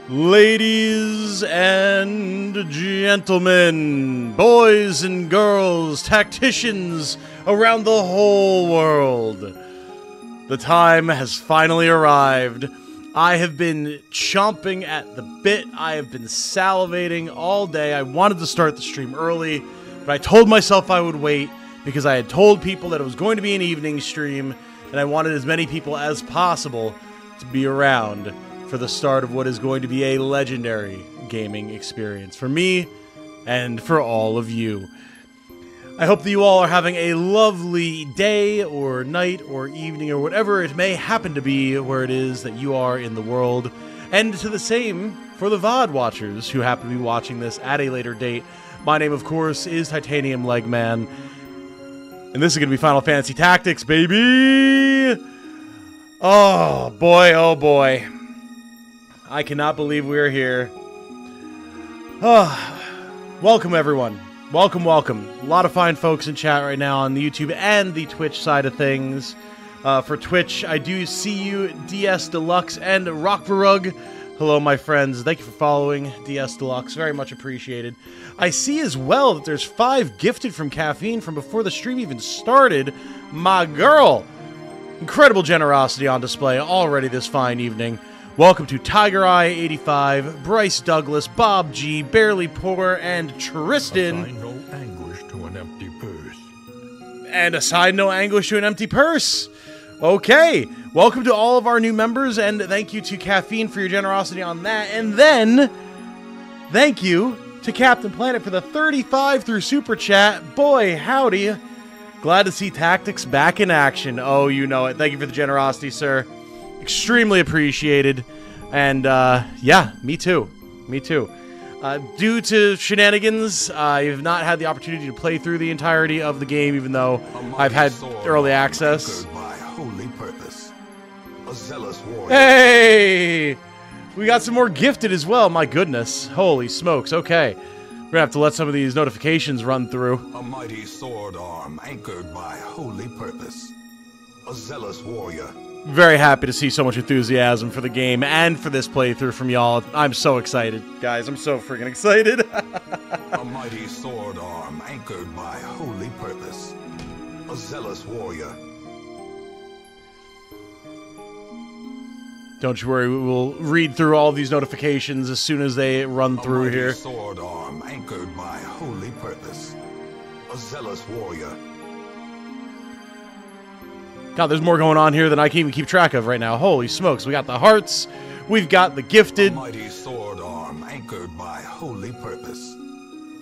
Ladies and gentlemen, boys and girls, tacticians around the whole world, the time has finally arrived. I have been chomping at the bit. I have been salivating all day. I wanted to start the stream early, but I told myself I would wait because I had told people that it was going to be an evening stream, and I wanted as many people as possible to be around for the start of what is going to be a legendary gaming experience for me and for all of you. I hope that you all are having a lovely day or night or evening or whatever it may happen to be where it is that you are in the world. And to the same for the VOD watchers who happen to be watching this at a later date. My name, of course, is Titanium Legman, and this is going to be Final Fantasy Tactics, baby! Oh boy, oh boy. I cannot believe we're here. Welcome, everyone. Welcome, welcome. A lot of fine folks in chat right now on the YouTube and the Twitch side of things. For Twitch, I do see you, DS Deluxe and Rockvarug. Hello, my friends. Thank you for following DS Deluxe. Very much appreciated. I see as well that there's 5 gifted from Caffeine from before the stream even started. My girl! Incredible generosity on display already this fine evening. Welcome to Tiger Eye 85, Bryce Douglas, Bob G, Barely Poor, and Tristan. Assign no anguish to an empty purse. And assign no anguish to an empty purse. Okay, welcome to all of our new members, and thank you to Caffeine for your generosity on that. And then, thank you to Captain Planet for the 35 through Super Chat. Boy, howdy. Glad to see Tactics back in action. Oh, you know it. Thank you for the generosity, sir. Extremely appreciated, and yeah, me too. Me too. Due to shenanigans, I've not had the opportunity to play through the entirety of the game, even though I've had early access. By holy purpose. A zealous warrior. Hey! We got some more gifted as well, my goodness. Holy smokes, okay. We're gonna have to let some of these notifications run through. A mighty sword arm anchored by holy purpose. A zealous warrior. Very happy to see so much enthusiasm for the game and for this playthrough from y'all. I'm so excited, guys. I'm so freaking excited. A mighty sword arm anchored by holy purpose. A zealous warrior. Don't you worry, we will read through all these notifications as soon as they run through here. A mighty sword arm anchored by holy purpose. A zealous warrior. God, there's more going on here than I can even keep track of right now. Holy smokes, we got the hearts, we've got the gifted. A mighty sword arm anchored by holy purpose.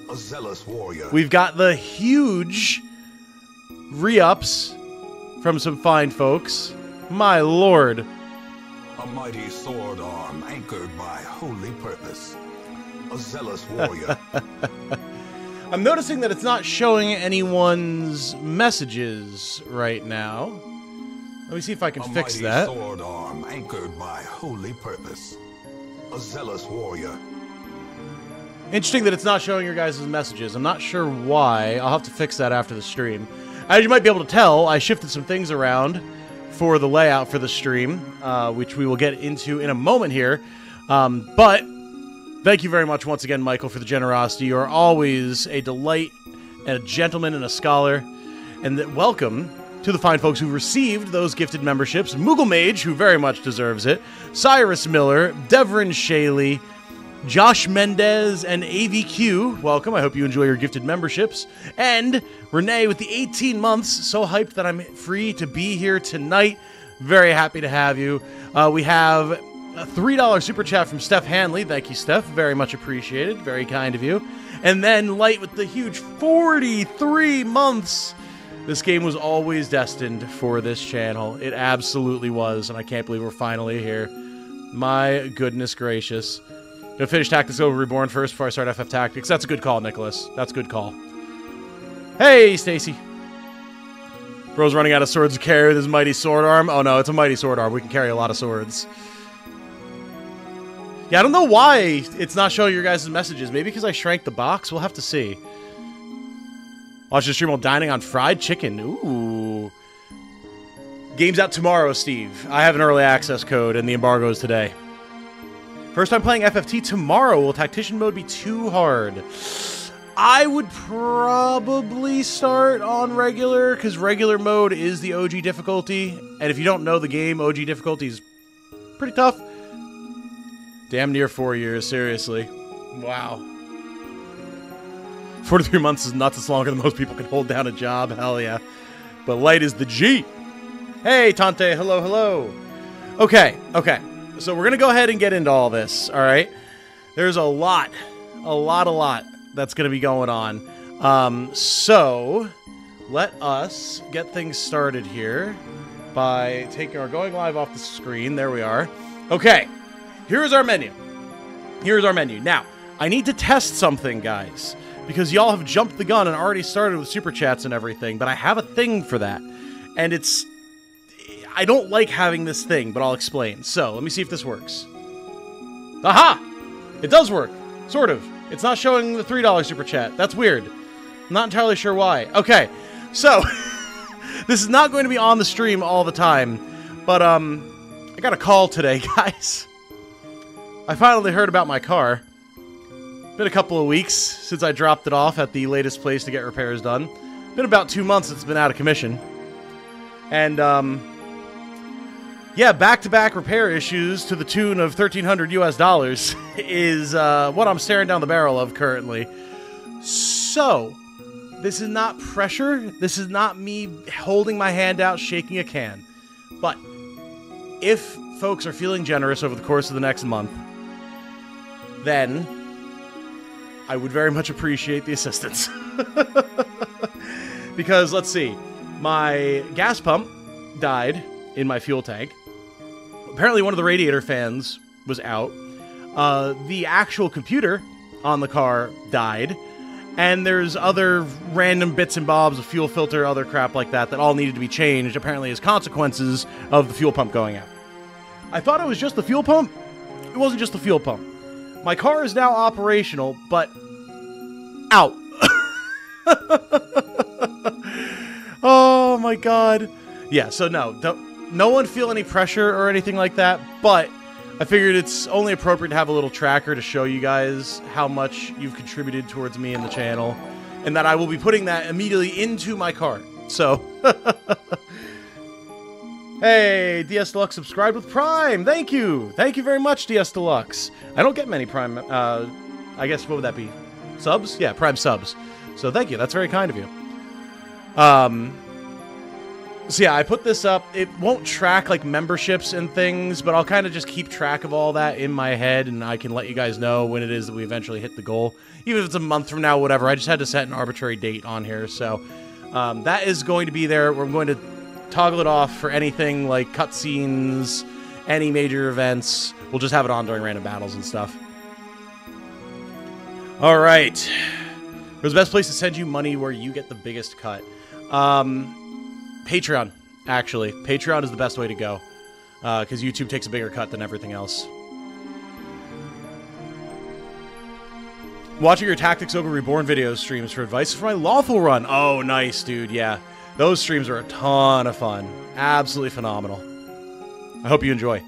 A zealous warrior. We've got the huge re-ups from some fine folks. My lord. A mighty sword arm anchored by holy purpose. A zealous warrior. I'm noticing that it's not showing anyone's messages right now. Let me see if I can fix that. A mighty sword arm anchored by holy purpose. A zealous warrior. Interesting that it's not showing your guys' messages. I'm not sure why. I'll have to fix that after the stream. As you might be able to tell, I shifted some things around for the layout for the stream, which we will get into in a moment here. But thank you very much once again, Michael, for the generosity. You are always a delight and a gentleman and a scholar. And welcome to the fine folks who received those gifted memberships. Moogle Mage, who very much deserves it. Cyrus Miller, Devrin Shaley, Josh Mendez, and AVQ. Welcome. I hope you enjoy your gifted memberships. And Renee with the 18 months. So hyped that I'm free to be here tonight. Very happy to have you. We have a $3 super chat from Steph Hanley. Thank you, Steph. Very much appreciated. Very kind of you. And then Light with the huge 43 months. This game was always destined for this channel. It absolutely was, and I can't believe we're finally here. My goodness gracious. Gonna finish Tactics Over Reborn first before I start FF Tactics. That's a good call, Nicholas. That's a good call. Hey, Stacy. Bro's running out of swords to carry with his mighty sword arm. Oh no, it's a mighty sword arm. We can carry a lot of swords. Yeah, I don't know why it's not showing your guys' messages. Maybe because I shrank the box? We'll have to see. Watch the stream while dining on fried chicken. Ooh. Game's out tomorrow, Steve. I have an early access code, and the embargo is today. First time playing FFT tomorrow. Will Tactician mode be too hard? I would probably start on regular, because regular mode is the OG difficulty. And if you don't know the game, OG difficulty is pretty tough. Damn near 4 years, seriously. Wow. 43 months is nuts. It's longer than most people can hold down a job. Hell yeah. But light is the G. Hey, Tante. Hello, hello. Okay, okay. So we're going to go ahead and get into all this, all right? There's a lot that's going to be going on. So let us get things started here by going live off the screen. There we are. Okay, here's our menu. Here's our menu. Now, I need to test something, guys, because y'all have jumped the gun and already started with super chats and everything, but I have a thing for that. And I don't like having this thing, but I'll explain. So, let me see if this works. Aha! It does work. Sort of. It's not showing the $3 super chat. That's weird. I'm not entirely sure why. Okay, so this is not going to be on the stream all the time, but I got a call today, guys. I finally heard about my car. Been a couple of weeks since I dropped it off at the latest place to get repairs done. Been about 2 months it's been out of commission. And, yeah, back-to-back repair issues to the tune of $1,300 US is what I'm staring down the barrel of currently. So, this is not pressure. This is not me holding my hand out, shaking a can. But if folks are feeling generous over the course of the next month, then I would very much appreciate the assistance. Because, let's see, my gas pump died in my fuel tank. Apparently one of the radiator fans was out. The actual computer on the car died. And there's other random bits and bobs, a fuel filter, other crap like that all needed to be changed, apparently as consequences of the fuel pump going out. I thought it was just the fuel pump. It wasn't just the fuel pump. My car is now operational, but out. Oh my god. Yeah, so no one feel any pressure or anything like that, but I figured it's only appropriate to have a little tracker to show you guys how much you've contributed towards me and the channel, and that I will be putting that immediately into my cart. So, hey, DS Deluxe subscribed with Prime. Thank you. Thank you very much, DS Deluxe. I don't get many Prime, I guess, what would that be? Subs? Yeah, Prime subs. So thank you. That's very kind of you. So yeah, I put this up. It won't track like memberships and things, but I'll kind of just keep track of all that in my head, and I can let you guys know when it is that we eventually hit the goal. Even if it's a month from now, whatever. I just had to set an arbitrary date on here, so that is going to be there. We're going to toggle it off for anything like cutscenes, any major events. We'll just have it on during random battles and stuff. All right. Where's the best place to send you money where you get the biggest cut? Patreon, actually. Patreon is the best way to go, because YouTube takes a bigger cut than everything else. Watching your Tactics Ogre Reborn video streams for advice for my lawful run. Oh, nice, dude, yeah. Those streams are a ton of fun. Absolutely phenomenal. I hope you enjoy.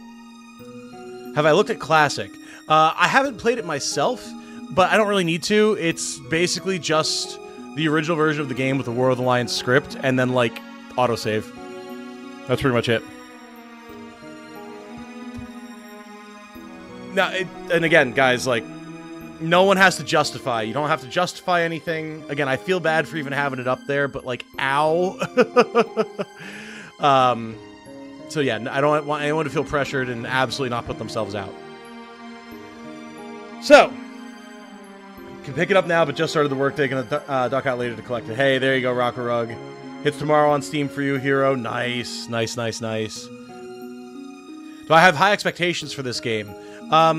Have I looked at Classic? I haven't played it myself, but I don't really need to. It's basically just the original version of the game with the War of the Lions script, and then, like, autosave. That's pretty much it. Now, and again, guys, like, no one has to justify. You don't have to justify anything. Again, I feel bad for even having it up there, but, like, ow. So, yeah, I don't want anyone to feel pressured and absolutely not put themselves out. So, can pick it up now, but just started the work, taking a duck out later to collect it. Hey, there you go, Rocker Rug. Hits tomorrow on Steam for you, Hero. Nice, nice, nice, nice. Do I have high expectations for this game? I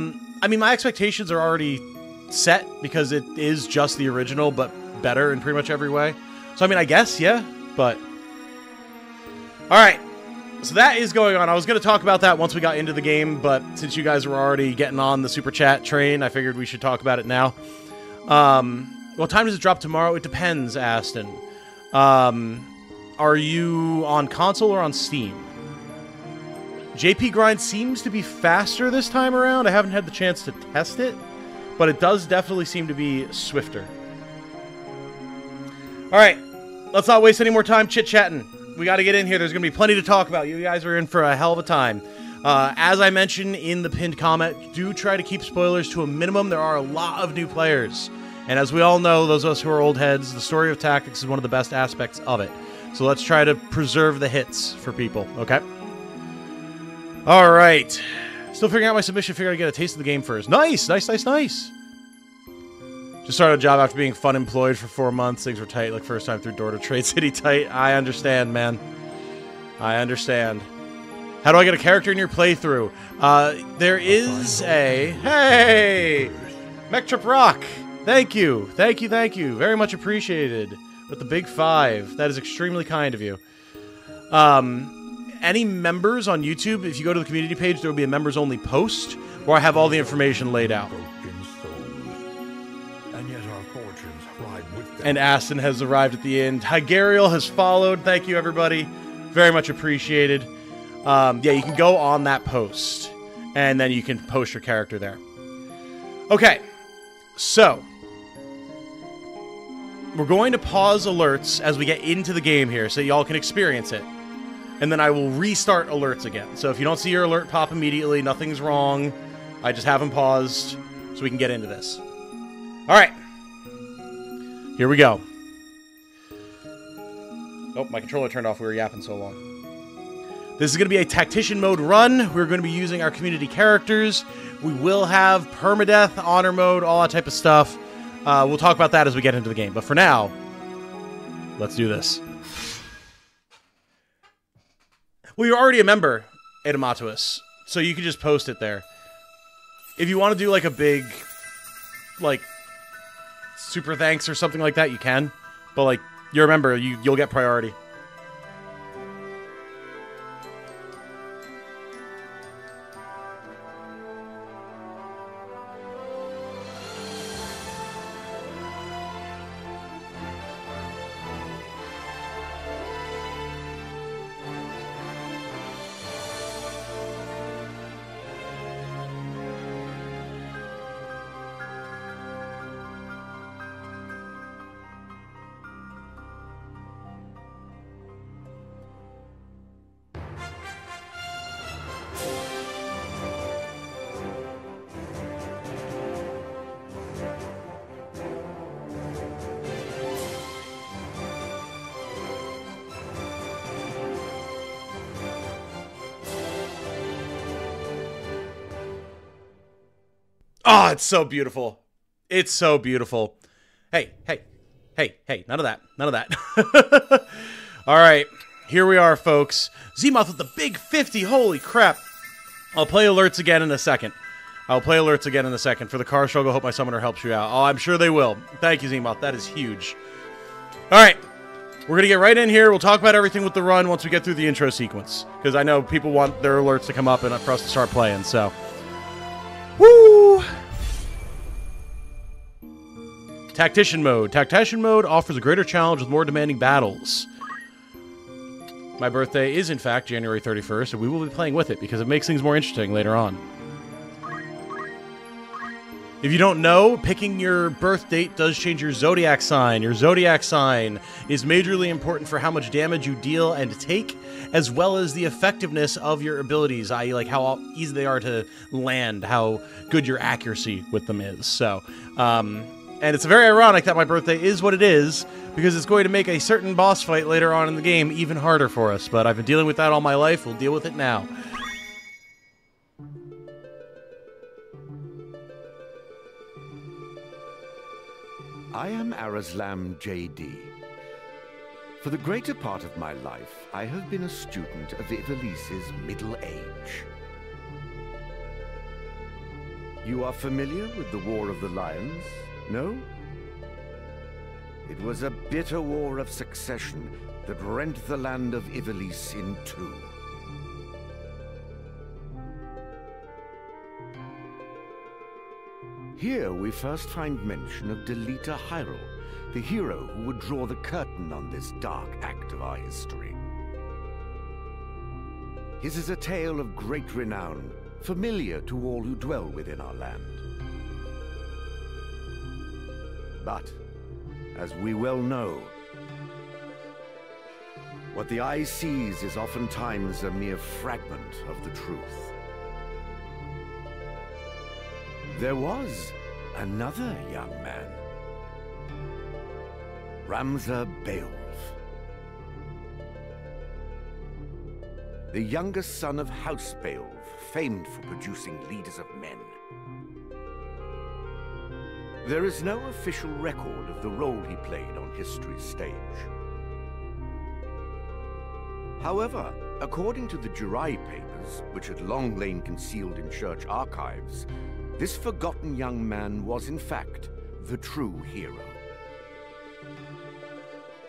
mean, my expectations are already set because it is just the original, but better in pretty much every way. So, I mean, I guess, yeah, but... Alright, so that is going on. I was going to talk about that once we got into the game, but since you guys were already getting on the Super Chat train, I figured we should talk about it now. What time does it drop tomorrow? It depends, Aston. Are you on console or on Steam? JP grind seems to be faster this time around. I haven't had the chance to test it, but it does definitely seem to be swifter. All right, let's not waste any more time chit-chatting. We got to get in here. There's going to be plenty to talk about. You guys are in for a hell of a time. As I mentioned in the pinned comment, do try to keep spoilers to a minimum. There are a lot of new players. And as we all know, those of us who are old heads, the story of Tactics is one of the best aspects of it. So let's try to preserve the hits for people, okay? All right. Still figuring out my submission. Figured I'd get a taste of the game first. Nice, nice, nice, nice. Just started a job after being fun employed for 4 months. Things were tight, like first time through door to Trade City tight. I understand, man. I understand. How do I get a character in your playthrough? There is a... Hey! Mech Trip Rock! Thank you. Thank you, thank you. Very much appreciated. With the big 5. That is extremely kind of you. Any members on YouTube, if you go to the community page, there will be a members-only post where I have all the information laid out. And yet our fortunes ride with them. And Aston has arrived at the end. Hygariel has followed. Thank you, everybody. Very much appreciated. Yeah, you can go on that post, and then you can post your character there. Okay, so we're going to pause alerts as we get into the game here so y'all can experience it. And then I will restart alerts again. So if you don't see your alert pop immediately, nothing's wrong. I just have them paused so we can get into this. All right. Here we go. Oh, my controller turned off. We were yapping so long. This is going to be a Tactician mode run. We're going to be using our community characters. We will have permadeath, honor mode, all that type of stuff. We'll talk about that as we get into the game. But for now, let's do this. Well, you're already a member, Edamatuus, so you can just post it there. If you want to do like a big, like, super thanks or something like that, you can. But like, you're a member, you'll get priority. Oh, it's so beautiful. It's so beautiful. Hey, hey, hey, hey, none of that. None of that. All right, here we are, folks. Zemoth with the big 50. Holy crap. I'll play alerts again in a second. I'll play alerts again in a second. For the car struggle, hope my summoner helps you out. Oh, I'm sure they will. Thank you, Zemoth. That is huge. All right. We're going to get right in here. We'll talk about everything with the run once we get through the intro sequence. Because I know people want their alerts to come up and for us to start playing, so... Woo! Tactician mode. Tactician mode offers a greater challenge with more demanding battles. My birthday is, in fact, January 31st, and we will be playing with it because it makes things more interesting later on. If you don't know, picking your birth date does change your zodiac sign. Your zodiac sign is majorly important for how much damage you deal and take, as well as the effectiveness of your abilities, i.e. like how easy they are to land, how good your accuracy with them is. So, and it's very ironic that my birthday is what it is, because it's going to make a certain boss fight later on in the game even harder for us. But I've been dealing with that all my life. We'll deal with it now. I am Arazlam J.D. For the greater part of my life, I have been a student of Ivalice's middle age. You are familiar with the War of the Lions, no? It was a bitter war of succession that rent the land of Ivalice in two. Here we first find mention of Delita Hyrule, the hero who would draw the curtain on this dark act of our history. His is a tale of great renown, familiar to all who dwell within our land. But, as we well know, what the eye sees is oftentimes a mere fragment of the truth. There was another young man, Ramza Beowulf, the youngest son of House Beowulf, famed for producing leaders of men. There is no official record of the role he played on history's stage. However, according to the Jurai papers, which had long lain concealed in church archives, this forgotten young man was in fact the true hero.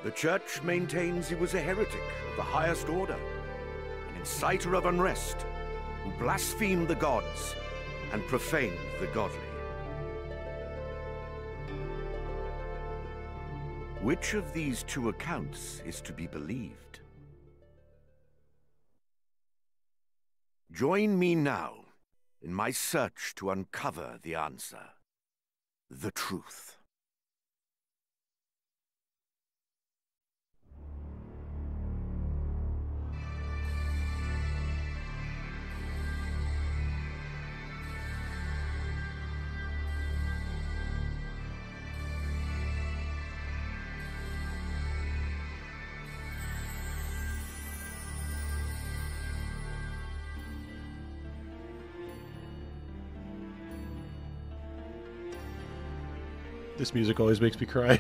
The church maintains he was a heretic of the highest order, an inciter of unrest, who blasphemed the gods and profaned the godly. Which of these two accounts is to be believed? Join me now in my search to uncover the answer, the truth. This music always makes me cry.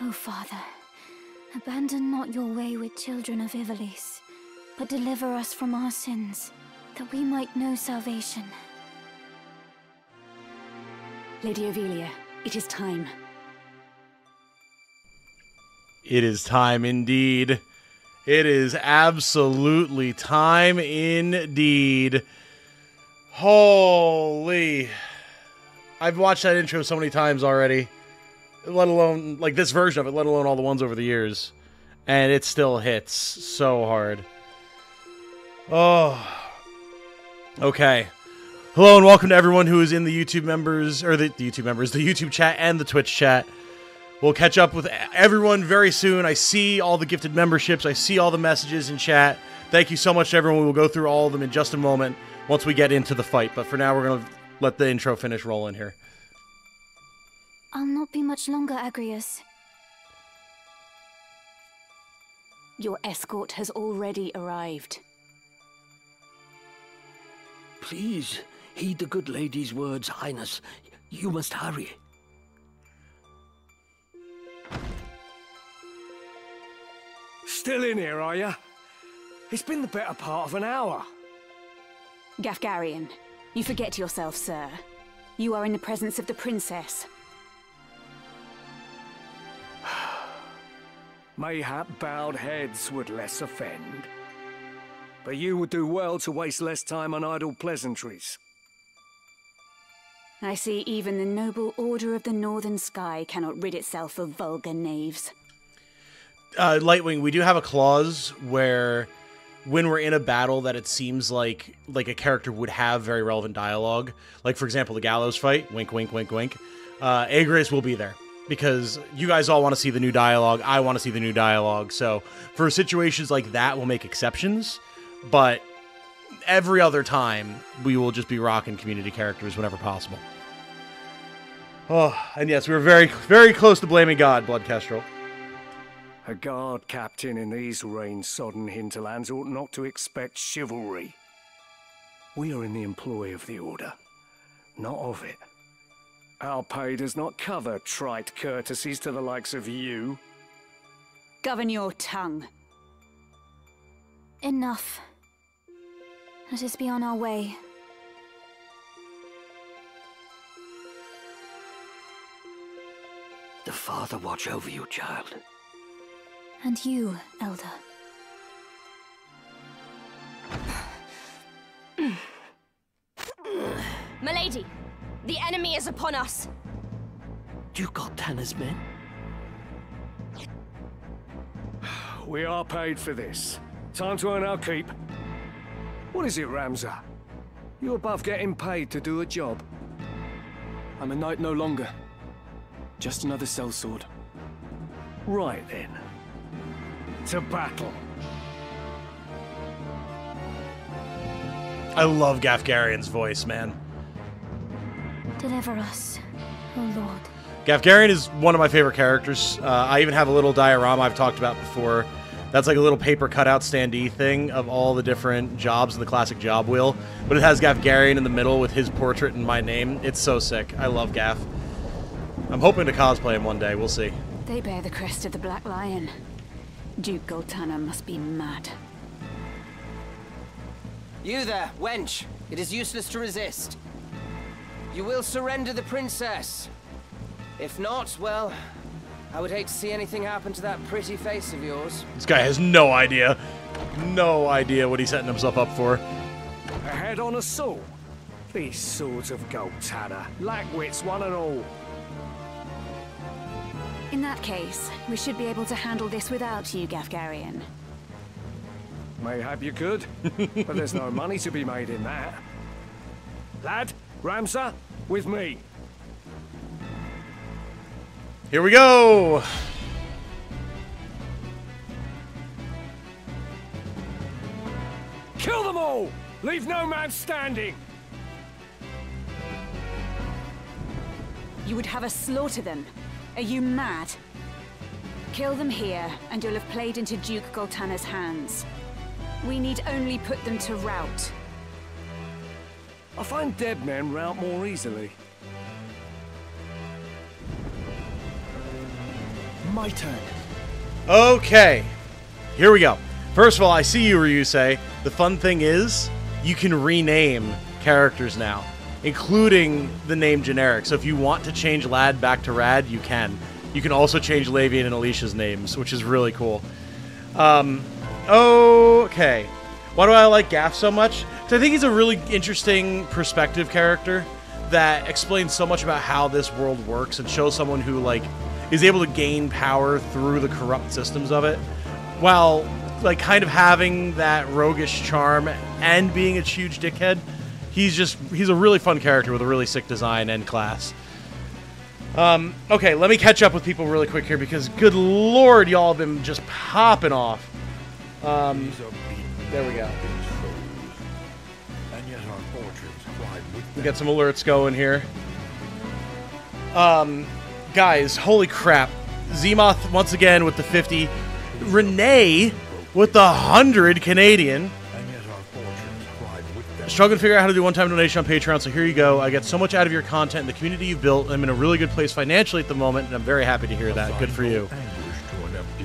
O Father, abandon not your wayward children of Ivalice, but deliver us from our sins, that we might know salvation. Lady Ovelia, it is time. It is time indeed. It is absolutely time indeed. Holy. I've watched that intro so many times already. Let alone, like, this version of it, let alone all the ones over the years. And it still hits so hard. Oh. Okay. Hello and welcome to everyone who is in the YouTube members, or the YouTube chat and the Twitch chat. We'll catch up with everyone very soon. I see all the gifted memberships. I see all the messages in chat. Thank you so much to everyone. We will go through all of them in just a moment once we get into the fight. But for now, we're going to let the intro finish rolling here. I'll not be much longer, Agrius. Your escort has already arrived. Please, heed the good lady's words, Highness. You must hurry. Still in here, are you? It's been the better part of an hour. Gafgarian, you forget yourself, sir. You are in the presence of the princess. Mayhap bowed heads would less offend. But you would do well to waste less time on idle pleasantries. I see even the noble Order of the Northern Sky cannot rid itself of vulgar knaves. Lightwing, we do have a clause where when we're in a battle that it seems like a character would have very relevant dialogue, like for example the gallows fight, wink wink wink wink, Agrius will be there because you guys all want to see the new dialogue, I want to see the new dialogue, so for situations like that we'll make exceptions, but every other time we will just be rocking community characters whenever possible. Oh, and yes, we were very, very close to blaming God, Blood Kestrel. A guard captain in these rain-sodden hinterlands ought not to expect chivalry. We are in the employ of the Order, not of it. Our pay does not cover trite courtesies to the likes of you. Govern your tongue. Enough. Let us be on our way. The Father watch over you, child. And you, Elder. Milady, the enemy is upon us. You got Tanner's men? We are paid for this. Time to earn our keep. What is it, Ramza? You above getting paid to do a job? I'm a knight no longer. Just another sellsword. Right then. To battle. I love Gafgarian's voice, man. Deliver us, O Lord. Gafgarian is one of my favorite characters. I even have a little diorama I've talked about before. That's like a little paper cutout standee thing of all the different jobs in the classic job wheel. But it has Gafgarian in the middle with his portrait and my name. It's so sick. I love Gaf. I'm hoping to cosplay him one day. We'll see. They bear the crest of the Black Lion. Duke Goltana must be mad. You there, wench. It is useless to resist. You will surrender the princess. If not, well, I would hate to see anything happen to that pretty face of yours. This guy has no idea. No idea what he's setting himself up for. A head on a saw. These swords of Goltana lack wits, one and all. In that case, we should be able to handle this without you, Gafgarian. Mayhap you could, but there's no money to be made in that. Lad, Ramza, with me. Here we go! Kill them all! Leave no man standing! You would have us slaughter them? Are you mad? Kill them here, and you'll have played into Duke Goltana's hands. We need only put them to rout. I find dead men rout more easily. My turn. Okay, here we go. First of all, I see you, Ryusei. The fun thing is, you can rename characters now, including the name generic. So if you want to change Lad back to Rad, you can. You can also change Lavian and Alicia's names, which is really cool. Okay. Why do I like Gaff so much? Because I think he's a really interesting perspective character that explains so much about how this world works and shows someone who, like, is able to gain power through the corrupt systems of it. while like kind of having that roguish charm and being a huge dickhead, he's a really fun character with a really sick design and class. Okay, let me catch up with people really quick here because good lord, y'all have been just popping off. There we go. We got some alerts going here. Guys, holy crap. Zemoth once again with the 50. Renee with the 100 Canadian. Struggling to figure out how to do one-time donation on Patreon, so here you go. I get so much out of your content and the community you've built. I'm in a really good place financially at the moment, and I'm very happy to hear that. Good for you.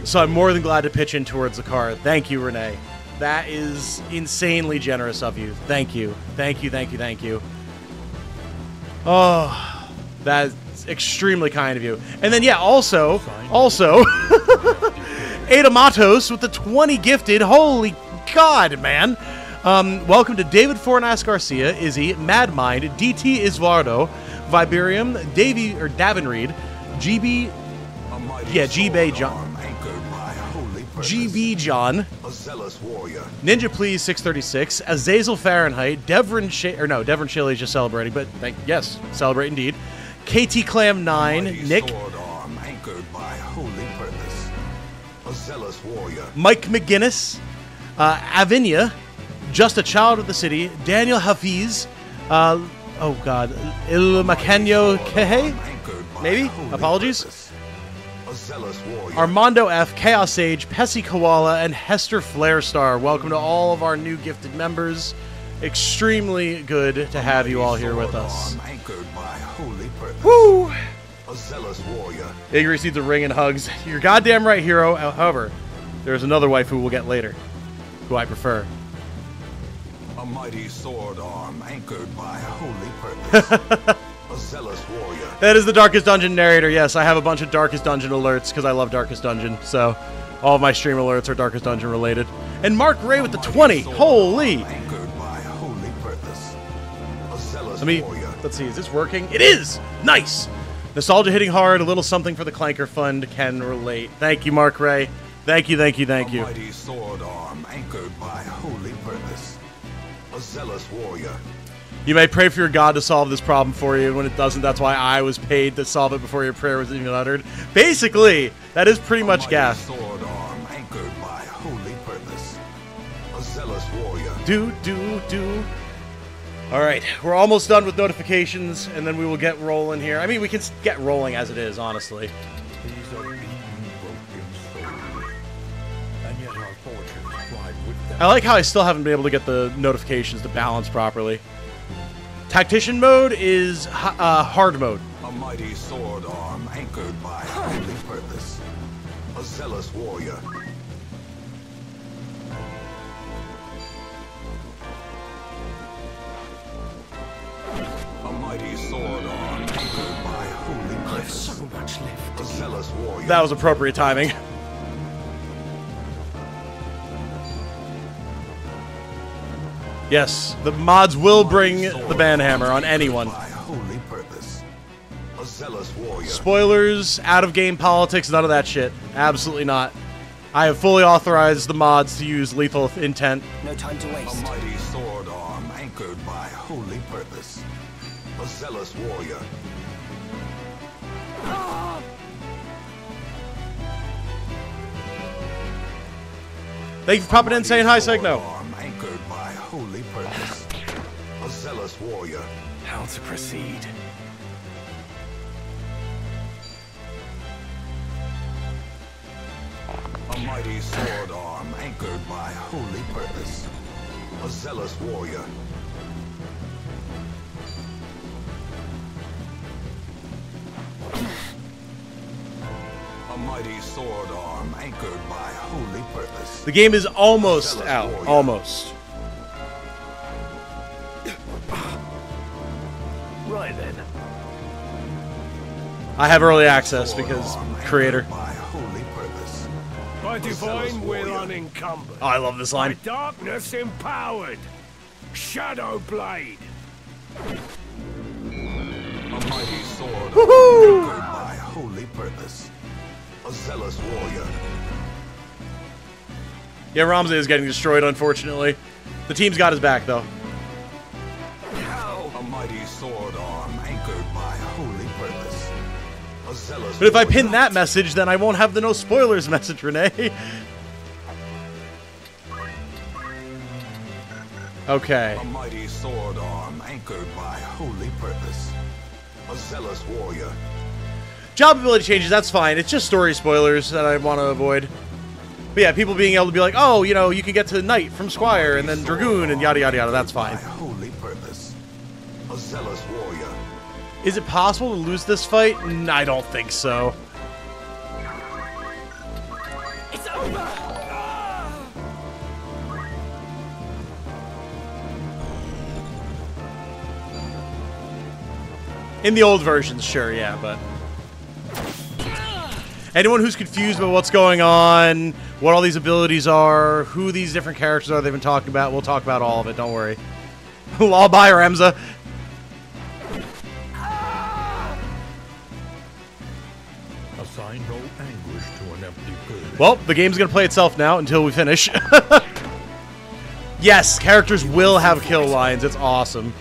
So I'm more than glad to pitch in towards the car. Thank you, Renee. That is insanely generous of you. Thank you. Thank you, thank you, thank you. Oh, that's extremely kind of you. And then, yeah, also, Ada Matos with the 20 gifted. Holy God, man. Welcome to David Fornas Garcia, Izzy, Madmind, DT Isvardo, Viberium, Davin Reed, GB, GB John, GB John, Ninja Please 636, Azazel Fahrenheit, Devon Shiley is just celebrating, but yes, celebrate indeed. KT Clam 9, Nick, Mike McGinnis, Avinia, Just a Child of the City, Daniel Hafiz, oh god, Il Macanio Kehe? Maybe? Apologies. Armando F, Chaos Sage, Pessy Koala, and Hester Flarestar. Welcome to all of our new gifted members. Extremely good to have you all here with us. Woo! Yeah, you received a ring and hugs. You're goddamn right, hero. However, there's another waifu we'll get later, who I prefer. A mighty sword arm anchored by holy purpose. A zealous warrior. That is the Darkest Dungeon narrator. Yes, I have a bunch of Darkest Dungeon alerts because I love Darkest Dungeon. So, all of my stream alerts are Darkest Dungeon related. And Mark Ray with the 20. Holy! Anchored by holy purpose. A zealous warrior. Let's see, is this working? It is! Nice! Nostalgia hitting hard, a little something for the Clanker Fund can relate. Thank you, Mark Ray. Thank you, thank you, thank you. A mighty sword arm anchored by holy purpose. A zealous warrior. You may pray for your God to solve this problem for you. When it doesn't, that's why I was paid to solve it before your prayer was even uttered. Basically, that is pretty much gaff. Sword arm anchored by holy purpose. A zealous warrior. Do. All right, we're almost done with notifications, and then we will get rolling here. I mean, we can get rolling as it is, honestly. These are beaten, broken souls, and yet our fortunes ride with them. I like how I still haven't been able to get the notifications to balance properly. Tactician mode is hard mode. A mighty sword arm anchored by holy purpose. A zealous warrior. A mighty sword arm anchored by holy purpose. I've so much left. A zealous warrior. That was appropriate timing. Yes, the mods will bring the banhammer on anyone. Holy purpose. A zealous warrior. Spoilers, out-of-game politics, none of that shit. Absolutely not. I have fully authorized the mods to use lethal intent. No time to waste. A mighty sword arm anchored by holy purpose. A zealous warrior. Thank you for popping in, saying hi, Signo. Anchored by holy purpose. A zealous warrior. How to proceed? A mighty sword arm anchored by holy purpose. A zealous warrior. A mighty sword arm anchored by holy purpose. The game is almost out. Warrior. Almost. Right then. I have early access because creator. By divine will unencumbered. Oh, I love this line. By darkness empowered. Shadow Blade. A mighty sword anchored by holy purpose. A zealous warrior. Yeah, Ramza is getting destroyed, unfortunately. The team's got his back, though. A mighty sword arm anchored by holy purpose. A zealous But if I warrior. pin that message, then I won't have the no spoilers message, Renee. Okay. A mighty sword arm anchored by holy purpose. A zealous warrior. Job ability changes, that's fine. It's just story spoilers that I want to avoid. But yeah, people being able to be like, oh, you know, you can get to Knight from Squire and then Dragoon and yada yada yada, that's fine. By holy purpose. A zealous warrior. Is it possible to lose this fight? I don't think so. It's over! In the old versions, sure, yeah, but... Anyone who's confused about what's going on, what all these abilities are, who these different characters are they've been talking about, we'll talk about all of it, don't worry. I'll buy Ramza. Assign no anguish to an empty purse. Well, the game's gonna play itself now until we finish. Yes, characters will have kill lines, it's awesome.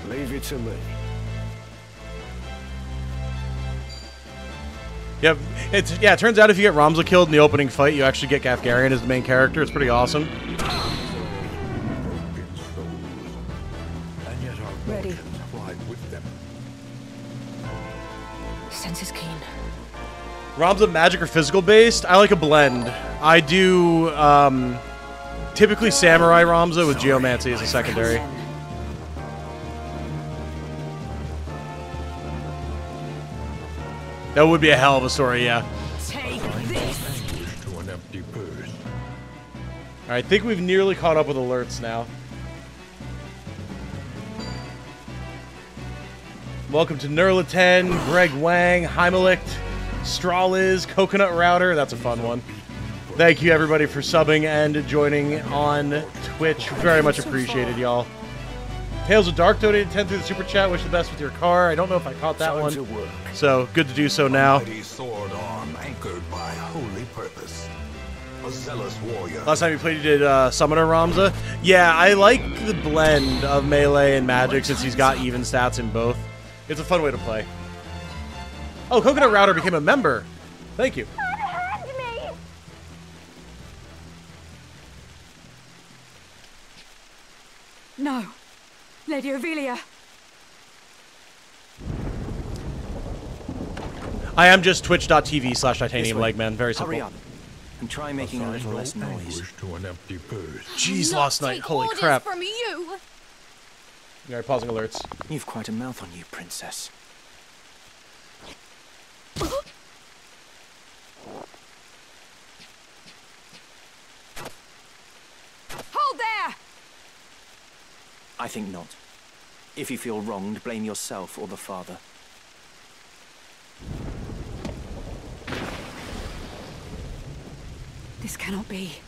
Leave it to me. Yep, it turns out if you get Ramza killed in the opening fight, you actually get Gafgarian as the main character. It's pretty awesome. Broken souls, and yet our Ready. fortunes ride with them. Senses keen. Ramza magic or physical based? I like a blend. I do typically Samurai Ramza with Geomancy as a secondary. That would be a hell of a story, yeah. Take Assign no this! anguish to an empty purse. Alright, I think we've nearly caught up with alerts now. Welcome to Nerliten, Greg Wang, Heimelicht, Strawliz, Coconut Router. That's a fun one. Thank you, everybody, for subbing and joining on Twitch. Very much appreciated, y'all. Tales of Dark donated 10 through the super chat. Wish the best with your car. I don't know if I caught that one. So, good to do so now. Mighty sword arm anchored by holy purpose. A zealous warrior. Last time you played, you did Summoner Ramza. Yeah, I like the blend of melee and magic since he's got even stats in both. It's a fun way to play. Oh, Coconut Router became a member. Thank you. No. Lady Ovelia. I am just twitch.tv/titaniumlegman. Very simple. Hurry up and try making a little less noise. Anguish to an empty purse. Jeez, last night. Holy crap. From you. Alright, pausing alerts. You've quite a mouth on you, princess. Hold there! I think not. If you feel wronged, blame yourself or the father. This cannot be.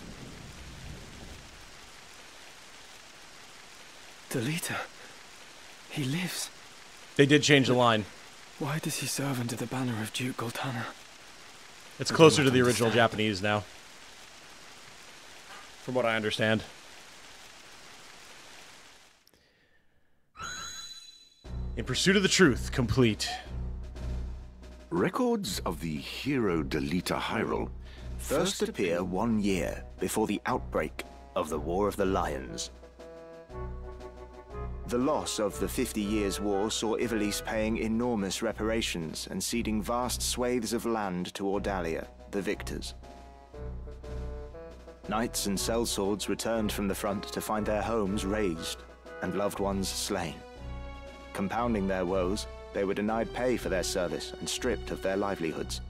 The leader. He lives. They did change the line. Why does he serve under the banner of Duke Goltana? It's closer to the original Japanese now. From what I understand. In Pursuit of the Truth, complete. Records of the hero Delita Hyrule First appear 1 year before the outbreak of the War of the Lions. The loss of the 50 Years' War saw Ivalice paying enormous reparations and ceding vast swathes of land to Ordalia, the victors. Knights and sellswords returned from the front to find their homes razed and loved ones slain. Compounding their woes, they were denied pay for their service and stripped of their livelihoods.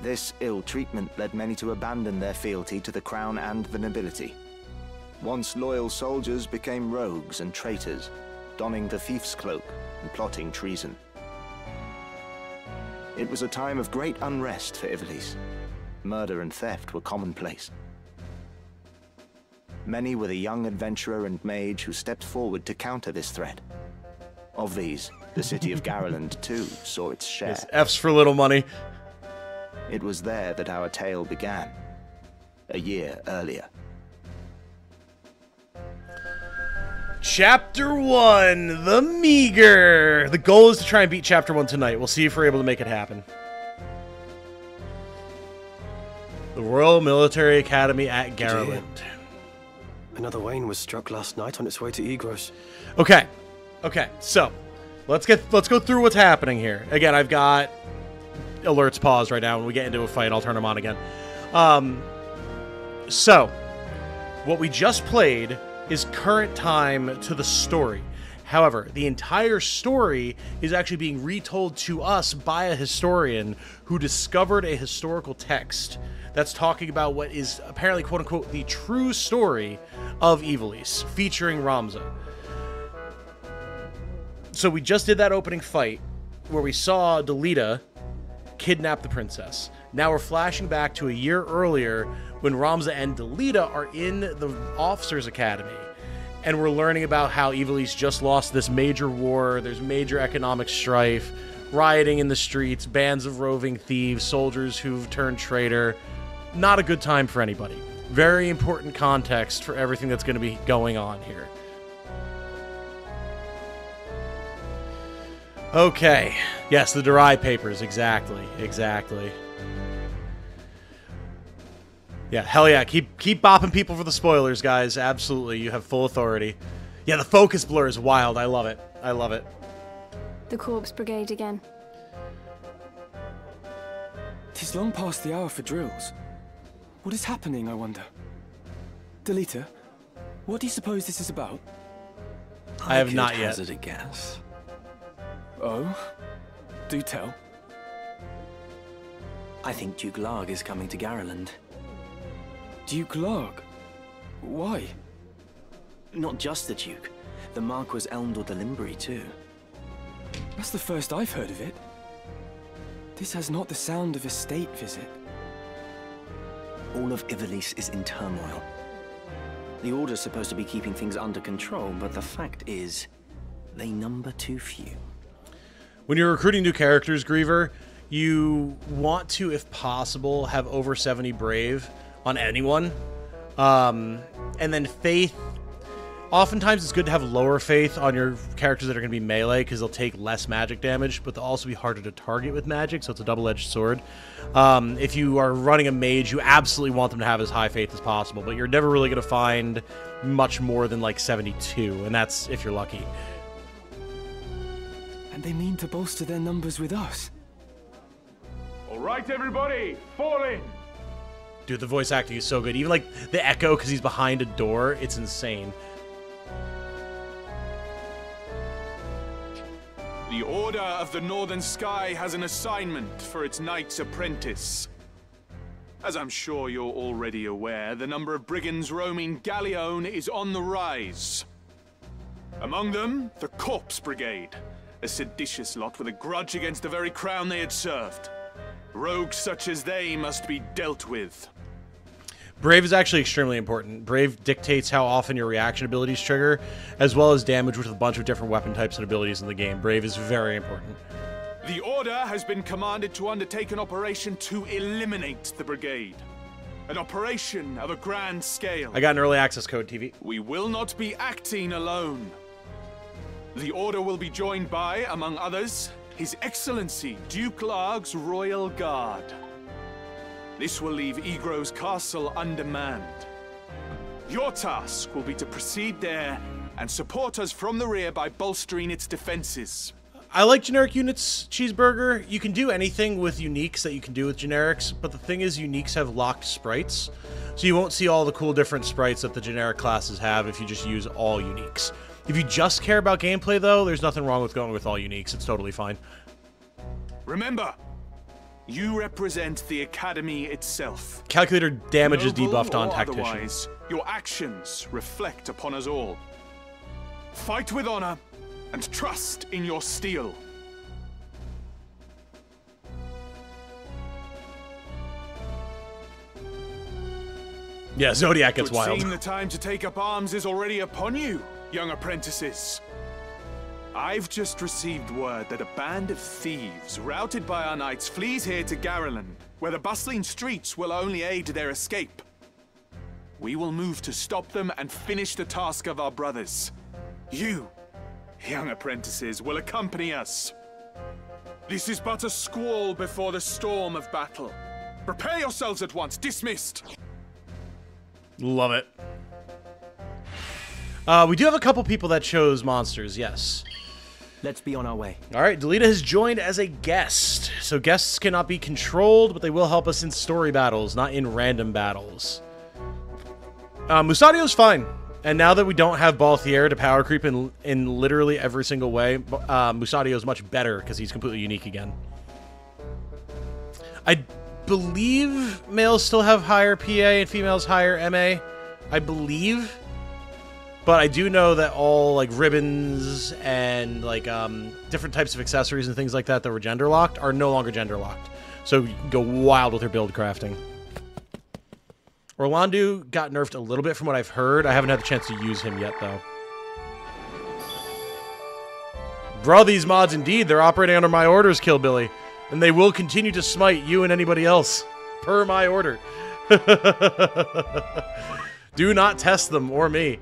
This ill treatment led many to abandon their fealty to the crown and the nobility. Once loyal soldiers became rogues and traitors, donning the thief's cloak and plotting treason. It was a time of great unrest for Ivalice. Murder and theft were commonplace. Many were the young adventurer and mage who stepped forward to counter this threat. Of these, the city of Garland, too, saw its share. Yes, F's for little money. It was there that our tale began, a year earlier. Chapter 1, The Meager. The goal is to try and beat Chapter 1 tonight. We'll see if we're able to make it happen. The Royal Military Academy at Garland. Another Wayne was struck last night on its way to Egros. Okay. Okay, so let's go through what's happening here. Again, I've got alerts paused right now. When we get into a fight, I'll turn them on again. So what we just played is current time to the story. However, the entire story is actually being retold to us by a historian who discovered a historical text that's talking about what is apparently, quote-unquote, the true story of Ivalice, featuring Ramza. So we just did that opening fight where we saw Delita kidnap the princess. Now we're flashing back to a year earlier when Ramza and Delita are in the Officers Academy. And we're learning about how Ivalice just lost this major war, there's major economic strife, rioting in the streets, bands of roving thieves, soldiers who've turned traitor. Not a good time for anybody. Very important context for everything that's going to be going on here. Okay. Yes, the Durai papers. Exactly. Exactly. Yeah, hell yeah. Keep bopping people for the spoilers, guys. Absolutely. You have full authority. Yeah, the focus blur is wild. I love it. I love it. The Corpse Brigade again. 'Tis long past the hour for drills. What is happening, I wonder? Delita, what do you suppose this is about? I have not yet. Hazard a guess. Oh? Do tell. I think Duke Larg is coming to Garland. Duke Larg? Why? Not just the Duke. The Marquis Elmdor de Limbri, too. That's the first I've heard of it. This has not the sound of a state visit. All of Ivalice is in turmoil. The Order's supposed to be keeping things under control, but the fact is, they number too few. When you're recruiting new characters, Griever, you want to, if possible, have over 70 Brave on anyone. And then Faith. Oftentimes it's good to have lower Faith on your characters that are going to be melee because they'll take less magic damage, but they'll also be harder to target with magic, so it's a double-edged sword. If you are running a mage, you absolutely want them to have as high Faith as possible, but you're never really going to find much more than like 72, and that's if you're lucky. And they mean to bolster their numbers with us. All right, everybody, fall in. Dude, the voice acting is so good. Even like the echo, because he's behind a door, it's insane. The Order of the Northern Sky has an assignment for its Knight's Apprentice. As I'm sure you're already aware, the number of brigands roaming Galleon is on the rise. Among them, the Corpse Brigade, a seditious lot with a grudge against the very crown they had served. Rogues such as they must be dealt with. Brave is actually extremely important. Brave dictates how often your reaction abilities trigger, as well as damage with a bunch of different weapon types and abilities in the game. Brave is very important. The Order has been commanded to undertake an operation to eliminate the Brigade. An operation of a grand scale. I got an early access code, TV. We will not be acting alone. The Order will be joined by, among others, His Excellency Duke Larg's Royal Guard. This will leave Egros Castle undermanned. Your task will be to proceed there and support us from the rear by bolstering its defenses. I like generic units, Cheeseburger. You can do anything with uniques that you can do with generics, but the thing is uniques have locked sprites, so you won't see all the cool different sprites that the generic classes have if you just use all uniques. If you just care about gameplay, though, there's nothing wrong with going with all uniques. It's totally fine. Remember, you represent the Academy itself. Calculator damage is Noble debuffed on or Tactician. Otherwise, your actions reflect upon us all. Fight with honor and trust in your steel. Yeah, Zodiac gets wild. It would seem the time to take up arms is already upon you, young apprentices. I've just received word that a band of thieves, routed by our knights, flees here to Garland, where the bustling streets will only aid their escape. We will move to stop them and finish the task of our brothers. You, young apprentices, will accompany us. This is but a squall before the storm of battle. Prepare yourselves at once. Dismissed. Love it. We do have a couple people that chose monsters, yes. Let's be on our way. All right, Delita has joined as a guest. So guests cannot be controlled, but they will help us in story battles, not in random battles. Musadio's fine. And now that we don't have Balthier to power creep in literally every single way, Musadio's much better because he's completely unique again. I believe males still have higher PA and females higher MA. I believe. But I do know that all, like, ribbons and, like, different types of accessories and things like that that were gender-locked are no longer gender-locked. So you can go wild with your build crafting. Orlando got nerfed a little bit from what I've heard. I haven't had the chance to use him yet, though. Bro, these mods, indeed, they're operating under my orders, Killbilly. And they will continue to smite you and anybody else. Per my order. Do not test them, or me.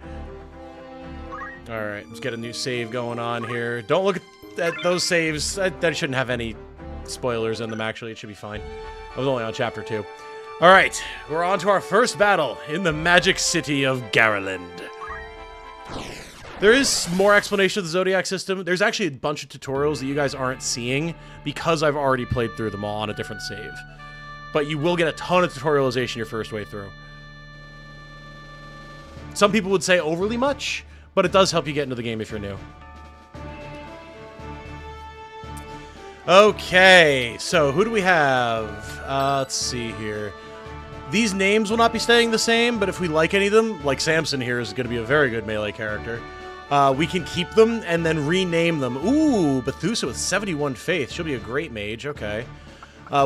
Alright, let's get a new save going on here. Don't look at those saves. That shouldn't have any spoilers in them, actually. It should be fine. I was only on Chapter 2. Alright, we're on to our first battle in the magic city of Garland. There is more explanation of the Zodiac system. There's actually a bunch of tutorials that you guys aren't seeing because I've already played through them all on a different save. But you will get a ton of tutorialization your first way through. Some people would say overly much, but it does help you get into the game if you're new. Okay, so who do we have? Let's see here. These names will not be staying the same, but if we like any of them, like Samson here is going to be a very good melee character, we can keep them and then rename them. Ooh, Bethusa with 71 faith. She'll be a great mage, okay.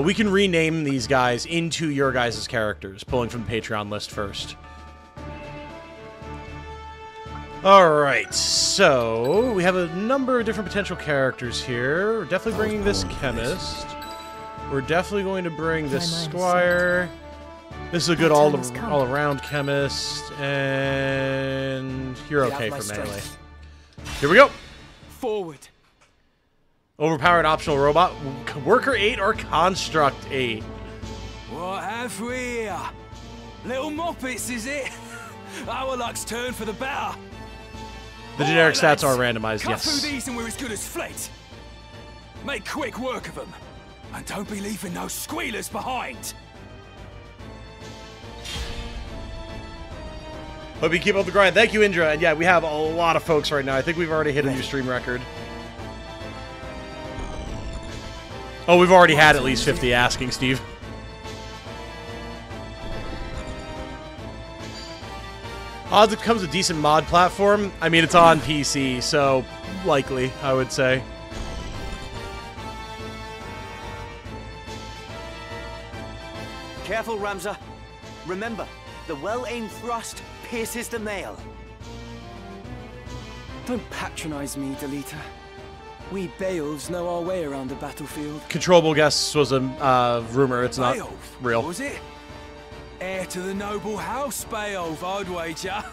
We can rename these guys into your guys' characters, pulling from the Patreon list first. Alright, so we have a number of different potential characters here. We're definitely bringing this chemist. We're definitely going to bring this squire. This is a good all-around chemist, and you're okay for melee. Here we go. Forward. Overpowered optional robot, worker 8 or construct 8. What have we here? Little moppets, is it? Our luck's turned for the better. The generic stats are randomized, Cut yes. through these and we're as good as fled. Make quick work of them, and don't be leaving no squealers behind. Hope you keep up the grind. Thank you, Indra. And yeah, we have a lot of folks right now. I think we've already hit a new stream record. Oh, we've already had at least 50 asking, Steve. Odds it becomes a decent mod platform. I mean, it's on PC, so likely, I would say. Careful, Ramza. Remember, the well-aimed thrust pierces the mail. Don't patronize me, Delita. We Beowulfs know our way around the battlefield. Controllable guess was a rumor. It's not Beowulf, real. Was it? Heir to the noble house, Beowulf, I'd wager.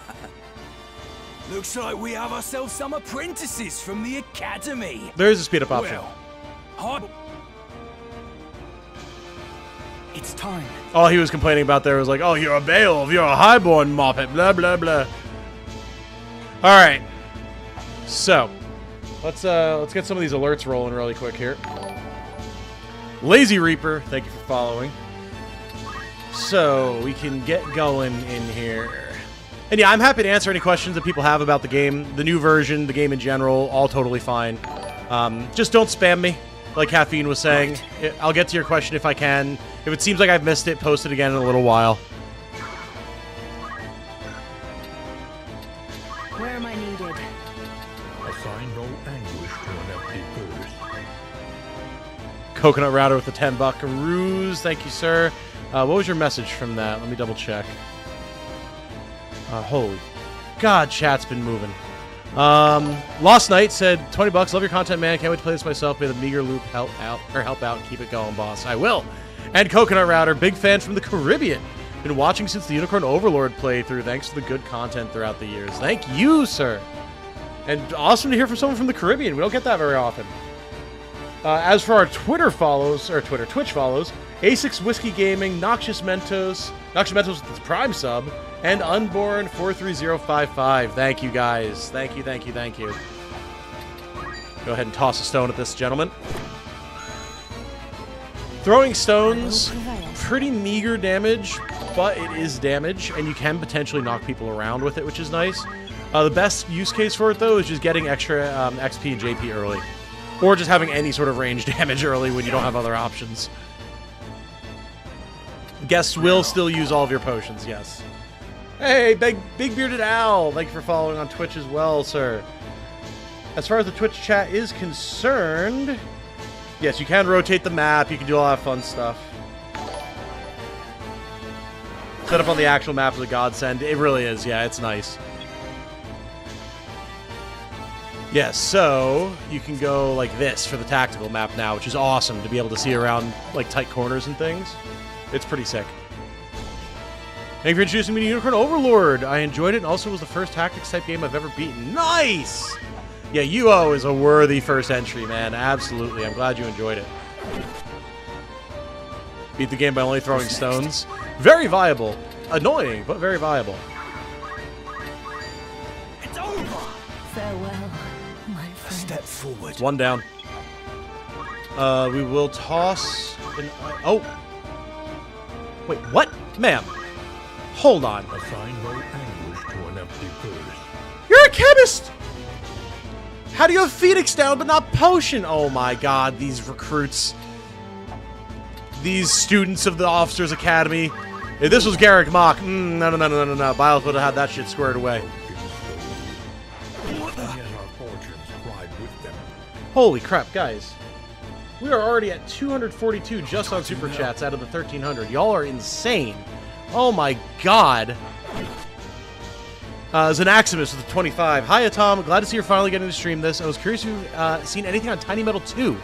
Looks like we have ourselves some apprentices from the academy. There is a speed-up option. Well, it's time. All he was complaining about there was like, oh, you're a Beowulf, you're a highborn moppet, blah, blah, blah. All right. So, let's get some of these alerts rolling really quick here. Lazy Reaper, thank you for following. So, we can get going in here. And yeah, I'm happy to answer any questions that people have about the game. The new version, the game in general, all totally fine. Just don't spam me, like Caffeine was saying. Right. I'll get to your question if I can. If it seems like I've missed it, post it again in a little while. Where am I needed? Assign no anguish to an empty purse. Coconut Router with the $10 ruse. Thank you, sir. What was your message from that? Let me double check. Holy God, chat's been moving. Lost Knight said, 20 bucks. Love your content, man. Can't wait to play this myself. May the meager loop help out. Keep it going, boss. I will. And Coconut Router, big fan from the Caribbean. Been watching since the Unicorn Overlord playthrough. Thanks for the good content throughout the years. Thank you, sir. And awesome to hear from someone from the Caribbean. We don't get that very often. As for our Twitch follows, A6 Whiskey Gaming, Noxious Mentos with its Prime sub, and Unborn 43055. Thank you, guys. Thank you. Go ahead and toss a stone at this gentleman. Throwing stones, pretty meager damage, but it is damage, and you can potentially knock people around with it, which is nice. The best use case for it, though, is just getting extra XP and JP early. Or just having any sort of range damage early when you don't have other options. Guests will still use all of your potions, yes. Hey, Big Bearded Owl, thank you for following on Twitch as well, sir. As far as the Twitch chat is concerned, yes, you can rotate the map, you can do a lot of fun stuff. Set up on the actual map is a godsend. It really is, yeah, it's nice. Yes, so you can go like this for the tactical map now, which is awesome to be able to see around like tight corners and things. It's pretty sick. Thank you for introducing me to Unicorn Overlord. I enjoyed it and also was the first tactics type game I've ever beaten. Nice! Yeah, UO is a worthy first entry, man. Absolutely. I'm glad you enjoyed it. Beat the game by only throwing stones. Very viable. Annoying, but very viable. It's over! Farewell, my friend. Step forward. One down. We will toss an... Oh! Wait, what? Ma'am. Hold on. Assign no anguish to an empty purse. You're a chemist! How do you have Phoenix down but not potion? Oh my god, these recruits. These students of the Officers Academy. If this was Garrick Mock, no. Biles would have had that shit squared away. Holy crap, guys. We are already at 242 just on Super Chats out of the 1,300. Y'all are insane. Oh my god. Xanaximus with the 25. Hi, Tom. Glad to see you're finally getting to stream this. I was curious if you've seen anything on Tiny Metal 2.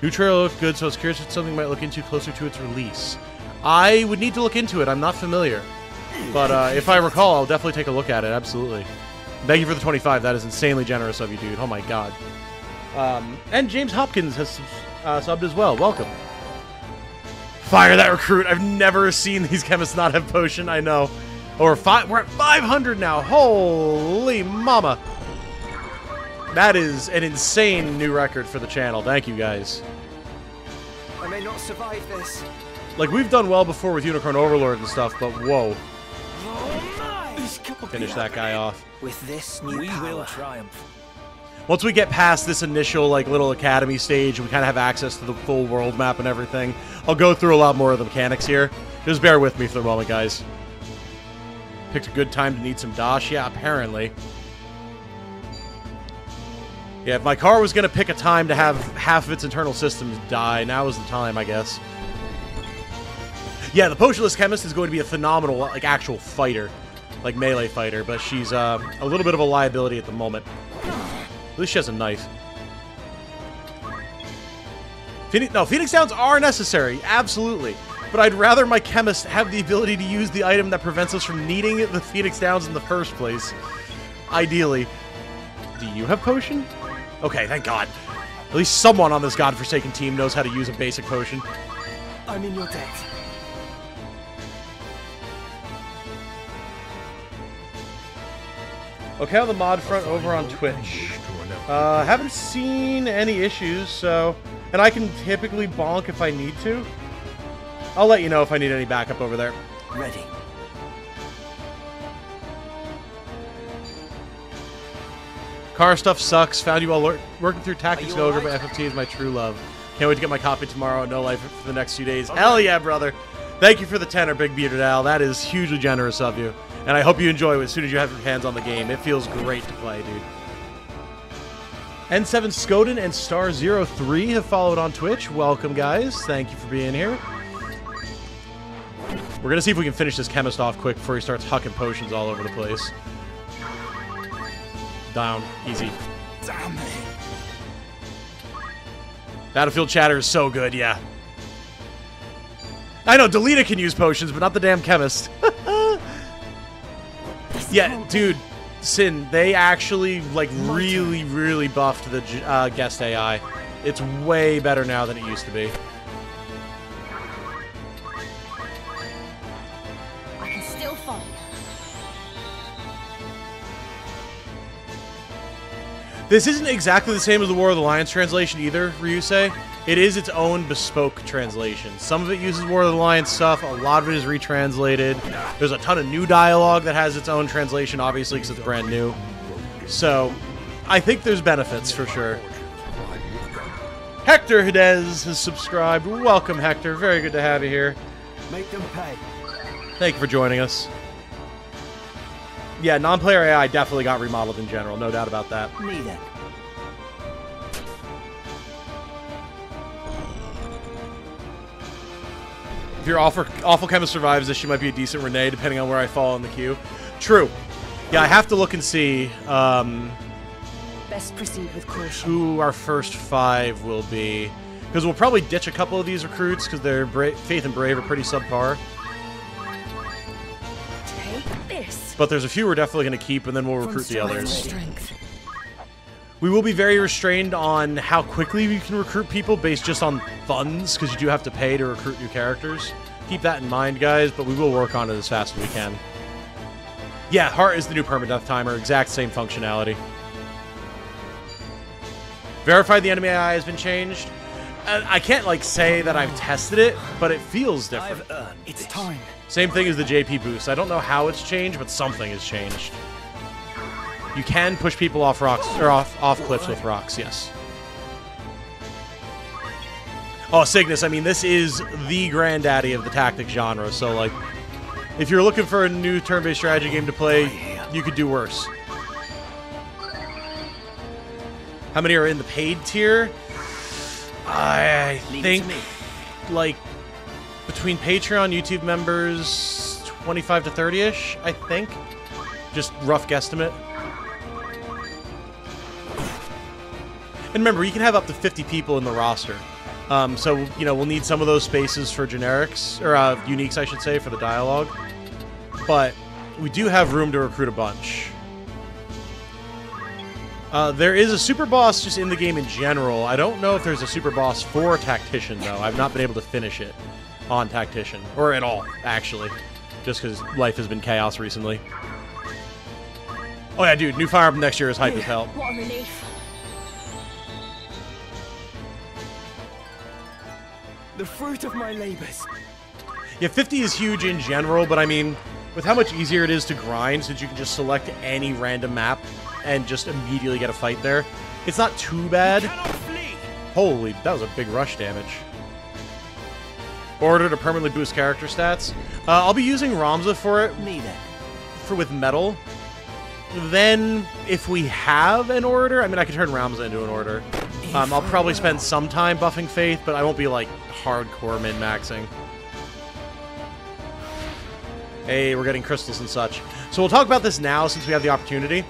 New trailer looked good, so I was curious if it's something you might look into closer to its release. I would need to look into it. I'm not familiar. But if I recall, I'll definitely take a look at it. Absolutely. Thank you for the 25. That is insanely generous of you, dude. Oh my god. And James Hopkins has subbed as well. Welcome. Fire that recruit. I've never seen these chemists not have potion. I know. We're at 500 now. Holy mama. That is an insane new record for the channel. Thank you, guys. I may not survive this. Like, we've done well before with Unicorn Overlord and stuff, but whoa. Finish that guy off. With this new power, we will triumph. Once we get past this initial, like, little academy stage, and we kind of have access to the full world map and everything, I'll go through a lot more of the mechanics here. Just bear with me for the moment, guys. Picked a good time to need some dosh. Yeah, apparently. Yeah, if my car was going to pick a time to have half of its internal systems die, now is the time, I guess. Yeah, the Potionless Chemist is going to be a phenomenal, like, actual fighter. Like, melee fighter, but she's a little bit of a liability at the moment. At least she has a knife. Phoenix Downs are necessary, absolutely. But I'd rather my chemist have the ability to use the item that prevents us from needing the Phoenix Downs in the first place. Ideally. Do you have potion? Okay, thank God. At least someone on this godforsaken team knows how to use a basic potion. I'm in your debt. Okay, on the mod front over on Twitch. Haven't seen any issues, so... And I can typically bonk if I need to. I'll let you know if I need any backup over there. Ready. Car stuff sucks. Found you all working through Tactics Ogre, but FFT is my true love. Can't wait to get my copy tomorrow. No life for the next few days. Okay. Hell yeah, brother. Thank you for the tenner, Big Bearded Owl. That is hugely generous of you. And I hope you enjoy it as soon as you have your hands on the game. It feels great to play, dude. N7 Skoden and Star03 have followed on Twitch. Welcome, guys. Thank you for being here. We're going to see if we can finish this chemist off quick before he starts hucking potions all over the place. Down. Easy. Damn it. Battlefield chatter is so good, yeah. I know, Delita can use potions, but not the damn chemist. Yeah, dude, Sin, they actually, like, really buffed the guest AI. It's way better now than it used to be. I can still follow. This isn't exactly the same as the War of the Lions translation either, Ryusei. It is its own bespoke translation. Some of it uses War of the Lions stuff, a lot of it is retranslated. There's a ton of new dialogue that has its own translation, obviously, because it's brand new. So, I think there's benefits for sure. Hector Hidez has subscribed. Welcome, Hector. Very good to have you here. Make them pay. Thank you for joining us. Yeah, non-player AI definitely got remodeled in general, no doubt about that. Me then. If your awful chemist survives this, she might be a decent Renee, depending on where I fall in the queue. True. Yeah, I have to look and see Best proceed with caution. who our first 5 will be. Because we'll probably ditch a couple of these recruits, because their Faith and Brave are pretty subpar. Take this. But there's a few we're definitely going to keep, and then we'll recruit the others. Strength. We will be very restrained on how quickly we can recruit people based just on funds, because you do have to pay to recruit new characters. Keep that in mind, guys, but we will work on it as fast as we can. Yeah, Heart is the new permadeath timer, exact same functionality. Verify the enemy AI has been changed. I can't, like, say that I've tested it, but it feels different. It's time. Same thing as the JP boost. I don't know how it's changed, but something has changed. You can push people off rocks or off cliffs with rocks, yes. Oh, Cygnus, I mean, this is the granddaddy of the tactics genre, so, like, if you're looking for a new turn-based strategy game to play, you could do worse. How many are in the paid tier? I think, like, between Patreon, YouTube members, 25 to 30-ish, I think. Just rough guesstimate. And remember, you can have up to 50 people in the roster. So, you know, we'll need some of those spaces for generics, or uniques, I should say, for the dialogue. But we do have room to recruit a bunch. There is a super boss just in the game in general. I don't know if there's a super boss for Tactician, though. I've not been able to finish it on Tactician. Or at all, actually. Just because life has been chaos recently. Oh yeah, dude, new Fire Emblem next year is hype as hell. What a relief. The fruit of my labors. Yeah, 50 is huge in general, but I mean, with how much easier it is to grind, since you can just select any random map and just immediately get a fight there, it's not too bad. Holy, that was a big rush damage. Order to permanently boost character stats. I'll be using Ramza for it. With metal. Then, if we have an order, I mean, I can turn Ramza into an order. I'll probably spend some time buffing Faith, but I won't be, like, hardcore min-maxing. Hey, we're getting crystals and such. So we'll talk about this now, since we have the opportunity.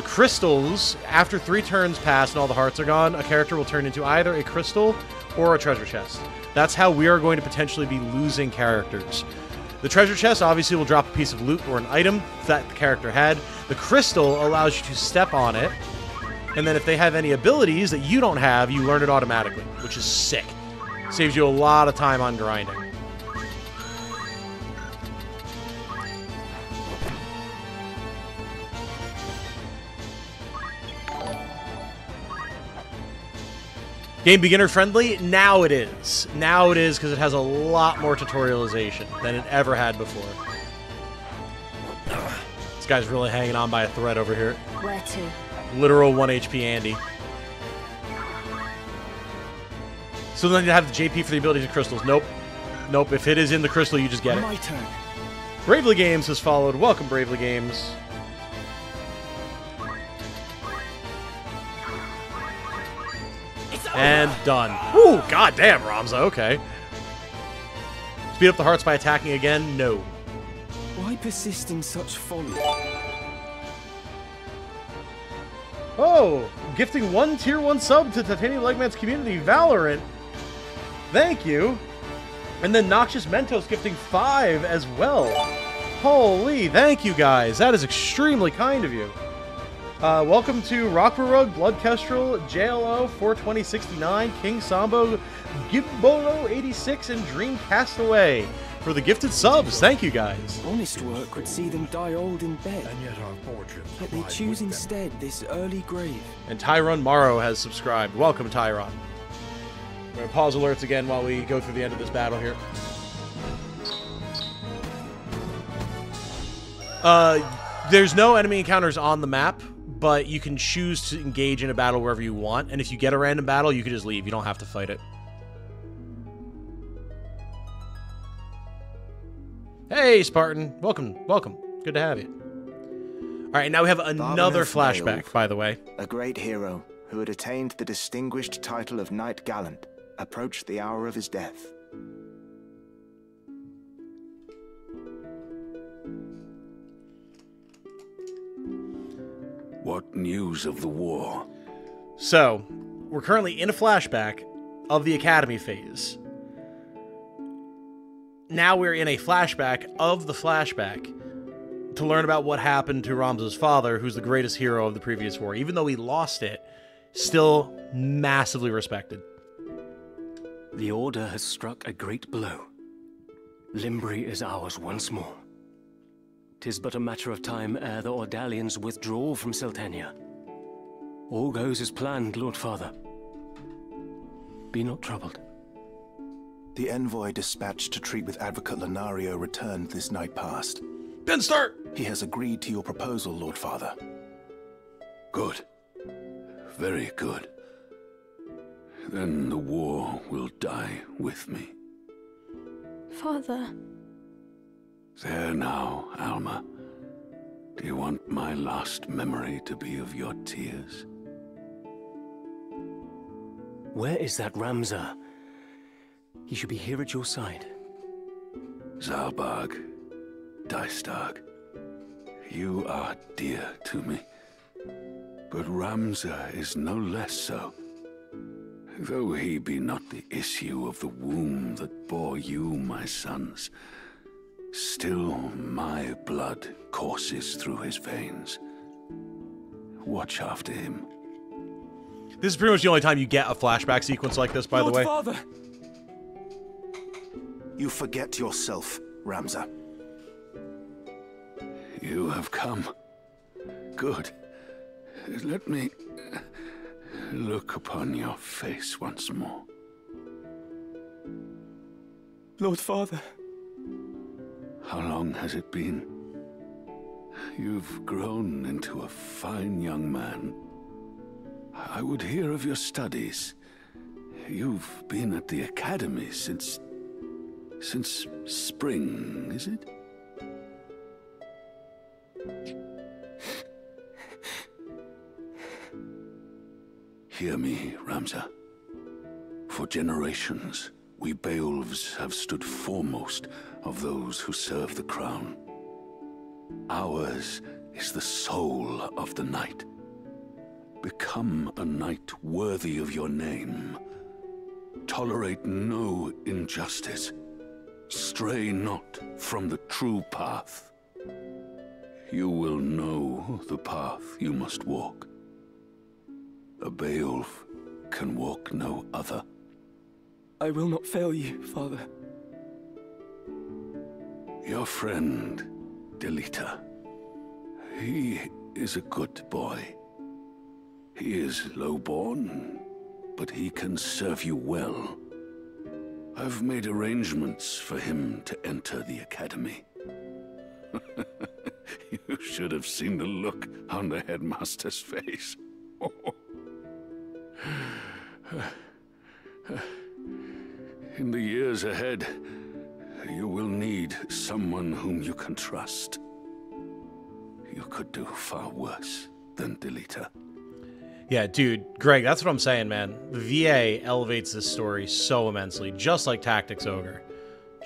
Crystals, after 3 turns pass and all the hearts are gone, a character will turn into either a crystal or a treasure chest. That's how we are going to potentially be losing characters. The treasure chest obviously will drop a piece of loot or an item that the character had. The crystal allows you to step on it, and then if they have any abilities that you don't have, you learn it automatically, which is sick. Saves you a lot of time on grinding. Game beginner friendly? Now it is. Now it is because it has a lot more tutorialization than it ever had before. This guy's really hanging on by a thread over here. Where to? Literal 1 HP Andy. So then you have the JP for the abilities of crystals. Nope. Nope. If it is in the crystal, you just get it. My turn. Bravely Games has followed. Welcome, Bravely Games. And done. Ooh, goddamn, Ramza. Okay. Speed up the hearts by attacking again? No. Why persist in such folly? Oh, gifting 1 tier 1 sub to Titanium Legman's community, Valorant. Thank you. And then Noxious Mentos gifting 5 as well. Holy, thank you guys. That is extremely kind of you. Welcome to Rockbarug, Blood Kestrel, JLO, 42069, King Sambo, Gibboro 86, and Dream Castaway for the gifted subs. Thank you guys. Honest work would see them die old in bed. And yet our fortunes Yet they choose instead this early grave. And Tyron Morrow has subscribed. Welcome, Tyron. We're going to pause alerts again while we go through the end of this battle here. There's no enemy encounters on the map, but you can choose to engage in a battle wherever you want, and if you get a random battle, you can just leave. You don't have to fight it. Hey, Spartan. Welcome, welcome. Good to have you. All right, now we have another flashback, by the way. A great hero who had attained the distinguished title of Knight Gallant approached the hour of his death. What news of the war? So, we're currently in a flashback of the Academy phase. Now we're in a flashback of the flashback to learn about what happened to Ramza's father, who's the greatest hero of the previous war. Even though he lost it, still massively respected. The Order has struck a great blow. Limbri is ours once more. 'Tis but a matter of time ere the Ordalians withdraw from Seltenia. All goes as planned, Lord Father. Be not troubled. The envoy dispatched to treat with Advocate Lenario returned this night past. Ben start! He has agreed to your proposal, Lord Father. Good. Very good. Then the war will die with me. Father. There now, Alma. Do you want my last memory to be of your tears? Where is that Ramza? He should be here at your side. Zalbag, Dystag, you are dear to me. But Ramza is no less so. Though he be not the issue of the womb that bore you, my sons, still my blood courses through his veins. Watch after him. This is pretty much the only time you get a flashback sequence like this, by the way. Father! You forget yourself, Ramza. You have come. Good. Let me look upon your face once more. Lord Father. How long has it been? You've grown into a fine young man. I would hear of your studies. You've been at the academy since spring, is it? Hear me, Ramza. For generations, we Beowulfs have stood foremost of those who serve the crown. Ours is the soul of the knight. Become a knight worthy of your name. Tolerate no injustice. Stray not from the true path. You will know the path you must walk. A Beowulf can walk no other. I will not fail you, Father. Your friend, Delita. He is a good boy. He is low-born, but he can serve you well. I've made arrangements for him to enter the academy. You should have seen the look on the headmaster's face. In the years ahead, you will need someone whom you can trust. You could do far worse than Delita. Yeah, dude, Greg, that's what I'm saying, man. The VA elevates this story so immensely, just like Tactics Ogre.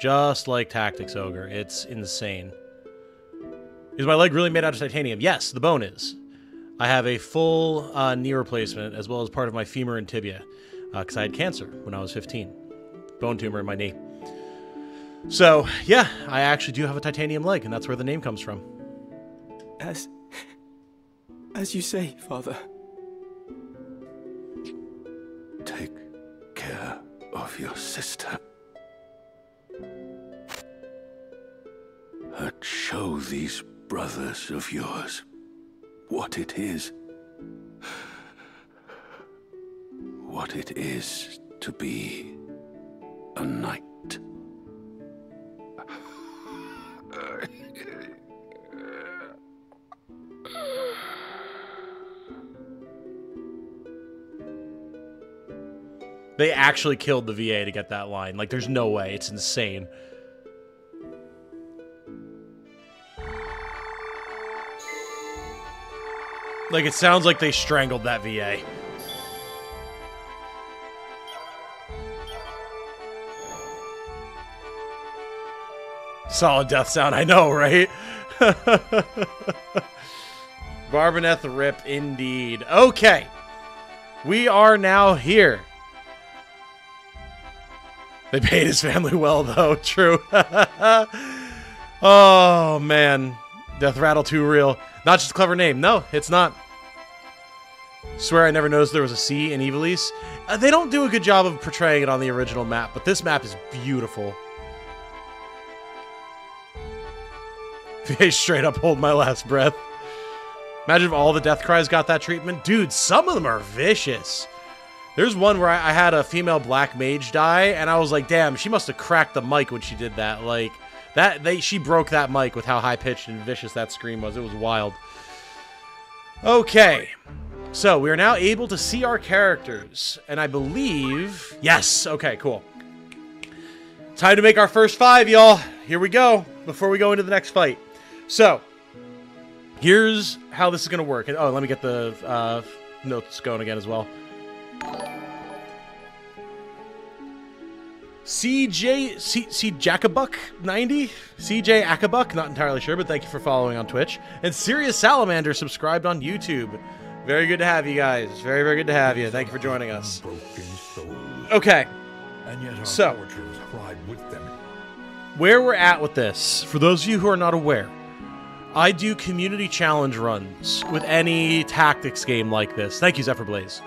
Just like Tactics Ogre. It's insane. Is my leg really made out of titanium? Yes, the bone is. I have a full knee replacement as well as part of my femur and tibia because I had cancer when I was 15. Bone tumor in my knee. So, yeah, I actually do have a titanium leg, and that's where the name comes from. As you say, Father. Take care of your sister. And show these brothers of yours what it is. What it is to be a knight. They actually killed the VA to get that line. Like, there's no way. It's insane. Like, it sounds like they strangled that VA. Solid death sound, I know, right? Barbaneth rip indeed. Okay. We are now here. They paid his family well, though. True. Oh, man. Death Rattle too real. Not just a clever name. No, it's not. Swear I never noticed there was a C in Ivalice. They don't do a good job of portraying it on the original map, but this map is beautiful. They straight up hold my last breath. Imagine if all the death cries got that treatment. Dude, some of them are vicious. There's one where I had a female black mage die, and I was like, damn, she must have cracked the mic when she did that. Like, she broke that mic with how high-pitched and vicious that scream was. It was wild. Okay. So, we are now able to see our characters, and I believe... Yes! Okay, cool. Time to make our first 5, y'all. Here we go, before we go into the next fight. So, here's how this is going to work. Oh, let me get the notes going again as well. CJ Jackabuck 90, CJ Ackabuck, not entirely sure, but thank you for following on Twitch. And Sirius Salamander subscribed on YouTube. Very good to have you guys. Very, very good to have you. Thank you for joining us. Okay. So, where we're at with this, for those of you who are not aware, I do community challenge runs with any tactics game like this. Thank you, Zephyrblade.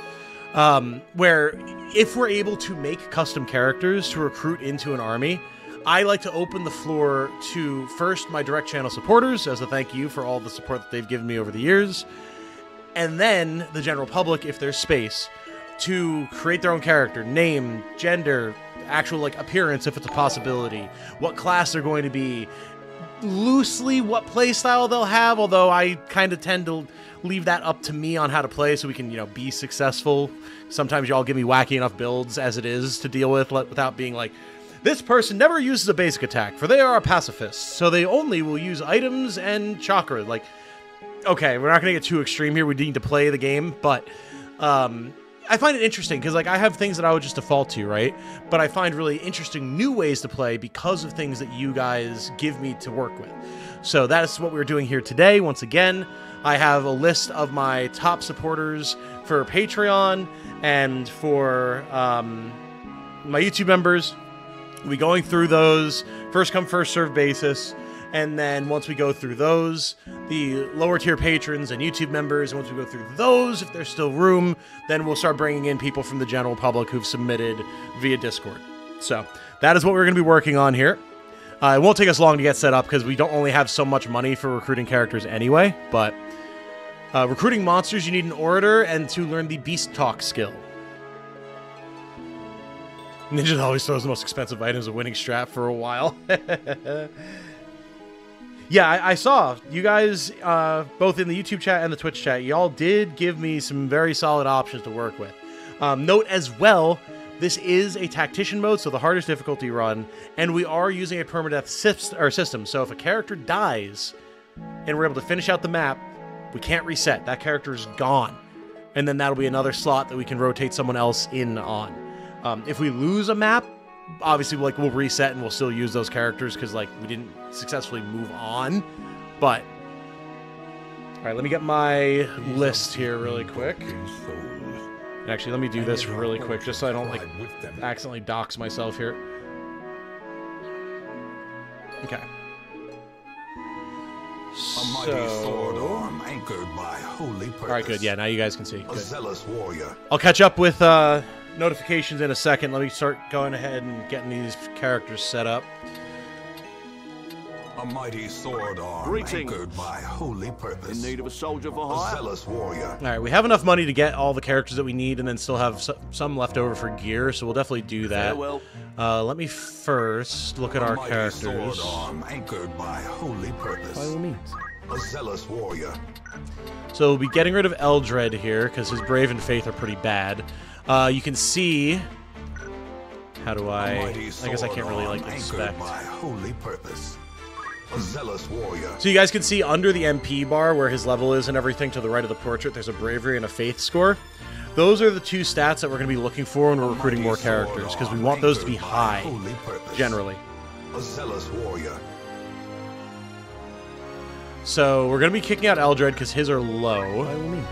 Where if we're able to make custom characters to recruit into an army, I like to open the floor to first my direct channel supporters as a thank you for all the support that they've given me over the years, and then the general public, if there's space, to create their own character, name, gender, actual like appearance if it's a possibility, what class they're going to be, loosely what playstyle they'll have, although I kind of tend to leave that up to me on how to play so we can, you know, be successful. Sometimes y'all give me wacky enough builds as it is to deal with without being like, this person never uses a basic attack, for they are a pacifist, so they only will use items and chakra. Like, okay, we're not going to get too extreme here. We need to play the game, but I find it interesting because, like, I have things that I would just default to, right? But I find really interesting new ways to play because of things that you guys give me to work with. So that is what we're doing here today. Once again, I have a list of my top supporters for Patreon and for my YouTube members. We'll be going through those first come, first serve basis. And then once we go through those, the lower tier patrons and YouTube members, and once we go through those, if there's still room, then we'll start bringing in people from the general public who've submitted via Discord. So that is what we're going to be working on here. It won't take us long to get set up because we don't only have so much money for recruiting characters anyway, but recruiting monsters, you need an orator and to learn the beast talk skill. Ninja always throws the most expensive items a winning strat for a while. Yeah, I saw you guys, both in the YouTube chat and the Twitch chat, y'all did give me some very solid options to work with. Note as well, this is a Tactician mode, so the hardest difficulty run, and we are using a permadeath system, so if a character dies and we're able to finish out the map, we can't reset. That character is gone, and then that'll be another slot that we can rotate someone else in on. If we lose a map, obviously, like, we'll reset and we'll still use those characters because, like, we didn't successfully move on. But Alright, let me get my list here really quick. And actually, let me do this really quick, just so I don't, like, accidentally dox myself here. Okay. A mighty sword arm anchored by holy purpose. Alright, good. Yeah, now you guys can see. A Good. zealous warrior. I'll catch up with notifications in a second. Let me start going ahead and getting these characters set up. A mighty sword arm anchored by holy purpose. In need of a soldier for hire? A zealous warrior. Alright, we have enough money to get all the characters that we need and then still have some left over for gear, so we'll definitely do that. Farewell. Let me first look at our characters. Sword arm anchored by holy purpose. By all means. A zealous warrior. So we'll be getting rid of Eldred here, because his Brave and Faith are pretty bad. You can see... How do I guess I can't really, like, inspect. By holy purpose. A zealous warrior. So you guys can see under the MP bar where his level is and everything to the right of the portrait, there's a bravery and a faith score. Those are the two stats that we're going to be looking for when we're recruiting more characters, because we want those to be high, generally. A zealous warrior. So we're going to be kicking out Eldred because his are low. By all means.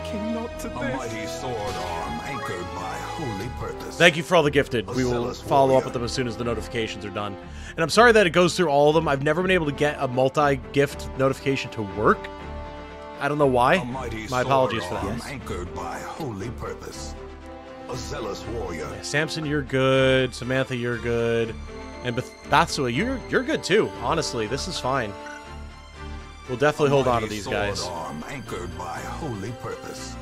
King, not to this. A mighty sword arm anchored by holy purpose. Thank you for all the gifted. We will follow up with them as soon as the notifications are done. And I'm sorry that it goes through all of them. I've never been able to get a multi-gift notification to work. I don't know why. My apologies for that. Yes. Anchored by holy purpose. A zealous warrior. Yeah, Samson, you're good. Samantha, you're good. And Bathsua, you're good too. Honestly, this is fine. We'll definitely hold on to these guys. Arm anchored by holy purpose.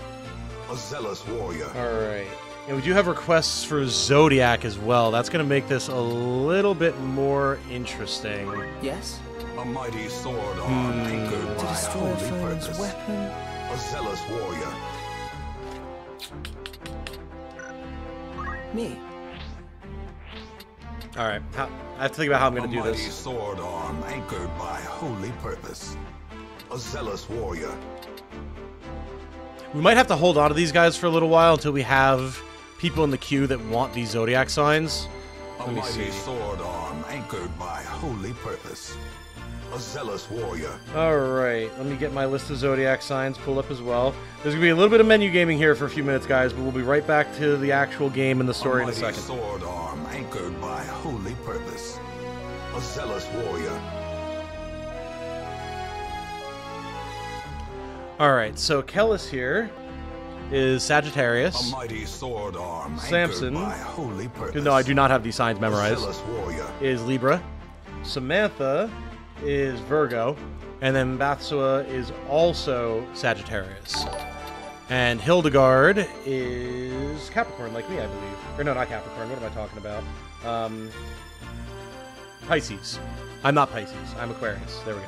A zealous warrior. All right. And we do have requests for Zodiac as well. That's going to make this a little bit more interesting. Yes? A mighty sword arm anchored by holy purpose. Weapon. A zealous warrior. Me. All right. I have to think about how I'm going to do this. A mighty sword arm anchored by holy purpose. A zealous warrior. We might have to hold on to these guys for a little while until we have people in the queue that want these Zodiac signs. A mighty sword arm anchored by holy purpose. A zealous warrior. Alright, let me get my list of Zodiac signs pulled up as well. There's going to be a little bit of menu gaming here for a few minutes, guys, but we'll be right back to the actual game and the story in a second. A sword arm anchored by holy purpose. A zealous warrior. Alright, so Kellis here is Sagittarius. A mighty sword arm Samson, anchored by holy purpose. no, I do not have these signs memorized, A zealous warrior. Is Libra. Samantha is Virgo. And then Bathsua is also Sagittarius. And Hildegard is Capricorn, like me, I believe. Or no, not Capricorn. What am I talking about? Pisces. I'm not Pisces. I'm Aquarius. There we go.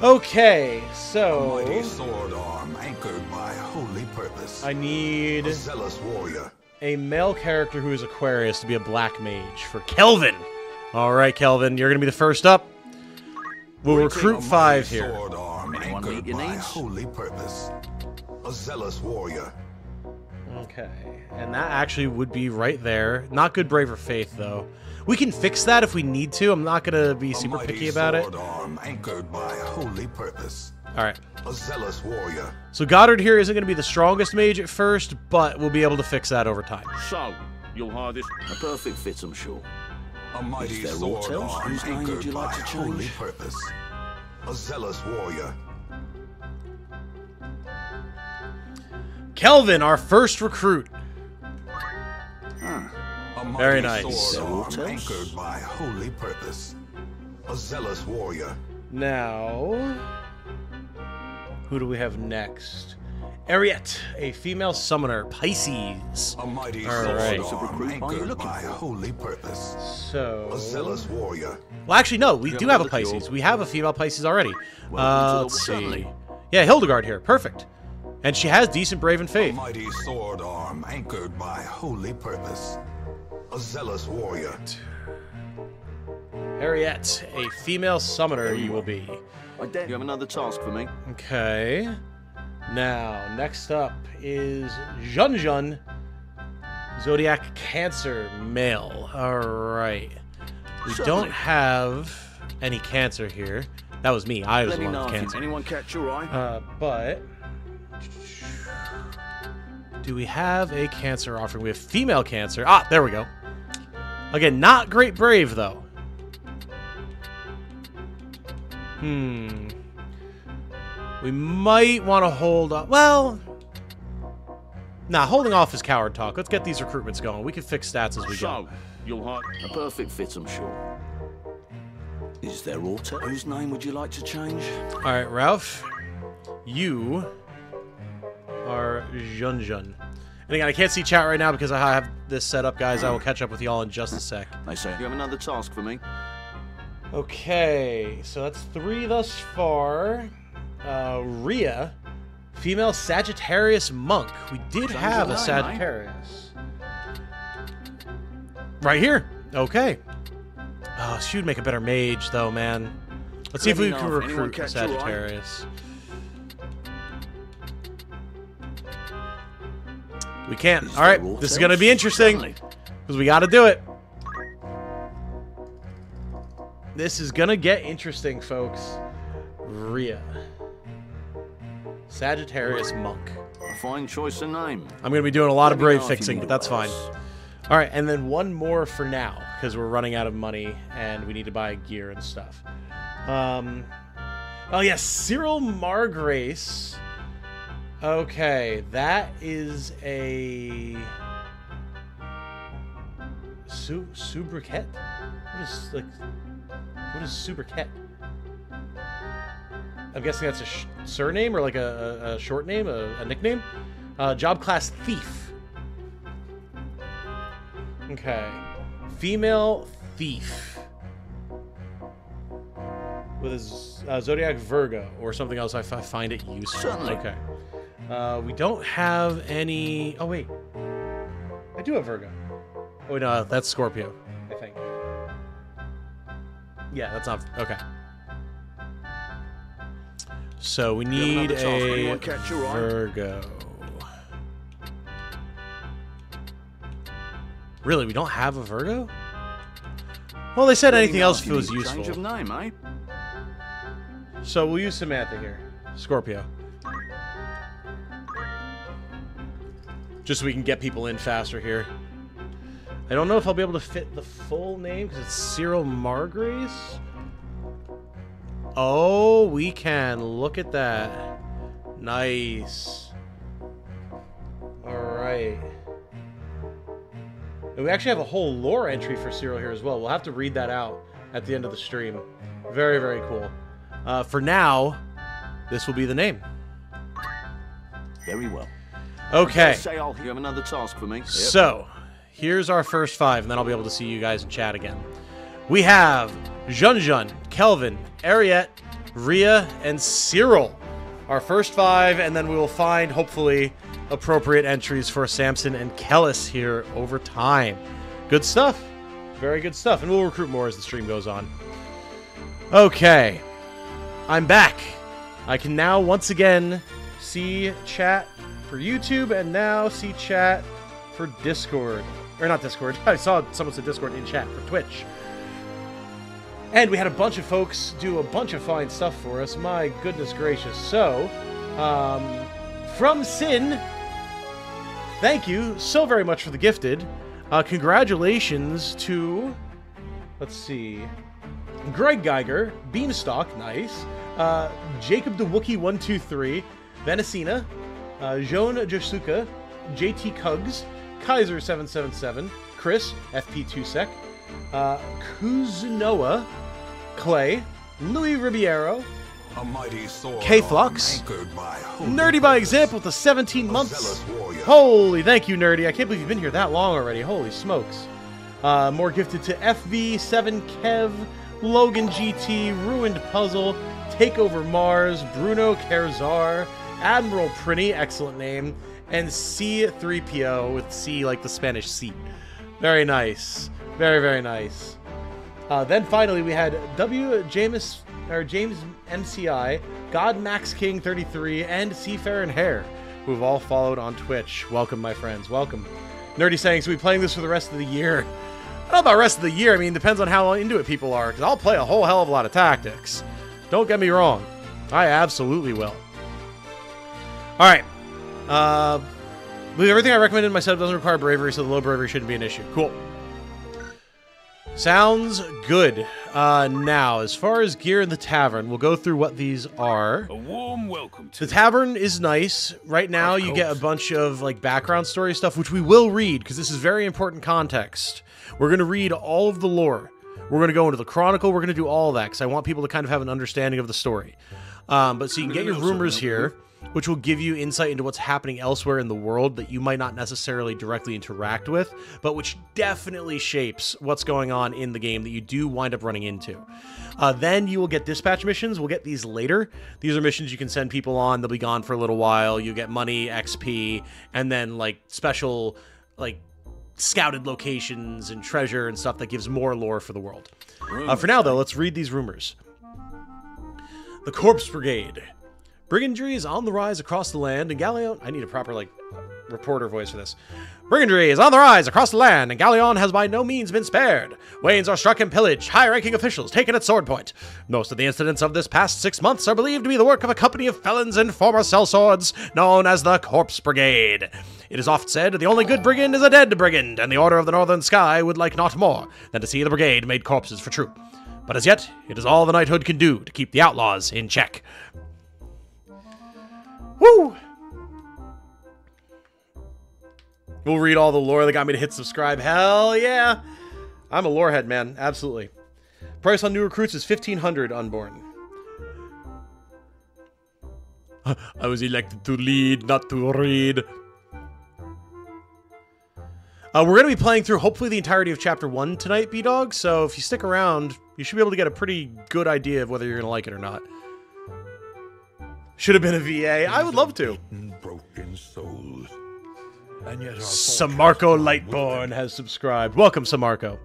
Okay, so... A mighty sword arm anchored by holy purpose. I need... A zealous warrior. A male character who is Aquarius to be a black mage for Kelvin. Alright, Kelvin, you're going to be the first up. We'll recruit 5 here. Sword arm anchored by holy purpose. A zealous warrior. Okay, and that actually would be right there. Not good Brave or Faith, though. We can fix that if we need to. I'm not going to be super picky about it. Sword arm anchored by holy purpose. Alright. A zealous warrior. So Goddard here isn't going to be the strongest mage at first, but we'll be able to fix that over time. So, you'll hire this... A perfect fit, I'm sure. A mighty sword arm anchored by holy purpose. A zealous warrior. Kelvin, our first recruit. Very nice. Sword arm anchored by holy purpose. A zealous warrior. Now, who do we have next? Ariette, a female summoner, Pisces. A mighty sword arm anchored by holy purpose. So, a zealous warrior. Well, actually, no, we do have a Pisces. We have a female Pisces already. Let's see. Yeah, Hildegard here. Perfect. And she has decent Brave and Faith. A mighty sword arm anchored by holy purpose. A zealous warrior. Ariette, a female summoner you will be. You have another task for me. Okay. Now, next up is Junjun, Zodiac Cancer male. Alright. We don't have any Cancer here. That was me. I was Let the me one know with if cancer. anyone catch your eye. But do we have a cancer offering? We have female cancer. Ah, there we go. Again, not great brave, though. We might want to hold up. Well, nah, holding off is coward talk. Let's get these recruitments going. We can fix stats as we go. So, you'll hire a perfect fit, I'm sure. Is there author whose name would you like to change? All right, Ralph. You are Junjun. And again, I can't see chat right now because I have this set up, guys. I will catch up with y'all in just a sec. They say you have another task for me. Okay, so that's 3 thus far. Rhea, female Sagittarius monk. We did have a Sagittarius. Right here. Okay. Oh, she would make a better mage, though, man. Let's see if we can recruit a Sagittarius. We can't. All right, this is going to be interesting because we got to do it. This is going to get interesting, folks. Rhea. Sagittarius monk. A fine choice of name. I'm going to be doing a lot of brave fixing, but that's fine. All right, and then one more for now because we're running out of money and we need to buy gear and stuff. Oh, yes, Cyril Margrace. Okay, that is a sobriquet. What is sobriquet? I'm guessing that's a surname or like a short name, a nickname. Job class thief. Okay, female thief with a zodiac Virgo or something else. I find it useful. Certainly. Okay. We don't have any... Oh, wait. I do have Virgo. Oh, no, that's Scorpio, I think. Yeah, that's not... Okay. So we need a Virgo. Really, we don't have a Virgo? Well, they said anything else if it was useful. Change of name, eh? So we'll use Samantha here. Scorpio. Just so we can get people in faster here. I don't know if I'll be able to fit the full name because it's Cyril Margrace. Oh, we can. Look at that. Nice. Alright. And we actually have a whole lore entry for Cyril here as well. We'll have to read that out at the end of the stream. Very, very cool. For now, this will be the name. Very well. Okay. Say you have another task for me. Yep. So, here's our first 5, and then I'll be able to see you guys in chat again. We have Junjun, Kelvin, Ariette, Rhea, and Cyril. Our first 5, and then we will find, hopefully, appropriate entries for Samson and Kellis here over time. Good stuff. Very good stuff. And we'll recruit more as the stream goes on. Okay. I'm back. I can now once again see chat for YouTube and now see chat for Discord. Or not Discord. I saw someone said Discord in chat for Twitch. And we had a bunch of folks do a bunch of fine stuff for us. My goodness gracious. So, from Sin, thank you so very much for the gifted. Congratulations to, let's see, Greg Geiger, Beanstalk, nice. Jacob the Wookie 123, Venecina, Joan Jasuka, JT Cugs, Kaiser 777, Chris FP2sec, Kuzunoa, Clay, Louis Ribeiro, A mighty sword K-Flux, anchored by holy Nerdy by example with the 17 months. Holy, thank you, Nerdy. I can't believe you've been here that long already. Holy smokes. More gifted to FV7 Kev, Logan GT, Ruined Puzzle, Takeover Mars, Bruno Kerzar, Admiral Prinny, excellent name, and C3PO with C like the Spanish seat. Very nice. Very, very nice. Then finally we had James MCI, God Max King 33, and Seafarer Hair, who have all followed on Twitch. Welcome, my friends. Welcome. Nerdy saying, so we playing this for the rest of the year. I don't know about rest of the year. I mean, depends on how into it people are, because I'll play a whole hell of a lot of Tactics. Don't get me wrong. I absolutely will. Alright. With everything I recommended in my setup doesn't require bravery, so the low bravery shouldn't be an issue. Cool. Sounds good. Now, as far as gear in the tavern, we'll go through what these are. A warm welcome to the tavern is nice. Right now, you get a bunch of like background story stuff, which we will read, because this is very important context. We're going to read all of the lore. We're going to go into the Chronicle. We're going to do all of that, because I want people to kind of have an understanding of the story. But so you can get your rumors here, which will give you insight into what's happening elsewhere in the world that you might not necessarily directly interact with, but which definitely shapes what's going on in the game that you do wind up running into. Then you will get dispatch missions. We'll get these later. These are missions you can send people on. They'll be gone for a little while. You get money, XP, and then like special like scouted locations and treasure and stuff that gives more lore for the world. For now, though, let's read these rumors. The Corpse Brigade. Brigandry is on the rise across the land, and Galleon... I need a proper, like, reporter voice for this. Brigandry is on the rise across the land, and Galleon has by no means been spared. Wains are struck and pillaged, high-ranking officials taken at sword point. Most of the incidents of this past 6 months are believed to be the work of a company of felons and former sellswords known as the Corpse Brigade. It is oft said the only good brigand is a dead brigand, and the Order of the Northern Sky would like naught more than to see the brigade made corpses for true. But as yet, it is all the knighthood can do to keep the outlaws in check. Woo! We'll read all the lore that got me to hit subscribe. Hell yeah! I'm a lorehead, man. Absolutely. Price on new recruits is 1,500 unborn. I was elected to lead, not to read. We're going to be playing through, hopefully, the entirety of Chapter 1 tonight, B-Dog. So if you stick around, you should be able to get a pretty good idea of whether you're going to like it or not. Should have been a VA. I would love to. Broken souls. And yet Samarco Lightborn has subscribed. Welcome, Samarco.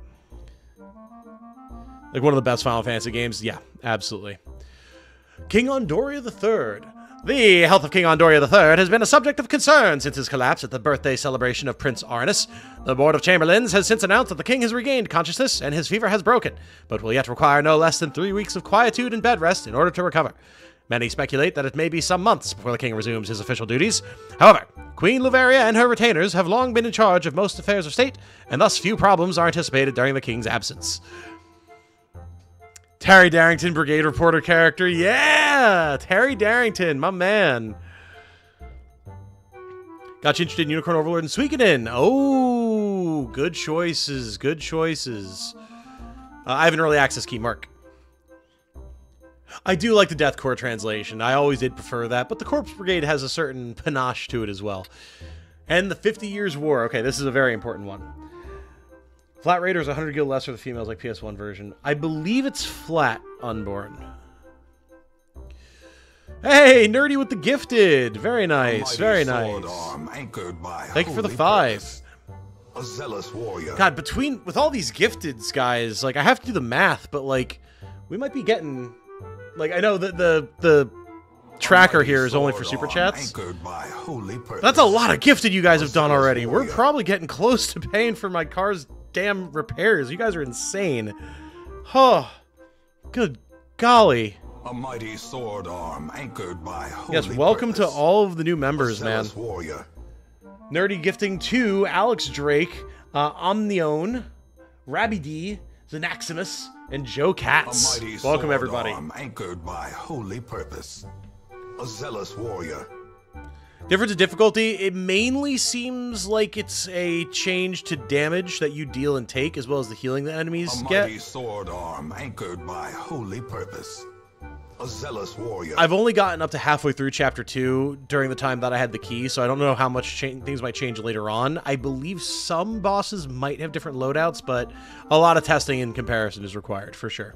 Like one of the best Final Fantasy games? Yeah, absolutely. King Ondoria III. The health of King Ondoria III has been a subject of concern since his collapse at the birthday celebration of Prince Arnis. The Board of Chamberlains has since announced that the king has regained consciousness and his fever has broken, but will yet require no less than 3 weeks of quietude and bed rest in order to recover. Many speculate that it may be some months before the king resumes his official duties. However, Queen Luveria and her retainers have long been in charge of most affairs of state, and thus few problems are anticipated during the king's absence. Terry Darrington, Brigade Reporter character. Yeah! Terry Darrington, my man. Got you interested in Unicorn Overlord and Suikoden. Oh, good choices, good choices. I have an early access key, Mark. I do like the Deathcore translation. I always did prefer that, but the Corpse Brigade has a certain panache to it as well. And the 50 Years' War. Okay, this is a very important one. Flat Raider is 100 gil less for the females like PS1 version. I believe it's flat unborn. Hey, Nerdy with the gifted. Very nice, very nice. Thank you for the 5. A zealous warrior. God, with all these gifteds, guys, like I have to do the math, but like we might be getting... Like, I know that the tracker here is only for super chats. That's a lot of gifted you guys have done already. We're probably getting close to paying for my car's damn repairs. You guys are insane. Oh, good golly. A mighty sword arm anchored by holy Yes, welcome to all of the new members, man. Warrior. Nerdy gifting to Alex Drake, Omnione, Rabby D, Zanaximus, and Joe Katz. Welcome, everybody. Anchored by holy purpose. A zealous warrior. Difference of difficulty, it mainly seems like it's a change to damage that you deal and take, as well as the healing that enemies get. A mighty sword arm anchored by holy purpose. A zealous warrior. I've only gotten up to halfway through Chapter 2 during the time that I had the key, so I don't know how much things might change later on. I believe some bosses might have different loadouts, but a lot of testing in comparison is required, for sure.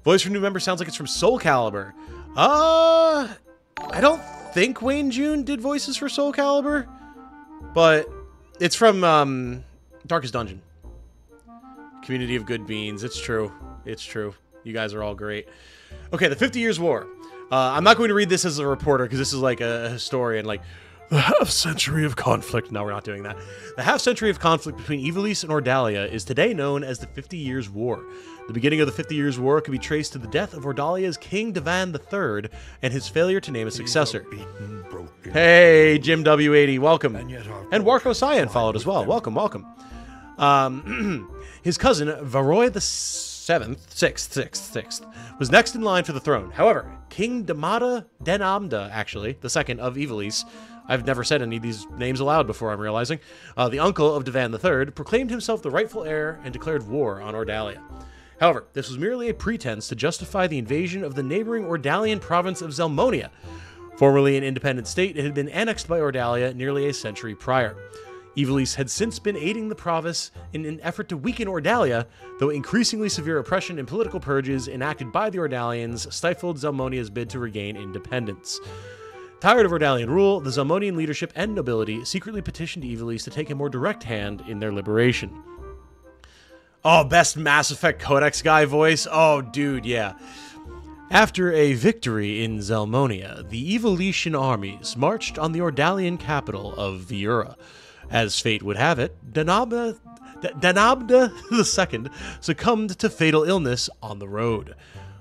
Voice from new member sounds like it's from Soul Calibur. I don't think Wayne June did voices for Soul Calibur, but it's from Darkest Dungeon. Community of Good Beans. It's true. It's true. You guys are all great. Okay, the 50 Years' War. I'm not going to read this as a reporter because this is like a historian. Like, The half-century of conflict. No, we're not doing that. The half-century of conflict between Ivalice and Ordalia is today known as the 50 Years' War. The beginning of the 50 Years' War can be traced to the death of Ordalia's King Devan III and his failure to name a successor. Hey, Jim W80, welcome. And Warco Cyan followed as well. Welcome, welcome. His cousin, Varoy the Sixth, was next in line for the throne. However, King Denamda, actually, the second of Ivalice, I've never said any of these names aloud before, I'm realizing, the uncle of Devan III, proclaimed himself the rightful heir and declared war on Ordalia. However, this was merely a pretense to justify the invasion of the neighboring Ordalian province of Zelmonia. Formerly an independent state, it had been annexed by Ordalia nearly a century prior. Ivalice had since been aiding the province in an effort to weaken Ordalia, though increasingly severe oppression and political purges enacted by the Ordalians stifled Zelmonia's bid to regain independence. Tired of Ordalian rule, the Zelmonian leadership and nobility secretly petitioned Ivalice to take a more direct hand in their liberation. Oh, best Mass Effect Codex guy voice? Oh, dude, yeah. After a victory in Zelmonia, the Ivalician armies marched on the Ordalian capital of Viura. As fate would have it, Denabda II succumbed to fatal illness on the road.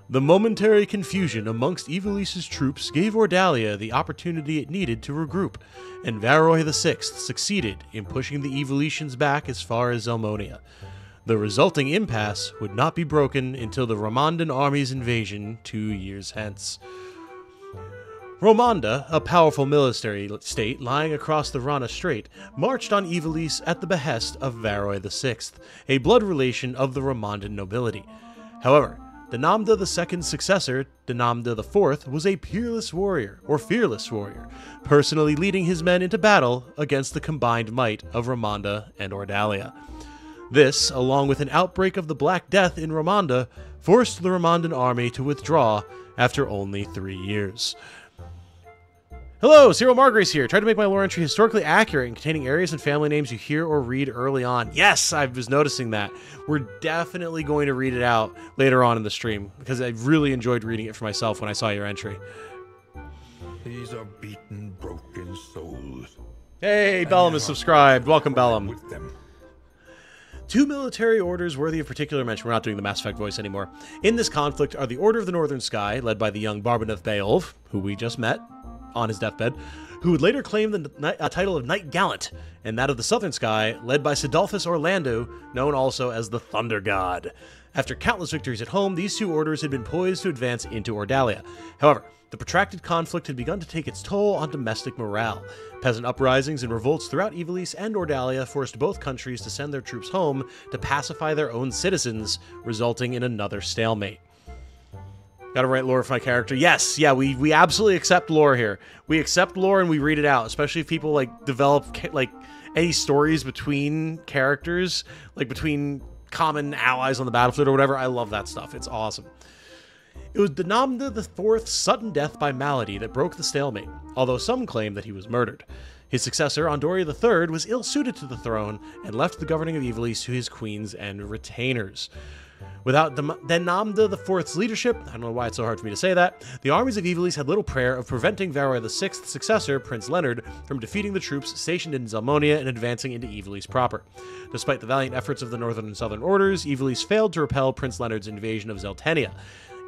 The momentary confusion amongst Ivalice's troops gave Ordalia the opportunity it needed to regroup, and Varoy VI succeeded in pushing the Ivalicians back as far as Zelmonia. The resulting impasse would not be broken until the Romandan army's invasion 2 years hence. Romanda, a powerful military state lying across the Rana Strait, marched on Ivalice at the behest of Varoy VI, a blood relation of the Romandan nobility. However, Denamda II's successor, Denamda IV, was a fearless warrior, personally leading his men into battle against the combined might of Romanda and Ordalia. This, along with an outbreak of the Black Death in Romanda, forced the Romandan army to withdraw after only 3 years. Hello, Cyril Margrace here. Try to make my lore entry historically accurate and containing areas and family names you hear or read early on. Yes, I was noticing that. We're definitely going to read it out later on in the stream, because I really enjoyed reading it for myself when I saw your entry. These are beaten, broken souls. Hey, Bellum is subscribed. Welcome, Bellum. 2 military orders worthy of particular mention. We're not doing the Mass Effect voice anymore. In this conflict are the Order of the Northern Sky, led by the young Barbaneth Beowulf, who we just met on his deathbed, who would later claim the title of Knight Gallant, and that of the Southern Sky, led by Sidolphus Orlando, known also as the Thunder God. After countless victories at home, these 2 orders had been poised to advance into Ordalia. However, the protracted conflict had begun to take its toll on domestic morale. Peasant uprisings and revolts throughout Ivalice and Ordalia forced both countries to send their troops home to pacify their own citizens, resulting in another stalemate. Gotta write lore for my character. Yes, yeah, we absolutely accept lore here. We accept lore and we read it out, especially if people, like, develop, like, any stories between characters, like, between common allies on the battlefield or whatever. I love that stuff. It's awesome. It was Denamda IV's sudden death by malady that broke the stalemate, although some claim that he was murdered. His successor, Andoria III, was ill-suited to the throne and left the governing of Ivalice to his queens and retainers. Without Denamda IV's leadership, I don't know why it's so hard for me to say that, the armies of Ivalice had little prayer of preventing Varoy VI's successor, Prince Leonard, from defeating the troops stationed in Zelmonia and advancing into Ivalice proper. Despite the valiant efforts of the Northern and Southern Orders, Ivalice failed to repel Prince Leonard's invasion of Zeltenia.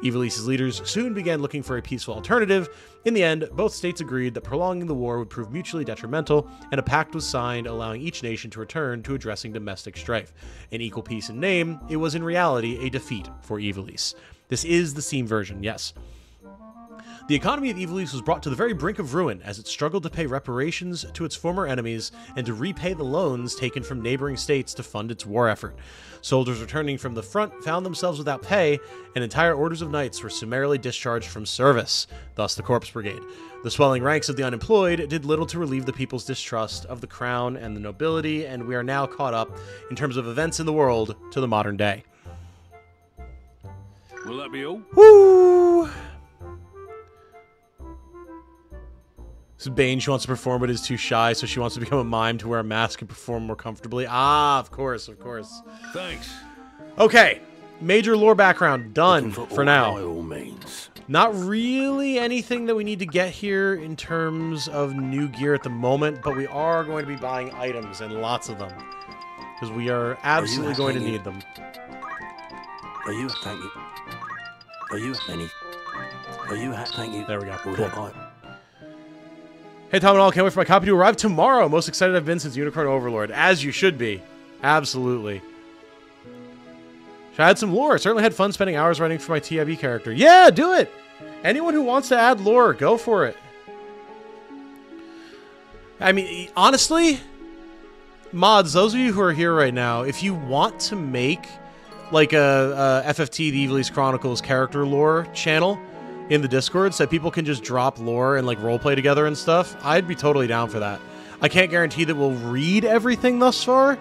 Ivalice's leaders soon began looking for a peaceful alternative. In the end, both states agreed that prolonging the war would prove mutually detrimental, and a pact was signed allowing each nation to return to addressing domestic strife. An equal peace in name, it was in reality a defeat for Ivalice. This is the Steam version, yes. The economy of Ivalice was brought to the very brink of ruin as it struggled to pay reparations to its former enemies and to repay the loans taken from neighboring states to fund its war effort. Soldiers returning from the front found themselves without pay, and entire orders of knights were summarily discharged from service, thus the Corpse Brigade. The swelling ranks of the unemployed did little to relieve the people's distrust of the crown and the nobility, and we are now caught up, in terms of events in the world, to the modern day. Will that be all? Woo! This is Bane. She wants to perform but is too shy, so she wants to become a mime to wear a mask and perform more comfortably. Ah, of course, of course. Thanks. Okay, major lore background done for now. By all means. Not really anything that we need to get here in terms of new gear at the moment, but we are going to be buying items, and lots of them. Because we are absolutely going to need them. Are you? Thank you. Are you? Lenny? Are you? Thank you. There we go. Cool. Cool. Hey, Tom and all, can't wait for my copy to arrive tomorrow. Most excited I've been since Unicorn Overlord. As you should be. Absolutely. Should I add some lore? Certainly had fun spending hours writing for my TIB character. Yeah, do it! Anyone who wants to add lore, go for it. I mean, honestly, mods, those of you who are here right now, if you want to make like a FFT, the Ivalice Chronicles character lore channel in the Discord so that people can just drop lore and like roleplay together and stuff, I'd be totally down for that. I can't guarantee that we'll read everything thus far,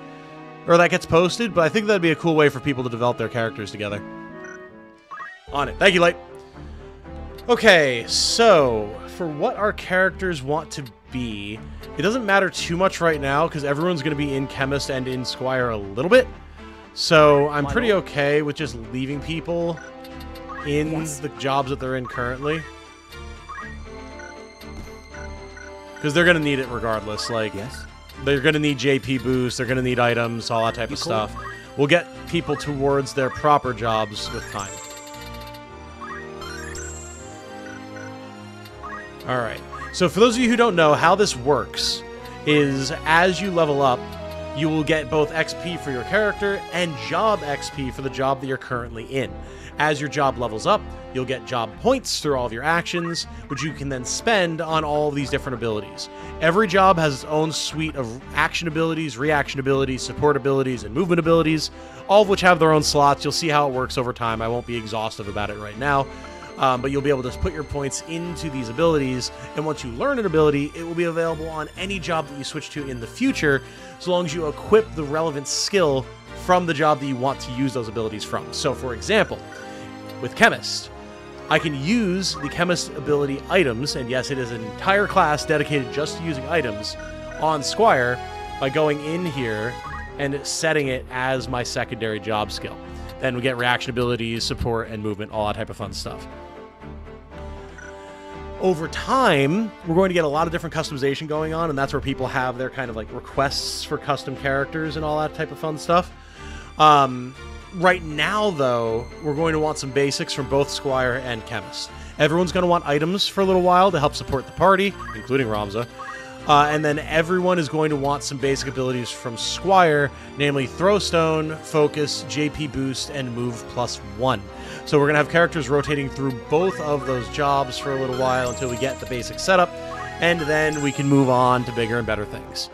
or that gets posted, but I think that'd be a cool way for people to develop their characters together. On it. Thank you, Light. Okay, so for what our characters want to be, it doesn't matter too much right now because everyone's going to be in Chemist and in Squire a little bit. So I'm pretty okay with just leaving people in the jobs that they're in currently. Because they're going to need it regardless. Like, they're going to need JP boost, they're going to need items, all that type of stuff. We'll get people towards their proper jobs with time. Alright, so for those of you who don't know, how this works is as you level up, you will get both XP for your character and job XP for the job that you're currently in. As your job levels up, you'll get job points through all of your actions, which you can then spend on all of these different abilities. Every job has its own suite of action abilities, reaction abilities, support abilities, and movement abilities, all of which have their own slots. You'll see how it works over time. I won't be exhaustive about it right now. But you'll be able to put your points into these abilities, and once you learn an ability, it will be available on any job that you switch to in the future, so long as you equip the relevant skill from the job that you want to use those abilities from. So, for example, with Chemist, I can use the Chemist ability items, and yes, it is an entire class dedicated just to using items, on Squire by going in here and setting it as my secondary job skill. Then we get reaction abilities, support, and movement, all that type of fun stuff. Over time, we're going to get a lot of different customization going on, and that's where people have their kind of like requests for custom characters and all that type of fun stuff. Right now, though, we're going to want some basics from both Squire and Chemist. Everyone's going to want items for a little while to help support the party, including Ramza. And then everyone is going to want some basic abilities from Squire, namely Throwstone, Focus, JP Boost, and Move +1. So we're going to have characters rotating through both of those jobs for a little while until we get the basic setup, and then we can move on to bigger and better things.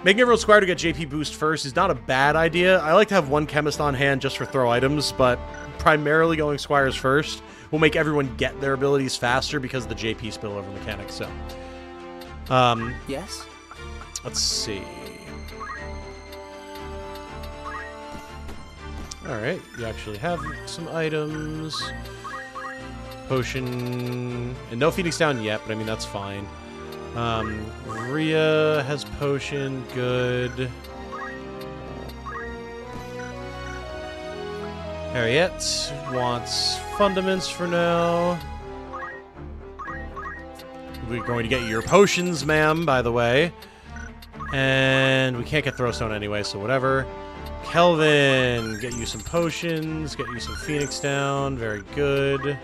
Making everyone Squire to get JP Boost first is not a bad idea. I like to have one Chemist on hand just for throw items, but primarily going Squires first will make everyone get their abilities faster because of the JP spillover mechanic, so. Yes? Let's see. Alright, you actually have some items. Potion. And no Phoenix down yet, but I mean, that's fine. Rhea has potion, good. Harriet wants fundaments for now. We're going to get your potions, ma'am, by the way. And we can't get Throwstone anyway, so whatever. Kelvin, get you some potions, get you some Phoenix down, very good.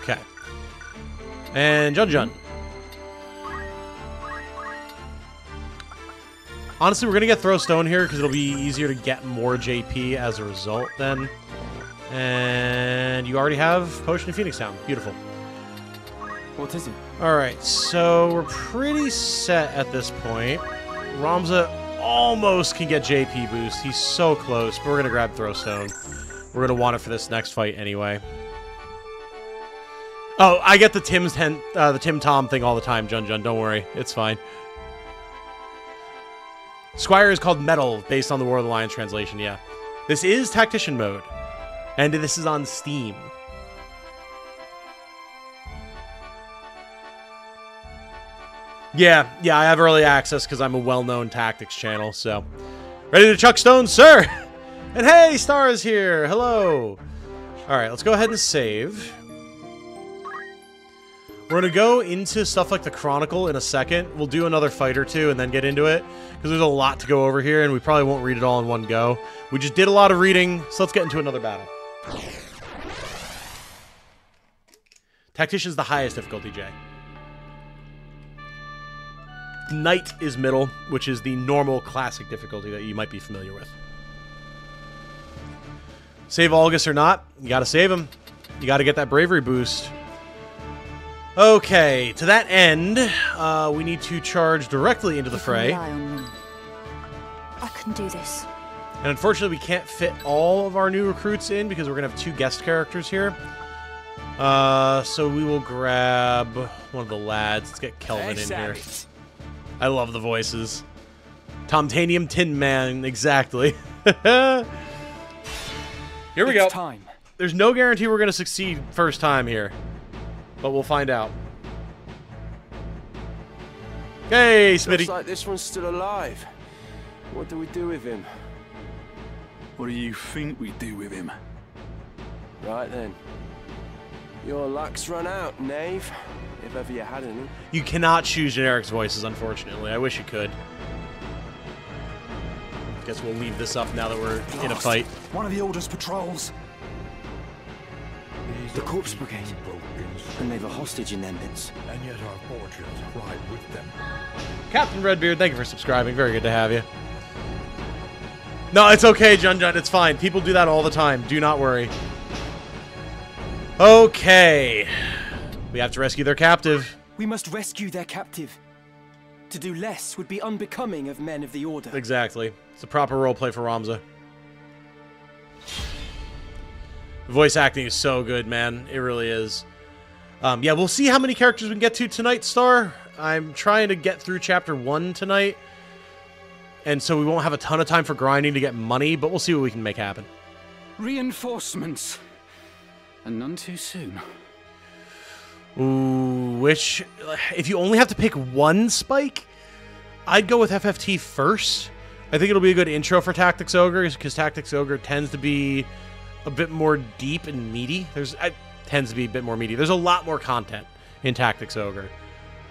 Okay. And Jun. Honestly, we're going to get Throwstone here because it'll be easier to get more JP as a result then. And you already have Potion and Phoenix down. Beautiful. What is it? Alright, so we're pretty set at this point. Ramza almost can get JP boost. He's so close, but we're going to grab Throwstone. We're going to want it for this next fight anyway. Oh, I get the Tim Tom thing all the time, Jun. Don't worry. It's fine. Squire is called Metal, based on the War of the Lions translation, yeah. This is Tactician mode. And this is on Steam. Yeah, I have early access because I'm a well-known tactics channel, so. Ready to chuck stones, sir? And hey, Star is here! Hello! Alright, let's go ahead and save. We're gonna go into stuff like the Chronicle in a second. We'll do another fight or two and then get into it, because there's a lot to go over here, and we probably won't read it all in one go. We just did a lot of reading, so let's get into another battle. Tactician's the highest difficulty, Jay. Knight is middle, which is the normal classic difficulty that you might be familiar with. Save August or not, you gotta save him. You gotta get that bravery boost. Okay, to that end, we need to charge directly into the fray. I can do this. And unfortunately, we can't fit all of our new recruits in because we're going to have 2 guest characters here. So we will grab one of the lads. Let's get Kelvin in here. I love the voices. Tomtanium Tin Man, exactly. Here we go. Time. There's no guarantee we're going to succeed first time here. But we'll find out. Hey, Smitty. Looks like this one's still alive. What do we do with him? What do you think we do with him? Right then. Your luck's run out, knave. If ever you had any. You cannot choose Generic's voices, unfortunately. I wish you could. Guess we'll leave this up now that we're in a fight. One of the Order's patrols. The Corpse Brigade. And they've a hostage in their midst. And yet our fortunes ride with them. Captain Redbeard, thank you for subscribing. Very good to have you. No, it's okay, Junjun. It's fine. People do that all the time. Do not worry. Okay. We have to rescue their captive. We must rescue their captive. To do less would be unbecoming of men of the Order. Exactly. It's a proper roleplay for Ramza. The voice acting is so good, man. It really is. Yeah, we'll see how many characters we can get to tonight, Star. I'm trying to get through Chapter 1 tonight. And so we won't have a ton of time for grinding to get money, but we'll see what we can make happen. Reinforcements. And none too soon. Ooh, which... If you only have to pick one spike, I'd go with FFT first. I think it'll be a good intro for Tactics Ogre, because Tactics Ogre tends to be a bit more deep and meaty. Tends to be a bit more meaty. There's a lot more content in Tactics Ogre.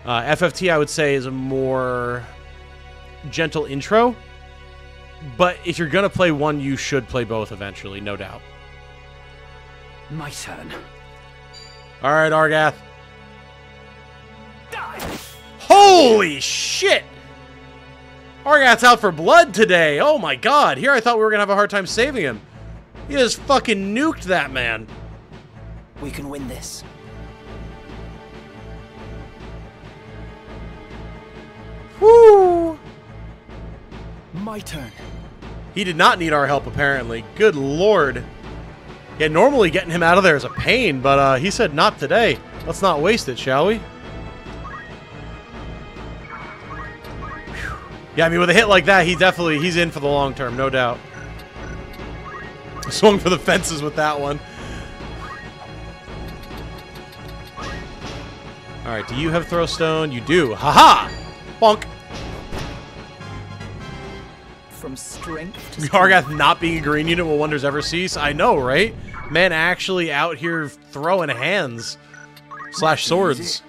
FFT, I would say, is a more gentle intro. But if you're going to play one, you should play both eventually, no doubt. My turn. All right, Argath. Holy shit! Argath's out for blood today. Oh my god. Here I thought we were going to have a hard time saving him. He just fucking nuked that man. We can win this. Woo! My turn. He did not need our help, apparently. Good lord. Yeah, normally getting him out of there is a pain, but he said not today. Let's not waste it, shall we? Yeah, I mean, with a hit like that, he's in for the long term, no doubt. Swung for the fences with that one. Alright, do you have throw stone? You do. Haha! Bonk! From strength to Argath not being a green unit will wonders ever cease? I know, right? Man actually out here throwing hands. / swords.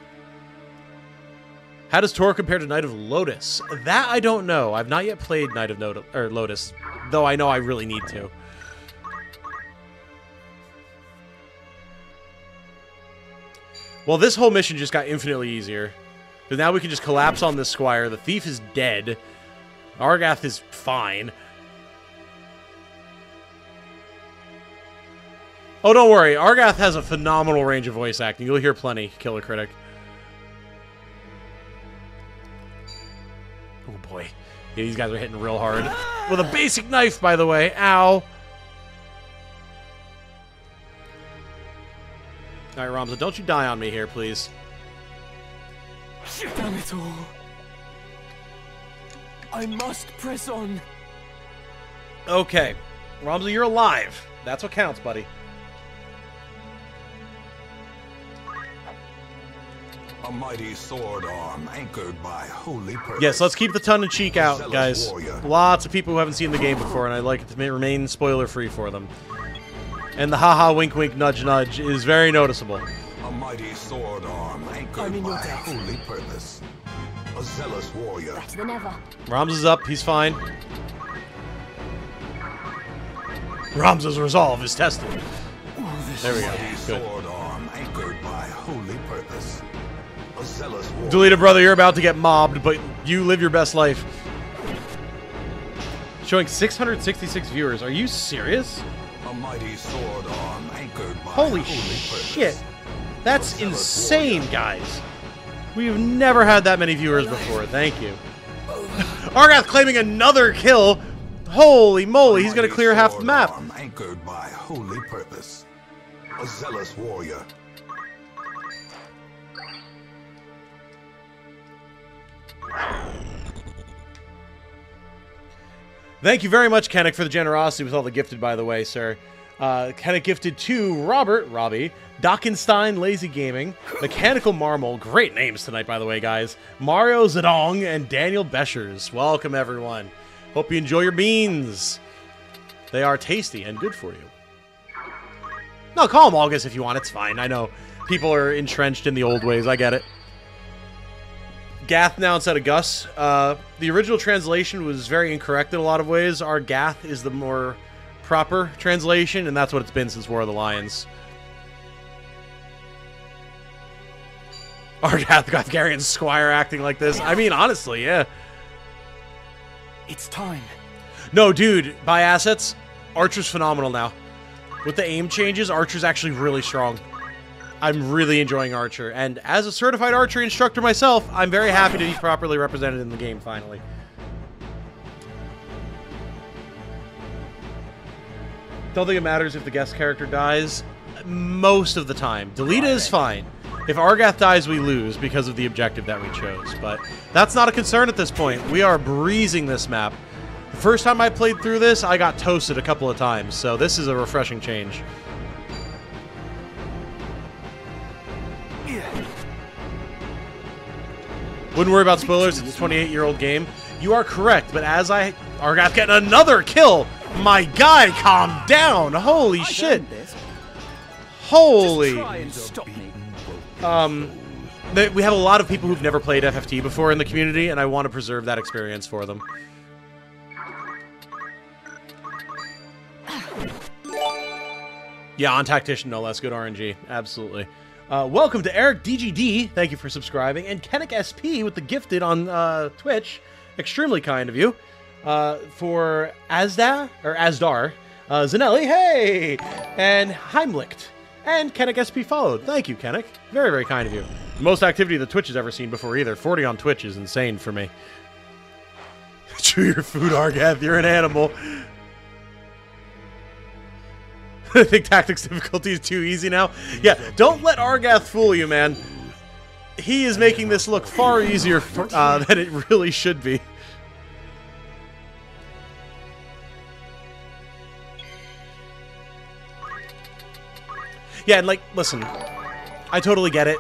How does Tor compare to Knight of Lotus? That I don't know. I've not yet played Knight of Lotus, though I know I really need to. Well, this whole mission just got infinitely easier. Because now we can just collapse on this squire. The thief is dead. Argath is fine. Oh, don't worry. Argath has a phenomenal range of voice acting. You'll hear plenty, Killer Critic. Oh, boy. Yeah, these guys are hitting real hard. With a basic knife, by the way. Ow. Alright, Ramza, don't you die on me here, please. Damn it all. I must press on. Okay. Ramza, you're alive. That's what counts, buddy. A mighty sword arm anchored by holy purpose. Yes, let's keep the tongue-in-cheek out, guys. Lots of people who haven't seen the game before, and I'd like it to remain spoiler-free for them. And the haha wink-wink nudge-nudge is very noticeable. A mighty sword arm anchored by holy purpose. A zealous warrior. Better than ever. Rams is up. He's fine. Ram's resolve is tested. There we go. Good. Sword arm anchored by holy purpose. A zealous warrior. Deleted brother, you're about to get mobbed, but you live your best life. Showing 666 viewers. Are you serious? A mighty sword arm anchored by holy shit. That's insane, guys. We've never had that many viewers before. Thank you. Argath claiming another kill. Holy moly, he's going to clear half the map. Anchored by holy purpose. A zealous warrior. Thank you very much, Kennick, for the generosity with all the gifted, by the way, sir. Kennick gifted to Robbie, Dockenstein, Lazy Gaming, Mechanical Marmal, great names tonight, by the way, guys, Mario Zedong, and Daniel Beschers. Welcome, everyone. Hope you enjoy your beans. They are tasty and good for you. No, call them August if you want. It's fine. I know people are entrenched in the old ways. I get it. Gath now instead of Gus. The original translation was very incorrect in a lot of ways. Our Gath is the more proper translation, and that's what it's been since War of the Lions. Our Gathgarian Squire acting like this. I mean, honestly, yeah. It's time. No, dude, buy assets. Archer's phenomenal now. With the aim changes, Archer's actually really strong. I'm really enjoying Archer, and as a certified archery instructor myself, I'm very happy to be properly represented in the game, finally. Don't think it matters if the guest character dies. Most of the time. Delita is fine. If Argath dies, we lose because of the objective that we chose, but that's not a concern at this point. We are breezing this map. The first time I played through this, I got toasted a couple of times, so this is a refreshing change. Wouldn't worry about spoilers, it's a 28-year-old game. You are correct, but as Argath getting another kill! My guy, calm down! Holy shit! Holy... we have a lot of people who've never played FFT before in the community, and I want to preserve that experience for them. Yeah, on Tactician, no less. Good RNG. Absolutely. Welcome to Eric DGD. Thank you for subscribing. And Kennick SP with the gifted on Twitch. Extremely kind of you. For Asdar, Zanelli, hey! And Heimlicht. And Kennick SP followed. Thank you, Kennick. Very, very kind of you. Most activity the Twitch has ever seen before either. 40 on Twitch is insane for me. Chew your food, Argath. You're an animal. I think tactics difficulty is too easy now. Yeah, don't let Argath fool you, man. He is making this look far easier than it really should be. Yeah, and like, listen, I totally get it.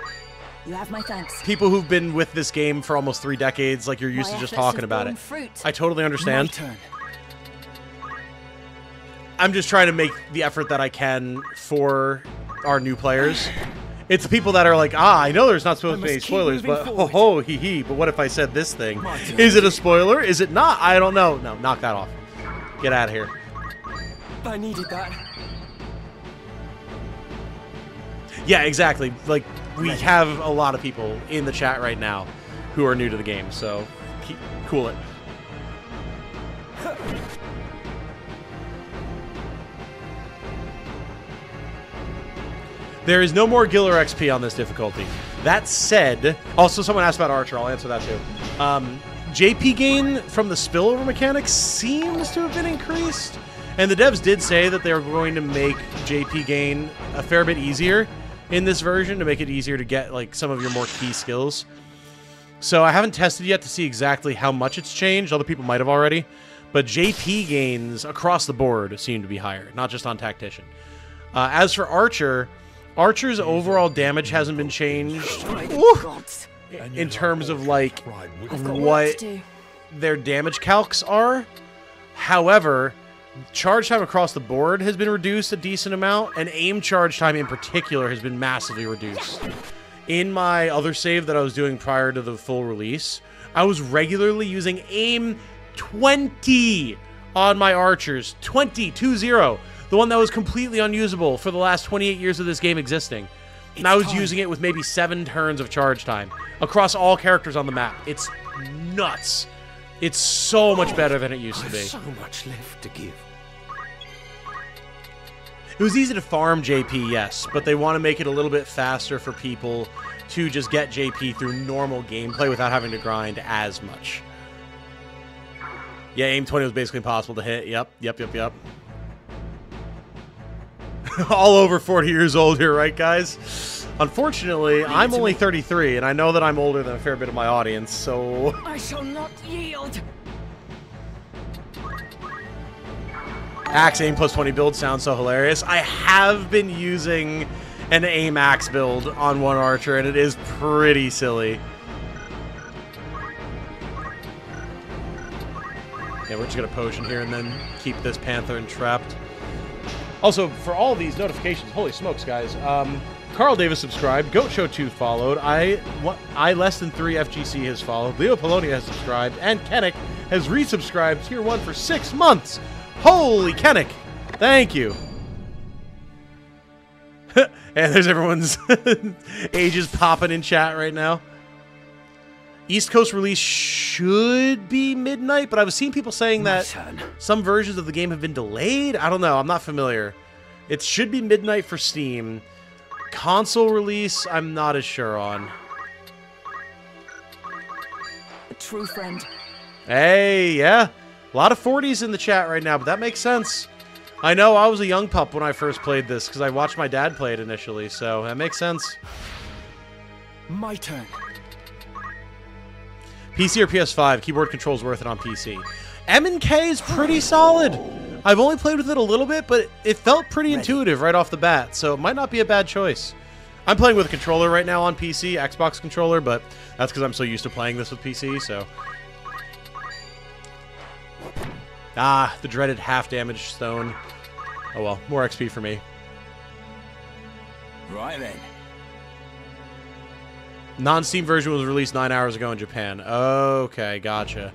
You have my thanks. People who've been with this game for almost 3 decades, like you're used to just talking about it. I totally understand. My turn. I'm just trying to make the effort that I can for our new players. It's the people that are like, I know there's not supposed to be any spoilers, but ho hee hee, but what if I said this thing? Is it a spoiler? Is it not? I don't know. No, knock that off. Get out of here. I needed that. Yeah, exactly. Like, we have a lot of people in the chat right now who are new to the game, so cool it. There is no more Giller XP on this difficulty. That said, also someone asked about Archer, I'll answer that too. JP gain from the spillover mechanics seems to have been increased, and the devs did say that they were going to make JP gain a fair bit easier in this version to make it easier to get like some of your more key skills. So I haven't tested yet to see exactly how much it's changed. Other people might have already, but JP gains across the board seem to be higher, not just on Tactician. As for Archer Archers' overall damage hasn't been changed in terms of, like, what their damage calcs are. However, charge time across the board has been reduced a decent amount, and aim charge time in particular has been massively reduced. In my other save that I was doing prior to the full release, I was regularly using aim 20 on my archers. 20, 2-0. The one that was completely unusable for the last 28 years of this game existing. And I was using it with maybe 7 turns of charge time across all characters on the map. It's nuts. It's so much better than it used to be. So much left to give. It was easy to farm JP, yes, but they want to make it a little bit faster for people to just get JP through normal gameplay without having to grind as much. Yeah, aim 20 was basically impossible to hit. Yep. All over 40 years old here, right, guys? Unfortunately, I'm only 33, and I know that I'm older than a fair bit of my audience, so... I shall not yield. Axe aim plus 20 build sounds so hilarious. I have been using an aim axe build on one archer, and it is pretty silly. Yeah, we're just going to potion here and then keep this panther entrapped. Also, for all these notifications, holy smokes, guys. Carl Davis subscribed. Goat Show 2 followed. I less than 3 FGC has followed. Leo Polonia has subscribed. And Kennick has resubscribed Tier 1 for 6 months. Holy Kennick. Thank you. And there's everyone's ages popping in chat right now. East Coast release should be midnight, but I was seeing people saying that some versions of the game have been delayed. I don't know. I'm not familiar. It should be midnight for Steam. Console release, I'm not as sure on. A true friend. Hey, yeah. A lot of 40s in the chat right now, but that makes sense. I know I was a young pup when I first played this because I watched my dad play it initially, so that makes sense. My turn. PC or PS5, keyboard controls worth it on PC. M&K is pretty solid. I've only played with it a little bit, but it felt pretty intuitive right off the bat, so it might not be a bad choice. I'm playing with a controller right now on PC, Xbox controller, but that's because I'm so used to playing this with PC, so... Ah, the dreaded half-damage stone. Oh well, more XP for me. Right then. Non-Steam version was released 9 hours ago in Japan. Okay, gotcha.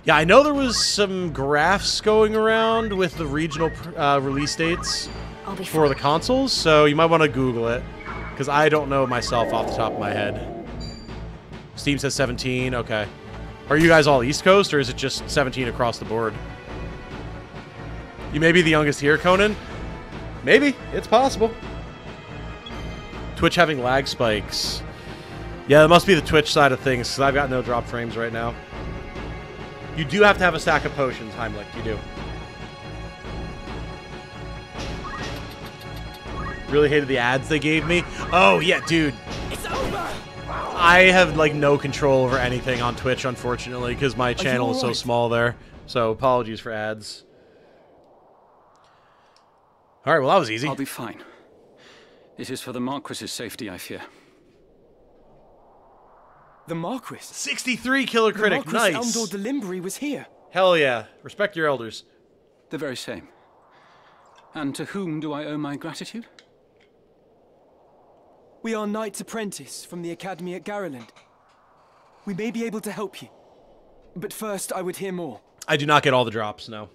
Yeah, I know there was some graphs going around with the regional release dates for the consoles, so you might want to Google it, because I don't know myself off the top of my head. Steam says 17, okay. Are you guys all East Coast, or is it just 17 across the board? You may be the youngest here, Conan? Maybe. It's possible. Twitch having lag spikes. Yeah, it must be the Twitch side of things, because I've got no drop frames right now. You do have to have a stack of potions, Heimlich. You do. Really hated the ads they gave me. Oh, yeah, dude. It's over! I have, like, no control over anything on Twitch, unfortunately, because my channel is so small there. So, apologies for ads. Alright, well, that was easy. I'll be fine. It is for the Marquis's safety, I fear. The Marquis? 63 killer critic, the nice. Marquis Elmdor de Limbri was here. Hell yeah. Respect your elders. The very same. And to whom do I owe my gratitude? We are Knights Apprentice from the Academy at Garland. We may be able to help you. But first, I would hear more. I do not get all the drops, no.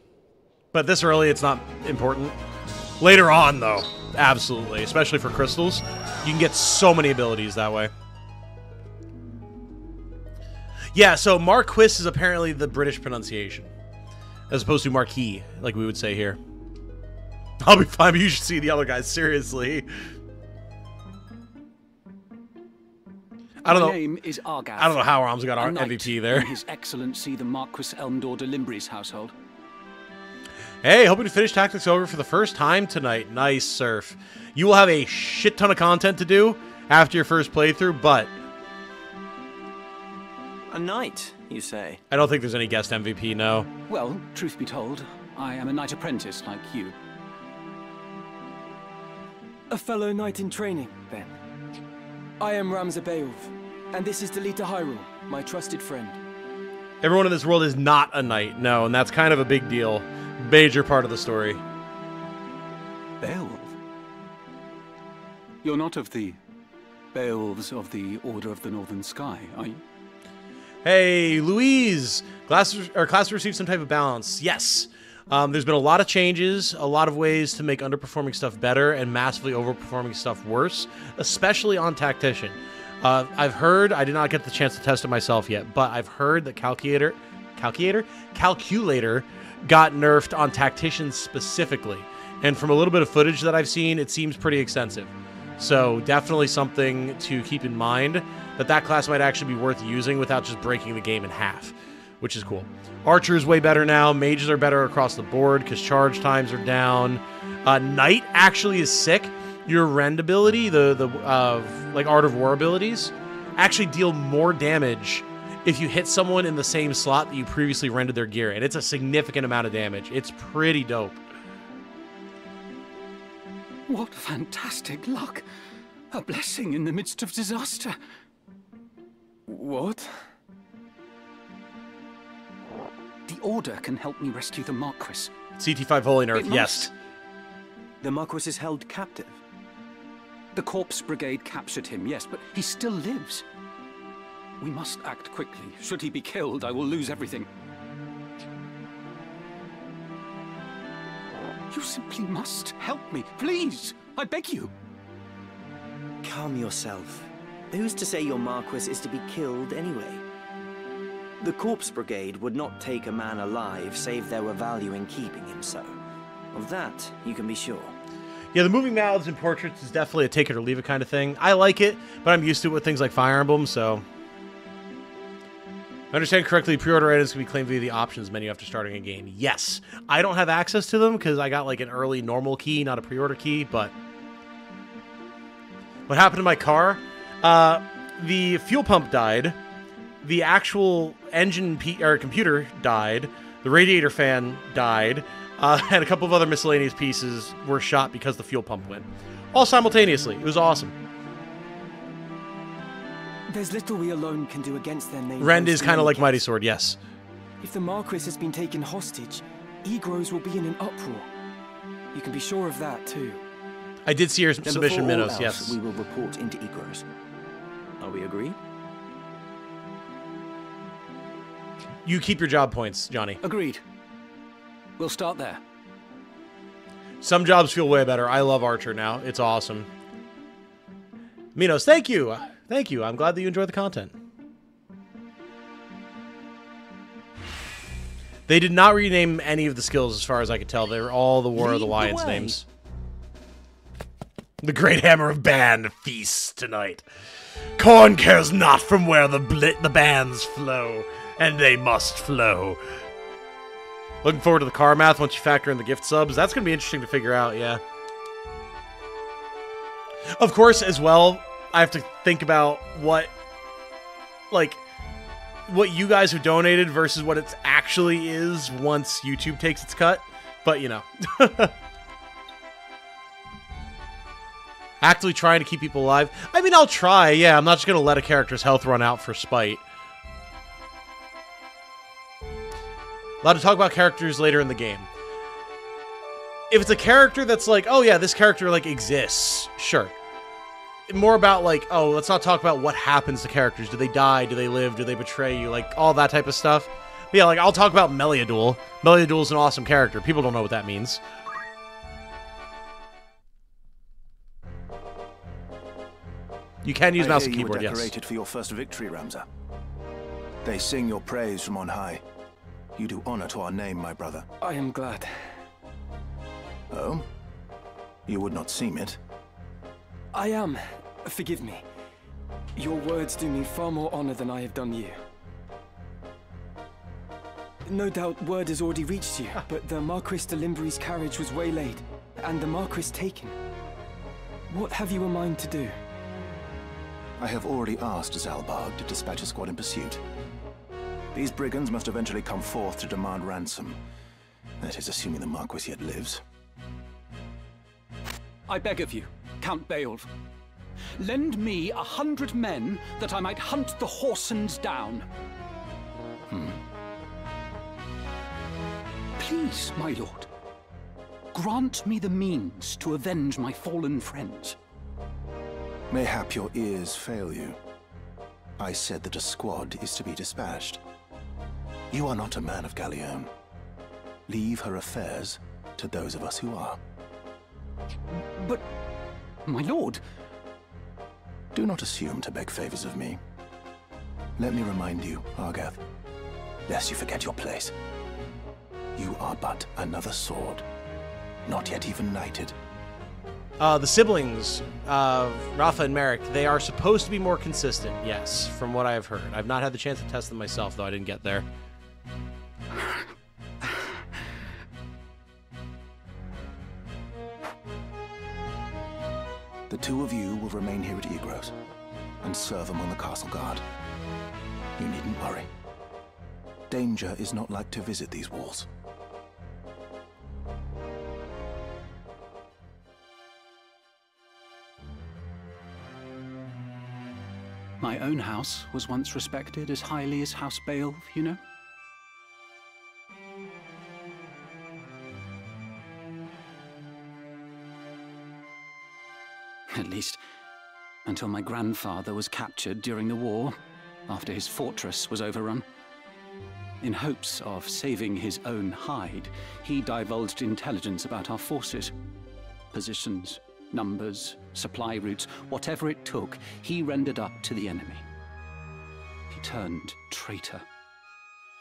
But this early, it's not important. Later on, though, absolutely. Especially for crystals. You can get so many abilities that way. Yeah, so Marquis is apparently the British pronunciation, as opposed to Marquis, like we would say here. I'll be fine, but you should see the other guys, seriously. I don't know. My name is Argath. I don't know how Arms got our MVP there. In His Excellency the Marquis Elmdor de Limbri's household. Hey, hoping to finish Tactics over for the first time tonight. Nice, Surf. You will have a shit ton of content to do after your first playthrough, but... A knight, you say? I don't think there's any guest MVP, no. Well, truth be told, I am a knight apprentice like you. A fellow knight in training, then. I am Ramza Beowulf, and this is Delita Hyrule, my trusted friend. Everyone in this world is not a knight, no, and that's kind of a big deal. Major part of the story. Beowulf? You're not of the Beowulfs of the Order of the Northern Sky, are you? Hey, Louise! Class received some type of balance. Yes. There's been a lot of changes, a lot of ways to make underperforming stuff better and massively overperforming stuff worse, especially on Tactician. I've heard, I did not get the chance to test it myself yet, but I've heard that Calculator got nerfed on Tactician specifically. And from a little bit of footage that I've seen, it seems pretty extensive. So definitely something to keep in mind, that class might actually be worth using without just breaking the game in half, which is cool. Archer is way better now. Mages are better across the board because charge times are down. Knight actually is sick. Your rend ability, like Art of War abilities, actually deal more damage if you hit someone in the same slot that you previously rendered their gear, and it's a significant amount of damage. It's pretty dope. What fantastic luck! A blessing in the midst of disaster. What? The Order can help me rescue the Marquis. CT5 Holy Nerf, yes. The Marquis is held captive. The Corpse Brigade captured him, yes, but he still lives. We must act quickly. Should he be killed, I will lose everything. You simply must help me, please! I beg you! Calm yourself. Who's to say your Marquis is to be killed anyway? The Corpse Brigade would not take a man alive, save there were value in keeping him so. Of that, you can be sure. Yeah, the moving mouths and portraits is definitely a take it or leave it kind of thing. I like it, but I'm used to it with things like Fire Emblem, so... I understand correctly, pre-order items can be claimed via the options menu after starting a game. Yes. I don't have access to them because I got like an early normal key, not a pre-order key, but... What happened to my car? The fuel pump died. The actual engine computer died. The radiator fan died. And a couple of other miscellaneous pieces were shot because the fuel pump went. All simultaneously. It was awesome. There's little we alone can do against their name. Rend is kind of like Mighty Sword, yes. If the Marquis has been taken hostage, Egros will be in an uproar. You can be sure of that, too. I did see your submission, Minos, yes. We will report into Egros. Are we agreed? You keep your job points, Johnny. Agreed. We'll start there. Some jobs feel way better. I love Archer now. It's awesome. Minos, thank you. Thank you. I'm glad that you enjoyed the content. They did not rename any of the skills as far as I could tell. They were all the War of the Lions names. The Great Hammer of Ban feasts tonight. Corn cares not from where the bands flow, and they must flow. Looking forward to the car math once you factor in the gift subs. That's going to be interesting to figure out, yeah. Of course, as well, I have to think about what you guys have donated versus what it actually is once YouTube takes its cut. But, you know. Actively trying to keep people alive. I mean, I'll try, yeah. I'm not just going to let a character's health run out for spite. Allowed to talk about characters later in the game. If it's a character that's like, oh yeah, this character like exists, sure. More about like, oh, let's not talk about what happens to characters. Do they die? Do they live? Do they betray you? Like all that type of stuff. But yeah, like I'll talk about Meliadul. Meliadul's an awesome character. People don't know what that means. You can use mouse and keyboard, yes. You were decorated for your first victory, Ramza. They sing your praise from on high. You do honor to our name, my brother. I am glad. Oh? You would not seem it. I am. Forgive me. Your words do me far more honor than I have done you. No doubt word has already reached you, but the Marquis de Limbury's carriage was waylaid, and the Marquis taken. What have you in mind to do? I have already asked Zalbarg to dispatch a squad in pursuit. These brigands must eventually come forth to demand ransom. That is assuming the Marquis yet lives. I beg of you, Count Beowulf. Lend me 100 men that I might hunt the Horsens down. Please, my lord, grant me the means to avenge my fallen friends. Mayhap your ears fail you. I said that a squad is to be dispatched. You are not a man of Gallione. Leave her affairs to those of us who are. But, my lord... Do not assume to beg favors of me. Let me remind you, Argath, lest you forget your place. You are but another sword, not yet even knighted. The siblings, Rafa and Merrick, they are supposed to be more consistent, yes, from what I have heard. I've not had the chance to test them myself, though I didn't get there. The two of you will remain here at Egros and serve among the castle guard. You needn't worry. Danger is not like to visit these walls. My own house was once respected as highly as House Beowulf, you know? At least, until my grandfather was captured during the war, after his fortress was overrun. In hopes of saving his own hide, he divulged intelligence about our forces. Positions, numbers, supply routes, whatever it took, he rendered up to the enemy. He turned traitor,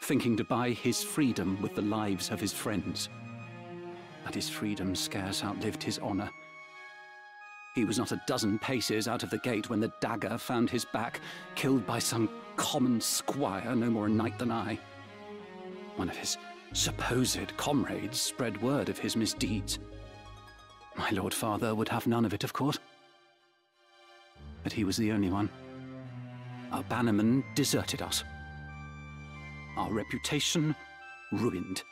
thinking to buy his freedom with the lives of his friends. But his freedom scarce outlived his honor. He was not a dozen paces out of the gate when the dagger found his back, killed by some common squire, no more a knight than I. One of his supposed comrades spread word of his misdeeds. My Lord Father would have none of it, of course. But he was the only one. Our bannerman deserted us. Our reputation ruined.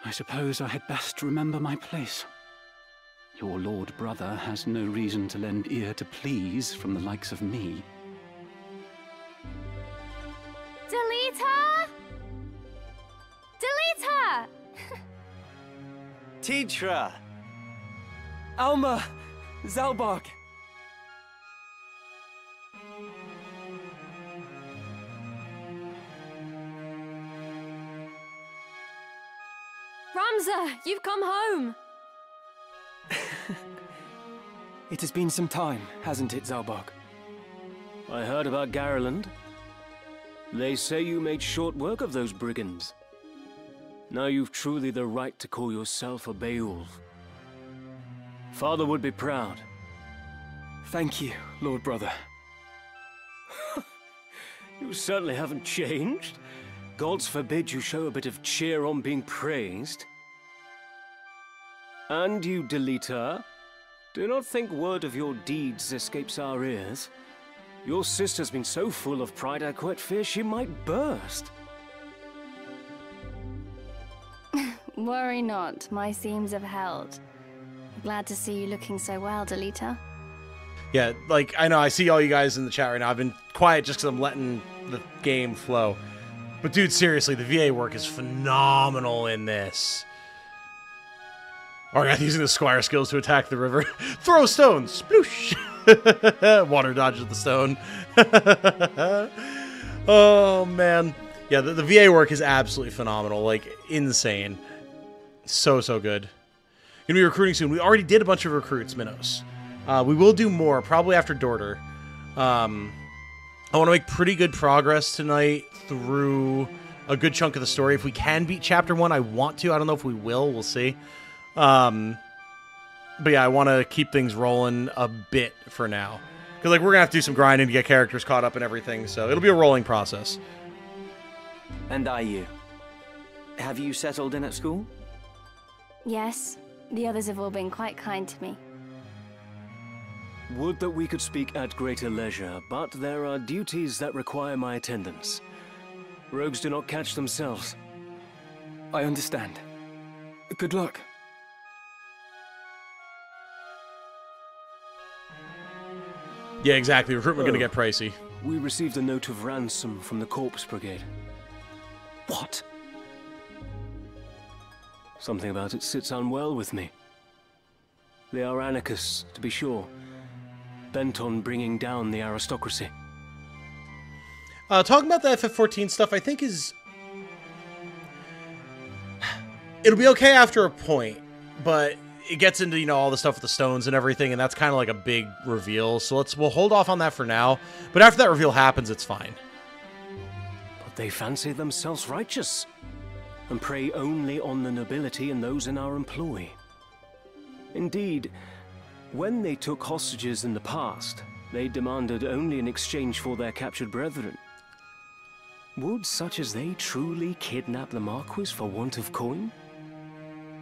I suppose I had best remember my place. Your lord brother has no reason to lend ear to pleas from the likes of me. Delete her! Delete her! Tidra! Alma! Zalbark! Ramza, you've come home! It has been some time, hasn't it, Zalbark? I heard about Garland. They say you made short work of those brigands. Now you've truly the right to call yourself a Beowulf. Father would be proud. Thank you, Lord Brother. You certainly haven't changed. Gods forbid you show a bit of cheer on being praised. And you, Deleter, do not think word of your deeds escapes our ears. Your sister's been so full of pride I quite fear she might burst. Worry not, my seams have held. Glad to see you looking so well, Deleter. Yeah, like, I know, I see all you guys in the chat right now. I've been quiet just because I'm letting the game flow. But dude, seriously, the VA work is phenomenal in this. Argath using the squire skills to attack the river. Throw stones! Sploosh! Water dodges the stone. Oh, man. Yeah, the VA work is absolutely phenomenal. Like, insane. So, so good. Gonna be recruiting soon. We already did a bunch of recruits, Minos. We will do more, probably after Dorter. I want to make pretty good progress tonight through a good chunk of the story. If we can beat Chapter 1, I want to. I don't know if we will. We'll see. But yeah, I want to keep things rolling a bit for now. Because like, we're going to have to do some grinding to get characters caught up and everything, so it'll be a rolling process. And are you? Have you settled in at school? Yes, the others have all been quite kind to me. Would that we could speak at greater leisure, but there are duties that require my attendance. Rogues do not catch themselves. I understand. Good luck. Yeah, exactly. Recruitment gonna get pricey. We received a note of ransom from the Corpse Brigade. What? Something about it sits unwell with me. They are anarchists, to be sure, bent on bringing down the aristocracy. Talking about the FF14 stuff, I think is... It'll be okay after a point, but it gets into, you know, all the stuff with the stones and everything, and that's kind of like a big reveal, so we'll hold off on that for now. But after that reveal happens, it's fine. But they fancy themselves righteous, and prey only on the nobility and those in our employ. Indeed, when they took hostages in the past, they demanded only in exchange for their captured brethren. Would such as they truly kidnap the Marquis for want of coin?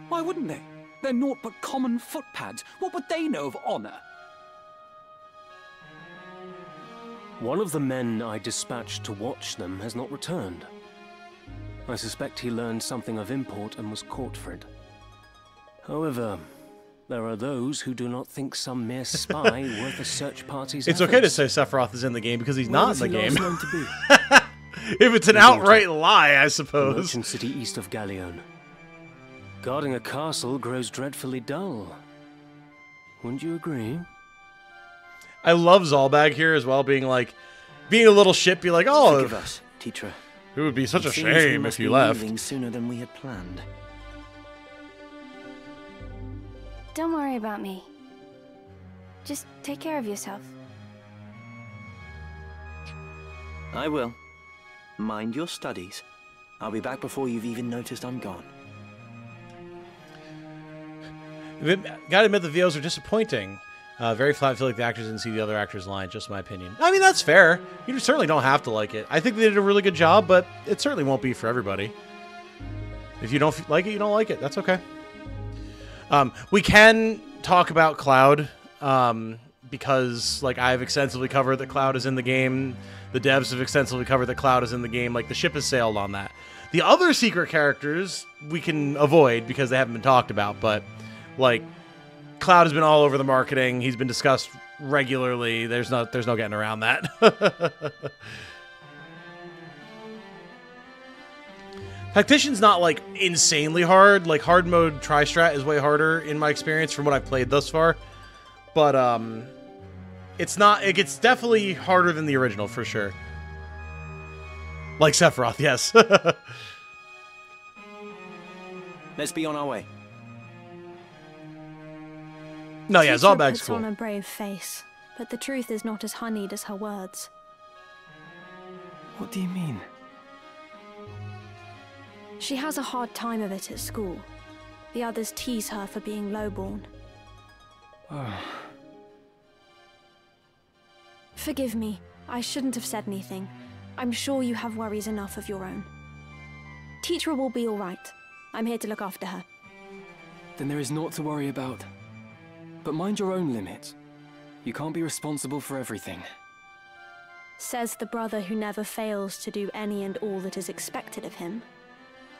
Why wouldn't they? They're naught but common footpads. What would they know of honor? One of the men I dispatched to watch them has not returned. I suspect he learned something of import and was caught for it. However, there are those who do not think some mere spy worth a search party's It's efforts. okay to say Sephiroth is in the game because he's not in the game. Known to be? If it's an outright lie, I suppose. The merchant city east of Galleon. Guarding a castle grows dreadfully dull. Wouldn't you agree? I love Zalbag here as well, being a little shit, be like, oh, Forgive us, Tetra. It would be such a It seems we shame must if you be left. leaving sooner than we had planned. Don't worry about me. Just take care of yourself. I will. Mind your studies. I'll be back before you've even noticed I'm gone. Gotta admit, the VOs are disappointing. Very flat. I feel like the actors didn't see the other actors' lines. Just my opinion. I mean, that's fair. You certainly don't have to like it. I think they did a really good job, but it certainly won't be for everybody. If you don't like it, you don't like it. That's okay. We can talk about Cloud, because I've extensively covered that Cloud is in the game. The devs have extensively covered that Cloud is in the game. The ship has sailed on that. The other secret characters we can avoid because they haven't been talked about, but Cloud has been all over the marketing. He's been discussed regularly. There's no getting around that. Tactician's not insanely hard. Hard mode tri-strat is way harder in my experience from what I've played thus far. But it's not. It gets definitely harder than the original for sure. Like Sephiroth, yes. Let's be on our way. No, yeah, Tetra Zalbag's puts cool. on a brave face, but the truth is not as honeyed as her words. What do you mean? She has a hard time of it at school. The others tease her for being lowborn. Oh. Forgive me. I shouldn't have said anything. I'm sure you have worries enough of your own. Tetra will be all right. I'm here to look after her. Then there is naught to worry about. But mind your own limits. You can't be responsible for everything. Says the brother who never fails to do any and all that is expected of him.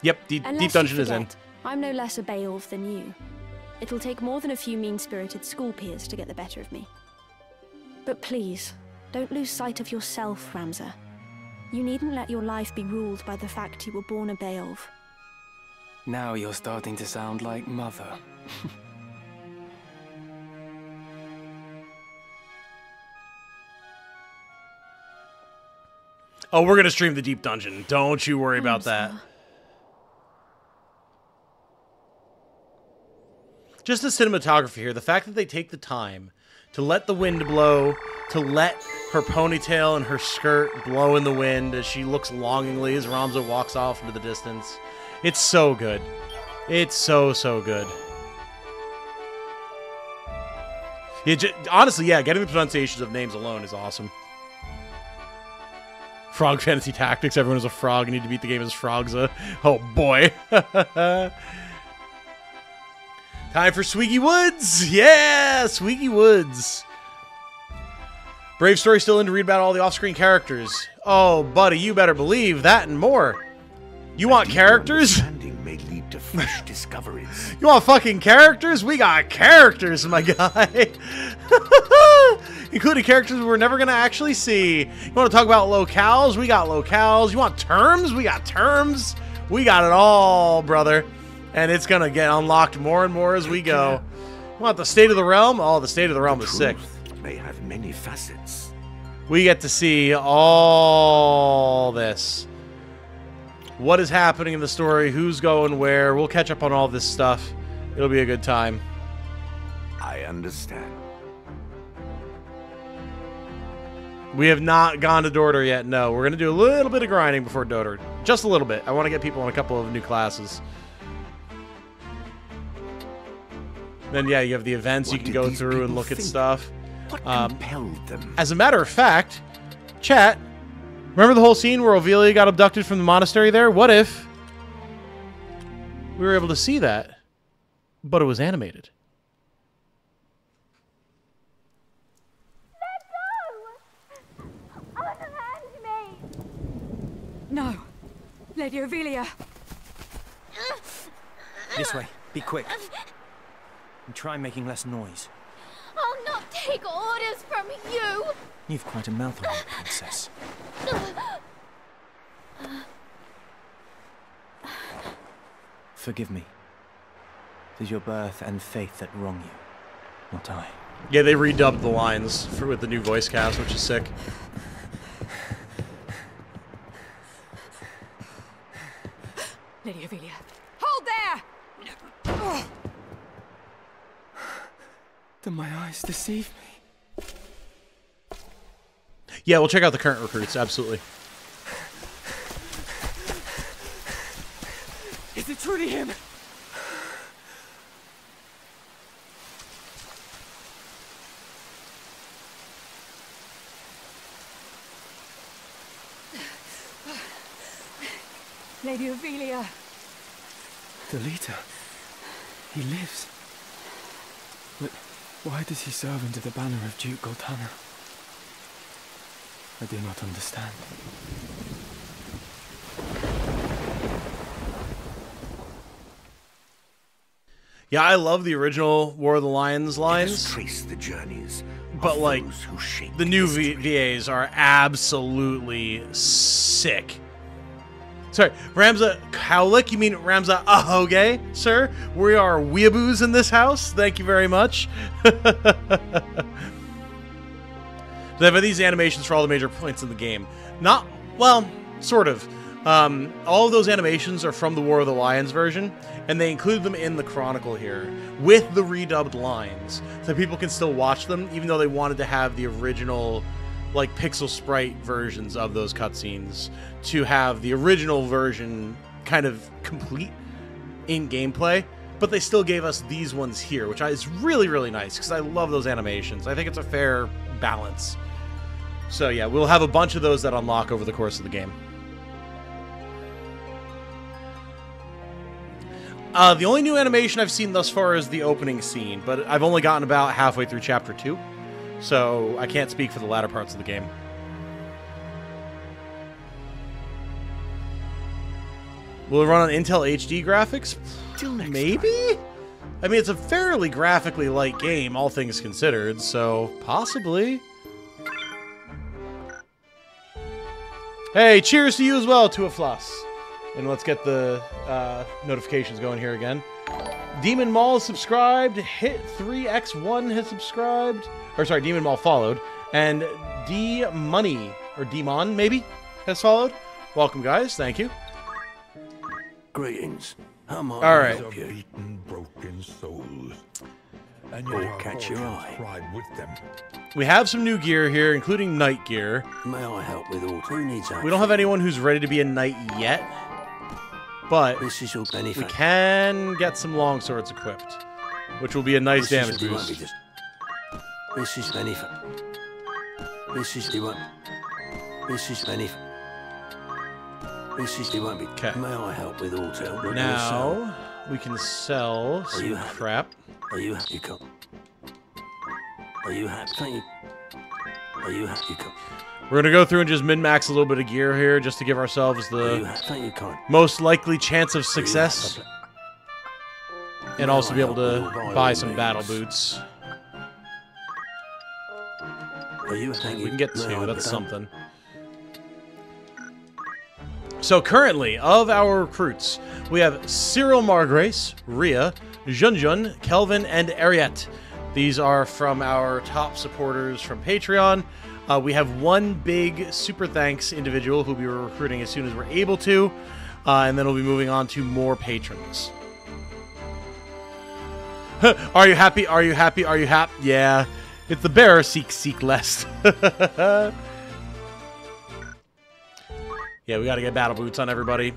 Yep, Deep Unless Dungeon you is in. forget, I'm no less a Beowulf than you. It'll take more than a few mean-spirited school peers to get the better of me. But please, don't lose sight of yourself, Ramza. You needn't let your life be ruled by the fact you were born a Beowulf. Now you're starting to sound like Mother. Oh, we're gonna stream the Deep Dungeon. Don't you worry about that. Just the cinematography here. The fact that they take the time to let the wind blow, to let her ponytail and her skirt blow in the wind as she looks longingly as Ramza walks off into the distance. It's so good. It's so, so good. Honestly, yeah, getting the pronunciations of names alone is awesome. Frog Fantasy Tactics. Everyone is a frog. You need to beat the game as Frogza. Oh, boy. Time for Swiggy Woods. Yeah, Swiggy Woods. Brave Story still in to read about all the off-screen characters. Oh, buddy, you better believe that and more. You want characters? fresh discoveries. You want fucking characters? We got characters, my guy. Including characters we're never going to actually see. You want to talk about locales? We got locales. You want terms? We got terms. We got it all, brother. And it's going to get unlocked more and more as we go. You want the State of the Realm? Oh, the State of the Realm is sick. May have many facets. We get to see all this. What is happening in the story? Who's going where? We'll catch up on all this stuff. It'll be a good time. I understand. We have not gone to Dorter yet. No, we're going to do a little bit of grinding before Dorter. Just a little bit. I want to get people on a couple of new classes. Then, yeah, you have the events. You can go through and look at stuff. What compelled them? As a matter of fact, chat, remember the whole scene where Ivalice got abducted from the monastery there? What if we were able to see that, but it was animated? No. Lady Ivalice. This way. Be quick. And try making less noise. I'll not take orders from you! You've quite a mouth on you, princess. Forgive me. It is your birth and faith that wrong you, not I. Yeah, they redubbed the lines with the new voice cast, which is sick. Lady Ivalice. Hold there! Do my eyes deceive me? Yeah, we'll check out the current recruits, absolutely. Is it truly him? Lady Ivalice. The leader. He lives. But why does he serve under the banner of Duke Goltana? I do not understand. Yeah, I love the original War of the Lions lines. Trace the journeys, but like the new VAs are absolutely sick. Sorry, Ramza Howlick, you mean Ramza Ahoge, sir? We are weeaboos in this house. Thank you very much. They have these animations for all the major points in the game. Not, well, sort of. All of those animations are from the War of the Lions version, and they include them in the Chronicle here with the redubbed lines, so people can still watch them, even though they wanted to have the original, like, pixel sprite versions of those cutscenes to have the original version kind of complete in gameplay. But they still gave us these ones here, which is really, really nice because I love those animations. I think it's a fair balance. So yeah, we'll have a bunch of those that unlock over the course of the game. The only new animation I've seen thus far is the opening scene, but I've only gotten about halfway through Chapter 2, so I can't speak for the latter parts of the game. Will it run on Intel HD graphics? Maybe? I mean, it's a fairly graphically light game, all things considered, so possibly. Hey, cheers to you as well, to a floss. And let's get the notifications going here again. Demon Mall is subscribed. Hit 3x1 has subscribed. Or sorry, Demon Mall followed. And D Money, or Demon maybe, has followed. Welcome, guys. Thank you. Greetings. How might All I right. help you? Beaten, broken souls. And Oh, your catch your eye. pride with them. We have some new gear here, including knight gear. May I help with all? Who needs that? We don't have anyone who's ready to be a knight yet, but This is your we benefit. can get some longswords equipped, which will be a nice This damage is- it won't be boost. This is benefit. This is the one. This is benefit. This is the one. Okay. May I help with all? Tell what do you sell? Now we can sell Are you some happy? crap. Are you happy? Come. Are you happy? Thank you. Are you happy? Come. We're gonna go through and just min-max a little bit of gear here, just to give ourselves Are you the happy? Thank you, Con. most likely chance of success. And also be able to buy some battle boots. We can get two, that's something. So currently, of our recruits, we have Cyril Margrace, Rhea, Junjun, Kelvin, and Ariette. These are from our top supporters from Patreon. We have one big super thanks individual who we were recruiting as soon as we're able to, and then we'll be moving on to more patrons. Are you happy? Are you happy? Are you happy? Yeah. It's the bearer, seek less. Yeah, we gotta get battle boots on everybody.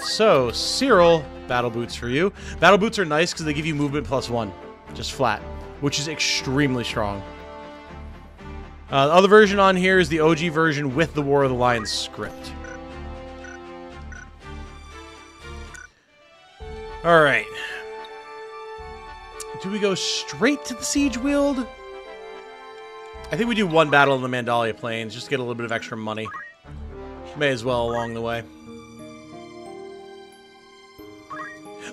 So, Cyril, battle boots for you. Battle boots are nice because they give you movement +1. Just flat. Which is extremely strong. The other version on here is the OG version with the War of the Lions script. Alright. Do we go straight to the Siege Wield? I think we do one battle in the Mandalia Plains, just to get a little bit of extra money. May as well along the way.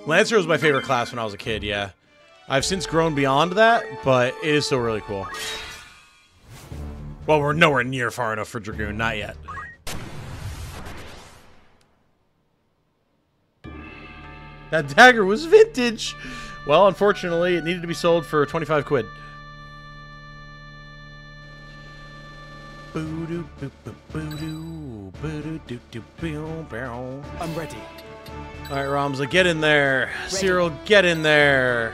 Lancer was my favorite class when I was a kid, yeah. I've since grown beyond that, but it is still really cool. Well, we're nowhere near far enough for Dragoon, not yet. That dagger was vintage! Well, unfortunately, it needed to be sold for 25 quid. I'm ready. Alright, Ramza, get in there. Ready. Cyril, get in there.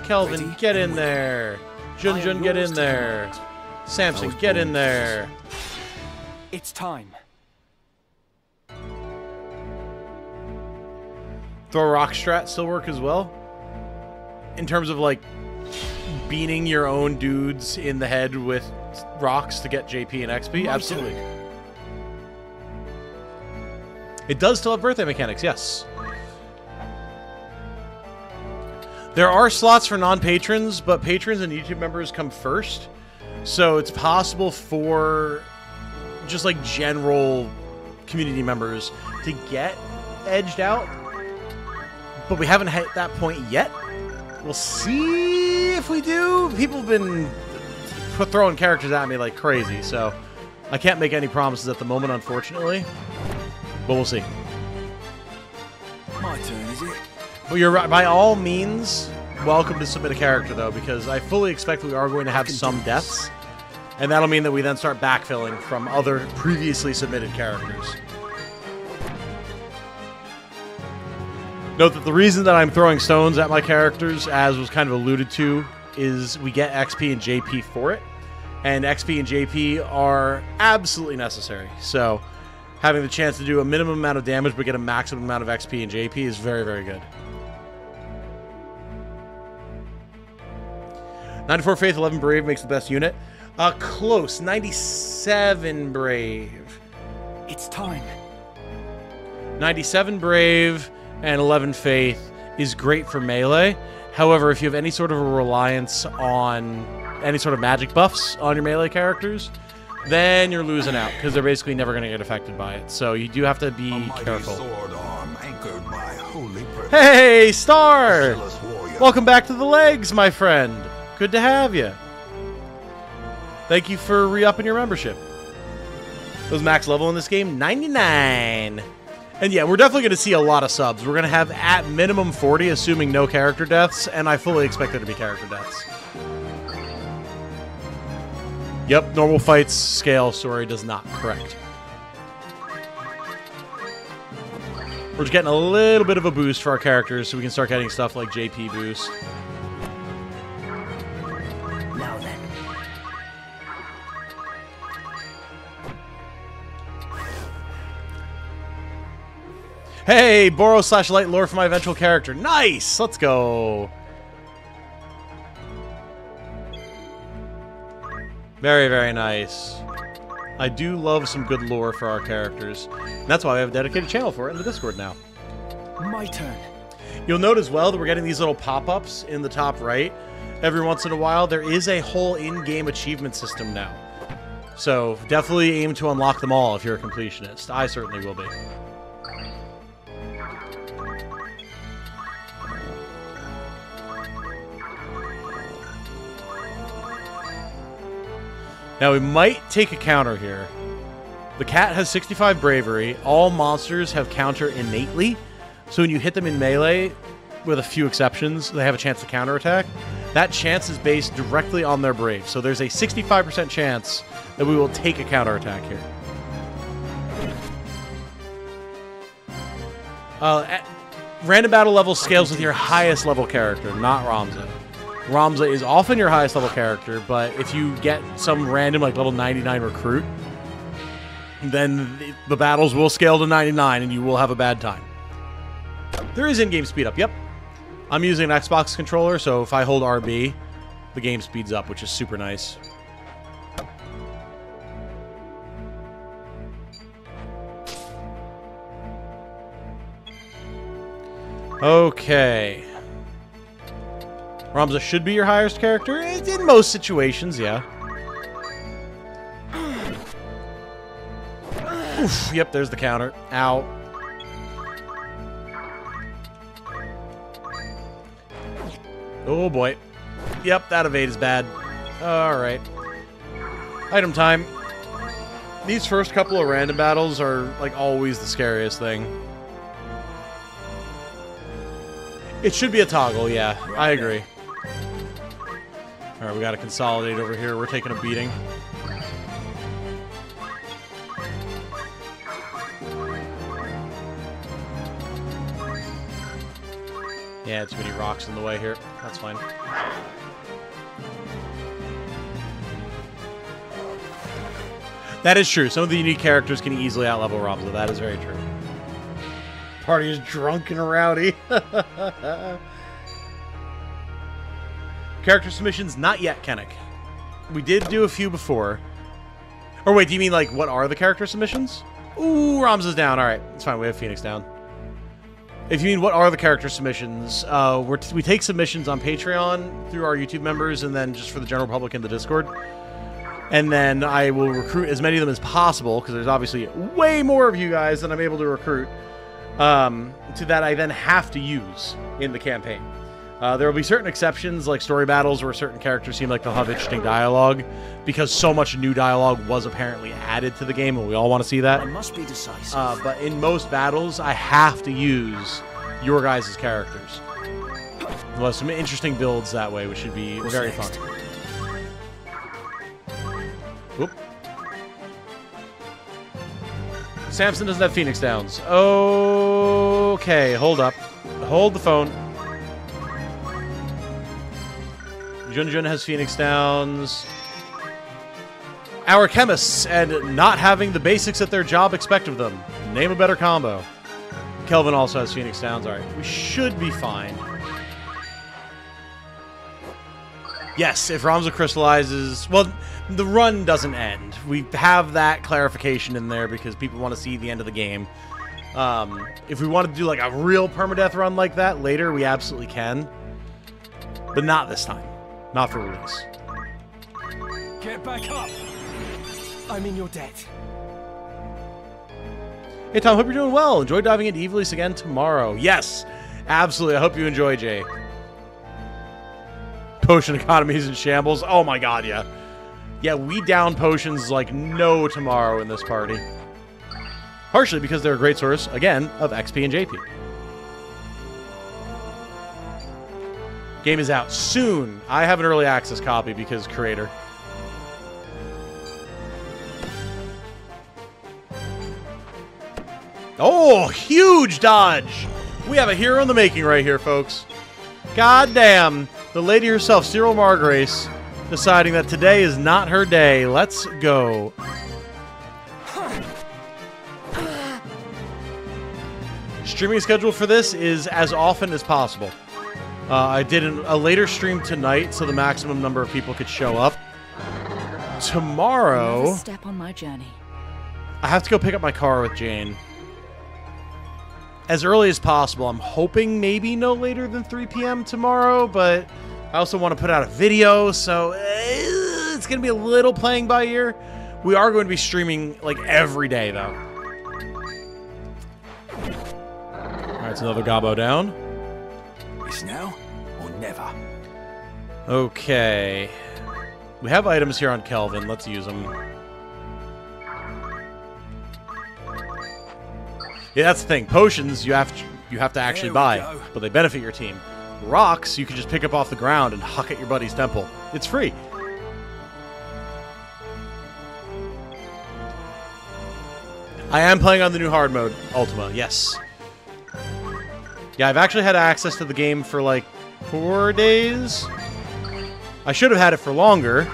Kelvin, ready. Get in there. Junjun, get in there. Samson, get in there. It's time. Throw rock strat still work as well? In terms of, like, beating your own dudes in the head with rocks to get JP and XP? Absolutely. It does still have birthday mechanics, yes. There are slots for non-patrons, but patrons and YouTube members come first. So it's possible for just like general community members to get edged out. But we haven't hit that point yet. We'll see if we do. People have been throwing characters at me like crazy, so I can't make any promises at the moment, unfortunately. But we'll see. My turn, is it? Well, you're right. By all means, welcome to submit a character, though, because I fully expect we are going to have some deaths. And that'll mean that we then start backfilling from other previously submitted characters. Note that the reason that I'm throwing stones at my characters, as was kind of alluded to, is we get XP and JP for it. And XP and JP are absolutely necessary. So having the chance to do a minimum amount of damage but get a maximum amount of XP and JP is very, very good. 94 Faith, 11 Brave makes the best unit. Close. 97 Brave. It's time. 97 Brave and 11 Faith is great for melee. However, if you have any sort of a reliance on any sort of magic buffs on your melee characters, then you're losing out, because they're basically never going to get affected by it. So you do have to be careful. Sword arm anchored by holy purpose. Hey, Star! Welcome back to the legs, my friend. Good to have you. Thank you for re-upping your membership. What's max level in this game? 99. And yeah, we're definitely going to see a lot of subs. We're going to have at minimum 40, assuming no character deaths, and I fully expect there to be character deaths. Yep, normal fights scale story does not. Correct. We're just getting a little bit of a boost for our characters so we can start getting stuff like JP boost. Now then. Hey, Boros/Light lore for my eventual character. Nice! Let's go. Very, very nice. I do love some good lore for our characters. And that's why we have a dedicated channel for it in the Discord now. My turn. You'll note as well that we're getting these little pop-ups in the top right. Every once in a while, there is a whole in-game achievement system now. So definitely aim to unlock them all if you're a completionist. I certainly will be. Now, we might take a counter here. The cat has 65 bravery. All monsters have counter innately. So when you hit them in melee, with a few exceptions, they have a chance to counterattack. That chance is based directly on their brave. So there's a 65% chance that we will take a counterattack here. Random battle level scales with your highest level character, not Ramza. Ramza is often your highest level character, but if you get some random, like, level 99 recruit, then the battles will scale to 99 and you will have a bad time. There is in-game speed up, yep. I'm using an Xbox controller, so if I hold RB, the game speeds up, which is super nice. Okay. Ramza should be your highest character in most situations, yeah. Oof, yep, there's the counter. Ow. Oh boy. Yep, that evade is bad. Alright. Item time. These first couple of random battles are, like, always the scariest thing. It should be a toggle, yeah. I agree. Alright, we gotta consolidate over here. We're taking a beating. Yeah, too many rocks in the way here. That's fine. That is true. Some of the unique characters can easily outlevel Ramza. That is very true. Party is drunk and rowdy. Character submissions, not yet, Kennick. We did do a few before. Or wait, do you mean, like, what are the character submissions? Ooh, Ramza's down. Alright, it's fine. We have Phoenix down. If you mean what are the character submissions, we take submissions on Patreon through our YouTube members and then just for the general public in the Discord. And then I will recruit as many of them as possible, because there's obviously way more of you guys than I'm able to recruit, to that I then have to use in the campaign. There will be certain exceptions, like story battles, where certain characters seem like they'll have interesting dialogue, because so much new dialogue was apparently added to the game, and we all want to see that. I must be decisive. But in most battles, I have to use your guys' characters. We'll have some interesting builds that way, which should be very fun. Whoop. Samson doesn't have Phoenix Downs. Okay, hold up. Hold the phone. Junjun has Phoenix Downs. Our chemists, and not having the basics that their job expect of them. Name a better combo. Kelvin also has Phoenix Downs. Alright, we should be fine. Yes, if Ramza crystallizes... Well, the run doesn't end. We have that clarification in there because people want to see the end of the game. If we wanted to do like a real permadeath run like that later, we absolutely can. But not this time. Not for release. Get back up! I'm in your debt. Hey Tom, hope you're doing well. Enjoy diving into Ivalice again tomorrow. Yes, absolutely. I hope you enjoy, Jay. Potion economy is in shambles. Oh my god, yeah. Yeah, we down potions like no tomorrow in this party. Partially because they're a great source, again, of XP and JP. Game is out soon. I have an early access copy because creator. Oh, huge dodge! We have a hero in the making right here, folks. God damn. The lady herself, Cyril Margrace, deciding that today is not her day. Let's go. Streaming schedule for this is as often as possible. I did a later stream tonight so the maximum number of people could show up. Tomorrow, Another step on my journey. I have to go pick up my car with Jane. As early as possible. I'm hoping maybe no later than 3 p.m. tomorrow, but I also want to put out a video, so it's going to be a little playing by ear. We are going to be streaming like every day, though. Alright, it's another gobbo down. It's now or never. Okay. We have items here on Kelvin. Let's use them. Yeah, that's the thing. Potions you have to actually buy, but they benefit your team. Rocks you can just pick up off the ground and huck at your buddy's temple. It's free. I am playing on the new hard mode, Ultima. Yes. Yeah, I've actually had access to the game for like 4 days. I should have had it for longer,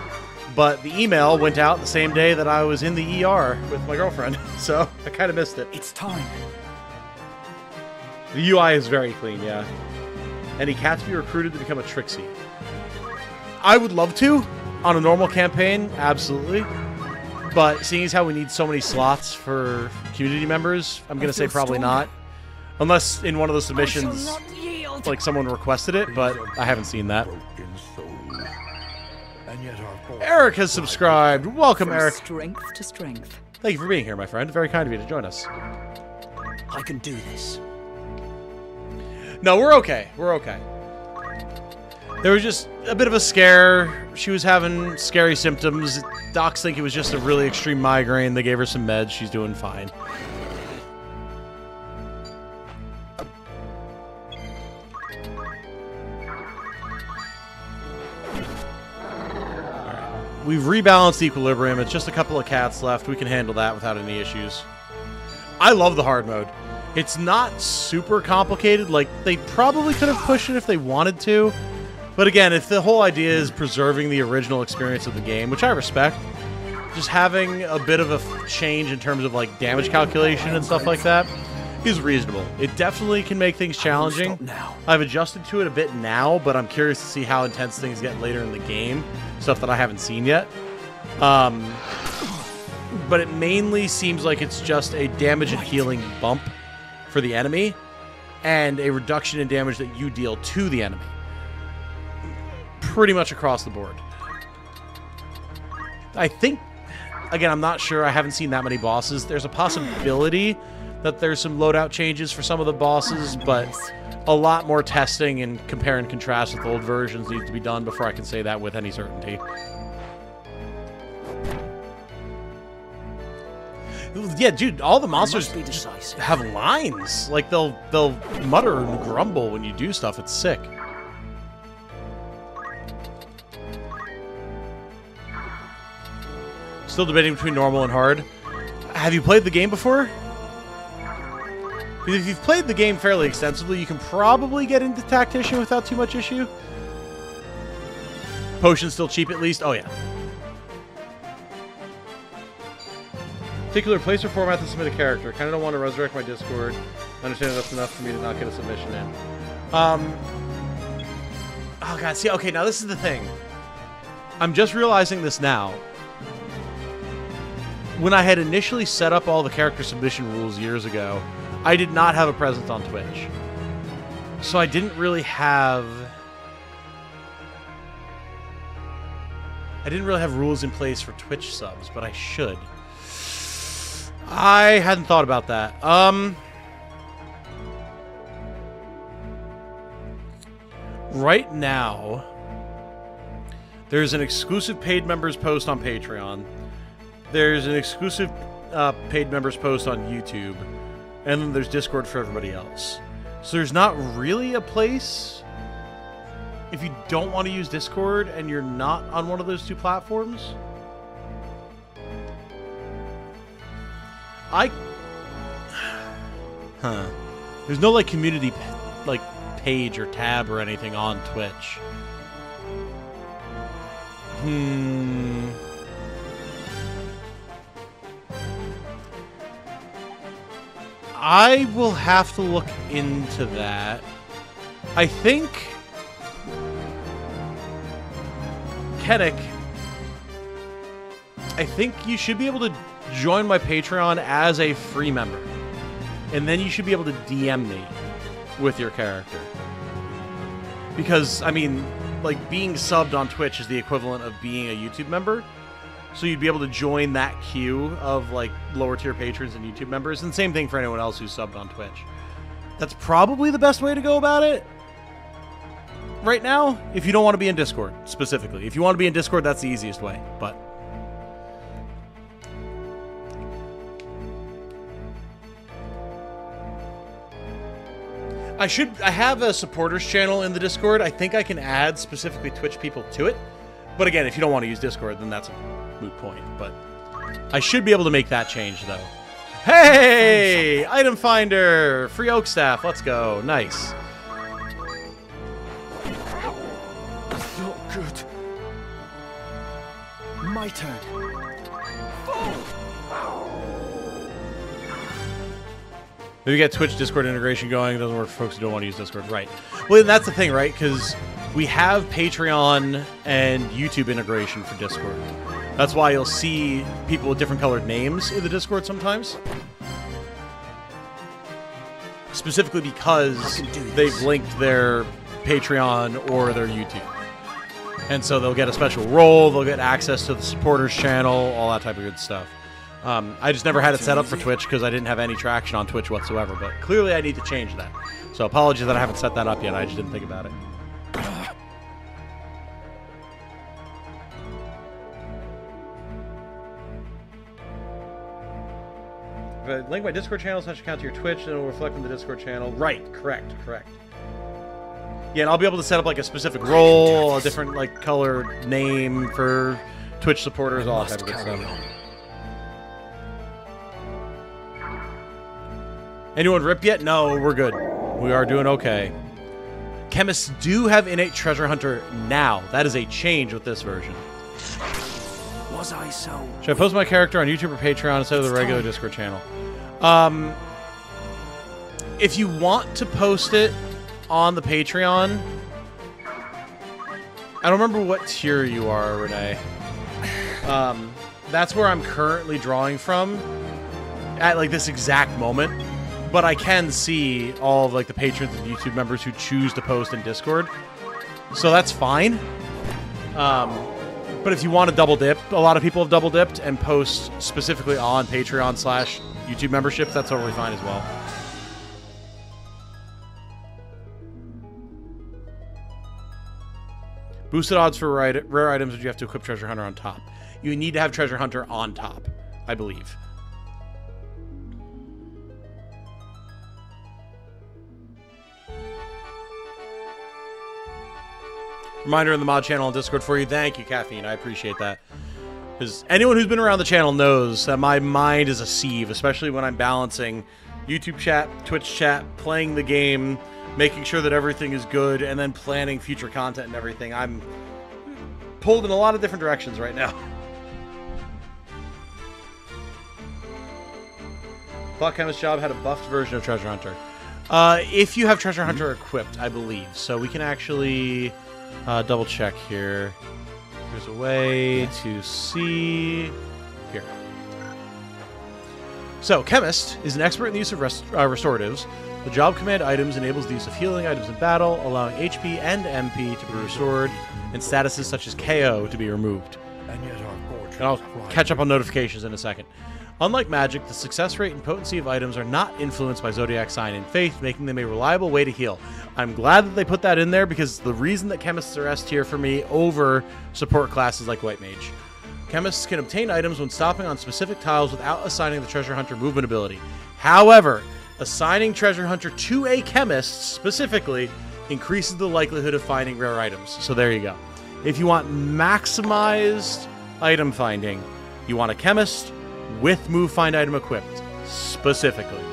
but the email went out the same day that I was in the ER with my girlfriend, so I kind of missed it. It's time. The UI is very clean, yeah. Any cats be recruited to become a Trixie? I would love to, on a normal campaign, absolutely. But seeing as how we need so many slots for community members, I'm going to say probably not. Unless in one of the submissions, like someone requested it, but I haven't seen that. Eric has subscribed. Welcome, Eric. Strength to strength. Thank you for being here, my friend. Very kind of you to join us. I can do this. No, we're okay. We're okay. There was just a bit of a scare. She was having scary symptoms. Docs think it was just a really extreme migraine. They gave her some meds. She's doing fine. We've rebalanced equilibrium. It's just a couple of cats left. We can handle that without any issues. I love the hard mode. It's not super complicated. Like, they probably could have pushed it if they wanted to. But again, if the whole idea is preserving the original experience of the game, which I respect, just having a bit of a change in terms of, like, damage calculation and stuff like that is reasonable. It definitely can make things challenging. I've adjusted to it a bit now, but I'm curious to see how intense things get later in the game. Stuff that I haven't seen yet. But it mainly seems like it's just a damage and healing bump for the enemy, and a reduction in damage that you deal to the enemy. Pretty much across the board. I think, again, I'm not sure. I haven't seen that many bosses. There's a possibility that there's some loadout changes for some of the bosses, but a lot more testing and compare and contrast with old versions needs to be done before I can say that with any certainty. Yeah, dude, all the monsters have lines. Like, they'll mutter and grumble when you do stuff. It's sick. Still debating between normal and hard. Have you played the game before? Because if you've played the game fairly extensively, you can probably get into Tactician without too much issue. Potion's still cheap at least? Oh, yeah. Particular place or format to submit a character. Kind of don't want to resurrect my Discord. I understand that's enough for me to not get a submission in. Oh, God. See, okay, now this is the thing. I'm just realizing this now. When I had initially set up all the character submission rules years ago, I did not have a presence on Twitch. So I didn't really have... I didn't really have rules in place for Twitch subs, but I should. I hadn't thought about that. Right now, there's an exclusive paid members post on Patreon. There's an exclusive paid members post on YouTube. And then there's Discord for everybody else. So there's not really a place if you don't want to use Discord and you're not on one of those two platforms. There's no, like, community, like, page or tab or anything on Twitch. I will have to look into that. I think... Kennick, I think you should be able to join my Patreon as a free member. And then you should be able to DM me with your character. Because, I mean, like, being subbed on Twitch is the equivalent of being a YouTube member. So you'd be able to join that queue of, like, lower tier patrons and YouTube members. And same thing for anyone else who's subbed on Twitch. That's probably the best way to go about it. right now if you don't want to be in Discord, specifically. If you want to be in Discord, that's the easiest way, but... I have a supporters channel in the Discord. I think I can add specifically Twitch people to it. But again, if you don't want to use Discord, then that's a moot point. But I should be able to make that change, though. Hey! Item Finder! Free Oak Staff. Let's go. Nice. Not good. My turn. Maybe get Twitch Discord integration going. It doesn't work for folks who don't want to use Discord. Right. Well, that's the thing, right? Because we have Patreon and YouTube integration for Discord. That's why you'll see people with different colored names in the Discord sometimes. Specifically because they've linked their Patreon or their YouTube. And so they'll get a special role, they'll get access to the supporters channel, all that type of good stuff. I just never had it set up for Twitch because I didn't have any traction on Twitch whatsoever, but clearly I need to change that. So apologies that I haven't set that up yet, I just didn't think about it. If I link my Discord channel / account to your Twitch, then it will reflect on the Discord channel. Right, correct. Yeah, and I'll be able to set up like a specific role, a different like colored name for Twitch supporters, all that type of good stuff. Anyone rip yet? No, we're good. We are doing okay. Chemists do have innate treasure hunter now. That is a change with this version. Was I so? Should I post my character on YouTube or Patreon instead of the regular Discord channel? If you want to post it on the Patreon, I don't remember what tier you are, Renee. That's where I'm currently drawing from at like this exact moment. But I can see all of like the patrons and YouTube members who choose to post in Discord, so that's fine. But if you want to double dip, a lot of people have double dipped and post specifically on Patreon / YouTube memberships. That's totally fine as well. Boosted odds for rare items, but you have to equip Treasure Hunter on top. You need to have Treasure Hunter on top, I believe. Reminder in the mod channel and Discord for you. Thank you, Caffeine. I appreciate that. Because anyone who's been around the channel knows that my mind is a sieve, especially when I'm balancing YouTube chat, Twitch chat, playing the game, making sure that everything is good, and then planning future content and everything. I'm pulled in a lot of different directions right now. Thought Chemist's job had a buffed version of Treasure Hunter. If you have Treasure Hunter equipped, I believe. So we can actually... double check here. There's a way to see here. So, Chemist is an expert in the use of restoratives. The job command items enables the use of healing items in battle, allowing HP and MP to be restored, and statuses such as KO to be removed. And I'll catch up on notifications in a second. Unlike magic, the success rate and potency of items are not influenced by zodiac sign and faith, making them a reliable way to heal. I'm glad that they put that in there because the reason that chemists are S tier for me over support classes like White Mage. Chemists can obtain items when stopping on specific tiles without assigning the Treasure Hunter movement ability. However, assigning Treasure Hunter to a chemist specifically increases the likelihood of finding rare items. So there you go. If you want maximized item finding, you want a chemist with move find item equipped specifically.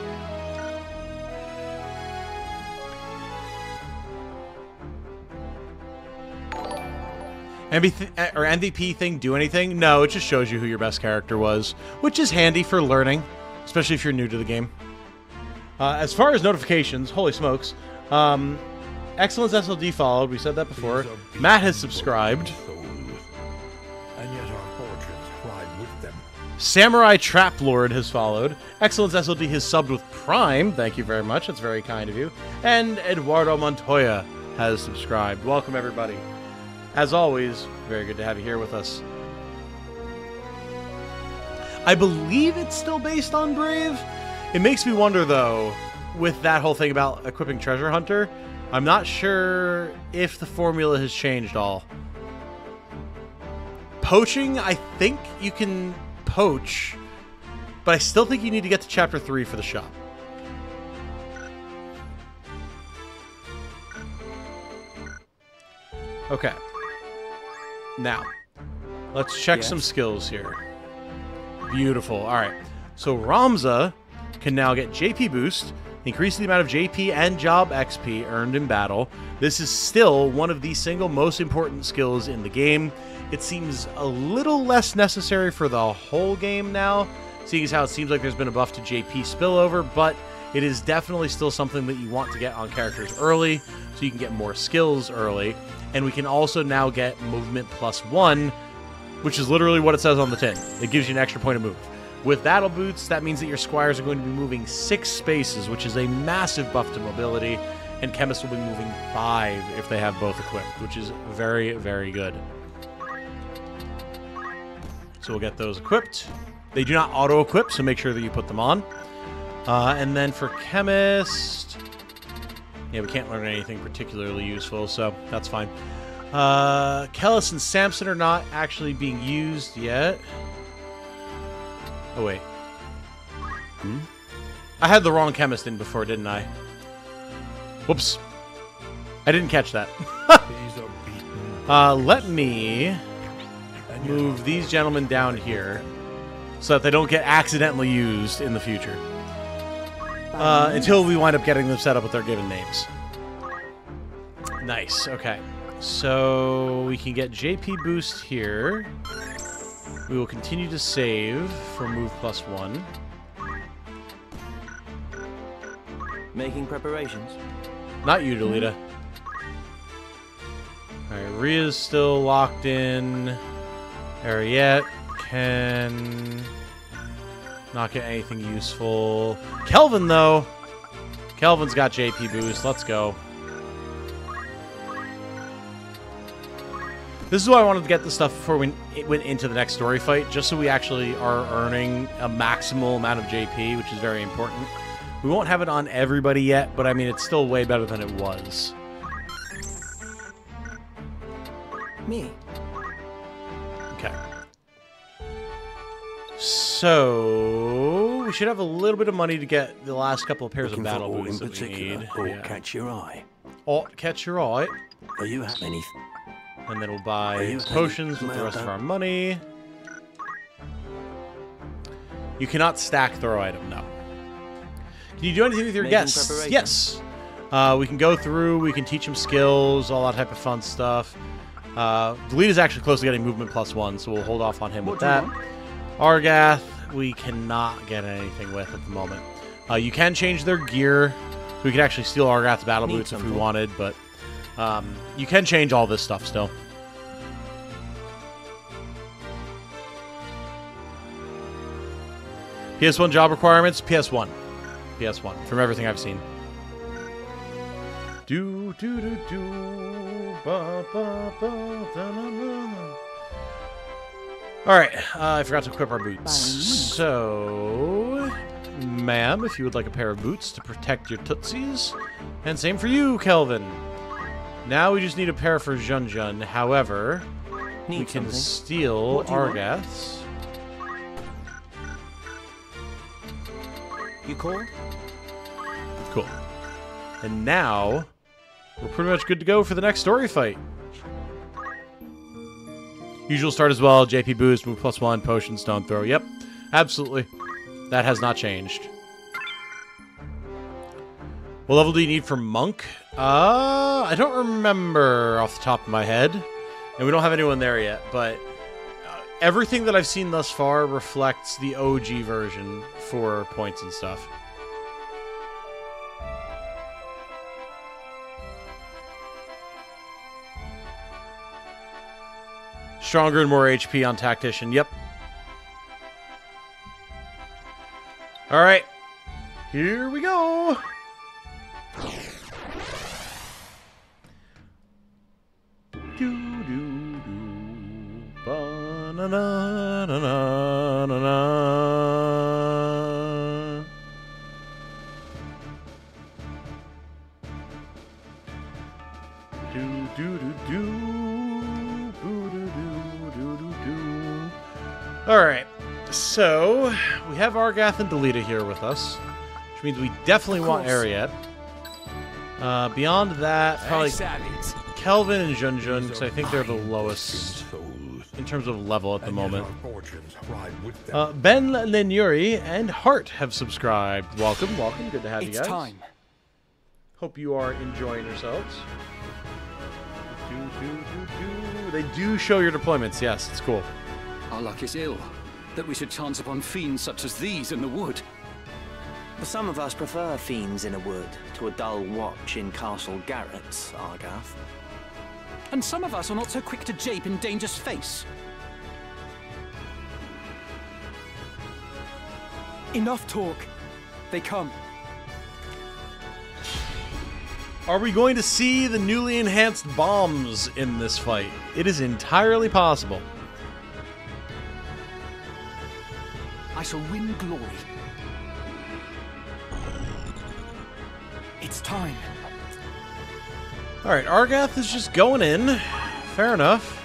MVP thing do anything? No, it just shows you who your best character was, which is handy for learning, especially if you're new to the game. As far as notifications, holy smokes. Excellence SLD followed, we said that before. Matt has subscribed. And yet our portraits ride with them. Samurai Trap Lord has followed. Excellence SLD has subbed with Prime. Thank you very much. That's very kind of you. And Eduardo Montoya has subscribed. Welcome, everybody. As always, very good to have you here with us. I believe it's still based on Brave. It makes me wonder, though, with that whole thing about equipping Treasure Hunter, I'm not sure if the formula has changed all. Poaching, I think you can poach, but I still think you need to get to Chapter 3 for the shop. Okay. Now, let's check some skills here. Beautiful. All right. So Ramza can now get JP boost, increase the amount of JP and job XP earned in battle. This is still one of the single most important skills in the game. It seems a little less necessary for the whole game now, seeing as how it seems like there's been a buff to JP spillover, but it is definitely still something that you want to get on characters early, so you can get more skills early. And we can also now get movement +1, which is literally what it says on the tin. It gives you an extra point of move. With battle boots, that means that your squires are going to be moving 6 spaces, which is a massive buff to mobility, and chemists will be moving 5 if they have both equipped, which is very, very good. So we'll get those equipped. They do not auto-equip, so make sure that you put them on. And then for chemist... yeah, we can't learn anything particularly useful, so that's fine. Kellis and Samson are not actually being used yet. Oh, wait. I had the wrong chemist in before, didn't I? Whoops. I didn't catch that. Let me move these gentlemen down here so that they don't get accidentally used in the future. Until we wind up getting them set up with their given names. Nice, okay. So we can get JP boost here. We will continue to save for move +1. Making preparations. Not you, Delita. Alright, Ria's still locked in. Ariette can not get anything useful. Kelvin, though. Kelvin's got JP boost. Let's go. This is why I wanted to get this stuff before we went into the next story fight, just so we actually are earning a maximal amount of JP, which is very important. We won't have it on everybody yet, but I mean, it's still way better than it was. Me. Okay. So we should have a little bit of money to get the last couple of pairs of battle boots that we need. Or catch your eye. Or catch your eye. Are you any? And then we'll buy potions with the rest of our money. You cannot stack throw item, no. Can you do anything with your guests? Yes. We can go through, we can teach them skills, all that type of fun stuff. Delete is actually close to getting movement +1, so we'll hold off on him with that. Argath, we cannot get anything with at the moment. You can change their gear. So we could actually steal Argath's battle boots if we wanted, but you can change all this stuff still. PS1 job requirements, PS1. PS1, from everything I've seen. Do, do, do, do, ba, ba, ba, da, da, da. Alright, I forgot to equip our boots. So, ma'am, if you would like a pair of boots to protect your tootsies. And same for you, Kelvin. Now we just need a pair for Jun Jun. However, we can steal Argath's. You called? Cool. And now, we're pretty much good to go for the next story fight. Usual start as well, JP boost, move +1, potion, stone throw. Yep, absolutely. That has not changed. What level do you need for Monk? I don't remember off the top of my head. And we don't have anyone there yet, but everything that I've seen thus far reflects the OG version for points and stuff. Stronger and more HP on Tactician. Yep. Alright. Here we go. Alright, so we have Argath and Delita here with us, which means we definitely want Ariette. Beyond that, probably Kelvin and Junjun, because I think they're the lowest in terms of level at the moment. Ben Lenuri and Hart have subscribed. Welcome, welcome. Good to have you guys. It's time. Hope you are enjoying yourselves. They do show your deployments. Yes, it's cool. Our luck is ill, that we should chance upon fiends such as these in the wood. Some of us prefer fiends in a wood to a dull watch in Castle Garrett's, Argath. And some of us are not so quick to jape in danger's face. Enough talk. They come. Are we going to see the newly enhanced bombs in this fight? It is entirely possible. I shall win glory. It's time. Alright, Argath is just going in. Fair enough.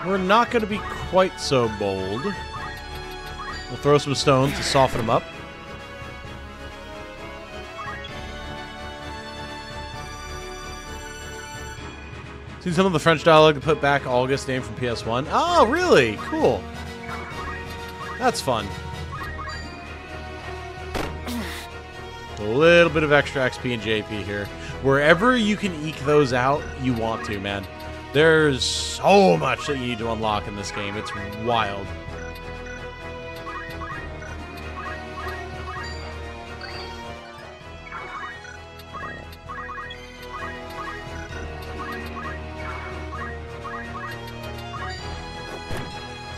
We're not going to be quite so bold. We'll throw some stones to soften him up. Seen some of the French dialogue to put back August's name from PS1. Oh, really? Cool. That's fun. A little bit of extra XP and JP here. Wherever you can eke those out, you want to, man. There's so much that you need to unlock in this game. It's wild.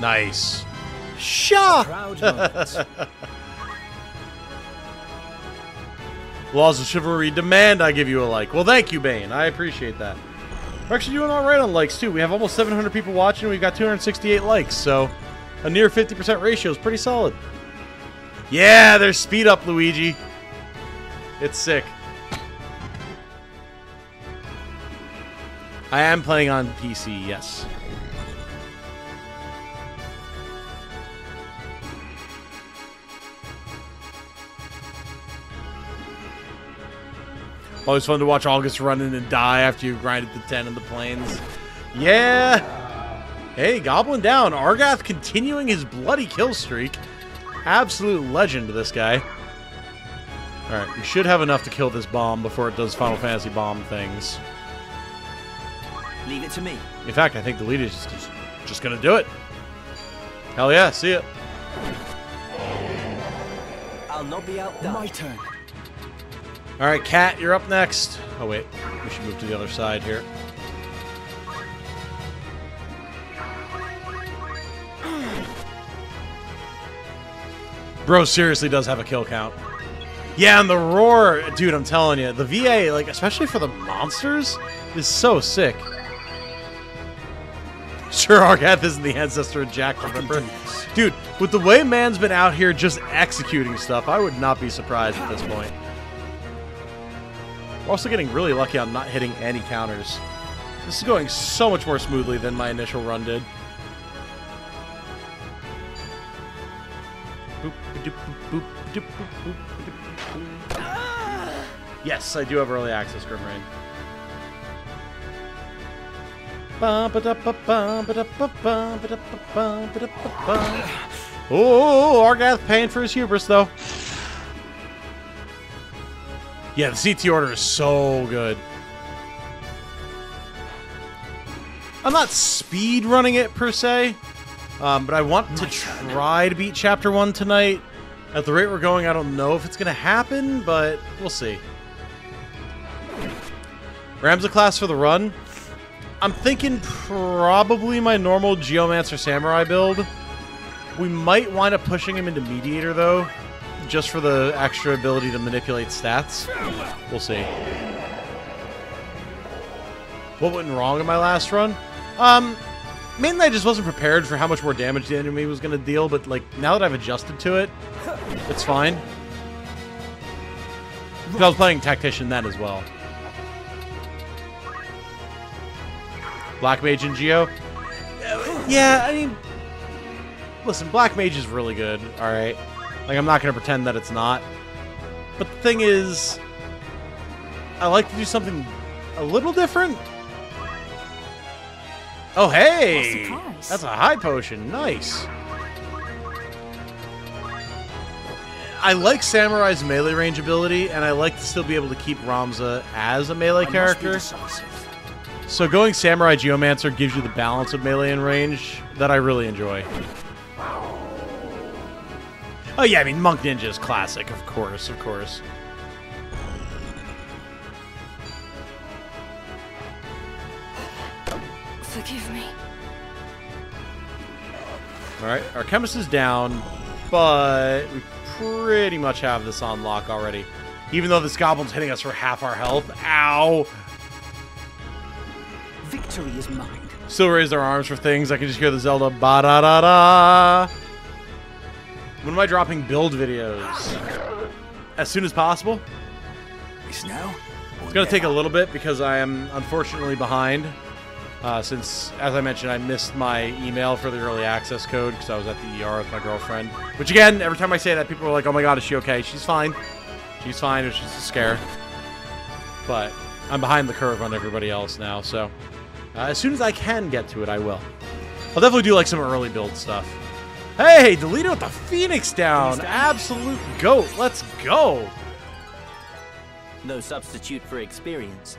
Nice. Shot! Laws of Chivalry demand I give you a like. Well, thank you, Bane. I appreciate that. We're actually doing alright on likes, too. We have almost 700 people watching. We've got 268 likes, so a near 50% ratio is pretty solid. Yeah, there's speed up, Luigi. It's sick. I am playing on PC, yes. Always fun to watch August run in and die after you grinded the 10 in the plains. Yeah! Hey, Goblin down. Argath continuing his bloody kill streak. Absolute legend, this guy. Alright, we should have enough to kill this bomb before it does Final Fantasy bomb things. Leave it to me. In fact, I think the lead is just gonna do it. Hell yeah, see ya. I'll not be outdone. My turn. Alright, Cat, you're up next. Oh, wait. We should move to the other side here. Bro seriously does have a kill count. Yeah, and the roar, dude, I'm telling you, the VA, like, especially for the monsters, is so sick. Sure, Argath isn't the ancestor of Jack the Ripper. Dude, with the way man's been out here just executing stuff, I would not be surprised at this point. We're also getting really lucky on not hitting any counters. This is going so much more smoothly than my initial run did. Yes, I do have early access, Grim Rain. Oh, Argath paying for his hubris, though. Yeah, the CT order is so good. I'm not speed running it per se, but I want to try to beat Chapter 1 tonight. At the rate we're going, I don't know if it's going to happen, but we'll see. Ramza class for the run. I'm thinking probably my normal Geomancer Samurai build. We might wind up pushing him into Mediator, though. Just for the extra ability to manipulate stats. We'll see. What went wrong in my last run? Mainly I just wasn't prepared for how much more damage the enemy was going to deal, but like now that I've adjusted to it, it's fine. Because I was playing Tactician then as well. Black Mage and Geo. Yeah, I mean, listen, Black Mage is really good, alright? Like, I'm not going to pretend that it's not. But the thing is, I like to do something a little different. Oh, hey! That's a high potion. Nice. I like Samurai's melee range ability, and I like to still be able to keep Ramza as a melee character. So going Samurai Geomancer gives you the balance of melee and range that I really enjoy. Oh yeah, I mean, Monk Ninja is classic, of course, of course. Forgive me. Alright, our chemist is down, but we pretty much have this on lock already. Even though this goblin's hitting us for half our health. Ow! Victory is mine. Still raise their arms for things. I can just hear the Zelda ba-da-da-da. When am I dropping build videos? As soon as possible. It's now? It's going to take a little bit because I am unfortunately behind. Since, as I mentioned, I missed my email for the early access code because I was at the ER with my girlfriend. Which, again, every time I say that, people are like, oh my god, is she okay? She's fine. She's fine. It's just a scare. But I'm behind the curve on everybody else now, so as soon as I can get to it, I will. I'll definitely do, like, some early build stuff. Hey, Delita with the Phoenix down. Absolute GOAT. Let's go. No substitute for experience.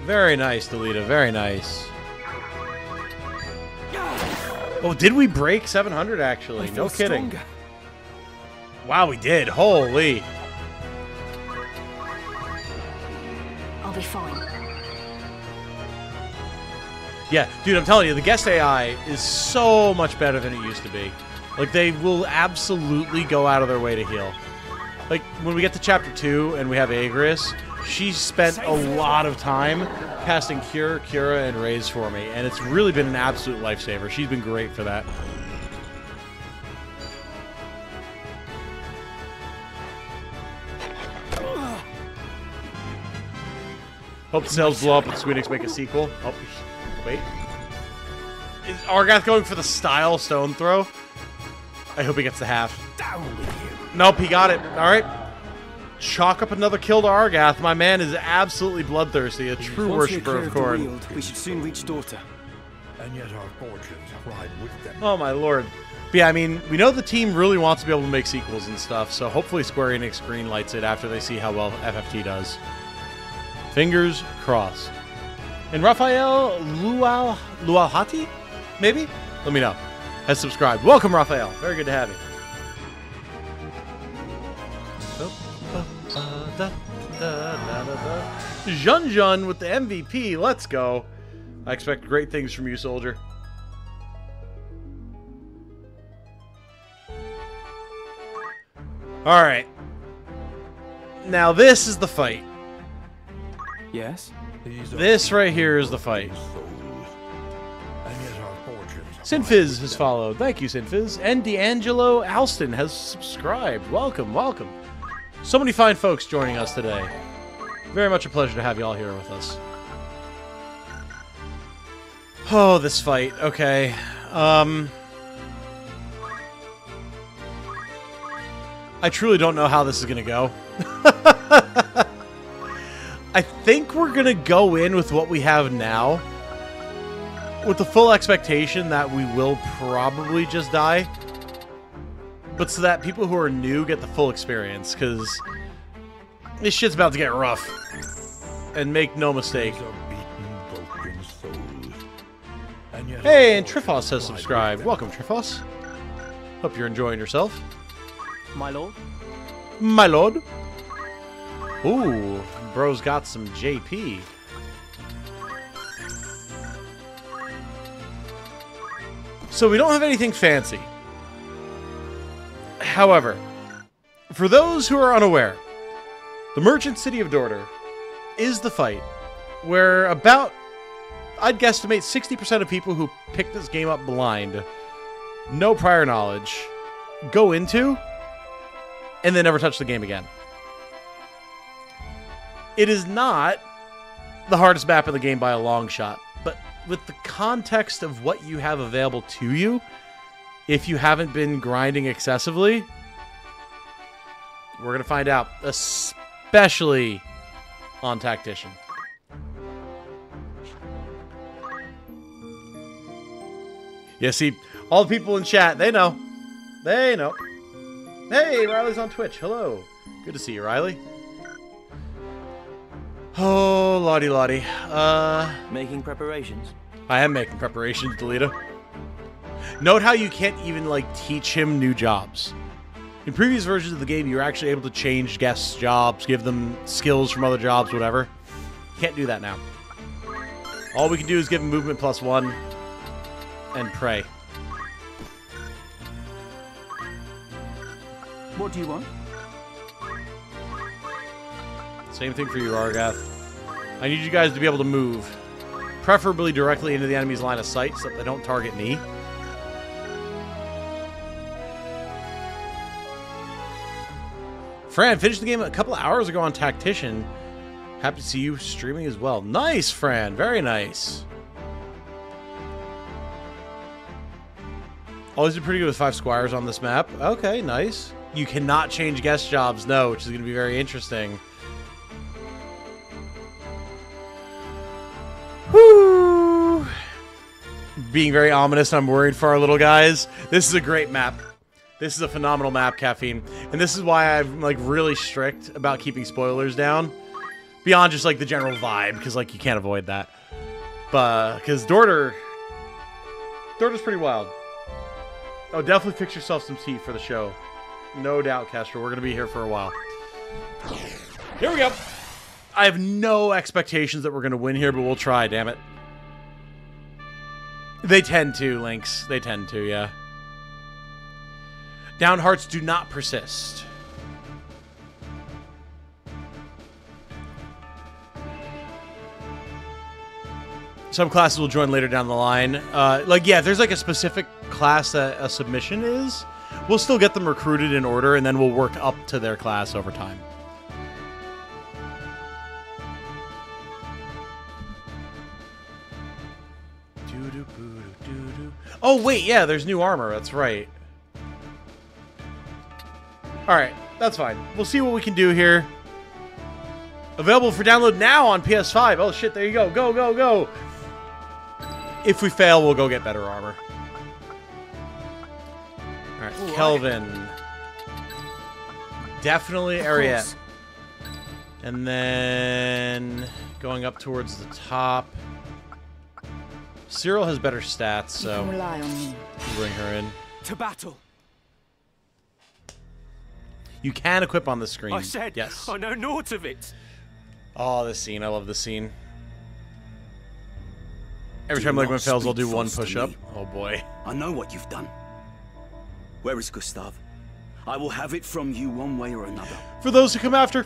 Very nice, Delita. Very nice. Oh, did we break 700, actually? No kidding. Stronger. Wow, we did. Holy. I'll be fine. Yeah, dude, I'm telling you, the guest AI is so much better than it used to be. Like, they will absolutely go out of their way to heal. Like, when we get to Chapter 2 and we have Agrias, she spent a lot of time casting Cure, Cura, and Raise for me, and it's really been an absolute lifesaver. She's been great for that. Hope the sales blow up and Squeenix make a sequel. Oh, wait. Is Argath going for the style stone throw? I hope he gets the half. Down with you. Nope, he got it. Alright. Chalk up another kill to Argath. My man is absolutely bloodthirsty. A true worshiper of Khorne. We should soon reach Daughter. And yet our fortunes ride with them. Oh my lord. But yeah, I mean, we know the team really wants to be able to make sequels and stuff, so hopefully Square Enix greenlights it after they see how well FFT does. Fingers crossed. And Raphael Lualhati? Maybe? Let me know. Has subscribed. Welcome, Raphael. Very good to have you. Jun with the MVP. Let's go. I expect great things from you, soldier. Alright. Now this is the fight. Yes? This right here is the fight. Sinfiz has followed. Thank you, Sinfiz. And D'Angelo Alston has subscribed. Welcome, welcome. So many fine folks joining us today. Very much a pleasure to have you all here with us. Oh, this fight. Okay. I truly don't know how this is going to go. I think we're going to go in with what we have now, with the full expectation that we will probably just die, but so that people who are new get the full experience, because this shit's about to get rough. And make no mistake. Hey, and Trifos has subscribed. Welcome, Trifos. Hope you're enjoying yourself. My lord? My lord. Ooh, bro's got some JP. So we don't have anything fancy. However, for those who are unaware, the Merchant City of Dorter is the fight where about, I'd guesstimate 60% of people who pick this game up blind, no prior knowledge, go into, and then never touch the game again. It is not the hardest map in the game by a long shot. But with the context of what you have available to you, if you haven't been grinding excessively, we're going to find out, especially on Tactician. Yeah, see, all the people in chat, they know. They know. Hey, Riley's on Twitch. Hello. Good to see you, Riley. Oh, lottie lottie. Making preparations? I am making preparations, Delita. Note how you can't even, like, teach him new jobs. In previous versions of the game, you were actually able to change guests' jobs, give them skills from other jobs, whatever. Can't do that now. All we can do is give him movement +1 and pray. What do you want? Same thing for you, Argath. I need you guys to be able to move. Preferably directly into the enemy's line of sight so that they don't target me. Fran, finished the game a couple of hours ago on Tactician. Happy to see you streaming as well. Nice, Fran. Very nice. Always been pretty good with 5 squires on this map. Okay, nice. You cannot change guest jobs, no, which is going to be very interesting. Whoo! Being very ominous, I'm worried for our little guys. This is a great map. This is a phenomenal map, Caffeine. And this is why I'm, like, really strict about keeping spoilers down. Beyond just, like, the general vibe, because, like, you can't avoid that. But, because Dorter's pretty wild. Oh, definitely fix yourself some tea for the show. No doubt, Castro. We're going to be here for a while. Here we go. I have no expectations that we're going to win here, but we'll try, damn it. They tend to, Lynx. They tend to, yeah. Down hearts do not persist. Some classes will join later down the line. Like, yeah, if there's like a specific class that a submission is, we'll still get them recruited in order, and then we'll work up to their class over time. Oh, wait, yeah, there's new armor. That's right. Alright, that's fine. We'll see what we can do here. Available for download now on PS5. Oh, shit, there you go. Go, go, go. If we fail, we'll go get better armor. Alright, Kelvin. Definitely Ariette. And then going up towards the top. Cyril has better stats, so you can rely on me. Bring her in. To battle. You can equip on the screen. I said, yes. I know naught of it. Oh, this scene. I love this scene. Every time Legman fails, I'll do one push-up. Oh, boy. I know what you've done. Where is Gustav? I will have it from you one way or another. For those who come after.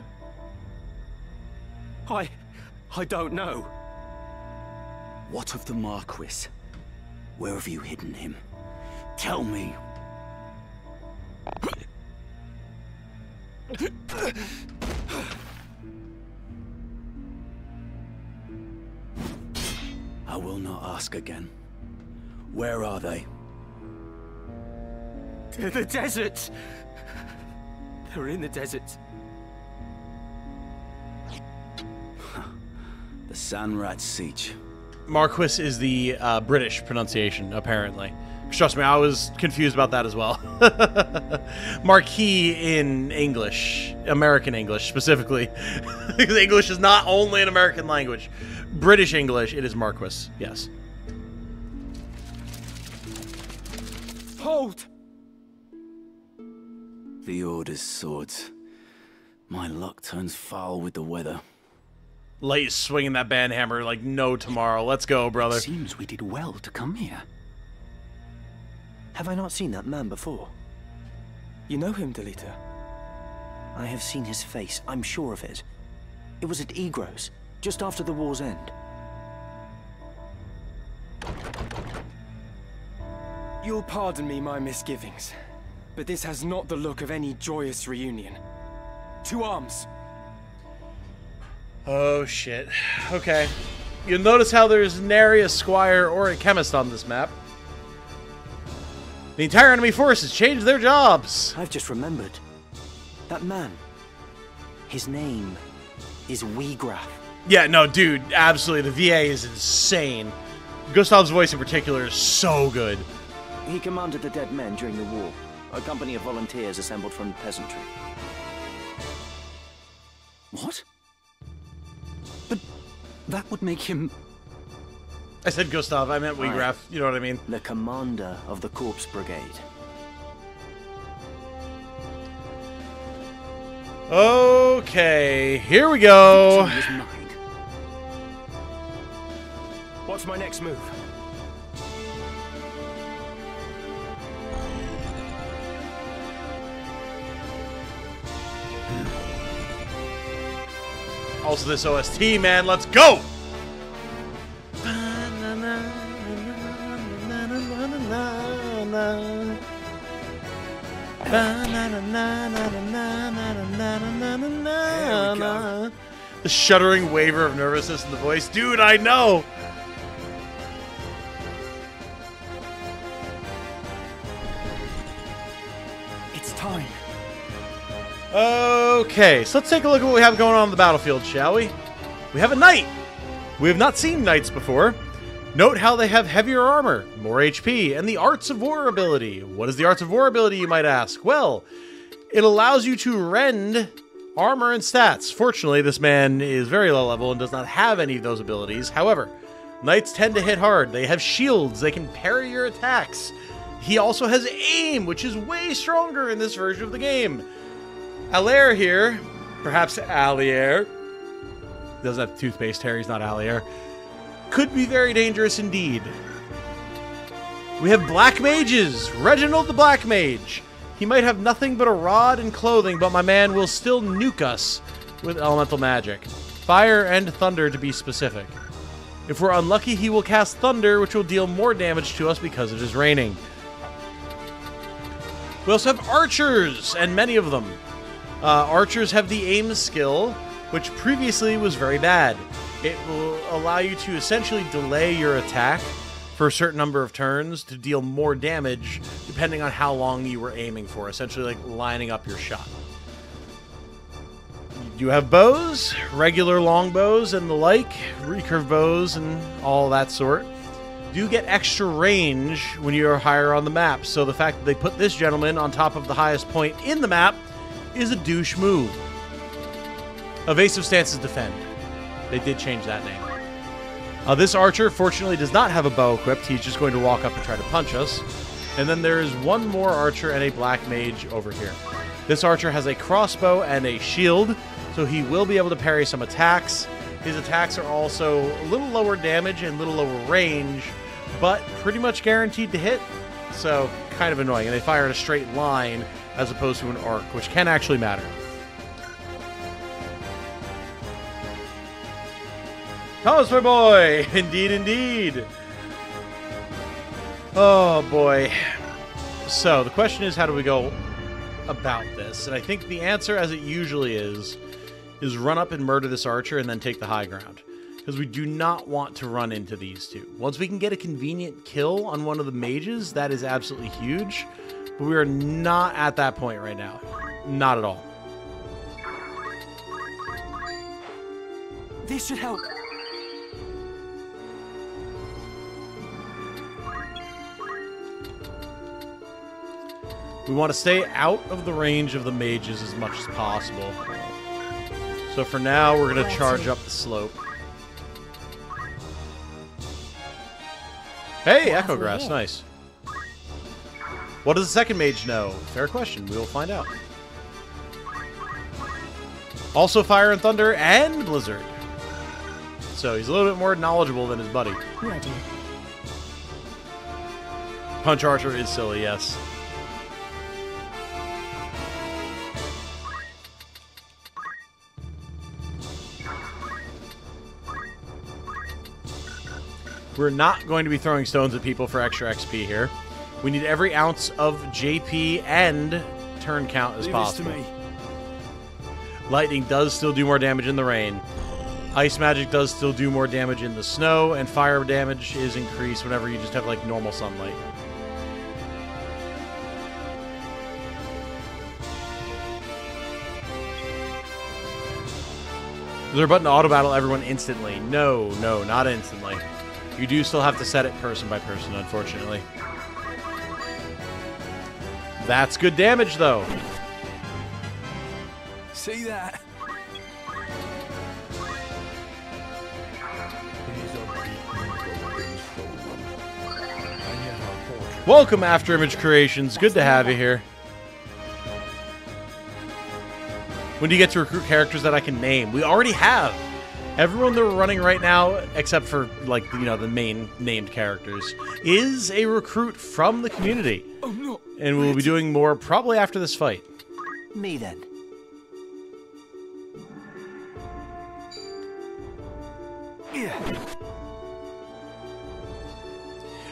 I don't know. What of the Marquis? Where have you hidden him? Tell me. I will not ask again. Where are they? The desert. They're in the desert. The Sanrat Siege. Marquis is the British pronunciation, apparently. Trust me, I was confused about that as well. Marquis in English. American English, specifically. Because English is not only an American language. British English, it is Marquis, yes. Hold! The Order's swords. My luck turns foul with the weather. Light is swinging that banhammer like no tomorrow. Let's go, brother. It seems we did well to come here. Have I not seen that man before? You know him, Delita? I have seen his face, I'm sure of it. It was at Egros, just after the war's end. You'll pardon me my misgivings, but this has not the look of any joyous reunion. To arms! Oh, shit. Okay. You'll notice how there's nary a squire or a chemist on this map. The entire enemy force has changed their jobs. I've just remembered. That man. His name is Weegraf. Yeah, no, dude, absolutely. The VA is insane. Gustav's voice in particular is so good. He commanded the dead men during the war. A company of volunteers assembled from peasantry. What? But that would make him... I said Gustav, I meant Weegraf. You know what I mean? The commander of the Corpse Brigade. Okay, here we go. What's my next move? Also, this OST, man, let's go! The shuddering waver of nervousness in the voice. Dude, I know! It's time. Okay, so let's take a look at what we have going on the battlefield, shall we? We have a knight! We have not seen knights before. Note how they have heavier armor, more HP, and the Arts of War ability. What is the Arts of War ability, you might ask? Well, it allows you to rend armor and stats. Fortunately, this man is very low level and does not have any of those abilities. However, knights tend to hit hard. They have shields. They can parry your attacks. He also has aim, which is way stronger in this version of the game. Allaire here, perhaps Allier, doesn't have toothpaste hair, he's not Allier, could be very dangerous indeed. We have Black Mages. Reginald the Black Mage. He might have nothing but a rod and clothing, but my man will still nuke us with elemental magic. Fire and thunder to be specific. If we're unlucky, he will cast thunder, which will deal more damage to us because it is raining. We also have archers, and many of them. Archers have the aim skill, which previously was very bad. It will allow you to essentially delay your attack for a certain number of turns to deal more damage depending on how long you were aiming for, essentially like lining up your shot. You have bows, regular long bows and the like, recurve bows and all that sort. You get extra range when you are higher on the map, so the fact that they put this gentleman on top of the highest point in the map is a douche move. Evasive stance is defend. They did change that name. This archer, fortunately, does not have a bow equipped. He's just going to walk up and try to punch us. And then there is one more archer and a black mage over here. This archer has a crossbow and a shield, so he will be able to parry some attacks. His attacks are also a little lower damage and a little lower range, but pretty much guaranteed to hit. So, kind of annoying. And they fire in a straight line as opposed to an arc, which can actually matter. Thomas, my boy! Indeed, indeed. Oh, boy. So, the question is, how do we go about this? And I think the answer, as it usually is run up and murder this archer and then take the high ground. Because we do not want to run into these two. Once we can get a convenient kill on one of the mages, that is absolutely huge. But we are not at that point right now. Not at all. This should help. We want to stay out of the range of the mages as much as possible. So for now, we're going to charge up the slope. Hey, Echo Grass, nice. What does the second mage know? Fair question. We will find out. Also Fire and Thunder and Blizzard. So he's a little bit more knowledgeable than his buddy. Ready. Punch Archer is silly, yes. We're not going to be throwing stones at people for extra XP here. We need every ounce of JP and turn count as possible. Lightning does still do more damage in the rain. Ice magic does still do more damage in the snow, and fire damage is increased whenever you just have like normal sunlight. Is there a button to auto battle everyone instantly? No, no, not instantly. You do still have to set it person by person, unfortunately. That's good damage, though. See that? Welcome, After Image Creations. Good to have you here. When do you get to recruit characters that I can name? We already have. Everyone that we're running right now, except for, like, you know, the main named characters, is a recruit from the community. Oh, no. And we'll be doing more probably after this fight. Me then. Yeah.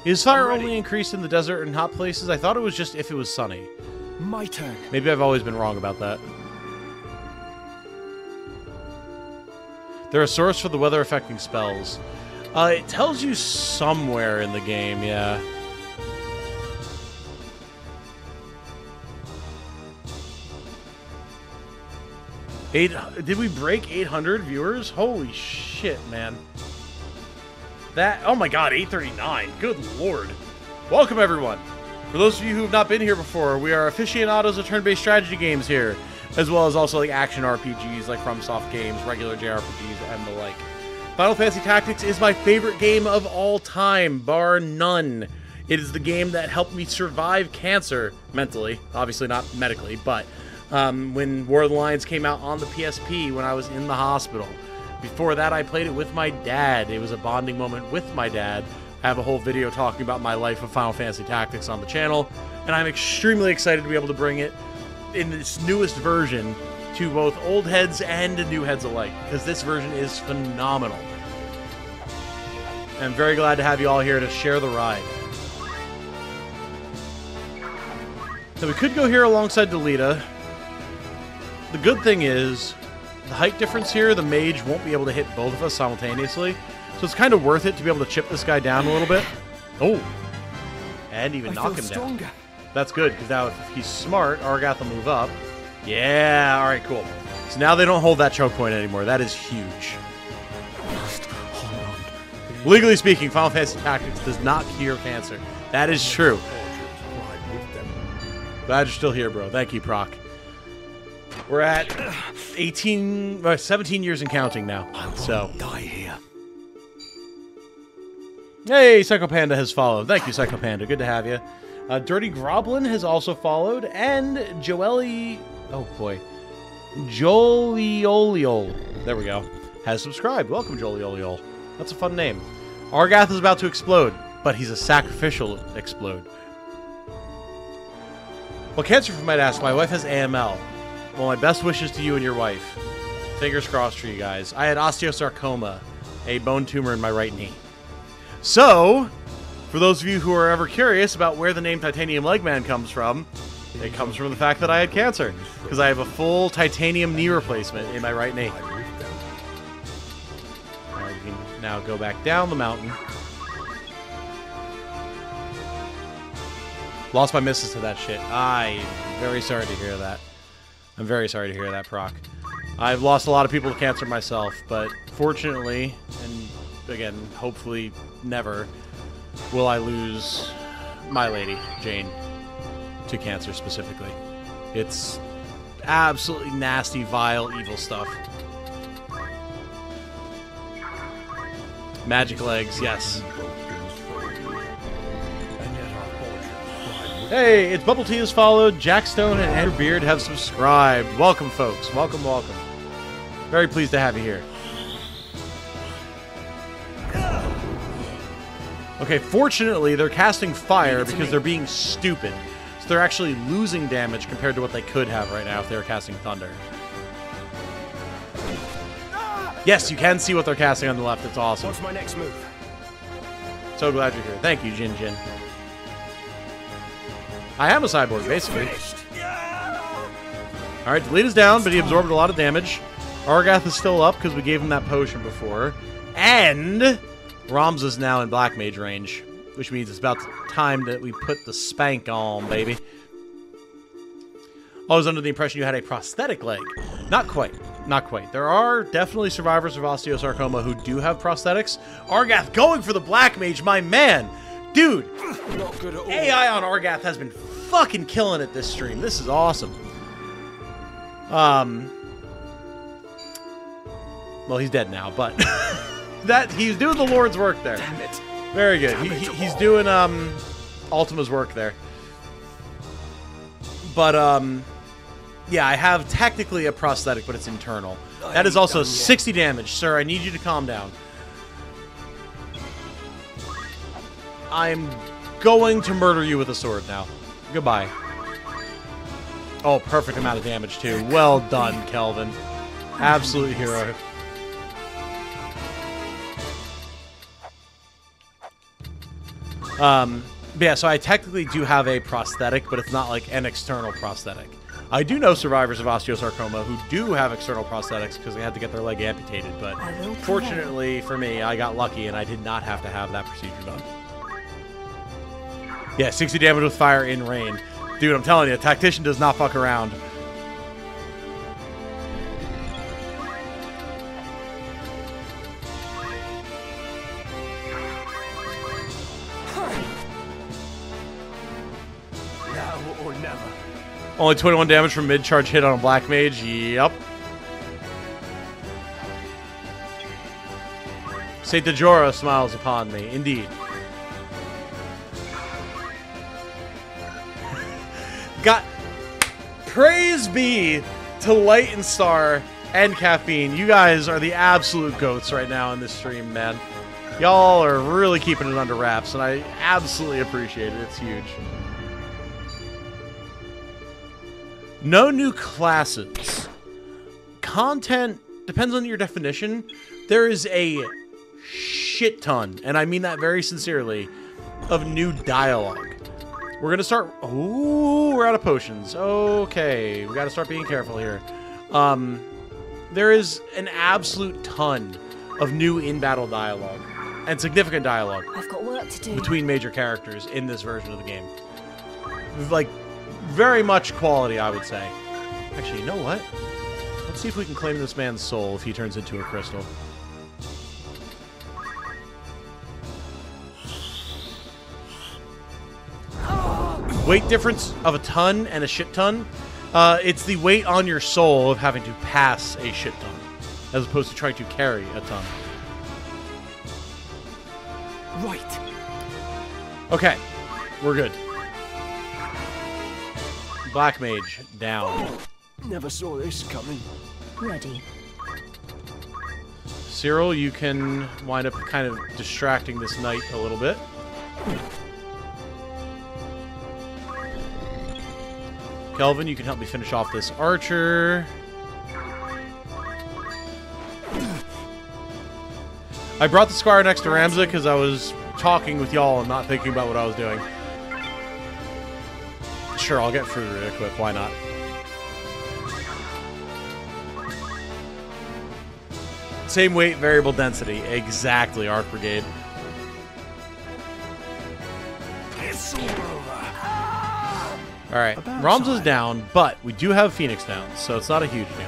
Is fire only increased in the desert and hot places? I thought it was just if it was sunny. My turn. Maybe I've always been wrong about that. There are sources for the weather affecting spells. It tells you somewhere in the game, yeah. Did we break 800 viewers? Holy shit, man. That, oh my god, 839. Good lord. Welcome, everyone. For those of you who have not been here before, we are aficionados of turn-based strategy games here, as well as also like action RPGs like FromSoft games, regular JRPGs, and the like. Final Fantasy Tactics is my favorite game of all time, bar none. It is the game that helped me survive cancer, mentally, obviously not medically, but when War of the Lions came out on the PSP when I was in the hospital. Before that, I played it with my dad. It was a bonding moment with my dad. I have a whole video talking about my life of Final Fantasy Tactics on the channel, and I'm extremely excited to be able to bring it in this newest version to both old heads and new heads alike, because this version is phenomenal. I'm very glad to have you all here to share the ride. So we could go here alongside Delita. The good thing is, the height difference here, the mage won't be able to hit both of us simultaneously, so it's kind of worth it to be able to chip this guy down a little bit. Oh, and even knock him down. That's good, because now if he's smart, Argath will move up. Yeah, alright, cool. So now they don't hold that choke point anymore. That is huge. Legally speaking, Final Fantasy Tactics does not cure cancer. That is true. Glad you're still here, bro. Thank you, Proc. We're at 17 years and counting now. So die here. Hey, Psycho Panda has followed. Thank you, Psycho Panda. Good to have you. Dirty Groblin has also followed, and Joeli... Oh, boy. Jolioliol. There we go. Has subscribed. Welcome, Jolioliol. That's a fun name. Argath is about to explode, but he's a sacrificial explode. Well, cancer, if you might ask, my wife has AML. Well, my best wishes to you and your wife. Fingers crossed for you guys. I had osteosarcoma, a bone tumor in my right knee. So, for those of you who are ever curious about where the name Titanium Legman comes from, it comes from the fact that I had cancer, because I have a full titanium knee replacement in my right knee. Alright, we can now go back down the mountain. Lost my missus to that shit. I'm very sorry to hear that. I'm very sorry to hear that, Proc. I've lost a lot of people to cancer myself, but fortunately, and again, hopefully never, will I lose my lady, Jane, to cancer specifically. It's absolutely nasty, vile, evil stuff. Magic legs, yes. Hey, it's Bubble Tea has followed, Jack Stone and Andrew Beard have subscribed. Welcome, folks. Welcome, welcome. Very pleased to have you here. Okay, fortunately, they're casting fire because they're being stupid. So they're actually losing damage compared to what they could have right now if they were casting thunder. Yes, you can see what they're casting on the left. It's awesome. What's my next move? So glad you're here. Thank you, Jin Jin. I am a cyborg, basically. Alright, Delita's down, but he absorbed a lot of damage. Argath is still up because we gave him that potion before. And Ramza's now in Black Mage range, which means it's about time that we put the spank on, baby. I was under the impression you had a prosthetic leg. Not quite. Not quite. There are definitely survivors of osteosarcoma who do have prosthetics. Argath going for the Black Mage, my man. Dude, not good at all. AI on Argath has been fucking killing it this stream. This is awesome. Well, he's dead now, but that he's doing the Lord's work there. Damn it. Very good. He's doing Ultima's work there. But yeah, I have technically a prosthetic, but it's internal. That is also 60 damage, sir. I need you to calm down. I'm going to murder you with a sword now. Goodbye. Oh, perfect amount of damage too. Well done, Kelvin. Absolute hero. Yeah, so I technically do have a prosthetic, but it's not like an external prosthetic. I do know survivors of osteosarcoma who do have external prosthetics because they had to get their leg amputated, but fortunately for me, I got lucky and I did not have to have that procedure done. Yeah, 60 damage with fire in rain. Dude, I'm telling you, Tactician does not fuck around. Now or never. Only 21 damage from mid-charge hit on a Black Mage. Yep. Saint Dejora smiles upon me. Indeed. Got... Praise be to Light and Star and Caffeine. You guys are the absolute goats right now in this stream, man. Y'all are really keeping it under wraps, and I absolutely appreciate it. It's huge. No new classes. Content depends on your definition. There is a shit ton, and I mean that very sincerely, of new dialogue. We're gonna start... Ooh, we're out of potions. Okay, we gotta start being careful here. There is an absolute ton of new in-battle dialogue, and significant dialogue. I've got work to do. Between major characters in this version of the game. Like, very much quality, I would say. Actually, you know what? Let's see if we can claim this man's soul if he turns into a crystal. Weight difference of a ton and a shit ton. It's the weight on your soul of having to pass a shit ton, as opposed to trying to carry a ton. Right. Okay, we're good. Black Mage down. Never saw this coming. Ready. Cyril, you can wind up kind of distracting this knight a little bit. Kelvin, you can help me finish off this archer. I brought the squire next to Ramza because I was talking with y'all and not thinking about what I was doing. Sure, I'll get fruit real quick. Why not? Same weight, variable density. Exactly, Arc Brigade. It's all over. Alright, Ramza's down, but we do have Phoenix down, so it's not a huge deal.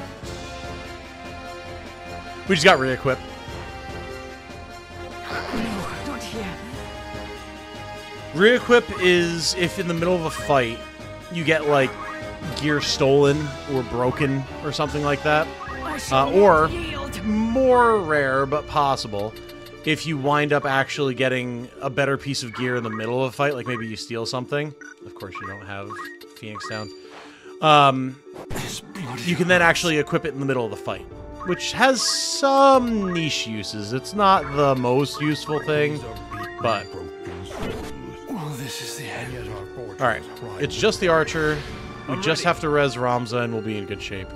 We just got re-equipped. No, not here. Re-equip is if in the middle of a fight you get, like, gear stolen or broken or something like that. Or, more rare but possible, if you wind up actually getting a better piece of gear in the middle of a fight, like maybe you steal something. Of course, you don't have Phoenix down. You can then actually equip it in the middle of the fight, which has some niche uses. It's not the most useful thing, but... Well, this is the end. Alright, it's just the archer. We just have to res Ramza and we'll be in good shape.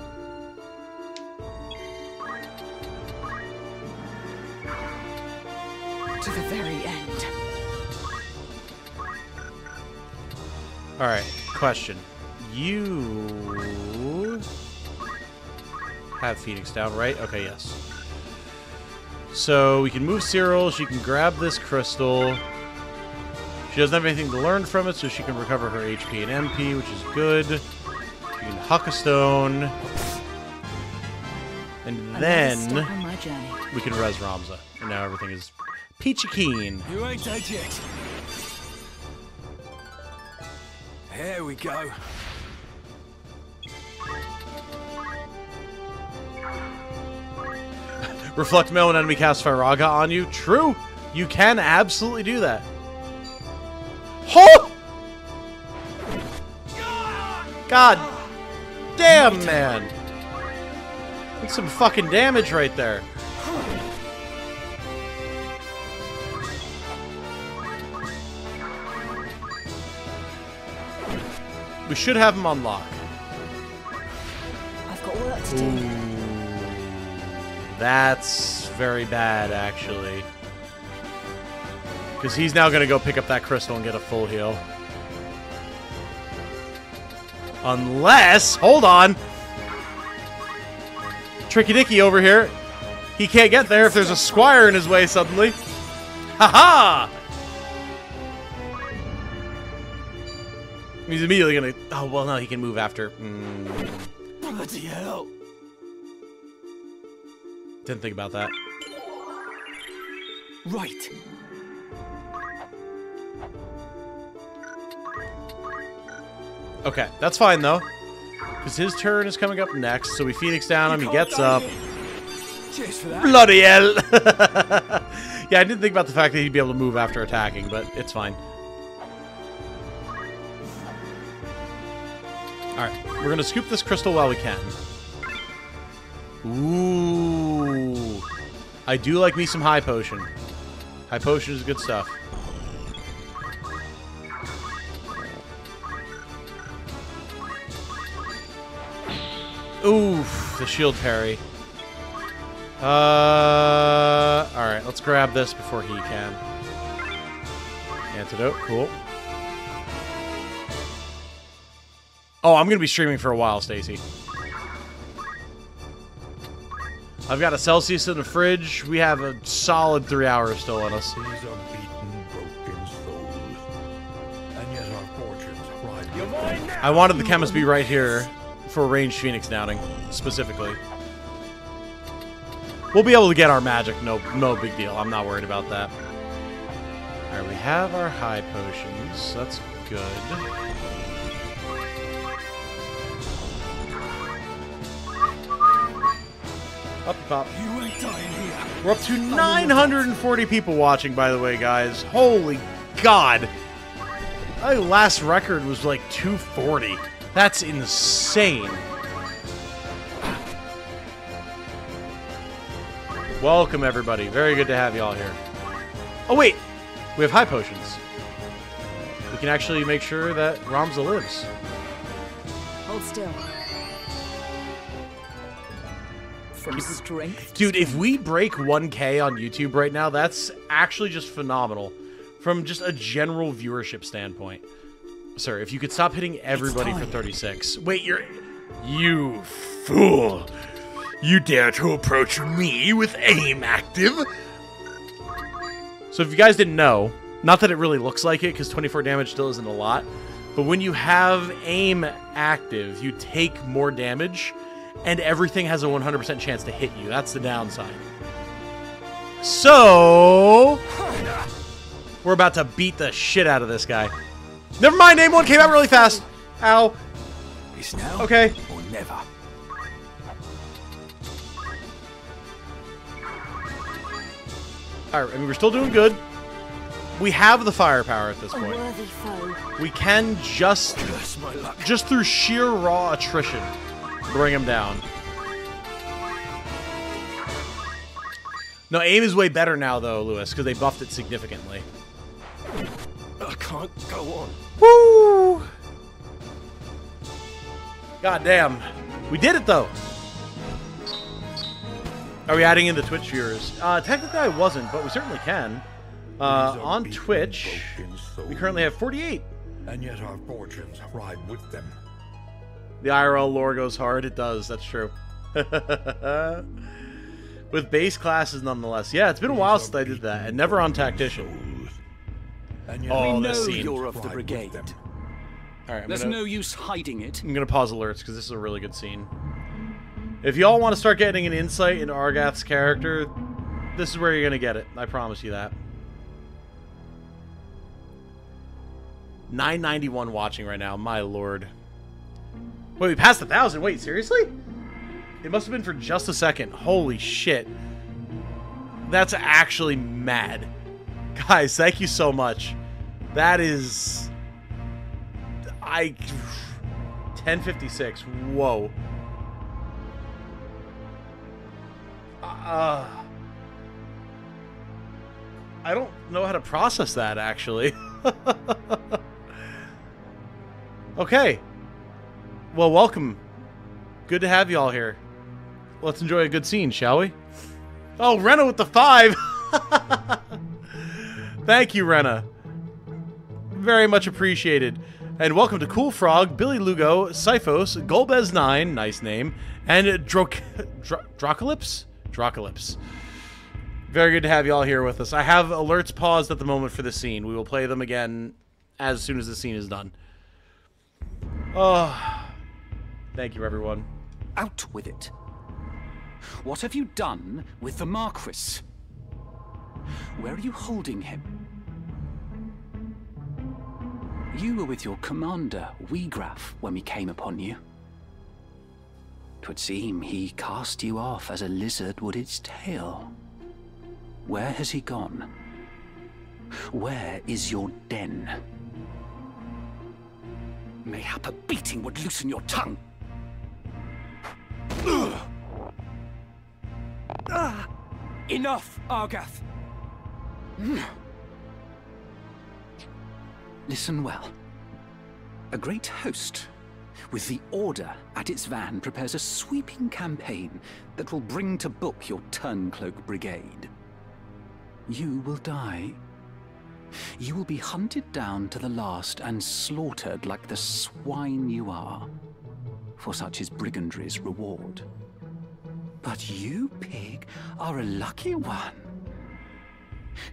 To the very end. Alright, question. You have Phoenix down, right? Okay, yes. So we can move Cyril. She can grab this crystal. She doesn't have anything to learn from it, so she can recover her HP and MP, which is good. She can huck a stone. And then we can res Ramza. And now everything is peachy keen. You ain't dead yet. Here we go. Reflect mail when enemy casts Firaga on you. True. You can absolutely do that. Oh! God damn, man. That's some fucking damage right there. We should have him on lock. I've got work to do. That's very bad, actually. Because he's now going to go pick up that crystal and get a full heal. Unless... Hold on! Tricky Dicky over here. He can't get there if there's a squire in his way suddenly. Ha-ha! He's immediately going to... Oh, well, no, he can move after. Bloody hell. Didn't think about that. Right. Okay, that's fine, though. Because his turn is coming up next, so we Phoenix down him, he gets up. Cheers for that. Bloody hell! Yeah, I didn't think about the fact that he'd be able to move after attacking, but it's fine. Alright, we're going to scoop this crystal while we can. Ooh. I do like me some high potion. High potion is good stuff. Oof, the shield parry. Alright, let's grab this before he can. Antidote, cool. Oh, I'm gonna be streaming for a while, Stacy. I've got a Celsius in the fridge. We have a solid 3 hours still in us. These are beaten, broken souls. And yet our fortunes ride. I wanted the chemist to be right here for ranged Phoenix downing, specifically. We'll be able to get our magic, no big deal. I'm not worried about that. Alright, we have our high potions. That's good. Up pop. You ain't dying here. We're up to 940 people watching, by the way, guys. Holy God. My last record was like 240. That's insane. Welcome, everybody. Very good to have you all here. Oh, wait. We have high potions. We can actually make sure that Ramza lives. Hold still. From strength. Dude, if we break 1K on YouTube right now, that's actually just phenomenal. From just a general viewership standpoint. Sir, if you could stop hitting everybody for 36. Wait, you fool. You dare to approach me with aim active? So if you guys didn't know, not that it really looks like it, because 24 damage still isn't a lot, but when you have aim active, you take more damage, and everything has a 100% chance to hit you. That's the downside. So, we're about to beat the shit out of this guy. Never mind, aim one came out really fast. Ow. It's now okay. Or never. Alright, I mean, we're still doing good. We have the firepower at this A point. worthy foe. We can just through sheer raw attrition, bring him down. No, aim is way better now, though, Lewis, because they buffed it significantly. I can't go on. Woo! God damn. We did it, though. Are we adding in the Twitch viewers? Technically I wasn't, but we certainly can. On Twitch, we currently have 48. And yet our fortunes ride with them. The IRL lore goes hard. It does. That's true. With base classes, nonetheless. Yeah, it's been a while since I did that, and never on Tactician. Oh, we know you're of the brigade. All right, there's no use hiding it. I'm gonna pause alerts because this is a really good scene. If y'all want to start getting an insight into Argath's character, this is where you're gonna get it. I promise you that. 991 watching right now. My lord. Wait, we passed 1,000. Wait, seriously? It must have been for just a second. Holy shit. That's actually mad. Guys, thank you so much. That is... 1056. Whoa. I don't know how to process that, actually. Okay. Well, welcome. Good to have you all here. Let's enjoy a good scene, shall we? Oh, Renna with the 5! Thank you, Renna. Very much appreciated. And welcome to Cool Frog, Billy Lugo, Syphos, Golbez9, nice name, and Drocalypse? Drocalypse. Very good to have you all here with us. I have alerts paused at the moment for the scene. We will play them again as soon as the scene is done. Oh, thank you, everyone. Out with it. What have you done with the Marquis? Where are you holding him? You were with your commander, Wiegraf, when we came upon you. 'Twould seem he cast you off as a lizard would its tail. Where has he gone? Where is your den? Mayhap a beating would loosen your tongue. Enough, Argath! Listen well. A great host, with the Order at its van, prepares a sweeping campaign that will bring to book your Turncloak Brigade. You will die. You will be hunted down to the last and slaughtered like the swine you are, for such is brigandry's reward. But you, pig, are a lucky one.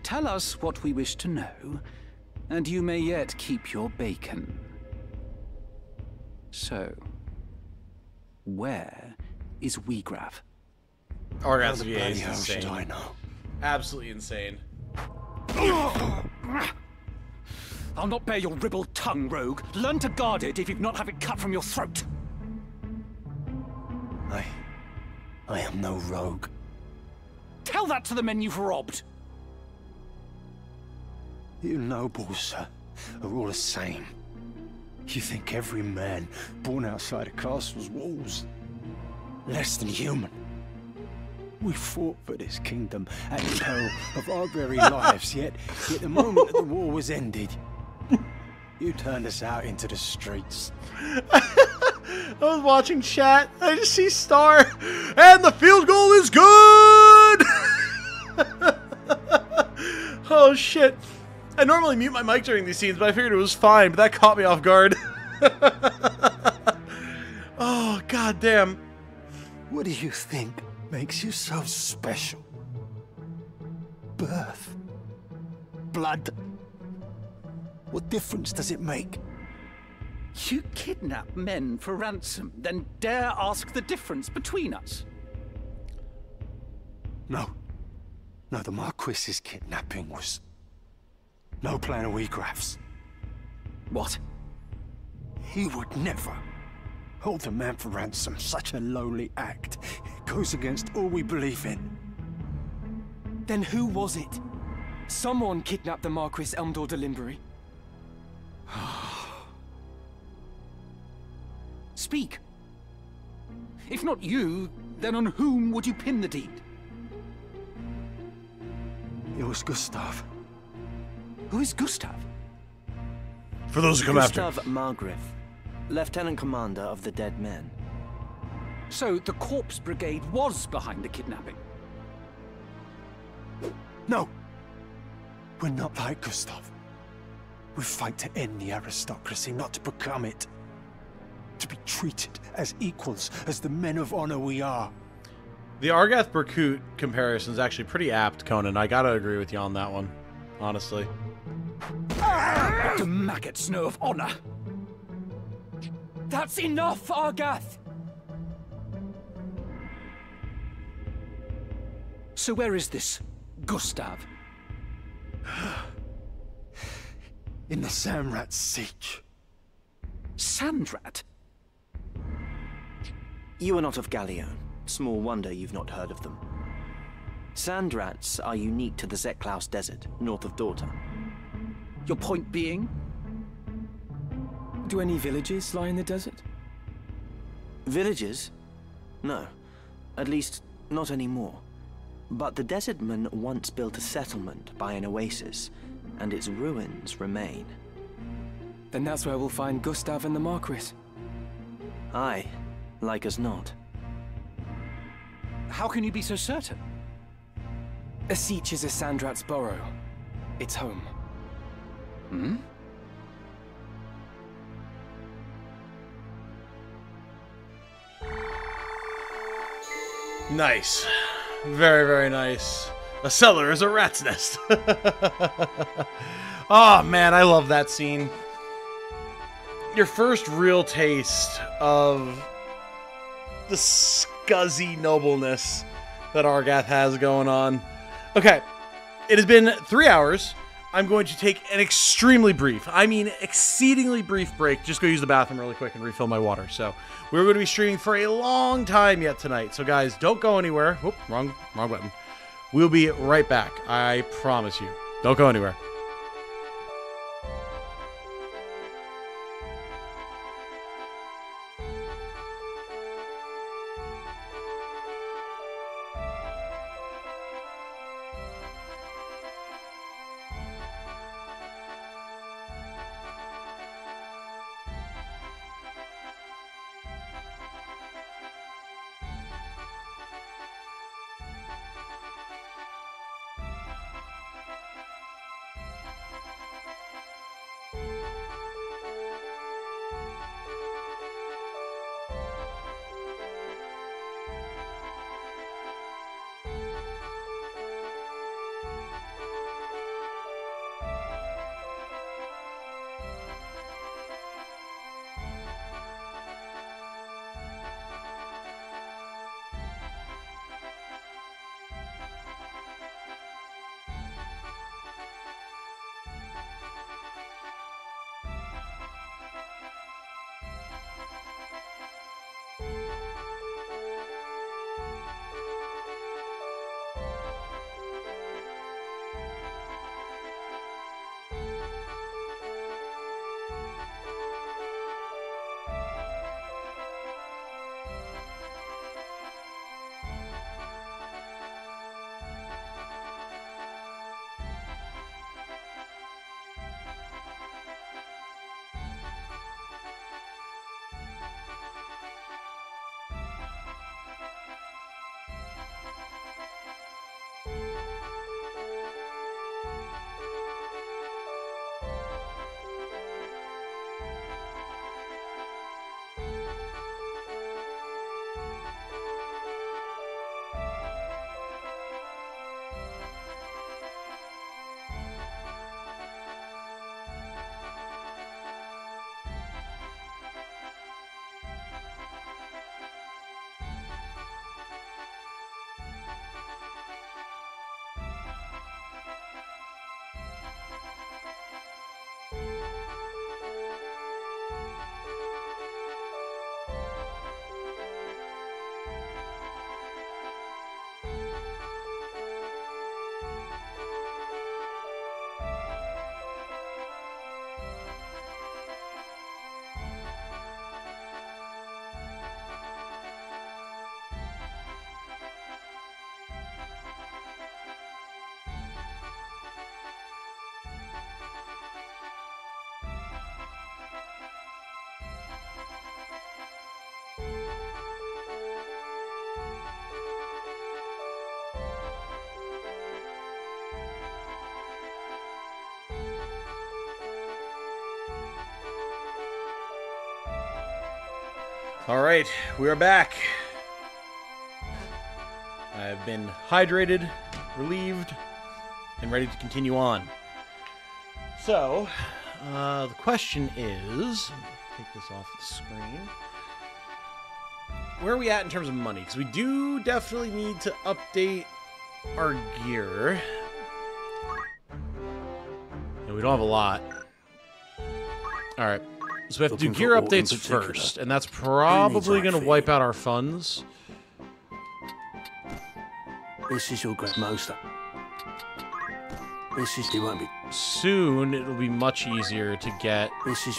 Tell us what we wish to know, and you may yet keep your bacon. So, where is Wiegraf? Argath's VA is insane. I know. Absolutely insane. I'll not bear your ribald tongue, rogue. Learn to guard it if you'd not have it cut from your throat. I am no rogue. Tell that to the men you've robbed. You nobles are all the same. You think every man born outside a castle's walls less than human. We fought for this kingdom at the peril of our very lives, yet the moment that the war was ended, you turned us out into the streets. I was watching chat. I just see Star, and the field goal is good. Oh shit! I normally mute my mic during these scenes, but I figured it was fine. But that caught me off guard. Oh god damn! What do you think makes you so special? Birth? Blood? What difference does it make? You kidnap men for ransom, then dare ask the difference between us? No. No, the Marquis's kidnapping was no plan of Wiegraf's. What? He would never hold a man for ransom. Such a lowly act. It goes against all we believe in. Then who was it? Someone kidnapped the Marquis Elmdor de Limbury. Speak. If not you, then on whom would you pin the deed? It was Gustav. Who is Gustav? For those who come after. Gustav Margrave, Lieutenant Commander of the Dead Men. So the Corpse Brigade was behind the kidnapping? No. We're not like Gustav. We fight to end the aristocracy, not to become it. to be treated as equals, as the men of honor we are. The Argath-Berkut comparison is actually pretty apt, Conan. I gotta agree with you on that one, honestly. The maggots know of honor. That's enough, Argath! So where is this Gustav? In the Samrat siege. Sandrat? You are not of Galleon. Small wonder you've not heard of them. Sandrats are unique to the Zeklaus Desert, north of Dorta. Your point being? Do any villages lie in the desert? Villages? No. At least, not anymore. But the desertmen once built a settlement by an oasis, and its ruins remain. Then that's where we'll find Gustav and the Marquis. Aye, like as not. How can you be so certain? A siege is a Sandrat's burrow. It's home. Hmm? Nice. Very, very nice. A cellar is a rat's nest. Oh, man, I love that scene. Your first real taste of the scuzzy nobleness that Argath has going on. Okay, it has been 3 hours. I'm going to take an extremely brief, I mean exceedingly brief break. Just go use the bathroom really quick and refill my water. So we're going to be streaming for a long time yet tonight. So guys, don't go anywhere. Whoop, wrong button. We'll be right back. I promise you. Don't go anywhere. Alright, we are back. I have been hydrated, relieved, and ready to continue on. So, the question is... take this off the screen. Where are we at in terms of money? Because we do definitely need to update our gear. And we don't have a lot. Alright. So we have to do gear updates first, and that's probably going to wipe out our funds. This is your great master. This is the one. Soon it'll be much easier to get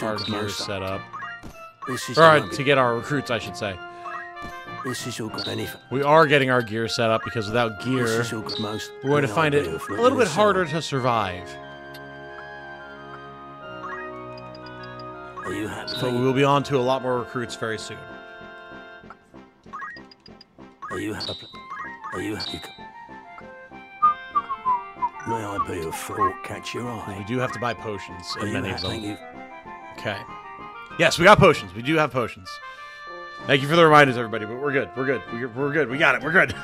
our gear set up. Or to get our recruits, I should say. This is your benefit. We are getting our gear set up because without gear, we're going to find it a little bit harder to survive. Are you happy? So we will be on to a lot more recruits very soon. Are you happy? Are you happy? May I be a thought catch your eye? We do have to buy potions, and many of them. Thank you. Okay. Yes, we got potions. We do have potions. Thank you for the reminders, everybody, but we're good. We're good. We're good. We got it. We're good.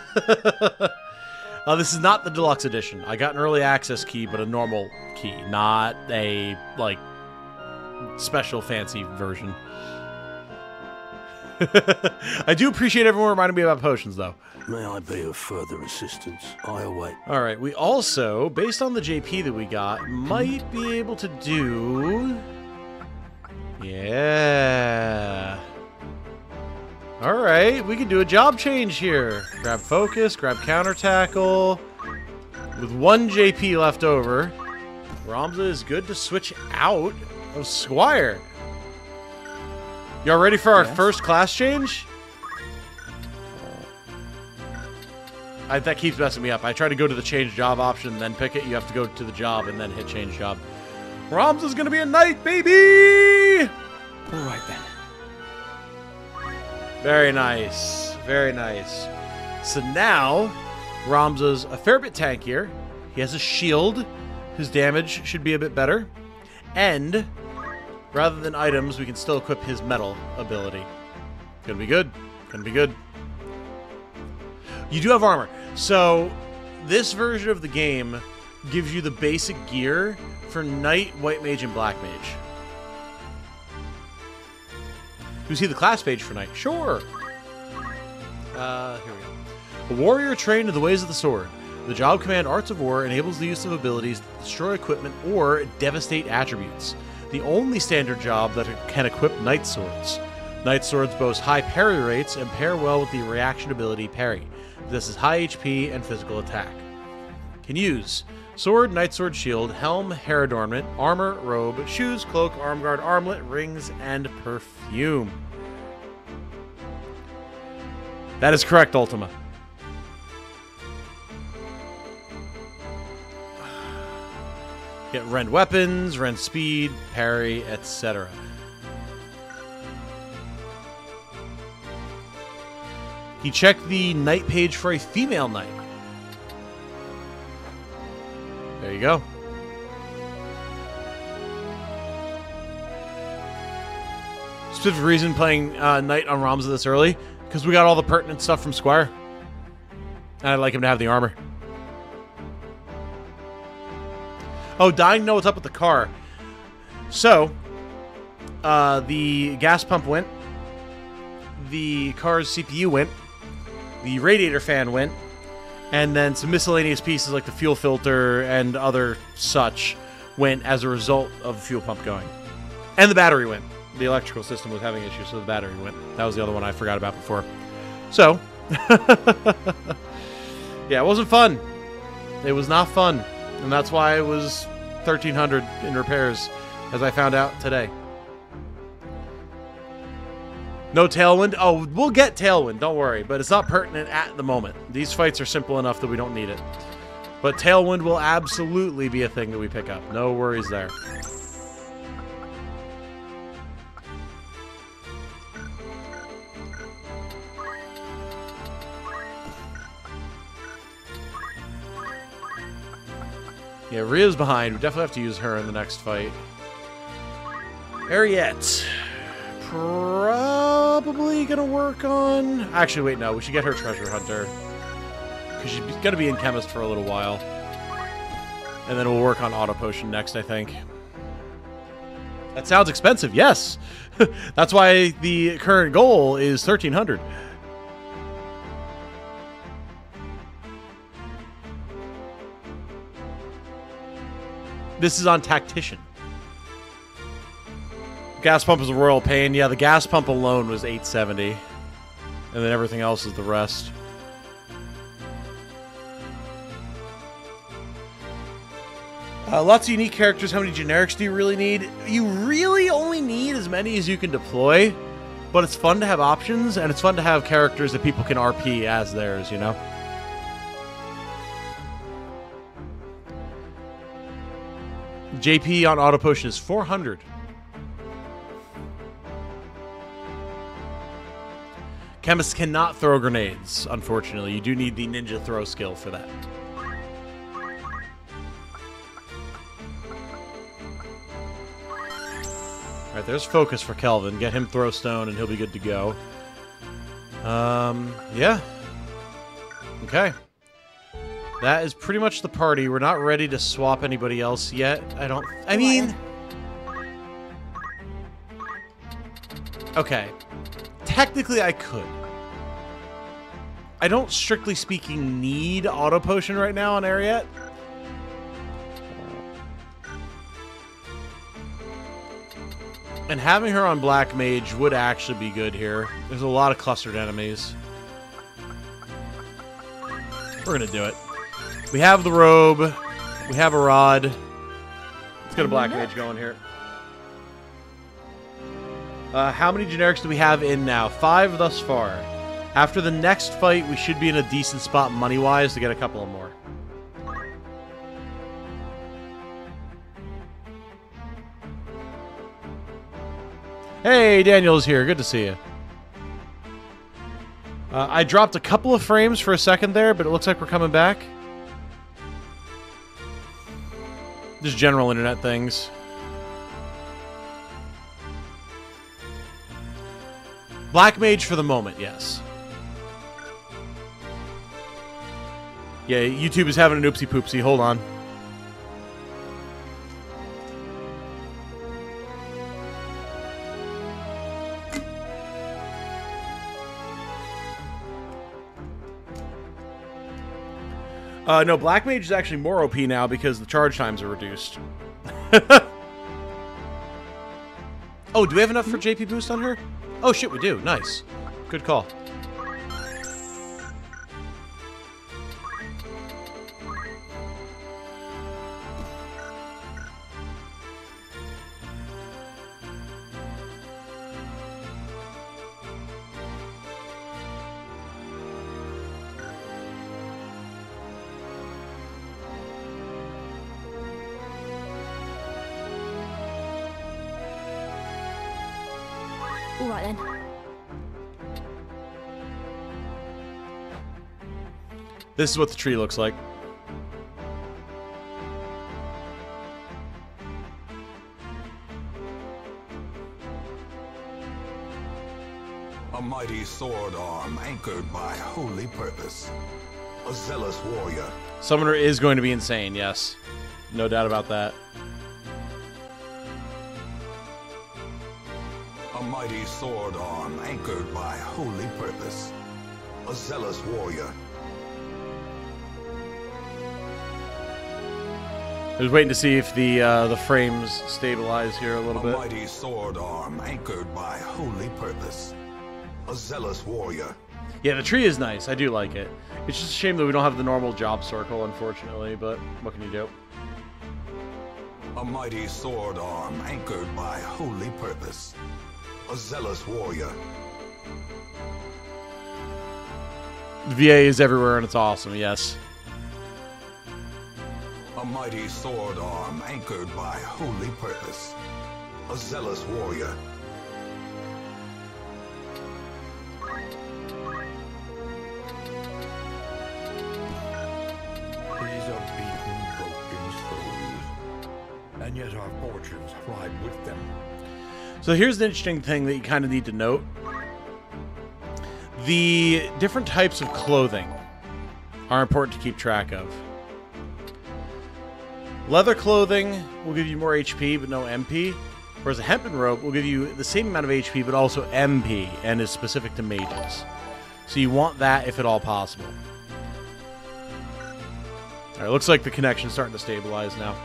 This is not the deluxe edition. I got an early access key, but a normal key, not a, like, special fancy version. I do appreciate everyone reminding me about potions, though. May I be of further assistance? I await. Alright, we also, based on the JP that we got, might be able to do... yeah. Alright, we can do a job change here. Grab focus, grab counter tackle. With 1 JP left over, Ramza is good to switch out of Squire. Y'all ready for our first class change? That keeps messing me up. I try to go to the change job option and then pick it. You have to go to the job and then hit change job. Ramza's gonna be a knight, baby! Alright then. Very nice. Very nice. So now, Ramza's a fair bit tankier. He has a shield. His damage should be a bit better. And, rather than items, we can still equip his metal ability. Gonna be good. Gonna be good. You do have armor. So, this version of the game gives you the basic gear for Knight, White Mage, and Black Mage. You see the class page for Knight? Sure. Here we go. A warrior trained in the ways of the sword. The job command Arts of War enables the use of abilities that destroy equipment or devastate attributes. The only standard job that can equip Knight Swords. Knight Swords boast high parry rates and pair well with the reaction ability Parry. This is high HP and physical attack. Can use sword, Knight Sword, shield, helm, hair adornment, armor, robe, shoes, cloak, arm guard, armlet, rings, and perfume. That is correct, Ultima. Get rend weapons, rend speed, parry, etc. He checked the knight page for a female knight. There you go. Specific reason playing knight on Ramza this early, because we got all the pertinent stuff from Squire. And I'd like him to have the armor. Oh, dying to know what's up with the car. So, the gas pump went. The car's CPU went. The radiator fan went. And then some miscellaneous pieces like the fuel filter and other such went as a result of the fuel pump going. And the battery went. The electrical system was having issues, so the battery went. That was the other one I forgot about before. So, yeah, it wasn't fun. It was not fun. And that's why it was $1,300 in repairs, as I found out today. No Tailwind? Oh, we'll get Tailwind, don't worry. But it's not pertinent at the moment. These fights are simple enough that we don't need it. But Tailwind will absolutely be a thing that we pick up. No worries there. Yeah, Rhea's behind. We definitely have to use her in the next fight. Ariette. Probably probably gonna work on... Actually, wait, no. We should get her treasure hunter. Because she's gonna be in chemist for a little while. And then we'll work on auto potion next, I think. That sounds expensive, yes! That's why the current goal is 1,300. This is on Tactician. Gas pump is a royal pain. Yeah, the gas pump alone was 870. And then everything else is the rest. Lots of unique characters. How many generics do you really need? You really only need as many as you can deploy. But it's fun to have options, and it's fun to have characters that people can RP as theirs, you know? JP on auto potion is 400. Chemists cannot throw grenades, unfortunately. You do need the ninja throw skill for that. Alright, there's focus for Kelvin. Get him throw stone and he'll be good to go. Yeah. Okay. That is pretty much the party. We're not ready to swap anybody else yet. I mean... Okay. Technically, I could. I don't, strictly speaking, need auto potion right now on Ariette. And having her on Black Mage would actually be good here. There's a lot of clustered enemies. We're gonna do it. We have the robe. We have a rod. Let's get a Black Mage going here. How many generics do we have in now? 5 thus far. After the next fight, we should be in a decent spot money-wise to get a couple of more. Hey, Daniel's here. Good to see you. I dropped a couple of frames for a second there, but it looks like we're coming back. Just general internet things. Black Mage for the moment, yes. Yeah, YouTube is having an oopsie poopsie. Hold on. No, Black Mage is actually more OP now because the charge times are reduced. Oh, do we have enough for JP boost on her? Oh shit, we do. Nice. Good call. All right then. This is what the tree looks like. A mighty sword arm anchored by holy purpose. A zealous warrior. Summoner is going to be insane, yes. No doubt about that. A mighty sword arm anchored by holy purpose. A zealous warrior. I was waiting to see if the frames stabilize here a little bit. A mighty sword arm anchored by holy purpose. A zealous warrior. Yeah, the tree is nice. I do like it. It's just a shame that we don't have the normal job circle, unfortunately, but what can you do? A mighty sword arm anchored by holy purpose. A zealous warrior. The VA is everywhere and it's awesome, yes. A mighty sword arm anchored by holy purpose. A zealous warrior. These are beaten, broken souls, and yet our fortunes ride with them. So here's the interesting thing that you kind of need to note. The different types of clothing are important to keep track of. Leather clothing will give you more HP, but no MP. Whereas a hempen robe will give you the same amount of HP, but also MP, and is specific to mages. So you want that if at all possible. Alright, looks like the connection's starting to stabilize now.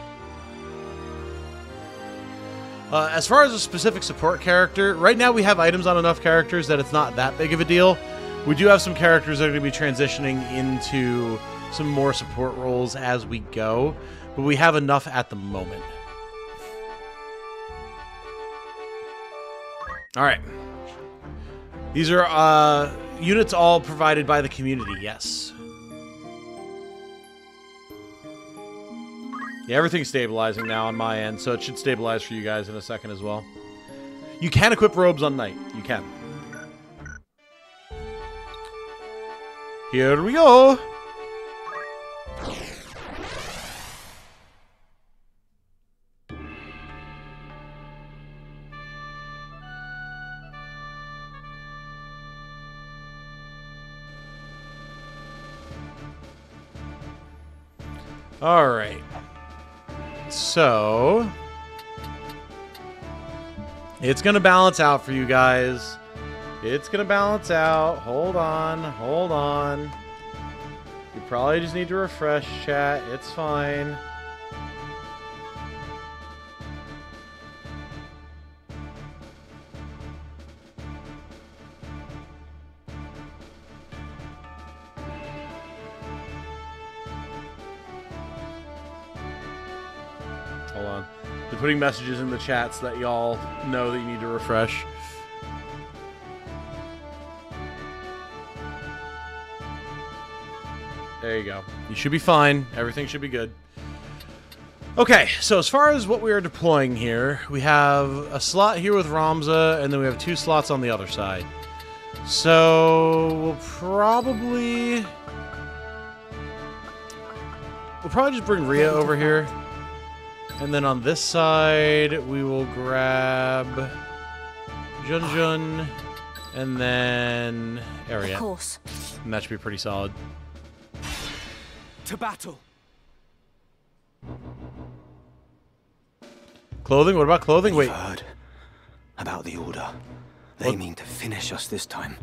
As far as a specific support character, right now we have items on enough characters that it's not that big of a deal. We do have some characters that are going to be transitioning into some more support roles as we go, but we have enough at the moment. Alright. These are units all provided by the community, yes. Yeah, everything's stabilizing now on my end, so it should stabilize for you guys in a second as well. You can equip robes on Knight. You can. Here we go! Alright. So, it's going to balance out for you guys. It's going to balance out. Hold on. Hold on. You probably just need to refresh chat. It's fine. Hold on. They're putting messages in the chat so that y'all know that you need to refresh. There you go. You should be fine. Everything should be good. Okay, so as far as what we are deploying here, we have a slot here with Ramza, and then we have 2 slots on the other side. So we'll probably just bring Rhea over here. And then on this side, we will grab Junjun, and then Ariette. Of course. And that should be pretty solid. To battle. Clothing? What about clothing? Wait. We've heard about the Order. They mean to finish us this time.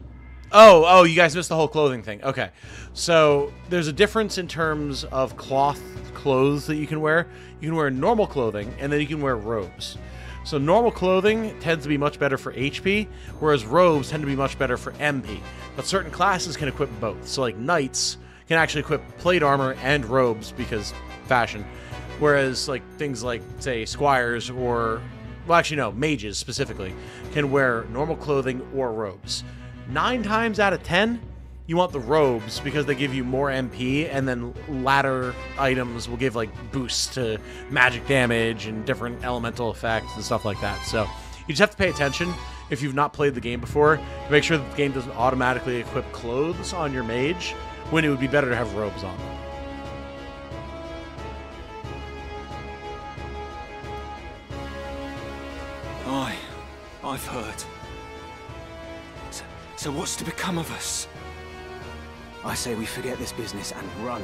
Oh, you guys missed the whole clothing thing. Okay. So, there's a difference in terms of clothes that you can wear. You can wear normal clothing, and then you can wear robes. So normal clothing tends to be much better for HP, whereas robes tend to be much better for MP. But certain classes can equip both. So like knights can actually equip plate armor and robes because fashion. Whereas like things like, say, squires or... well, actually no, mages specifically can wear normal clothing or robes. 9 times out of 10, you want the robes because they give you more MP, and then ladder items will give like boosts to magic damage and different elemental effects and stuff like that. So you just have to pay attention if you've not played the game before to make sure that the game doesn't automatically equip clothes on your mage when it would be better to have robes on them. I've heard. So what's to become of us? I say we forget this business and run.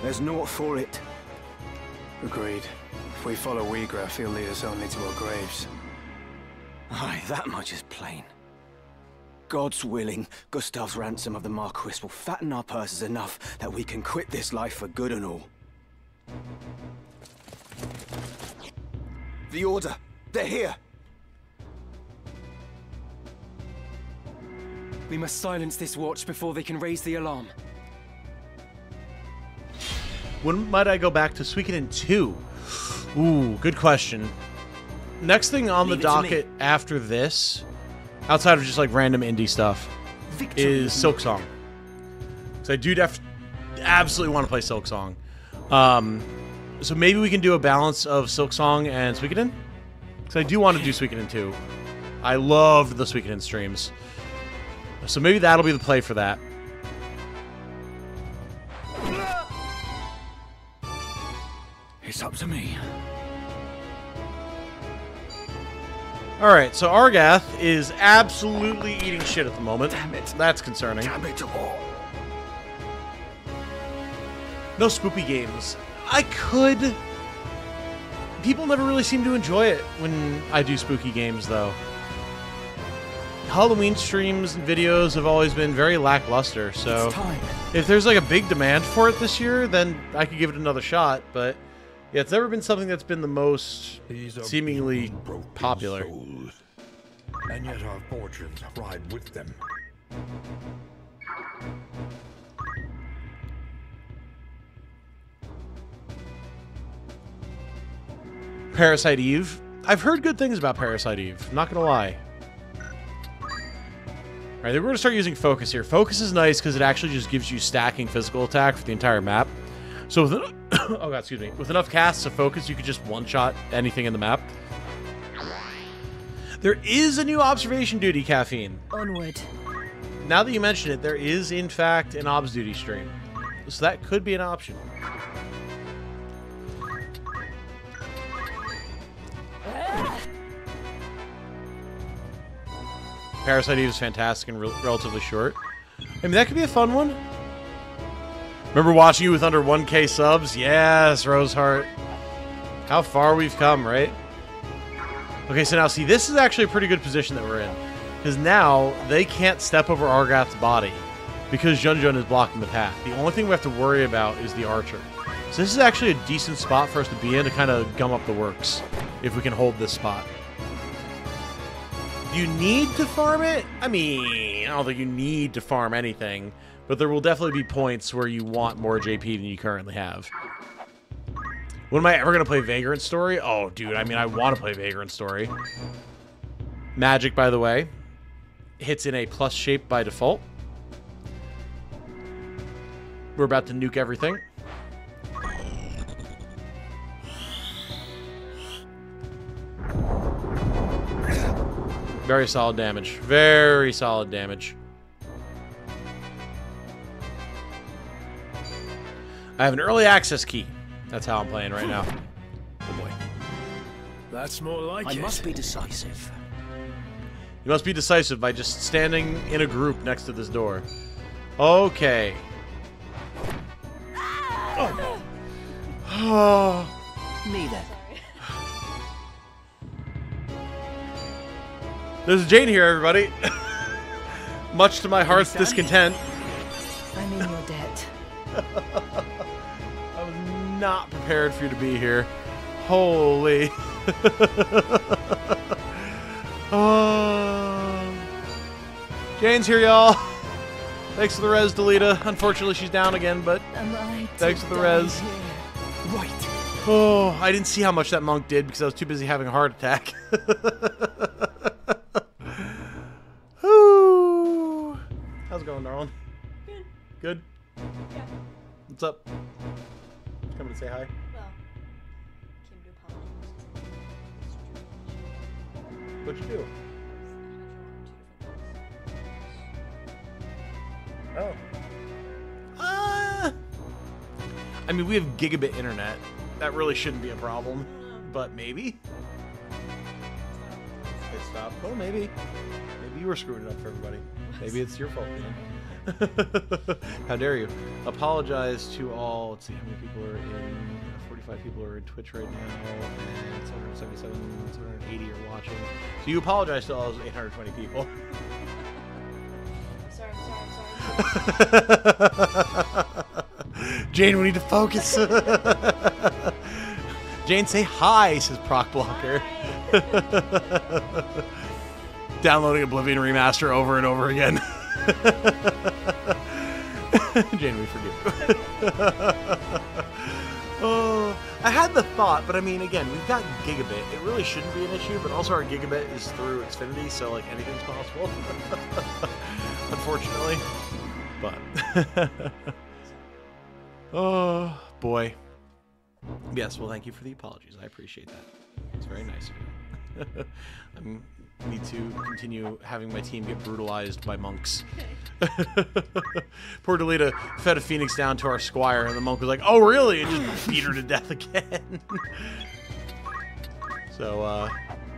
There's naught for it. Agreed. If we follow Wheatgrass, he'll lead us only to our graves. Aye, that much is plain. God's willing, Gustav's ransom of the Marquis will fatten our purses enough that we can quit this life for good and all. The Order! They're here! We must silence this watch before they can raise the alarm. When might I go back to Suikoden 2? Ooh, good question. Next thing on the docket after this, outside of just like random indie stuff, is Silksong. So I do absolutely want to play Silksong. So maybe we can do a balance of Silksong and Suikoden? Because I do want to do Suikoden 2. I loved the Suikoden streams. So maybe that'll be the play for that. It's up to me. Alright, so Argath is absolutely eating shit at the moment. Damn it. That's concerning. Damn it all. No spoopy games. I could... People never really seem to enjoy it when I do spooky games, though. Halloween streams and videos have always been very lackluster, so... If there's like a big demand for it this year, then I could give it another shot, but... Yeah, it's never been something that's been the most seemingly popular. Souls, and yet our fortunes ride with them. Parasite Eve. I've heard good things about Parasite Eve, not gonna lie. Alright, we're gonna start using Focus here. Focus is nice because it actually just gives you stacking physical attack for the entire map. So with oh god, excuse me. With enough casts of Focus, you could just one-shot anything in the map. There is a new observation duty, Caffeine. Onward. Now that you mention it, there is in fact an obs duty stream. So that could be an option. Parasite Eve is fantastic and relatively short. I mean, that could be a fun one. Remember watching you with under 1K subs? Yes, Roseheart. How far we've come, right? Okay, so now, see, this is actually a pretty good position that we're in. Because now, they can't step over Argath's body. Because Junjun is blocking the path. The only thing we have to worry about is the archer. So this is actually a decent spot for us to be in to kind of gum up the works. If we can hold this spot. Do you need to farm it? I mean, I don't think you need to farm anything. But there will definitely be points where you want more JP than you currently have. When am I ever going to play Vagrant Story? Oh, dude, I mean, I want to play Vagrant Story. Magic, by the way, hits in a plus shape by default. We're about to nuke everything. Very solid damage. Very solid damage. I have an early access key. That's how I'm playing right now. Oh boy. That's more like it. I must be decisive. You must be decisive by just standing in a group next to this door. Okay. Oh. Oh. Me then. There's Jane here, everybody. Much to my heart's discontent. I'm in your debt. I was not prepared for you to be here. Holy. Oh. Jane's here, y'all. Thanks for the res, Delita. Unfortunately, she's down again, but thanks for the res. Right. Oh, I didn't see how much that monk did because I was too busy having a heart attack. Ooh. How's it going, darling? Good. Good? Yeah. What's up? Coming to say hi? Well, came to apologize. What'd you do? Oh. I mean, we have gigabit internet. That really shouldn't be a problem. But maybe? It stopped. Oh, maybe. Maybe you were screwing it up for everybody. Maybe it's your fault, man. How dare you? Apologize to all. Let's see how many people are in. 45 people are in Twitch right now, and 777, 780 are watching. So you apologize to all those 820 people. Jane, we need to focus. Jane, say hi, says Proc Blocker. Downloading Oblivion Remaster over and over again. Jane, we forgive you. Oh, I had the thought, but I mean, again, we've got gigabit. It really shouldn't be an issue, but also our gigabit is through Xfinity, so like anything's possible. Unfortunately. But oh boy. Yes, well, thank you for the apologies. I appreciate that. It's very nice of you. I need to continue having my team get brutalized by monks. Poor Delita fed a phoenix down to our squire, and the monk was like, "Oh, really?" and just beat her to death again. So,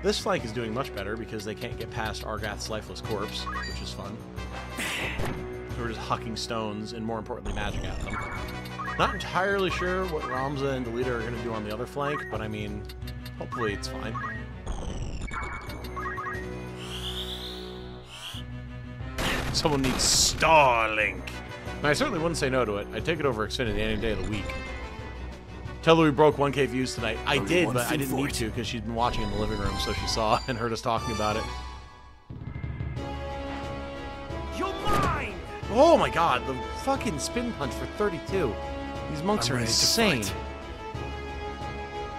This flank is doing much better because they can't get past Argath's lifeless corpse, which is fun. We're just hucking stones and, more importantly, magic at them. Not entirely sure what Ramza and Delita are going to do on the other flank, but I mean, hopefully it's fine. Someone needs Starlink. I certainly wouldn't say no to it. I'd take it over Xfinity any day of the week. Tell her we broke 1K views tonight. I did, but I didn't need to because she's been watching in the living room, so she saw and heard us talking about it. You're mine! Oh my god, the fucking spin punch for 32. These monks are insane.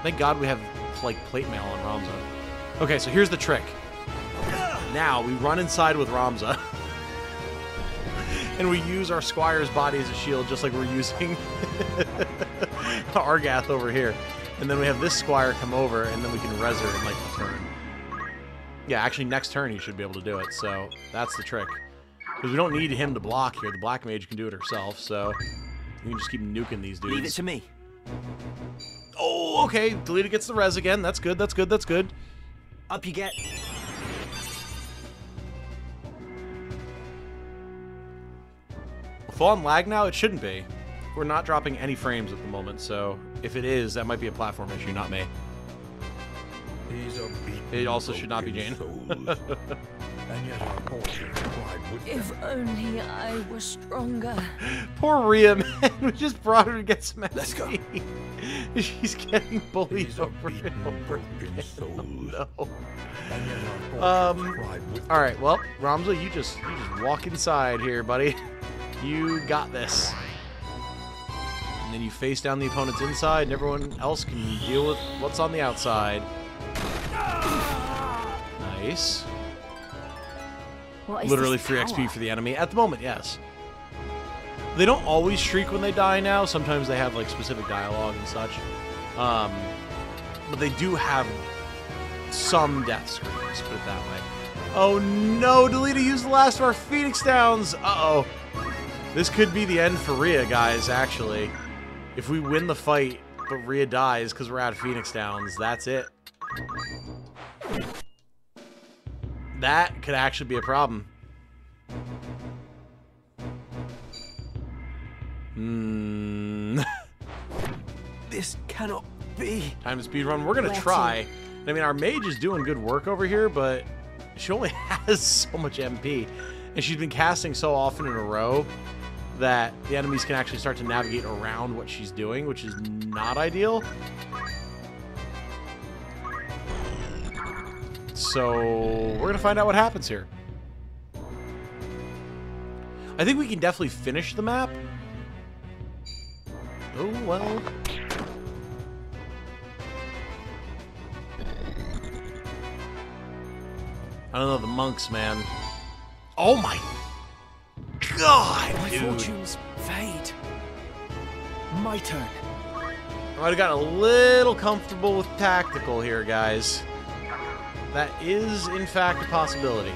Thank god we have, like, plate mail on Ramza. Okay, so here's the trick. Now, we run inside with Ramza. And we use our Squire's body as a shield, just like we're using Argath over here. And then we have this Squire come over, and then we can res her in, like, a turn. Yeah, actually, next turn he should be able to do it, so that's the trick. Because we don't need him to block here. The Black Mage can do it herself, so we can just keep nuking these dudes. Leave it to me. Oh, okay. Delita gets the res again. That's good, that's good, that's good. Up you get. Full on lag now? It shouldn't be. We're not dropping any frames at the moment, so if it is, that might be a platform issue, not me. It also should not be Jane. If only I were stronger. Poor Rhea, man. We just brought her to get some XP. Let's go. She's getting bullied over and over again. Oh, no. Alright, well, Ramza, you just walk inside here, buddy. You got this. And then you face down the opponent's inside, and everyone else can deal with what's on the outside. Nice. Literally free XP for the enemy. At the moment, yes. They don't always shriek when they die now. Sometimes they have, like, specific dialogue and such. But they do have some death screams, put it that way. Oh no, Delita used the last of our Phoenix Downs! Uh-oh. This could be the end for Rhea, guys, actually. If we win the fight, but Rhea dies because we're out of Phoenix Downs, that's it. That could actually be a problem. This cannot be. Time to speedrun. We're going to try. I mean, our mage is doing good work over here, but she only has so much MP. And she's been casting so often in a row that the enemies can actually start to navigate around what she's doing, which is not ideal. So we're going to find out what happens here. I think we can definitely finish the map. Oh, well. I don't know, the monks, man. Oh my god, my dude. fortunes fade. My turn. I might have gotten a little comfortable with tactical here, guys. That is, in fact, a possibility.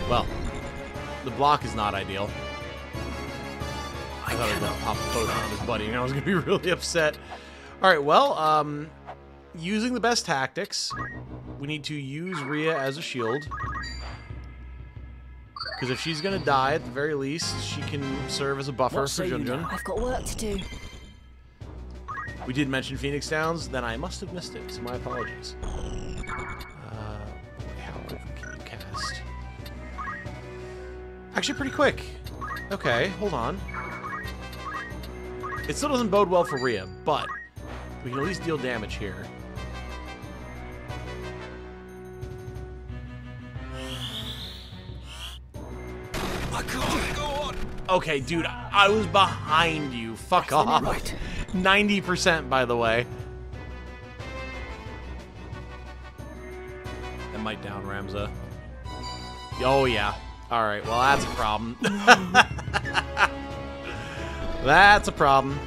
Well, the block is not ideal. I thought I was going to pop a photon on his buddy, and I was going to be really upset. Alright, well, using the best tactics, we need to use Rhea as a shield. Because if she's going to die, at the very least, she can serve as a buffer for Junjun. I've got work to do. We did mention Phoenix Downs, then I must have missed it, so my apologies. How often can you cast? Actually, pretty quick. Okay, hold on. It still doesn't bode well for Rhea, but we can at least deal damage here. Okay, dude, I was behind you. Fuck off. 90%, by the way. That might down Ramza. Oh, yeah. Alright, well, that's a problem. That's a problem.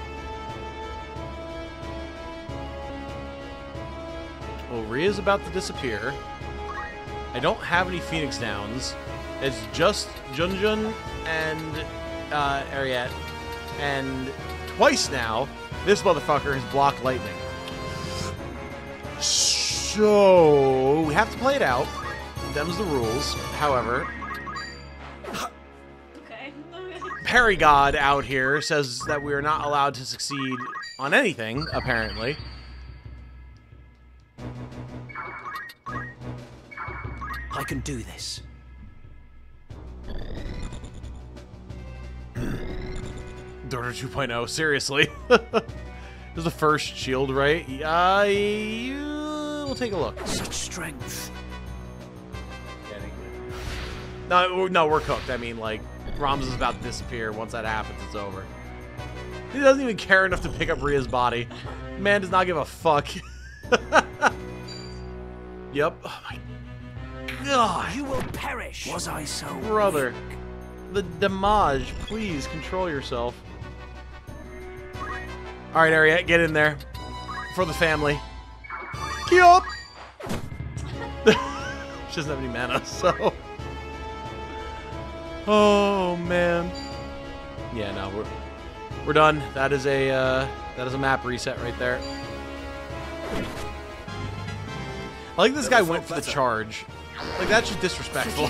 Well, Rhea's about to disappear. I don't have any Phoenix Downs. It's just Junjun and Ariette. And twice now, this motherfucker has blocked lightning. So, we have to play it out. Them's the rules. However, Parry God out here says that we are not allowed to succeed on anything, apparently. I can do this. Daughter 2.0, seriously. This is the first shield, right? We'll take a look. Such strength. No, we're cooked. I mean, like, Rams is about to disappear. Once that happens, it's over. He doesn't even care enough to pick up Rhea's body. Man does not give a fuck. Yep. Oh my god. You will perish. Was I so brother? weak? The damage. Please control yourself. All right, Ariette, get in there for the family. Yup. She doesn't have any mana, so. Oh man. Yeah, no, we're done. That is a map reset right there. I like this guy went for the charge. Like, that's just disrespectful.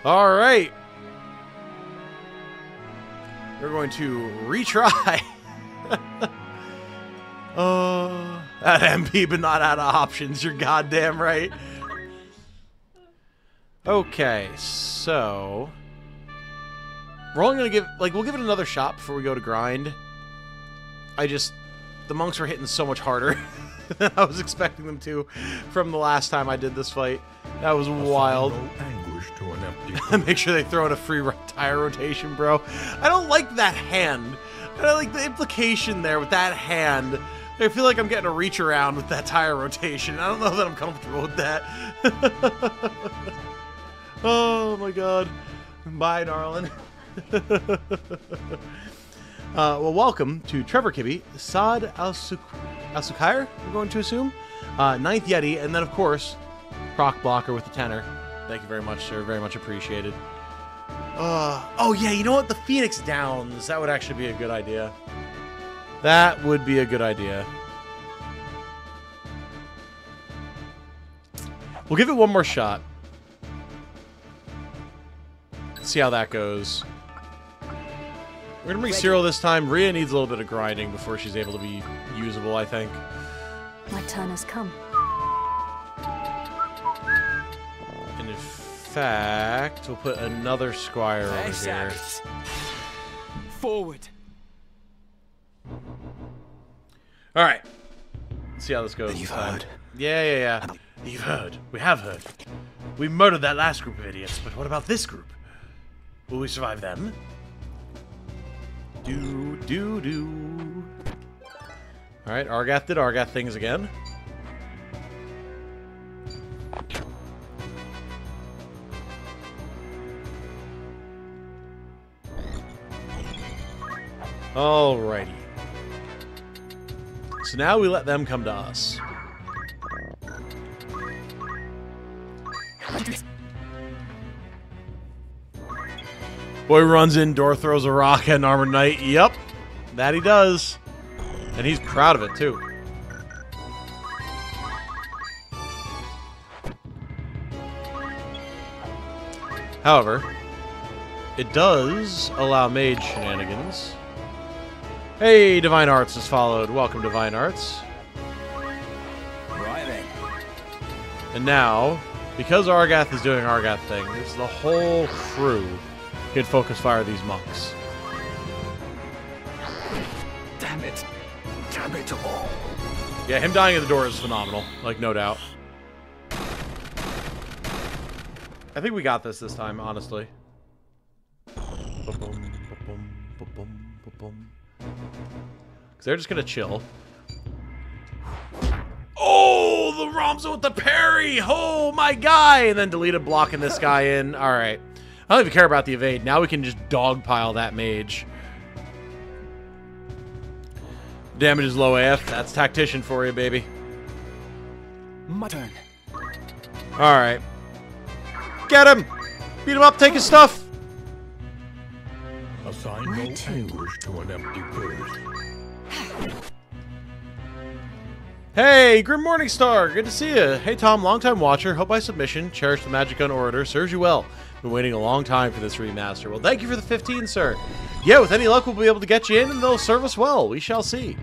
All right. We're going to retry. At MP, but not out of options. You're goddamn right. Okay, so we're only gonna give, like, we'll give it another shot before we go to grind. The monks were hitting so much harder than I was expecting them to from the last time I did this fight. That was wild. Anguish to an empty Make sure they throw in a free tire rotation, bro. I don't like that hand. I don't like the implication there with that hand. I feel like I'm getting a reach around with that tire rotation. I don't know that I'm comfortable with that. Oh my god. Bye, darling. Well, welcome to Trevor Kibbe, Saad Al-Sukair, we're going to assume. Ninth Yeti, and then, of course, Proc Blocker with the tenor. Thank you very much, sir. Very much appreciated. Oh, yeah, you know what? The Phoenix Downs. That would actually be a good idea. That would be a good idea. We'll give it one more shot. See how that goes. We're gonna bring Cyril this time. Rhea needs a little bit of grinding before she's able to be usable, I think. My turn has come. And in fact, we'll put another Squire over here. Forward. Alright. Let's see how this goes. You've heard. Yeah. You've heard. We have heard. We murdered that last group of idiots, but what about this group? Will we survive them? Alright, Argath did Argath things again. Alrighty. So now we let them come to us. Boy runs in, door throws a rock at an armored knight. Yep, that he does. And he's proud of it, too. However, it does allow mage shenanigans. Hey, Divine Arts has followed. Welcome, Divine Arts. Right then. And now, because Argath is doing Argath things, the whole crew can focus fire these monks. Damn it. Damn it all. Yeah, him dying at the door is phenomenal. Like, no doubt. I think we got this time, honestly. Because they're just gonna chill. Oh, the Ramza with the parry! Oh, my guy! And then deleted blocking this guy in. Alright. I don't even care about the evade. Now we can just dogpile that mage. Damage is low AF. That's Tactician for you, baby. My turn. Alright. Get him! Beat him up, take his stuff! Assign no anguish to an empty purse. Hey, Grim Morningstar, good to see you. Hey Tom, longtime watcher, hope my submission, Cherish the Magic Gun Orator, serves you well. Been waiting a long time for this remaster. Well, thank you for the 15, sir. Yeah, with any luck, we'll be able to get you in, and they'll serve us well. We shall see.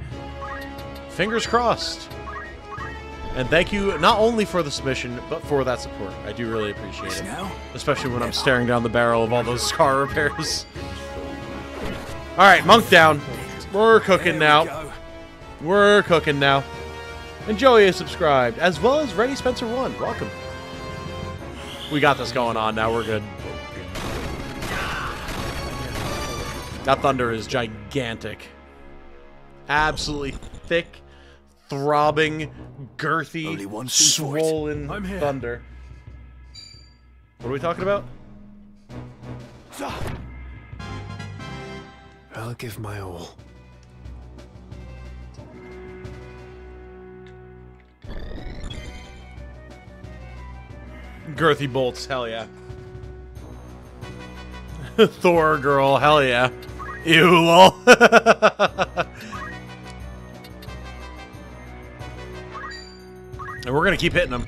Fingers crossed. And thank you not only for the submission, but for that support. I do really appreciate it. Especially when I'm staring down the barrel of all those scar repairs. Alright, monk down. We're cooking now. We're cooking now. And Joey is subscribed, as well as Ready Spencer 1. Welcome. We got this going on now. We're good. That thunder is gigantic. Absolutely thick, throbbing, girthy, swollen thunder. What are we talking about? I'll give my all. Girthy bolts, hell yeah. Thor girl, hell yeah. Ew, lol. And we're gonna keep hitting them.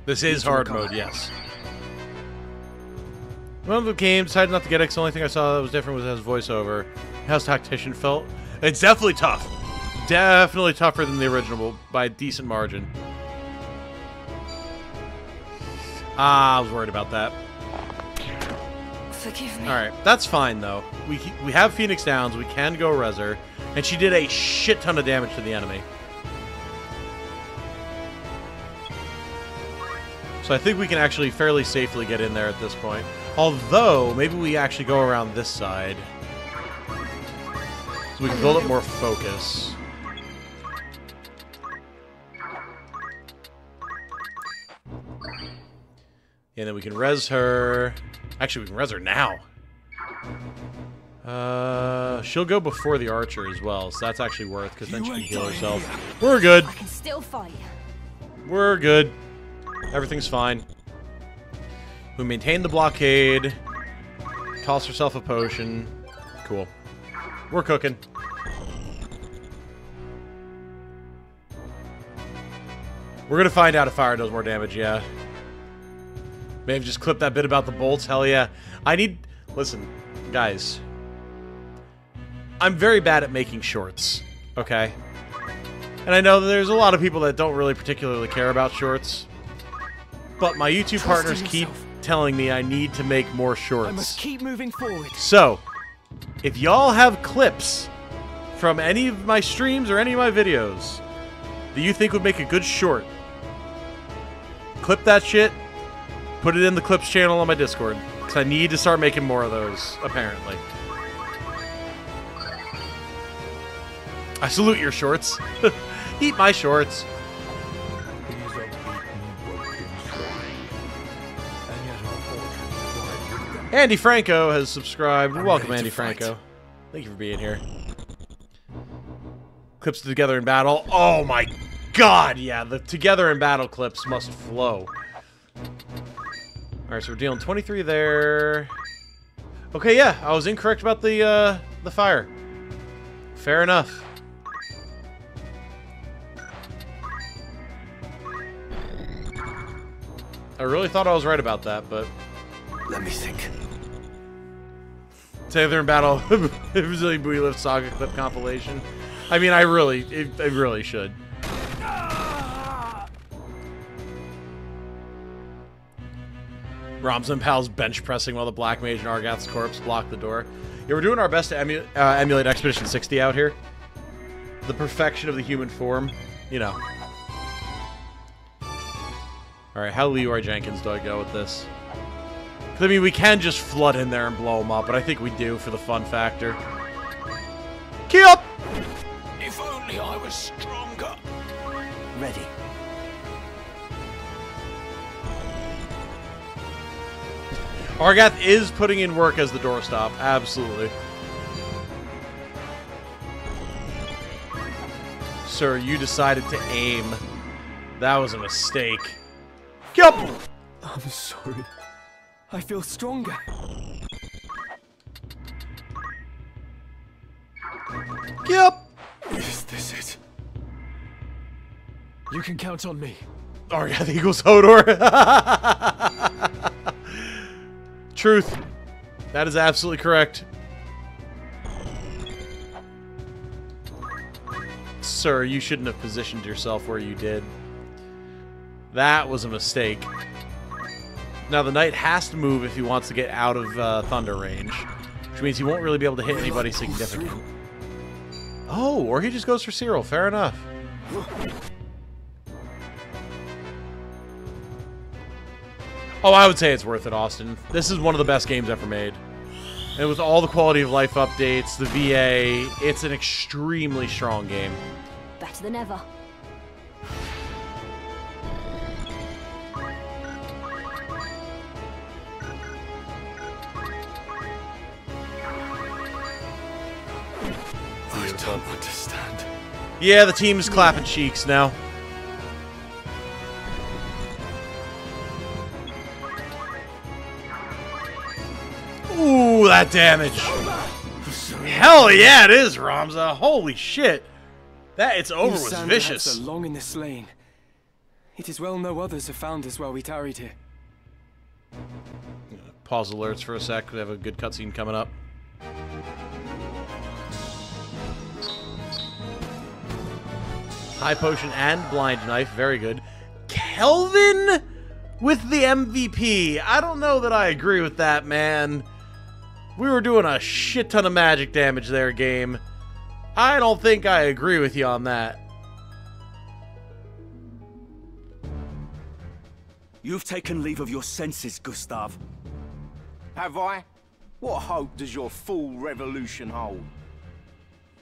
This is hard mode, yes. One of the games decided not to get X. The only thing I saw that was different was his voiceover. How's Tactician felt? It's definitely tough. Definitely tougher than the original by a decent margin. Ah, I was worried about that. Forgive me. Alright, that's fine though. We have Phoenix Downs, we can go res her, and she did a shit ton of damage to the enemy. So I think we can actually fairly safely get in there at this point. Although, maybe we actually go around this side. So we can build up more focus. And then we can res her. Actually, we can res her now. She'll go before the archer as well, so that's actually worth, because then she can heal herself. We're good. I can still fight. We're good. Everything's fine. We maintain the blockade. Toss herself a potion. Cool. We're cooking. We're gonna find out if fire does more damage, yeah. Maybe just clip that bit about the bolts, hell yeah. I need... Listen, guys. I'm very bad at making shorts, okay? And I know that there's a lot of people that don't really particularly care about shorts. But my YouTube partners keep telling me I need to make more shorts. I must keep moving forward. So, if y'all have clips from any of my streams or any of my videos that you think would make a good short, clip that shit, put it in the clips channel on my Discord, because I need to start making more of those, apparently. I salute your shorts. Eat my shorts. Andy Franco has subscribed. Welcome, Andy Franco. Thank you for being here. Clips together in battle. Oh my god, yeah. The together in battle clips must flow. Alright, so we're dealing 23 there. Okay, yeah. I was incorrect about the fire. Fair enough. I really thought I was right about that, but... Let me think. Together in battle. It was a We Live Saga clip compilation. I mean, I really should. Roms and Pals bench pressing while the Black Mage and Argath's corpse block the door. Yeah, we're doing our best to emulate Expedition 60 out here. The perfection of the human form. You know. Alright, how Leroy Jenkins do I go with this? I mean, we can just flood in there and blow them up, but I think we do for the fun factor. Key up! If only I was stronger. Ready. Argath is putting in work as the doorstop. Absolutely. Sir, you decided to aim. That was a mistake. Yup! I'm sorry. I feel stronger. Yup! Is this it? You can count on me. Argath equals Hodor. Truth. That is absolutely correct. Sir, you shouldn't have positioned yourself where you did. That was a mistake. Now the knight has to move if he wants to get out of thunder range, which means he won't really be able to hit anybody significant. Oh, or he just goes for Cyril. Fair enough. Oh, I would say it's worth it, Austin. This is one of the best games ever made. And with all the quality of life updates, the VA, it's an extremely strong game. Better than ever. I don't understand. Yeah, the team is clapping cheeks now. Ooh, that damage. Hell yeah, it is, Ramza. Holy shit. That it's over was vicious. So long in this lane. It is well no others have found us while we tarried here. Pause alerts for a sec. We have a good cutscene coming up. High potion and blind knife. Very good. Kelvin with the MVP. I don't know that I agree with that, man. We were doing a shit ton of magic damage there, game. I don't think I agree with you on that. You've taken leave of your senses, Gustav. Have I? What hope does your fool revolution hold?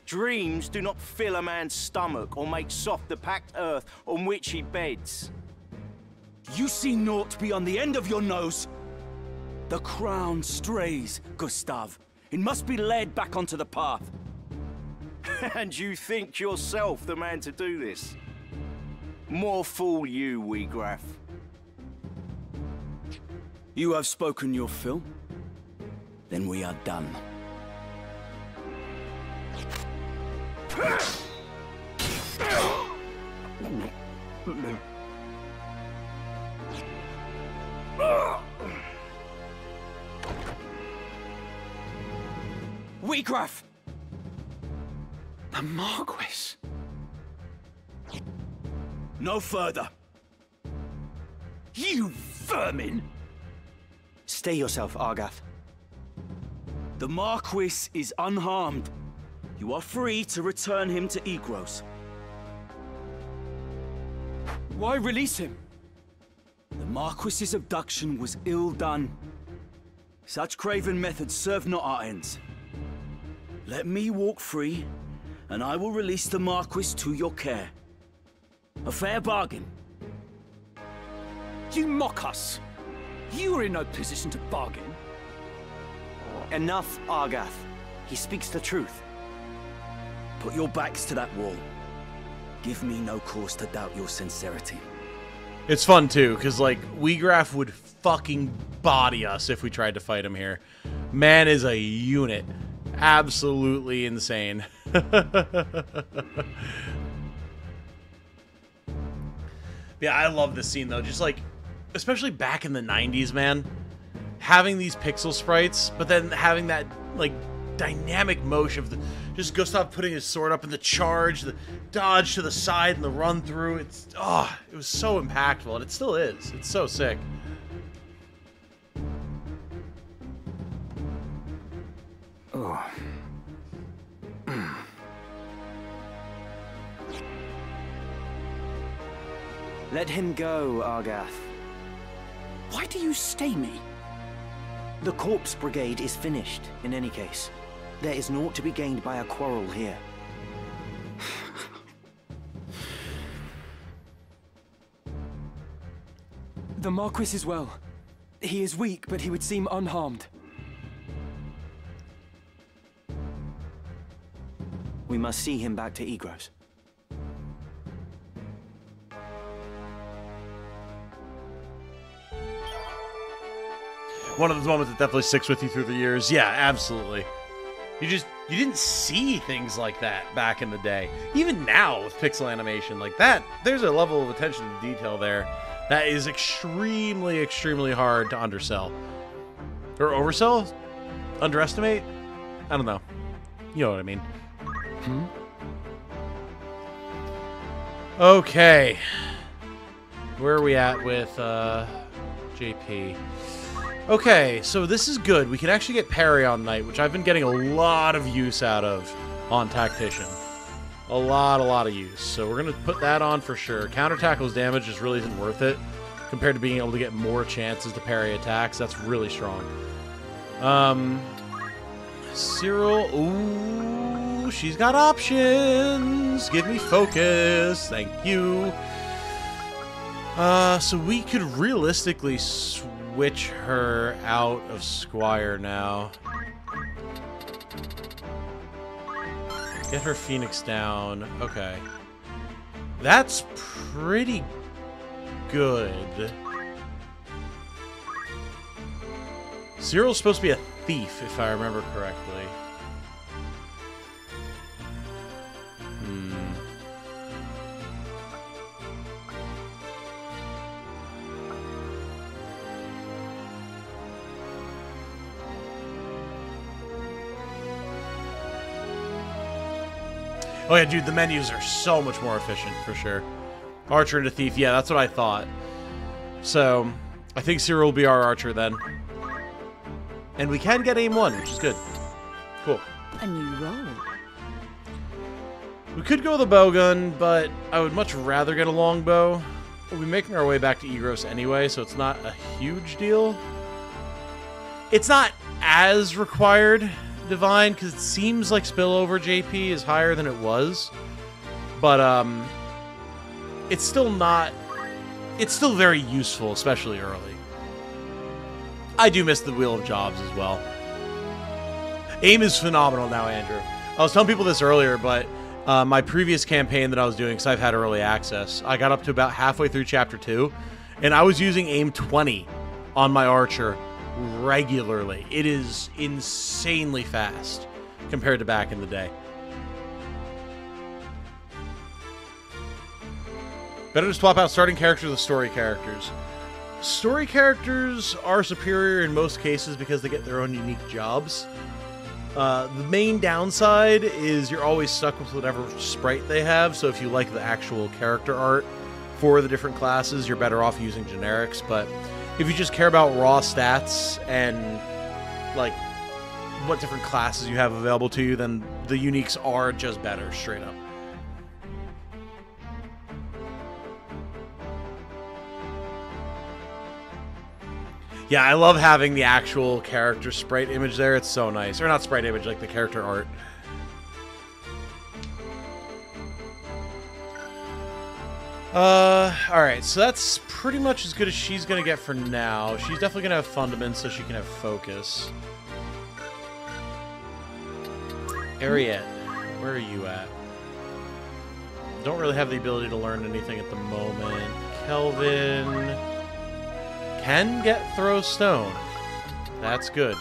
Dreams do not fill a man's stomach or make soft the packed earth on which he beds. You see naught beyond the end of your nose. The crown strays, Gustav. It must be led back onto the path. And you think yourself the man to do this? More fool you, Wiegraf. You have spoken your fill. Then we are done. Wiegraf! The Marquis! No further. You vermin! Stay yourself, Argath. The Marquis is unharmed. You are free to return him to Egros. Why release him? The Marquis's abduction was ill done. Such craven methods serve not our ends. Let me walk free, and I will release the Marquis to your care. A fair bargain. You mock us. You are in no position to bargain. Enough, Argath. He speaks the truth. Put your backs to that wall. Give me no cause to doubt your sincerity. It's fun, too, because, like, Wiegraf would fucking body us if we tried to fight him here. Man is a unit. Absolutely insane. Yeah, I love this scene, though. Just, like, especially back in the 90s, man. Having these pixel sprites, but then having that, like, dynamic motion of just Gustav putting his sword up and the charge, the dodge to the side and the run through. It was so impactful, and it still is. It's so sick. Oh. Let him go, Argath. Why do you stay me? The Corpse Brigade is finished, in any case. There is naught to be gained by a quarrel here. The Marquis is well. He is weak, but he would seem unharmed. We must see him back to Egros. one of those moments that definitely sticks with you through the years. Yeah, absolutely. You didn't see things like that back in the day. Even now with pixel animation like that, there's a level of attention to detail there that is extremely, extremely hard to undersell. Or oversell? Underestimate? I don't know. You know what I mean. Okay. Where are we at with JP? Okay, so this is good. We can actually get parry on Knight, which I've been getting a lot of use out of on Tactician. A lot of use. So we're going to put that on for sure. Counter tackles damage just really isn't worth it compared to being able to get more chances to parry attacks. That's really strong. Cyril, ooh, she's got options. Give me focus. Thank you. So we could realistically switch her out of Squire now. Get her Phoenix down. Okay. That's pretty good. Cyril's supposed to be a thief, if I remember correctly. Oh yeah, dude, the menus are so much more efficient, for sure. Archer into Thief, yeah, that's what I thought. So, I think Cyril will be our Archer then. And we can get aim 1, which is good. Cool. A new role. We could go with a bowgun, but I would much rather get a longbow. We'll be making our way back to Egros anyway, so it's not a huge deal. It's not as required, Divine, because it seems like spillover JP is higher than it was. But, it's still not... It's still very useful, especially early. I do miss the Wheel of Jobs as well. Aim is phenomenal now, Andrew. I was telling people this earlier, but my previous campaign that I was doing, because I've had early access, I got up to about halfway through Chapter 2, and I was using aim 20 on my Archer regularly. It is insanely fast compared to back in the day. Better to swap out starting characters with story characters. Story characters are superior in most cases because they get their own unique jobs. The main downside is you're always stuck with whatever sprite they have, so if you like the actual character art for the different classes, you're better off using generics, but if you just care about raw stats and, like, what different classes you have available to you, then the uniques are just better, straight up. Yeah, I love having the actual character sprite image there. It's so nice. Or not sprite image, like the character art. Alright, so that's pretty much as good as she's gonna get for now. She's definitely gonna have fundaments so she can have focus. Ariette, where are you at? Don't really have the ability to learn anything at the moment. Kelvin can get throw stone. That's good.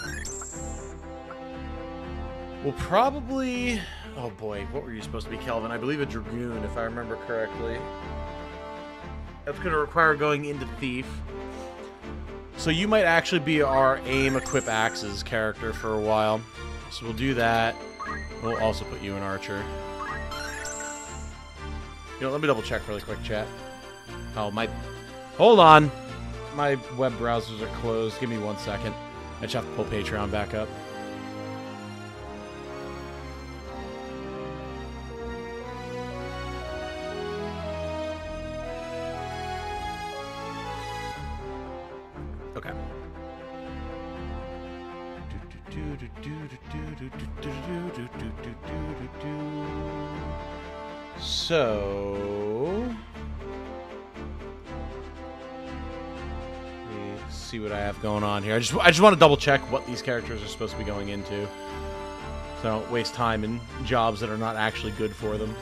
We'll probably... Oh boy, what were you supposed to be, Kelvin? I believe a Dragoon, if I remember correctly. That's going to require going into Thief. So you might actually be our aim equip axes character for a while. So we'll do that. We'll also put you in Archer. You know, let me double check really quick, chat. Oh, my... Hold on! My web browsers are closed. Give me 1 second. I just have to pull Patreon back up. Okay. So... see what I have going on here. I just want to double check what these characters are supposed to be going into, so I don't waste time in jobs that are not actually good for them.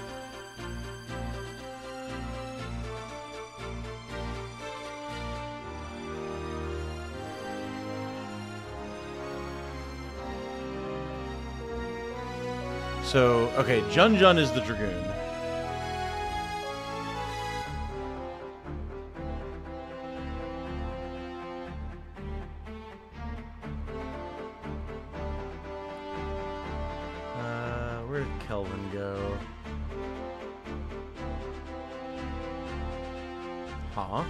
So, okay, Jun Jun is the Dragoon. Where did Kelvin go? Huh?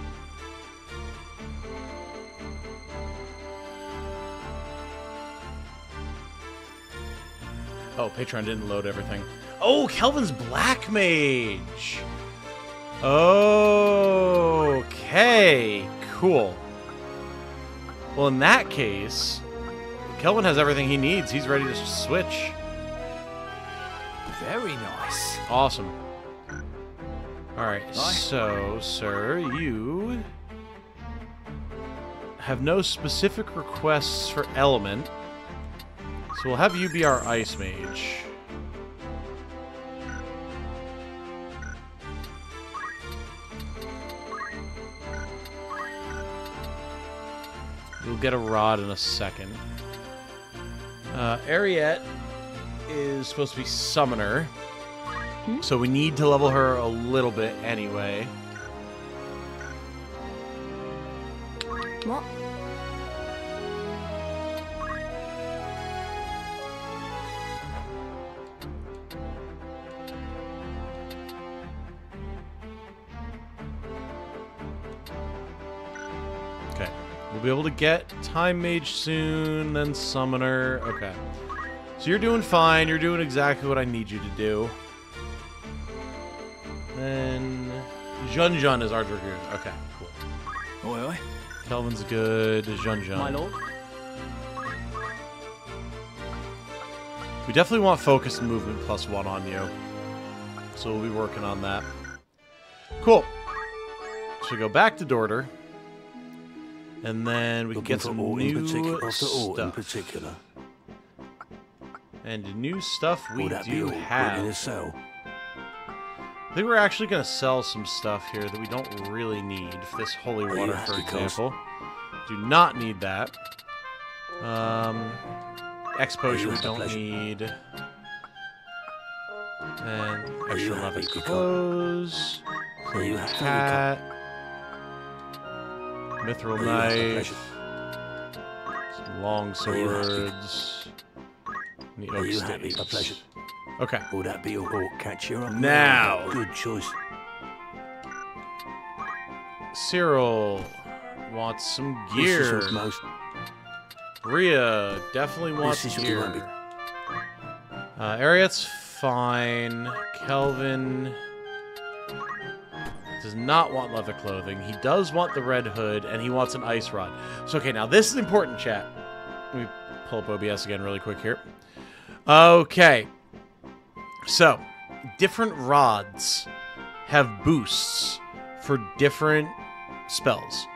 Oh, Patreon didn't load everything. Oh, Kelvin's Black Mage! Okay, cool. Well, in that case, Kelvin has everything he needs. He's ready to switch. Very nice. Awesome. Alright, so, sir, you have no specific requests for element. So we'll have you be our Ice Mage. You'll get a rod in a second. Ariette is supposed to be Summoner. So we need to level her a little bit anyway. What? Okay. We'll be able to get Time Mage soon, then Summoner. Okay. So you're doing fine. You're doing exactly what I need you to do. Then Jun Jun is our Dragoon. Okay, cool. Oi, oi. Kelvin's good. Jun Jun. My lord. We definitely want focus and movement +1 on you. So we'll be working on that. Cool. So we go back to Dorter. And then we can get some new stuff. And the new stuff we do have. I think we're actually going to sell some stuff here that we don't really need. This holy water, for example. Do not need that. X potion we don't need. And extra leather clothes. Hat. Mithril knife. Some long swords. And the oak sticks. Okay. Will that be all? Catch you up. Now. Good choice. Cyril wants some gear. Rhea definitely wants gear. Ariette's fine. Kelvin does not want leather clothing. He does want the red hood, and he wants an ice rod. So, okay, now this is important, chat. Let me pull up OBS again really quick here. Okay. So, different rods have boosts for different spells.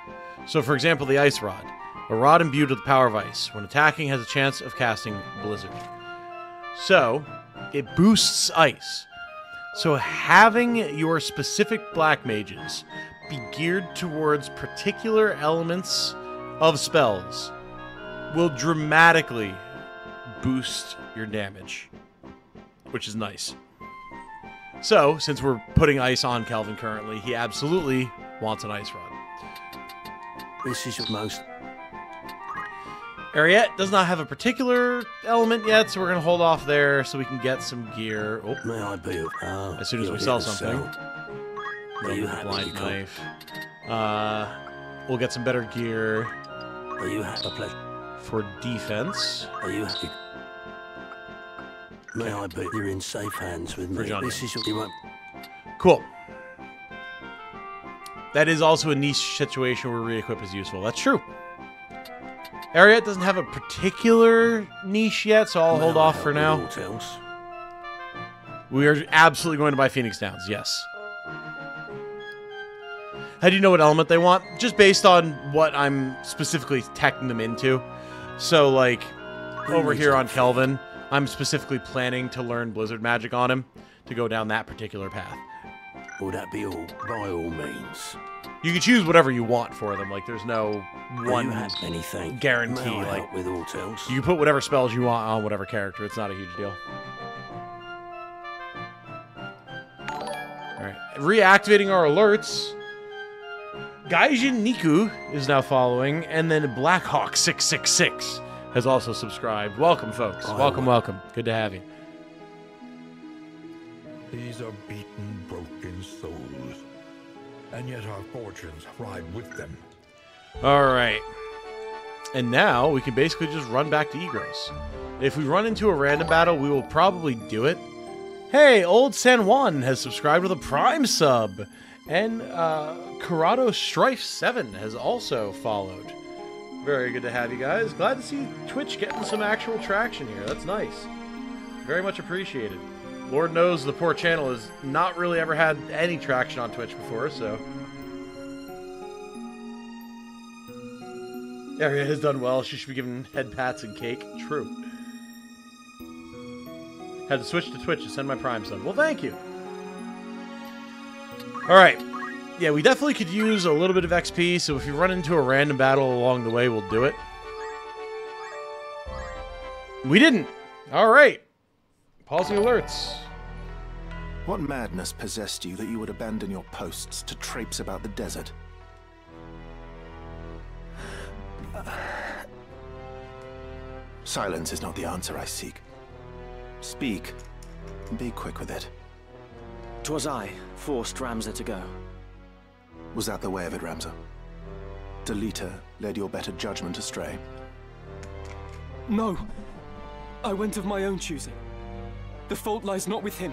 So, for example, the Ice Rod. A rod imbued with the power of ice. When attacking, has a chance of casting Blizzard. So, it boosts ice. So, having your specific black mages be geared towards particular elements of spells will dramatically boost your damage. Which is nice. So, since we're putting ice on Kelvin currently, he absolutely wants an ice rod. This is your most. Ariette does not have a particular element yet, so we're going to hold off there so we can get some gear. Oh. May I be of as soon as we sell something. Are you happy blind knife. We'll get some better gear. Are you happy? For defense. Are you happy? May I be? You're in safe hands with me. This is your. Cool. That is also a niche situation where re-equip is useful. That's true. Ariette doesn't have a particular niche yet, so I'll hold off for now. We are absolutely going to buy Phoenix Downs, yes. How do you know what element they want? Just based on what I'm specifically teching them into. So, like, over here on Kelvin, I'm specifically planning to learn Blizzard Magic on him to go down that particular path. Will that be all? By all means. You can choose whatever you want for them. Like, there's no one guarantee. May I like, help with all tales? you can put whatever spells you want on whatever character. It's not a huge deal. Alright, reactivating our alerts. Gaijin Niku is now following, and then Blackhawk666 has also subscribed. Welcome, folks. Welcome, welcome. Good to have you. These are beaten, broken souls, and yet our fortunes ride with them. Alright. And now we can basically just run back to Egros. If we run into a random battle, we will probably do it. Hey, Old San Juan has subscribed with a Prime sub. And Corrado Strife 7 has also followed. Very good to have you guys. Glad to see Twitch getting some actual traction here. That's nice. Very much appreciated. Lord knows the poor channel has not really ever had any traction on Twitch before, so... Aria has done well. She should be given head pats and cake. True. Had to switch to Twitch to send my Prime sub. Well, thank you. Alright. Yeah, we definitely could use a little bit of XP, so if you run into a random battle along the way, we'll do it. We didn't. Alright. Pausing alerts. What madness possessed you that you would abandon your posts to traipse about the desert? Silence is not the answer I seek. Speak. Be quick with it. 'Twas I forced Ramza to go. Was that the way of it, Ramza? Delita led your better judgment astray? No. I went of my own choosing. The fault lies not with him.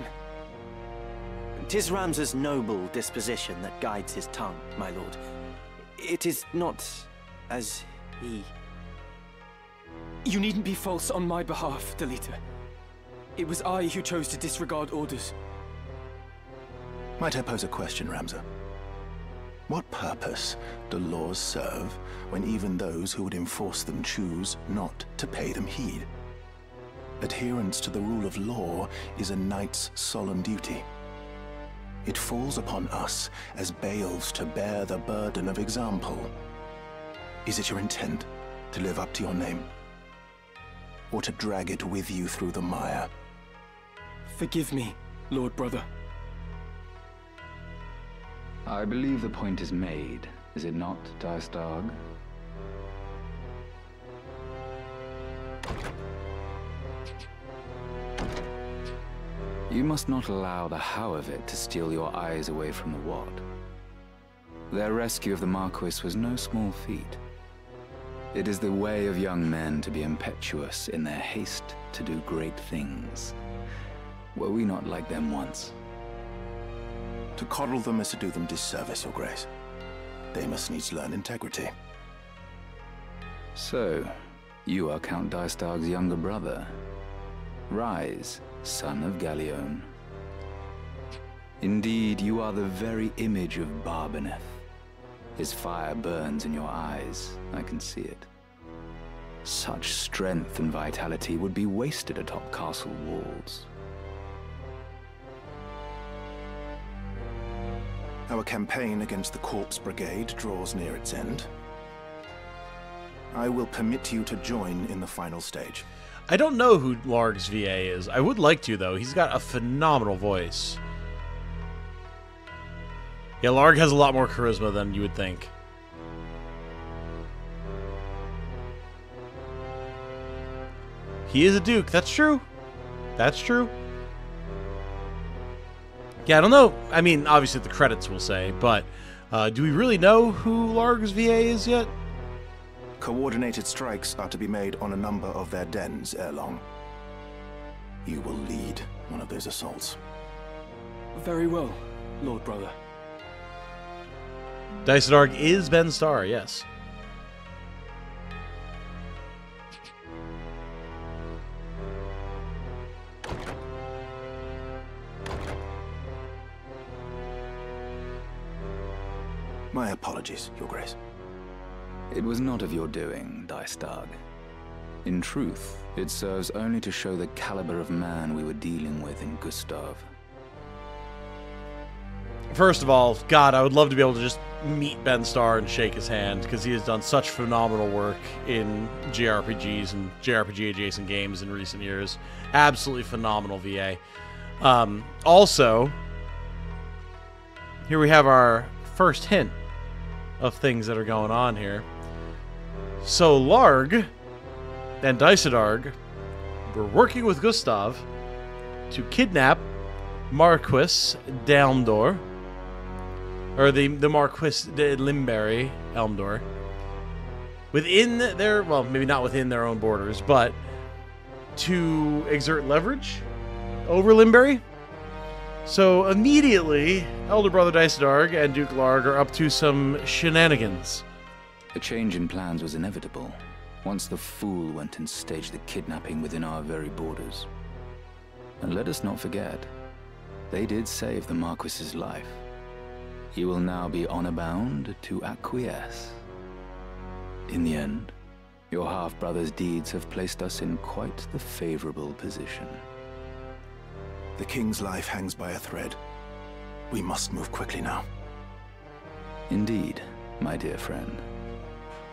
'Tis Ramza's noble disposition that guides his tongue, my lord. It is not as he... You needn't be false on my behalf, Delita. It was I who chose to disregard orders. Might I pose a question, Ramza? What purpose do laws serve when even those who would enforce them choose not to pay them heed? Adherence to the rule of law is a knight's solemn duty. It falls upon us as bailiffs to bear the burden of example. Is it your intent to live up to your name? Or to drag it with you through the mire? Forgive me, Lord Brother. I believe the point is made, is it not, Dystag? You must not allow the how of it to steal your eyes away from the what. Their rescue of the Marquis was no small feat. It is the way of young men to be impetuous in their haste to do great things. Were we not like them once? To coddle them is to do them disservice, Your Grace. They must needs learn integrity. So, you are Count Dystag's younger brother. Rise, son of Galleon. Indeed, you are the very image of Barbeneth. His fire burns in your eyes, I can see it. Such strength and vitality would be wasted atop castle walls. Our campaign against the Corpse Brigade draws near its end. I will permit you to join in the final stage. I don't know who Larg's VA is. I would like to, though. He's got a phenomenal voice. Yeah, Larg has a lot more charisma than you would think. He is a duke. That's true. That's true. Yeah, I don't know. I mean, obviously the credits will say, but do we really know who Larg's VA is yet? Coordinated strikes are to be made on a number of their dens ere long. You will lead one of those assaults. Very well, Lord Brother. Dysodarg is Ben Starr, yes. My apologies, Your Grace. It was not of your doing, Dystag. In truth, it serves only to show the caliber of man we were dealing with in Gustav. First of all, God, I would love to be able to just meet Ben Starr and shake his hand, because he has done such phenomenal work in JRPGs and JRPG-adjacent games in recent years. Absolutely phenomenal VA. Also, here we have our first hint of things that are going on here. So Larg and Dysadarg were working with Gustav to kidnap Marquis d'Elmdor, or the Marquis de Limberry Elmdor, within their, well, maybe not within their own borders, but to exert leverage over Limberry. So immediately, Elder Brother Dysadarg and Duke Larg are up to some shenanigans. A change in plans was inevitable once the fool went and staged the kidnapping within our very borders. And let us not forget, they did save the Marquis's life. He will now be honor-bound to acquiesce. In the end, your half-brother's deeds have placed us in quite the favorable position. The king's life hangs by a thread. We must move quickly now. Indeed, my dear friend.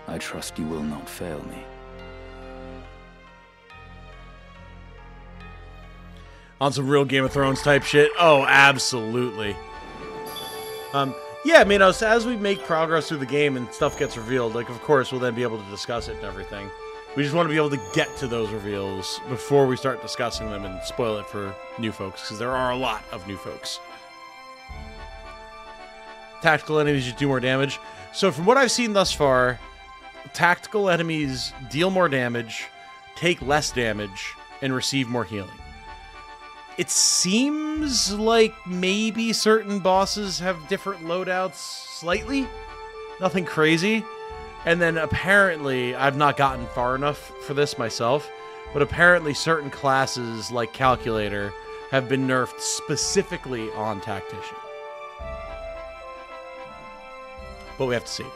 I trust you will not fail me. On some real Game of Thrones type shit? Oh, absolutely. Yeah, I mean, as we make progress through the game and stuff gets revealed, like, of course, we'll then be able to discuss it and everything. We just want to be able to get to those reveals before we start discussing them and spoil it for new folks, because there are a lot of new folks. Tactical enemies just do more damage. So from what I've seen thus far, tactical enemies deal more damage, take less damage, and receive more healing. It seems like maybe certain bosses have different loadouts slightly. Nothing crazy. And then apparently, I've not gotten far enough for this myself, but apparently certain classes like Calculator have been nerfed specifically on Tactician. But we have to see.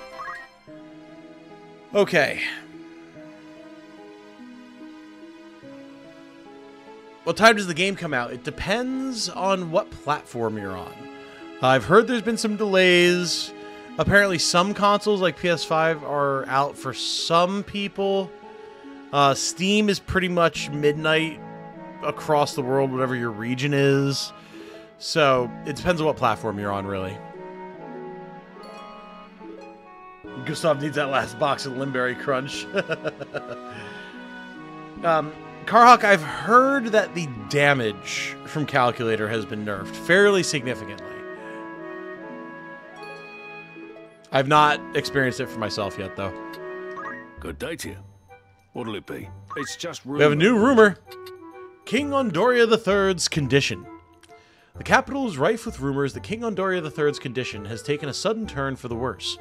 Okay. What time does the game come out? It depends on what platform you're on. I've heard there's been some delays. Apparently some consoles like PS5 are out for some people. Steam is pretty much midnight across the world, whatever your region is. So it depends on what platform you're on, really. Gustav needs that last box of Limberry Crunch. Carhawk, I've heard that the damage from Calculator has been nerfed fairly significantly. I've not experienced it for myself yet, though. Good day to you. What'll it be? It's just rumor. We have a new rumor. King Ondoria III's condition. The capital is rife with rumors that King Ondoria III's condition has taken a sudden turn for the worse.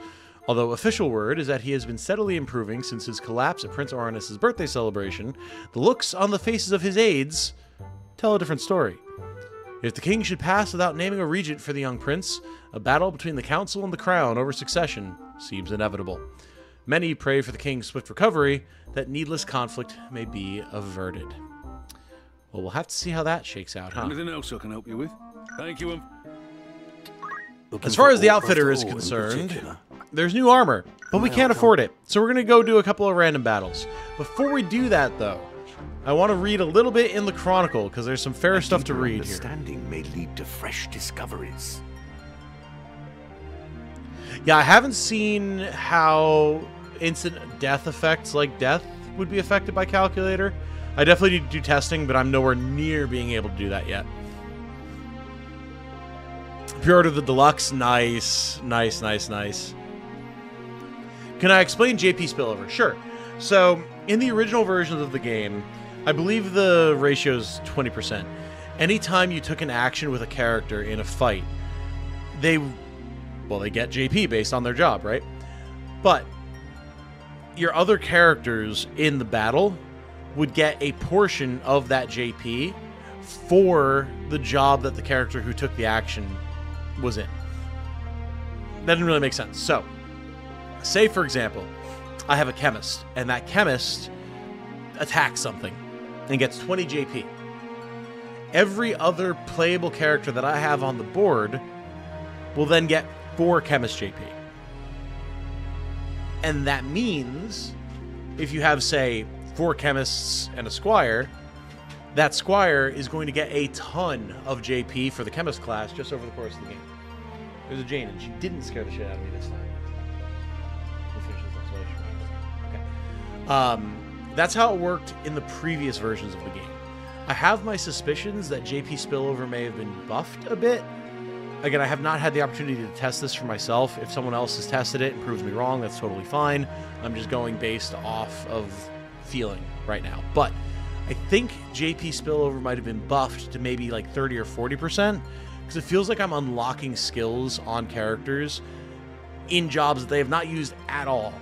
Although official word is that he has been steadily improving since his collapse at Prince Oranus' birthday celebration, the looks on the faces of his aides tell a different story. If the king should pass without naming a regent for the young prince, a battle between the council and the crown over succession seems inevitable. Many pray for the king's swift recovery, that needless conflict may be averted. Well, we'll have to see how that shakes out, huh? Anything else I can help you with? Thank you. As far as the outfitter is concerned, there's new armor, but we can't afford it. So we're going to go do a couple of random battles. Before we do that, though, I want to read a little bit in the Chronicle, because there's some fair stuff to read here. Understanding may lead to fresh discoveries. Yeah, I haven't seen how instant death effects like death would be affected by Calculator. I definitely need to do testing, but I'm nowhere near being able to do that yet. Pre-order the deluxe. Nice. Nice, nice, nice. Can I explain JP spillover? Sure. So, in the original versions of the game, I believe the ratio is 20%. Anytime you took an action with a character in a fight, they get JP based on their job, right? But your other characters in the battle would get a portion of that JP for the job that the character who took the action was in. That didn't really make sense. So, say for example, I have a chemist, and that chemist attacks something and gets 20 JP. Every other playable character that I have on the board will then get 4 chemist JP. And that means if you have, say, 4 chemists and a squire, that squire is going to get a ton of JP for the chemist class just over the course of the game. There's a Jane, and she didn't scare the shit out of me this time. We'll finish this explanation. Okay. That's how it worked in the previous versions of the game. I have my suspicions that JP Spillover may have been buffed a bit. Again, I have not had the opportunity to test this for myself. If someone else has tested it and proves me wrong, that's totally fine. I'm just going based off of feeling right now. But I think JP Spillover might have been buffed to maybe like 30 or 40%, because it feels like I'm unlocking skills on characters in jobs that they have not used at all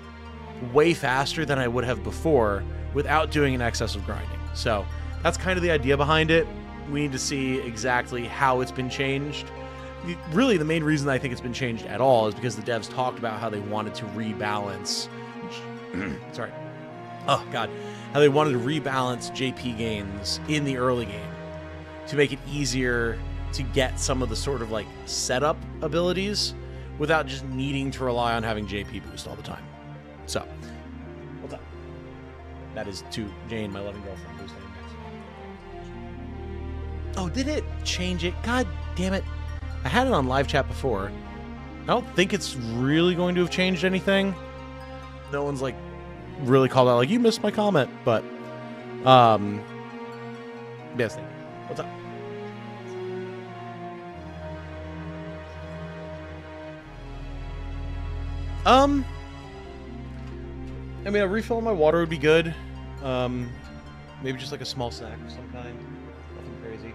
way faster than I would have before without doing an excess of grinding. So that's kind of the idea behind it. We need to see exactly how it's been changed. Really, the main reason I think it's been changed at all is because the devs talked about how they wanted to rebalance. Sorry. Oh, God. How they wanted to rebalance JP gains in the early game to make it easier to get some of the sort of like setup abilities without just needing to rely on having JP boost all the time. So, what's up? That is to Jane, my loving girlfriend, who's standing next. Oh, did it change it? God damn it. I had it on live chat before. I don't think it's really going to have changed anything. No one's like really called out like, you missed my comment, but yes, thank you. What's up? I mean, a refill on my water would be good. Maybe just like a small snack of some kind. Nothing crazy.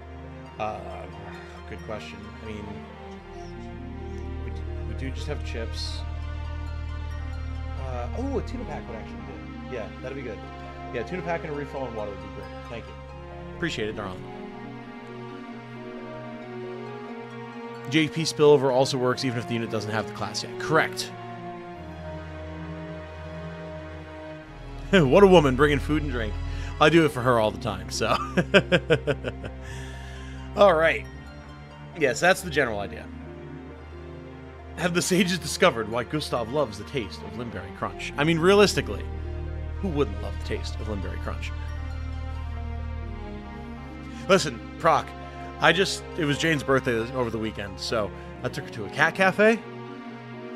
Good question. I mean, we do just have chips. Oh, a tuna pack would actually be good. Yeah, that'd be good. Yeah, tuna pack and a refill on water would be great. Thank you. Appreciate it, darling. JP Spillover also works even if the unit doesn't have the class yet. Correct. What a woman, bringing food and drink. I do it for her all the time, so. All right. Yes, that's the general idea. Have the sages discovered why Gustav loves the taste of Limberry Crunch? I mean, realistically, who wouldn't love the taste of Limberry Crunch? Listen, Proc, it was Jane's birthday over the weekend, so I took her to a cat cafe.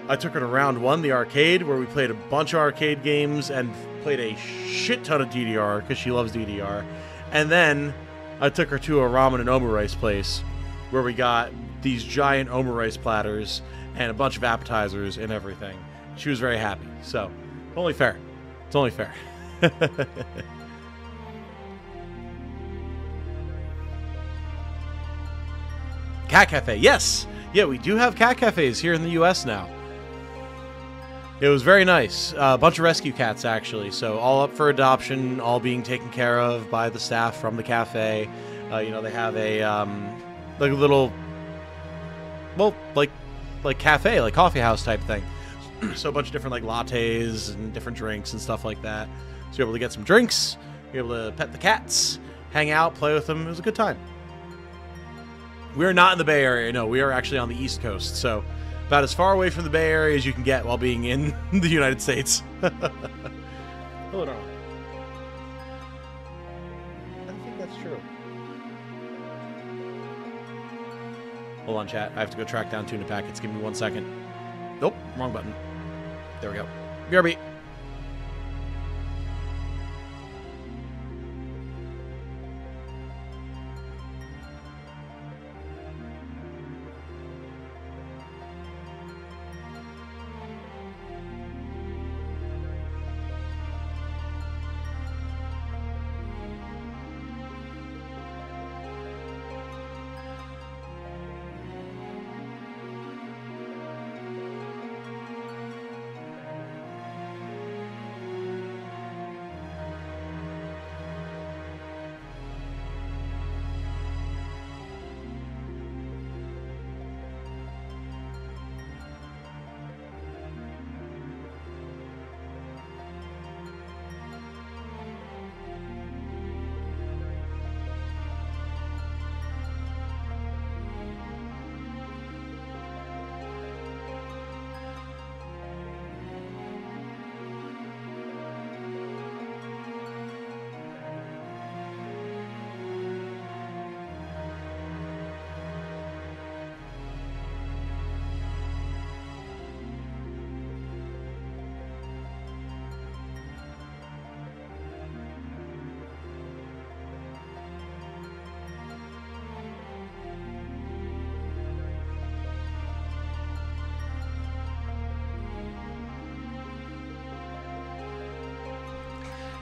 I took her to Round 1, the arcade, where we played a bunch of arcade games and played a shit ton of DDR, because she loves DDR. And then I took her to a ramen and omurice place, where we got these giant omurice platters and a bunch of appetizers and everything. She was very happy, so it's only fair. It's only fair. Cat cafe, yes! Yeah, we do have cat cafes here in the US now. It was very nice. A bunch of rescue cats, actually. So all up for adoption, all being taken care of by the staff from the cafe. You know, they have a like a little, well, like cafe, like coffee house type thing. So a bunch of different like lattes and different drinks and stuff like that. So you're able to get some drinks, you're able to pet the cats, hang out, play with them. It was a good time. We're not in the Bay Area. No, we are actually on the East Coast. So about as far away from the Bay Area as you can get while being in the United States. Hold on. I don't think that's true. Hold on, chat. I have to go track down tuna packets. Give me 1 second. Nope, wrong button. There we go. BRB.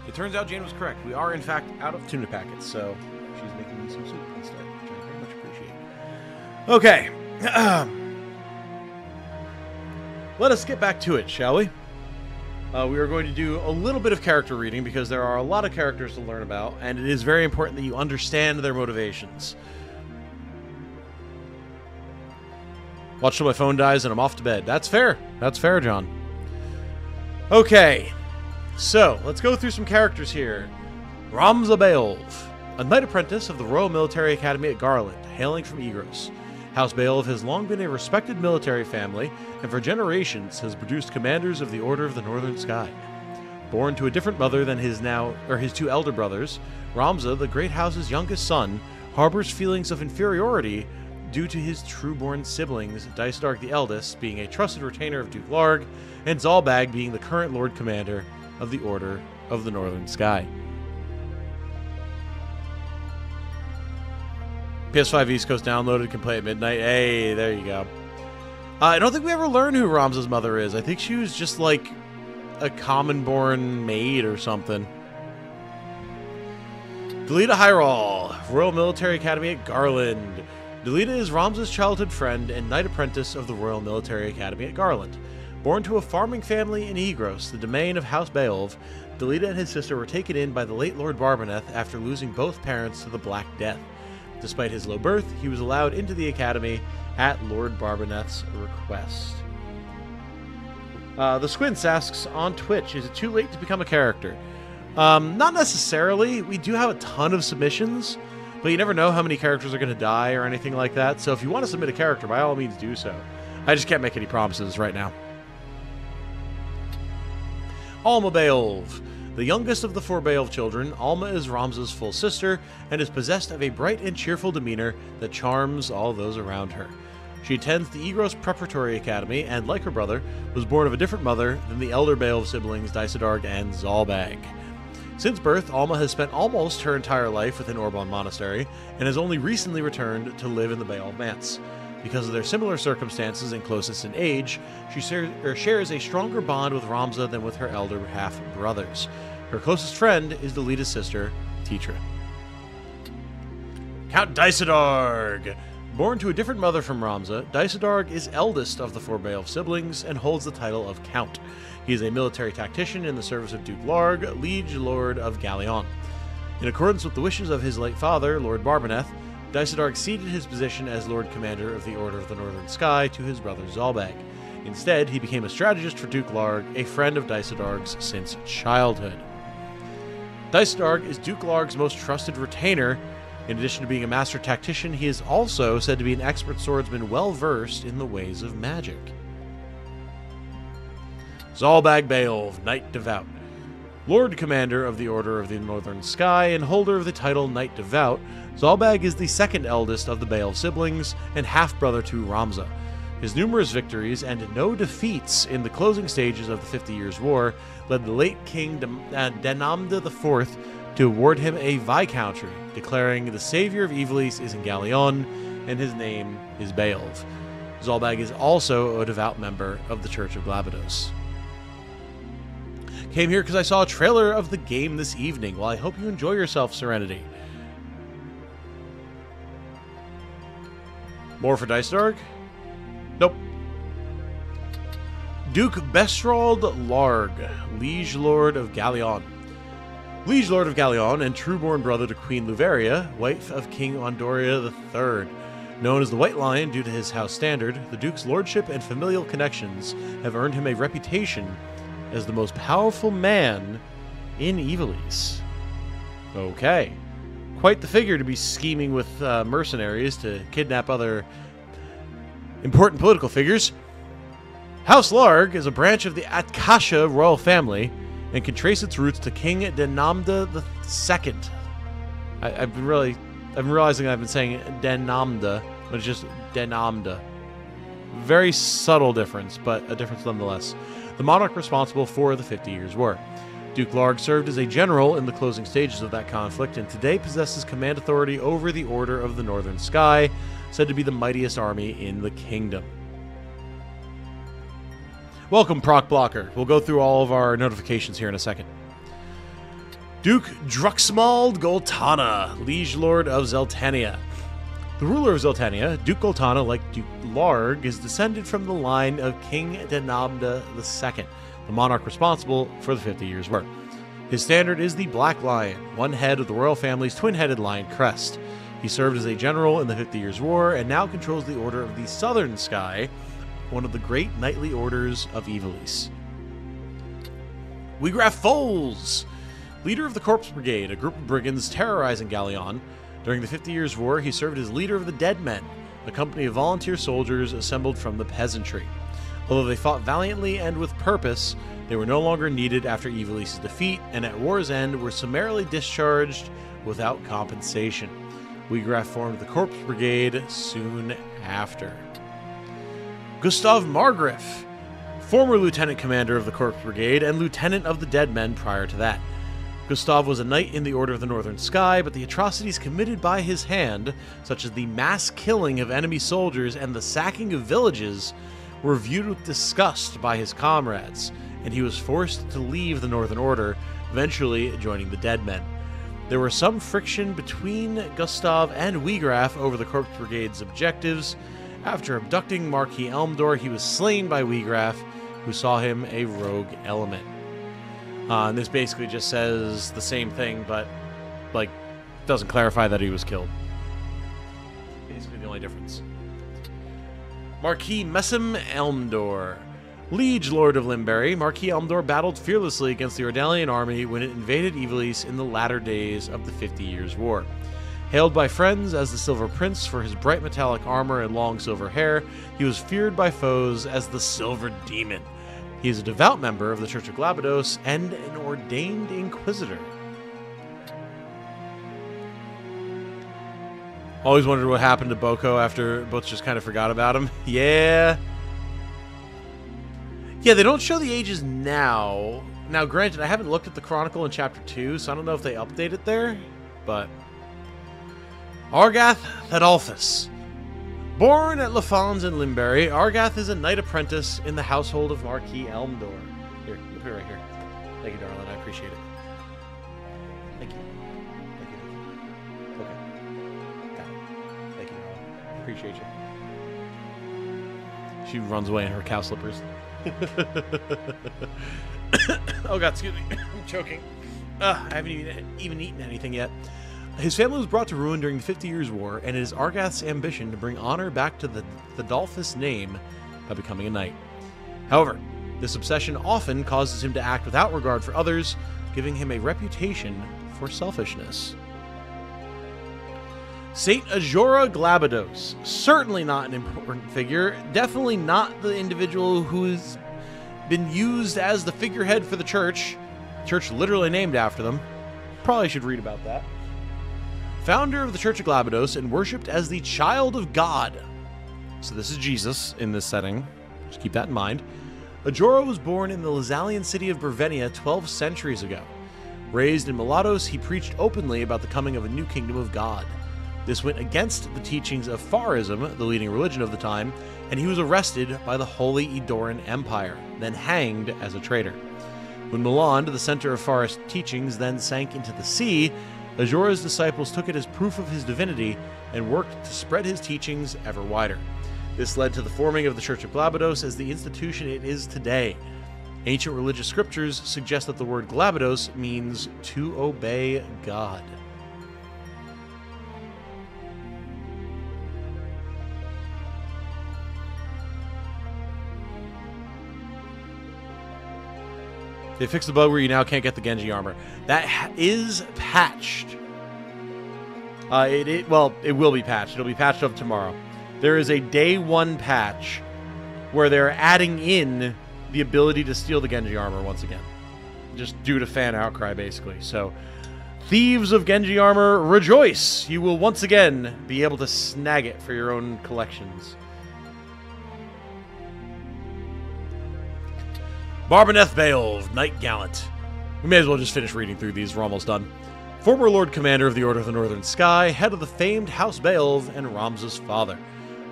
It turns out Jane was correct. We are, in fact, out of tuna packets, so she's making me some soup instead, which I very much appreciate. Okay. Let us get back to it, shall we? We are going to do a little bit of character reading because there are a lot of characters to learn about, and it is very important that you understand their motivations. Watch till my phone dies and I'm off to bed. That's fair. That's fair, John. Okay. So, let's go through some characters here. Ramza Beowulf, a knight apprentice of the Royal Military Academy at Garland, hailing from Egros. House Beowulf has long been a respected military family, and for generations has produced commanders of the Order of the Northern Sky. Born to a different mother than his two elder brothers, Ramza, the great house's youngest son, harbors feelings of inferiority due to his true-born siblings, Daisedarg the eldest being a trusted retainer of Duke Larg, and Zalbag being the current Lord Commander of the Order of the Northern Sky. PS5 East Coast downloaded, can play at midnight. Hey, there you go. I don't think we ever learned who Ramza's mother is. I think she was just like a common-born maid or something. Delita Hyrule, Royal Military Academy at Garland. Delita is Ramza's childhood friend and knight apprentice of the Royal Military Academy at Garland. Born to a farming family in Egros, the domain of House Beowulf, Delita and his sister were taken in by the late Lord Barboneth after losing both parents to the Black Death. Despite his low birth, he was allowed into the academy at Lord Barboneth's request. The Squints asks on Twitch, is it too late to become a character? Not necessarily. We do have a ton of submissions, but you never know how many characters are going to die or anything like that. So if you want to submit a character, by all means do so. I just can't make any promises right now. Alma Beowulf. The youngest of the 4 Beowulf children, Alma is Ramza's full sister and is possessed of a bright and cheerful demeanor that charms all those around her. She attends the Egros Preparatory Academy and, like her brother, was born of a different mother than the elder Beowulf siblings Daisedarg and Zalbag. Since birth, Alma has spent almost her entire life within Orbon Monastery and has only recently returned to live in the Beowulf Manse. Because of their similar circumstances and closeness in age, she shares a stronger bond with Ramza than with her elder half-brothers. Her closest friend is Delita's sister, Titra. Count Daisedarg! Born to a different mother from Ramza, Daisedarg is eldest of the 4 Beowulf siblings and holds the title of Count. He is a military tactician in the service of Duke Larg, Liege Lord of Galleon. In accordance with the wishes of his late father, Lord Barboneth, Daisedarg ceded his position as Lord Commander of the Order of the Northern Sky to his brother Zalbag. Instead, he became a strategist for Duke Larg, a friend of Daisedarg's since childhood. Daisedarg is Duke Larg's most trusted retainer. In addition to being a master tactician, he is also said to be an expert swordsman well-versed in the ways of magic. Zalbag Beowulf, Knight Devout. Lord Commander of the Order of the Northern Sky and holder of the title Knight Devout, Zalbag is the second eldest of the Beowulf siblings and half-brother to Ramza. His numerous victories and no defeats in the closing stages of the 50 Years' War led the late King Denamda IV to award him a viscountry, declaring the savior of Ivalice is in Galleon and his name is Beowulf. Zalbag is also a devout member of the Church of Glabados. Came here because I saw a trailer of the game this evening. Well, I hope you enjoy yourself, Serenity. More for Daisedarg? Nope. Duke Bestrald Larg, Liege Lord of Galleon. Liege Lord of Galleon and true-born brother to Queen Luveria, wife of King Ondoria III. Known as the White Lion due to his house standard, the Duke's lordship and familial connections have earned him a reputation as the most powerful man in Ivalice. Okay. Quite the figure to be scheming with mercenaries to kidnap other important political figures. House Larg is a branch of the Atkasha royal family and can trace its roots to King Denamda II. I'm realizing I've been saying Denamda, but it's just Denamda. Very subtle difference, but a difference nonetheless. The monarch responsible for the 50 Years' War. Duke Larg served as a general in the closing stages of that conflict and today possesses command authority over the Order of the Northern Sky, said to be the mightiest army in the kingdom. Welcome, Proc Blocker. We'll go through all of our notifications here in a second. Duke Druxmald Goltana, Liege Lord of Zeltania. The ruler of Zeltania, Duke Goltana, like Duke Larg, is descended from the line of King Denabda II, the monarch responsible for the 50 Years' War. His standard is the Black Lion, one head of the royal family's twin-headed lion crest. He served as a general in the 50 Years' War and now controls the Order of the Southern Sky, one of the great knightly orders of Ivalice. Wigraf Foles, leader of the Corpse Brigade, a group of brigands terrorizing Galleon. During the 50 Years' War, he served as leader of the Dead Men, a company of volunteer soldiers assembled from the peasantry. Although they fought valiantly and with purpose, they were no longer needed after Ivalice's defeat, and at war's end were summarily discharged without compensation. Wigraf formed the Corpse Brigade soon after. Gustav Margriff, former lieutenant commander of the Corpse Brigade and lieutenant of the Dead Men prior to that. Gustav was a knight in the Order of the Northern Sky, but the atrocities committed by his hand, such as the mass killing of enemy soldiers and the sacking of villages, were viewed with disgust by his comrades, and he was forced to leave the Northern Order, eventually joining the Dead Men. There was some friction between Gustav and Wigraf over the Corpse Brigade's objectives. After abducting Marquis Elmdor, he was slain by Wigraf, who saw him a rogue element. And this basically just says the same thing, but, like, doesn't clarify that he was killed. Basically the only difference. Marquis Messam Elmdor, Liege Lord of Limbury, Marquis Elmdor battled fearlessly against the Ordalian army when it invaded Ivalice in the latter days of the 50 Years' War. Hailed by friends as the Silver Prince for his bright metallic armor and long silver hair, he was feared by foes as the Silver Demon. He is a devout member of the Church of Glabados and an ordained inquisitor. Always wondered what happened to Boko after Butch just kind of forgot about him. Yeah, they don't show the ages now. Now, granted, I haven't looked at the Chronicle in Chapter 2, so I don't know if they update it there, but... Argath Thedalphus. Born at Lafons in Limbury, Argath is a knight apprentice in the household of Marquis Elmdor. Here, you put it right here. Thank you, darling. I appreciate it. Thank you. Thank you. Okay. Got it. Thank you, darling. Appreciate you. She runs away in her cow slippers. Oh, God, excuse me. I'm choking. I haven't even eaten anything yet. His family was brought to ruin during the 50 Years' War, and it is Argath's ambition to bring honor back to the Thedalphus name by becoming a knight. However, this obsession often causes him to act without regard for others, giving him a reputation for selfishness. Saint Ajora Glabados, certainly not an important figure, definitely not the individual who has been used as the figurehead for the church. Church literally named after them. Probably should read about that. Founder of the Church of Glabados and worshipped as the Child of God. So this is Jesus in this setting. Just keep that in mind. Ajora was born in the Lazalian city of Brevenia 12 centuries ago. Raised in Melados, he preached openly about the coming of a new kingdom of God. This went against the teachings of Farism, the leading religion of the time, and he was arrested by the Holy Edoran Empire, then hanged as a traitor. When Milan, the center of Farist teachings, then sank into the sea, Ajora's disciples took it as proof of his divinity and worked to spread his teachings ever wider. This led to the forming of the Church of Glabados as the institution it is today. Ancient religious scriptures suggest that the word Glabados means to obey God. They fixed the bug where you now can't get the Genji armor. That is patched. It will be patched. It'll be patched up tomorrow. There is a day one patch where they're adding in the ability to steal the Genji armor once again. Just due to fan outcry, basically. So, thieves of Genji armor, rejoice! You will once again be able to snag it for your own collections. Barbaneth Beowulf, Knight Gallant. We may as well just finish reading through these. We're almost done. Former Lord Commander of the Order of the Northern Sky, head of the famed House Beowulf, and Ramza's father.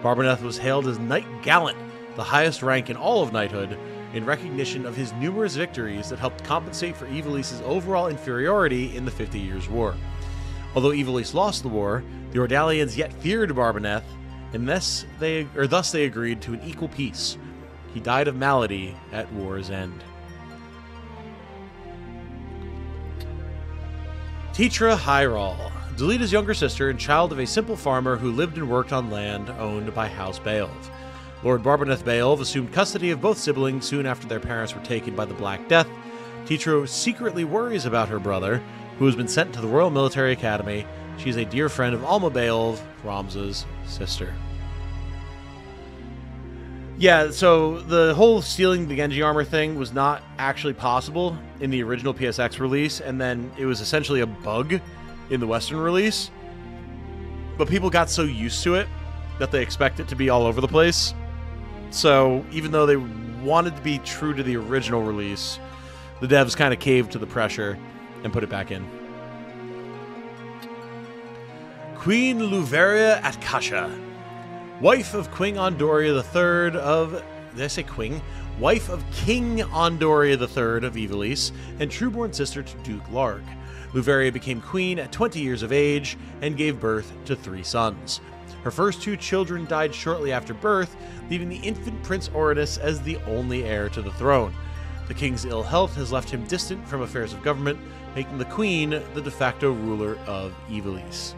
Barbaneth was hailed as Knight Gallant, the highest rank in all of knighthood, in recognition of his numerous victories that helped compensate for Ivalice's overall inferiority in the 50 Years' War. Although Ivalice lost the war, the Ordalians yet feared Barbaneth, and thus they agreed to an equal peace. He died of malady at war's end. Tetra Hyrule, Delita's younger sister and child of a simple farmer who lived and worked on land owned by House Beowulf. Lord Barbaneth Beowulf assumed custody of both siblings soon after their parents were taken by the Black Death. Tetra secretly worries about her brother, who has been sent to the Royal Military Academy. She is a dear friend of Alma Beowulf, Ramza's sister. Yeah, so the whole stealing the Genji armor thing was not actually possible in the original PSX release, and then it was essentially a bug in the Western release. But people got so used to it that they expect it to be all over the place. So even though they wanted to be true to the original release, the devs kind of caved to the pressure and put it back in. Queen Luveria Atkasha, wife of King Ondoria III of... Did I say Queen? Wife of King Ondoria III of Ivalice, and trueborn sister to Duke Larg. Luveria became queen at 20 years of age and gave birth to 3 sons. Her first 2 children died shortly after birth, leaving the infant Prince Orinus as the only heir to the throne. The king's ill health has left him distant from affairs of government, making the queen the de facto ruler of Ivalice.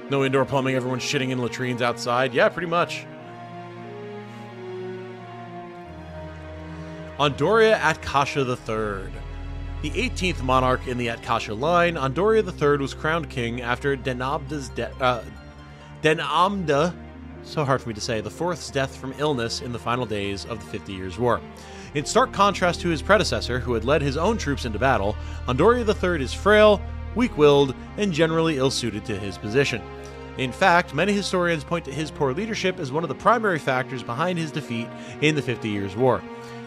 No indoor plumbing, everyone's shitting in latrines outside. Yeah, pretty much. Ondoria Atkasha III. The 18th monarch in the Atkasha line, Ondoria III was crowned king after Denamda's so hard for me to say, the 4th's death from illness in the final days of the 50 Years' War. In stark contrast to his predecessor, who had led his own troops into battle, Ondoria III is frail, weak-willed, and generally ill-suited to his position. In fact, many historians point to his poor leadership as one of the primary factors behind his defeat in the 50 Years' War.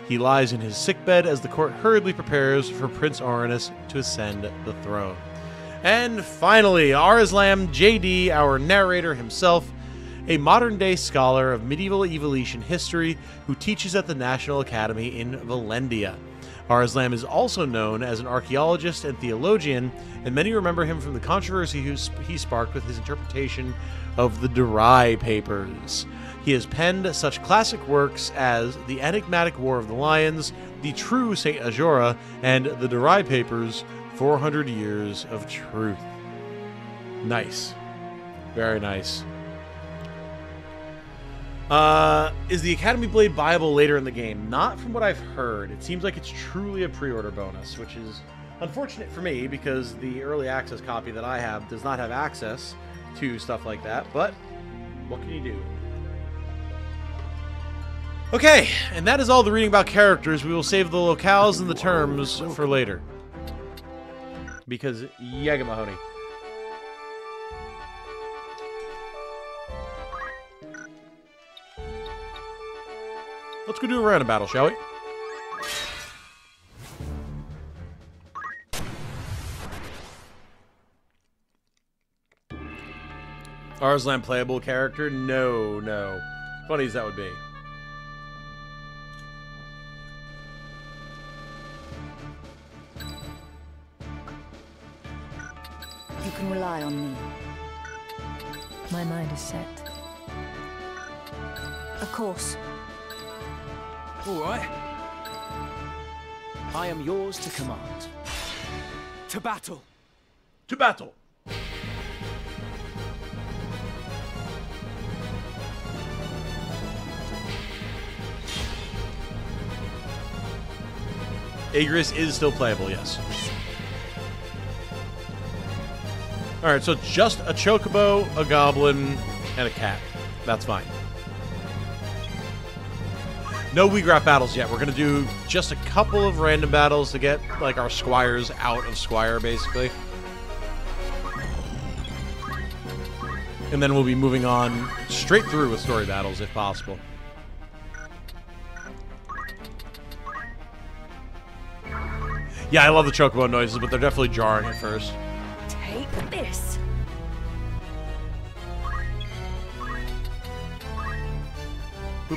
He lies in his sickbed as the court hurriedly prepares for Prince Orinus to ascend the throne. And finally, Arslan JD, our narrator himself, a modern-day scholar of medieval Evalician history who teaches at the National Academy in Valendia. Arslan is also known as an archaeologist and theologian, and many remember him from the controversy he sparked with his interpretation of the Durai Papers. He has penned such classic works as The Enigmatic War of the Lions, The True Saint Ajora, and The Durai Papers, 400 Years of Truth. Nice. Very nice. Is the Academy Blade buyable later in the game? Not from what I've heard. It seems like it's truly a pre-order bonus, which is unfortunate for me because the early access copy that I have does not have access to stuff like that, but what can you do? Okay, and that is all the reading about characters. We will save the locales and the terms for later. Because, Yagamahoney. Let's go do a random battle, shall we? Arslan playable character? No, no. Funny as that would be. You can rely on me. My mind is set. Of course. All right. I am yours to command. To battle. To battle. Agris is still playable, yes. Alright, so just a chocobo, a goblin, and a cat. That's fine. No Wheatgraph battles yet. We're going to do just a couple of random battles to get, like, our squires out of Squire, basically. And then we'll be moving on straight through with story battles, if possible. Yeah, I love the chocobo noises, but they're definitely jarring at first. Take this. My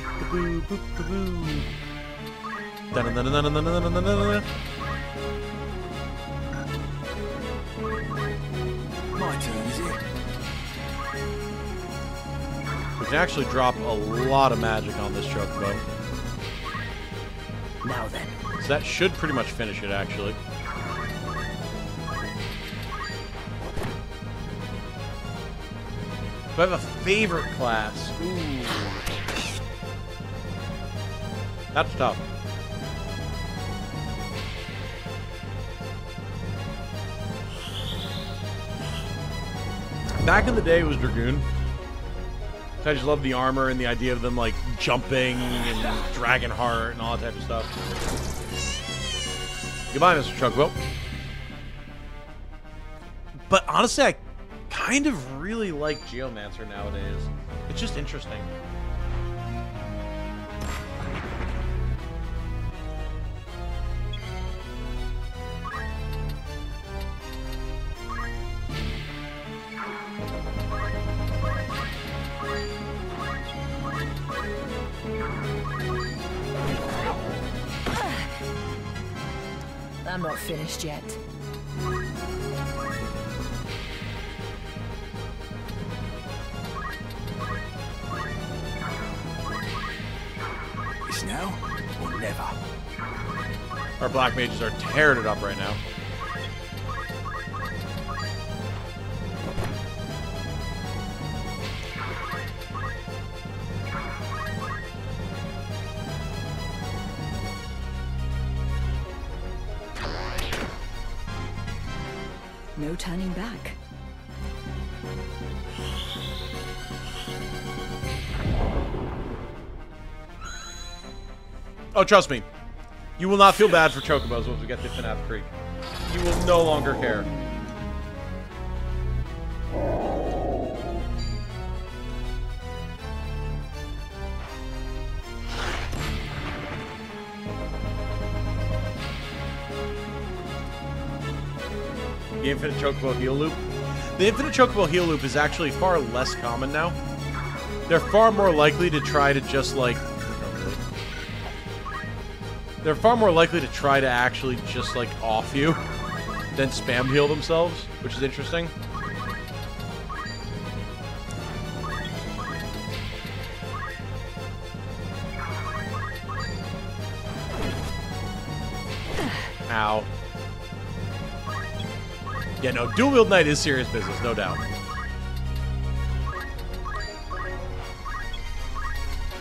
turn, is it? We can actually drop a lot of magic on this chocobo. Now then. So that should pretty much finish it, actually. Do I have a favorite class? Ooh. That's tough. Back in the day, it was Dragoon. I just love the armor and the idea of them, like, jumping and Dragon Heart and all that type of stuff. Goodbye, Mr. Chocobo. But honestly, I kind of really like Geomancer nowadays. It's just interesting. I'm not finished yet. It's now or never. Our black mages are tearing it up right now. No turning back. Oh, trust me. You will not feel bad for chocobos once we get to FNAF Creek. You will no longer care. The Infinite Chocobo Heal Loop. The Infinite Chocobo Heal Loop is actually far less common now. They're far more likely to try to just, like... They're far more likely to try to actually just, like, off you than spam heal themselves, which is interesting. Ow. Yeah, no, Dual Wield Knight is serious business, no doubt.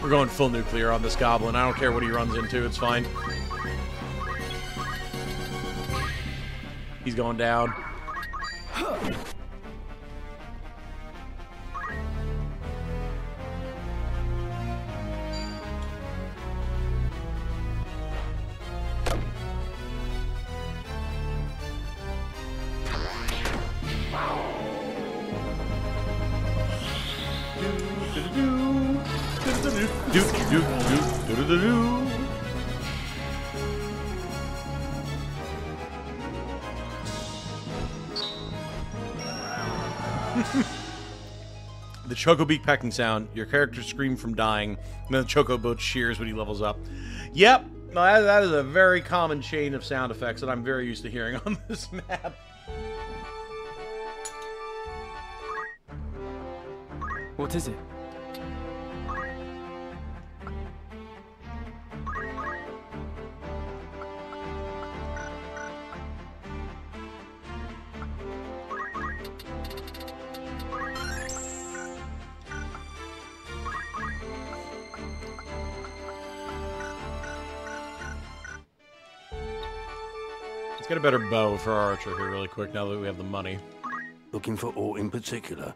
We're going full nuclear on this goblin. I don't care what he runs into, it's fine. He's going down. The Chocobeak pecking sound. Your character screams from dying, and then the Chocobo cheers when he levels up. Yep, that is a very common chain of sound effects that I'm very used to hearing on this map. What is it? Let's get a better bow for our archer here really quick now that we have the money. Looking for aught in particular?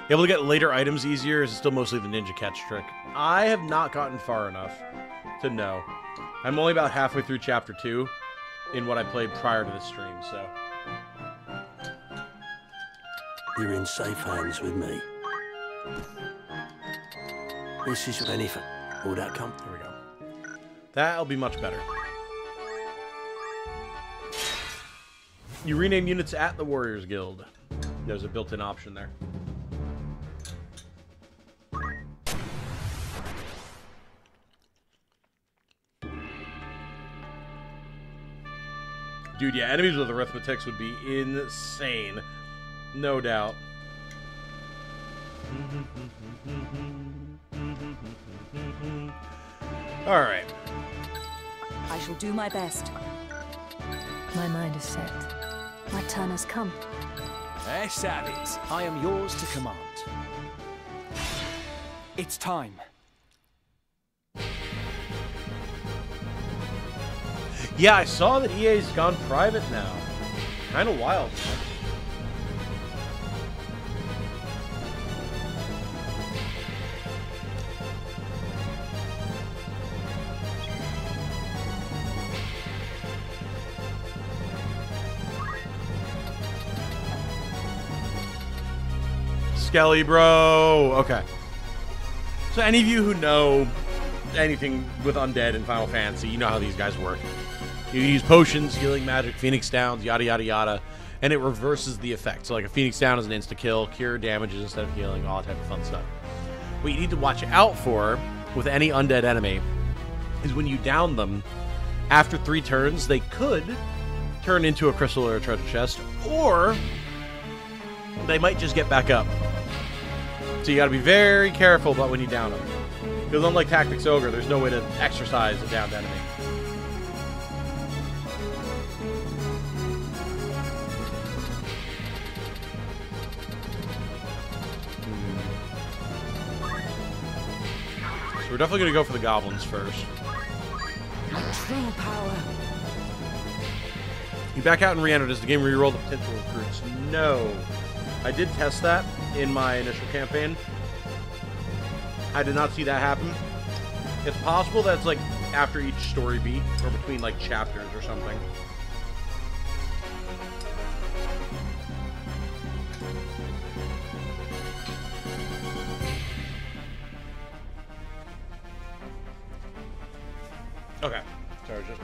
Able to get later items easier, is it still mostly the ninja catch trick? I have not gotten far enough to know. I'm only about halfway through chapter 2 in what I played prior to this stream, so. You're in safe hands with me. This is of anything. Will that come? Here we go. That'll be much better. You rename units at the Warriors Guild. There's a built-in option there. Dude, yeah, enemies with arithmetics would be insane. No doubt. Alright. I shall do my best. My mind is set. My turn has come. Let's have it. I am yours to command. It's time. Yeah, I saw that EA's gone private now. Kind of wild. Skelly, bro. Okay. So any of you who know anything with undead in Final Fantasy, you know how these guys work. You use potions, healing magic, Phoenix Downs, yada yada yada, and it reverses the effect. So like a Phoenix Down is an insta-kill, cure damages instead of healing, all that type of fun stuff. What you need to watch out for with any undead enemy is when you down them, after 3 turns, they could turn into a crystal or a treasure chest, or they might just get back up. So you gotta be very careful about when you down them. Because unlike Tactics Ogre, there's no way to exercise a downed enemy. So we're definitely gonna go for the goblins first. My true power. You back out and re-enter. Does the game reroll the potential recruits? No. I did test that in my initial campaign. I did not see that happen. It's possible that it's like after each story beat or between like chapters or something. Okay. Sorry, just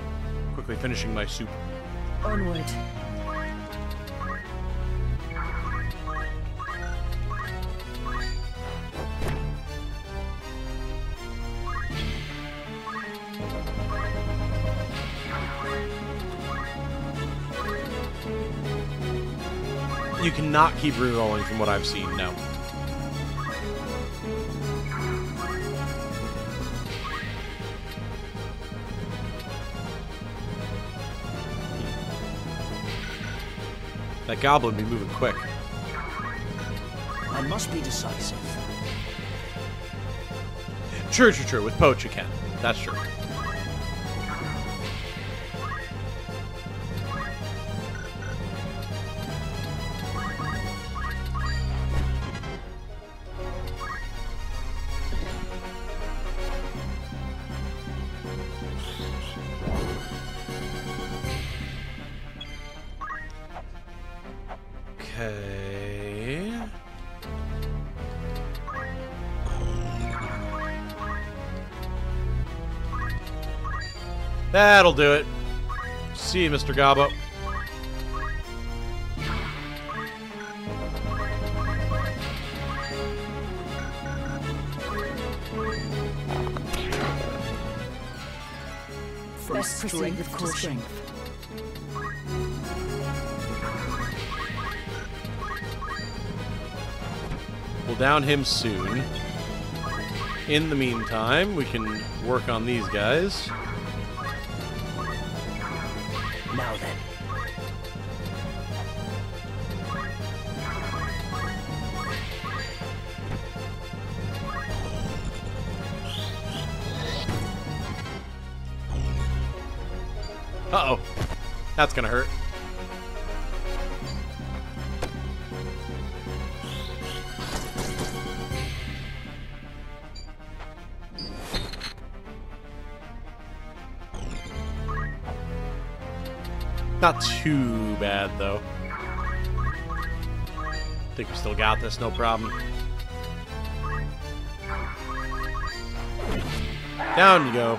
quickly finishing my soup. Onward. You cannot keep rerolling from what I've seen, no. That goblin be moving quick. I must be decisive. True, true, true. With Poach you can. That's true. Okay. That'll do it. See you, Mr. Gobbo. Best proceed with caution. We'll down him soon. In the meantime, we can work on these guys. Now then. Uh-oh. That's gonna hurt. Not too bad, though. Think we still got this, no problem. Down you go.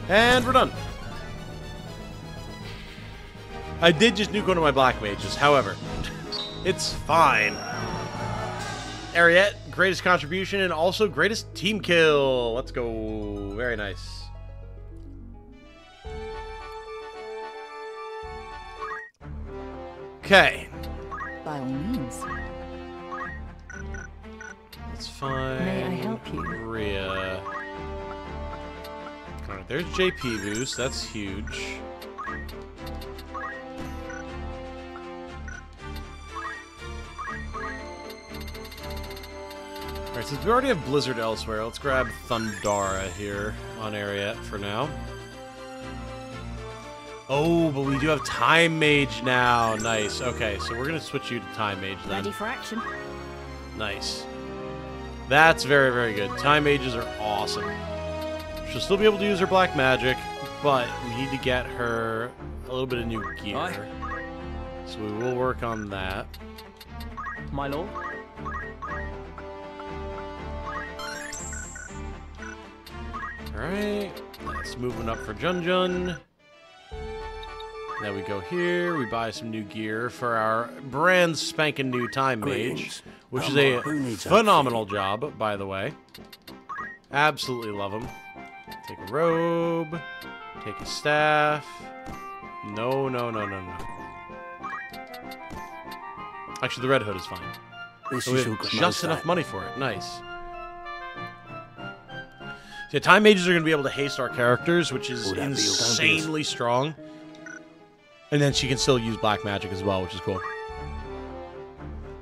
And we're done. I did just nuke one of my black mages, however. It's fine. Ariette, greatest contribution and also greatest team kill. Let's go. Very nice. Okay. By all means. That's fine. May I help you? Rhea. Alright, there's JP boost. That's huge. Alright, since we already have Blizzard elsewhere, let's grab Thundara here on Ariette for now. Oh, but we do have Time Mage now. Nice. Okay, so we're going to switch you to Time Mage then. Ready for action. Nice. That's very, very good. Time Mages are awesome. She'll still be able to use her black magic, but we need to get her a little bit of new gear. Aye. So we will work on that. My lord? Alright. That's moving up for Jun. Now we go here, we buy some new gear for our brand spanking new Time Mage, which is a phenomenal job, by the way. Absolutely love him. Take a robe, take a staff. No. Actually, the red hood is fine. So we have just enough money for it. Nice. So Time Mages are going to be able to haste our characters, which is insanely strong. And then she can still use black magic as well, which is cool.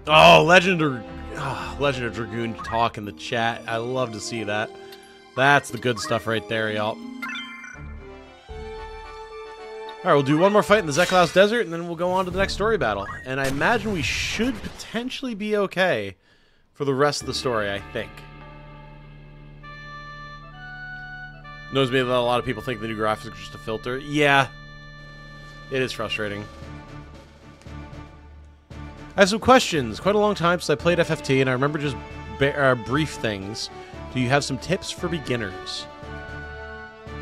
Oh, Legend of Dragoon talk in the chat. I love to see that. That's the good stuff right there, y'all. Alright, we'll do one more fight in the Zeklaus Desert, and then we'll go on to the next story battle. And I imagine we should potentially be okay for the rest of the story, I think. Knows me that a lot of people think the new graphics are just a filter. Yeah. It is frustrating. I have some questions. Quite a long time since I played FFT, and I remember just brief things. Do you have some tips for beginners?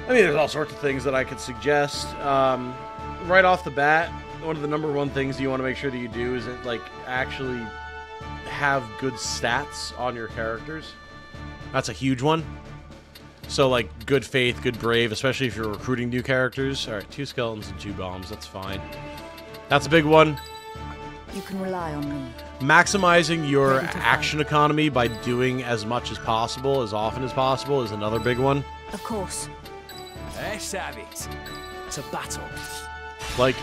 I mean, there's all sorts of things that I could suggest. Right off the bat, one of the #1 things you want to make sure that you do is like actually have good stats on your characters. That's a huge one. So, like, good faith, good brave, especially if you're recruiting new characters. Alright, 2 skeletons and 2 bombs, that's fine. That's a big one. You can rely on me. Maximizing your action economy by doing as much as possible, as often as possible, is another big one. Of course. Let's have it. It's a battle. Like,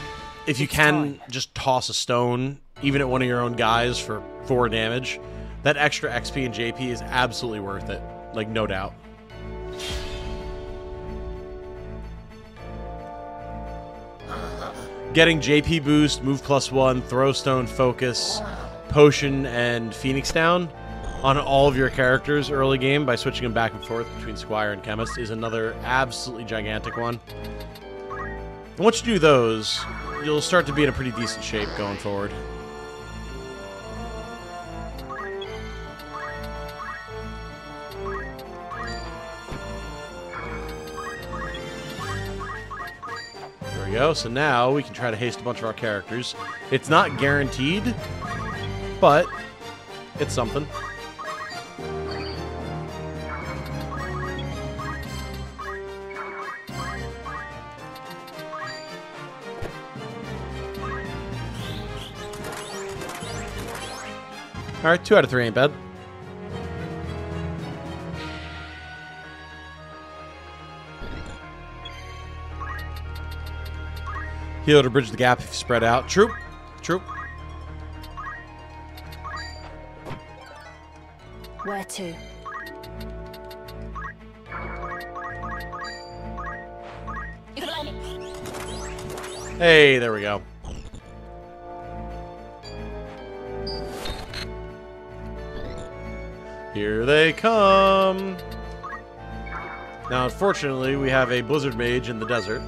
if you can just toss a stone, even at one of your own guys for 4 damage, that extra XP and JP is absolutely worth it. Like, no doubt. Getting JP boost, move +1, throw stone, focus, potion, and Phoenix down on all of your characters early game by switching them back and forth between Squire and Chemist is another absolutely gigantic one. And once you do those, you'll start to be in a pretty decent shape going forward. Go. So now we can try to haste a bunch of our characters. It's not guaranteed, but it's something. Alright, 2 out of 3 ain't bad. Heal to bridge the gap if you spread out. True. True. Where to? Hey, there we go. Here they come. Now, unfortunately, we have a Blizzard Mage in the desert.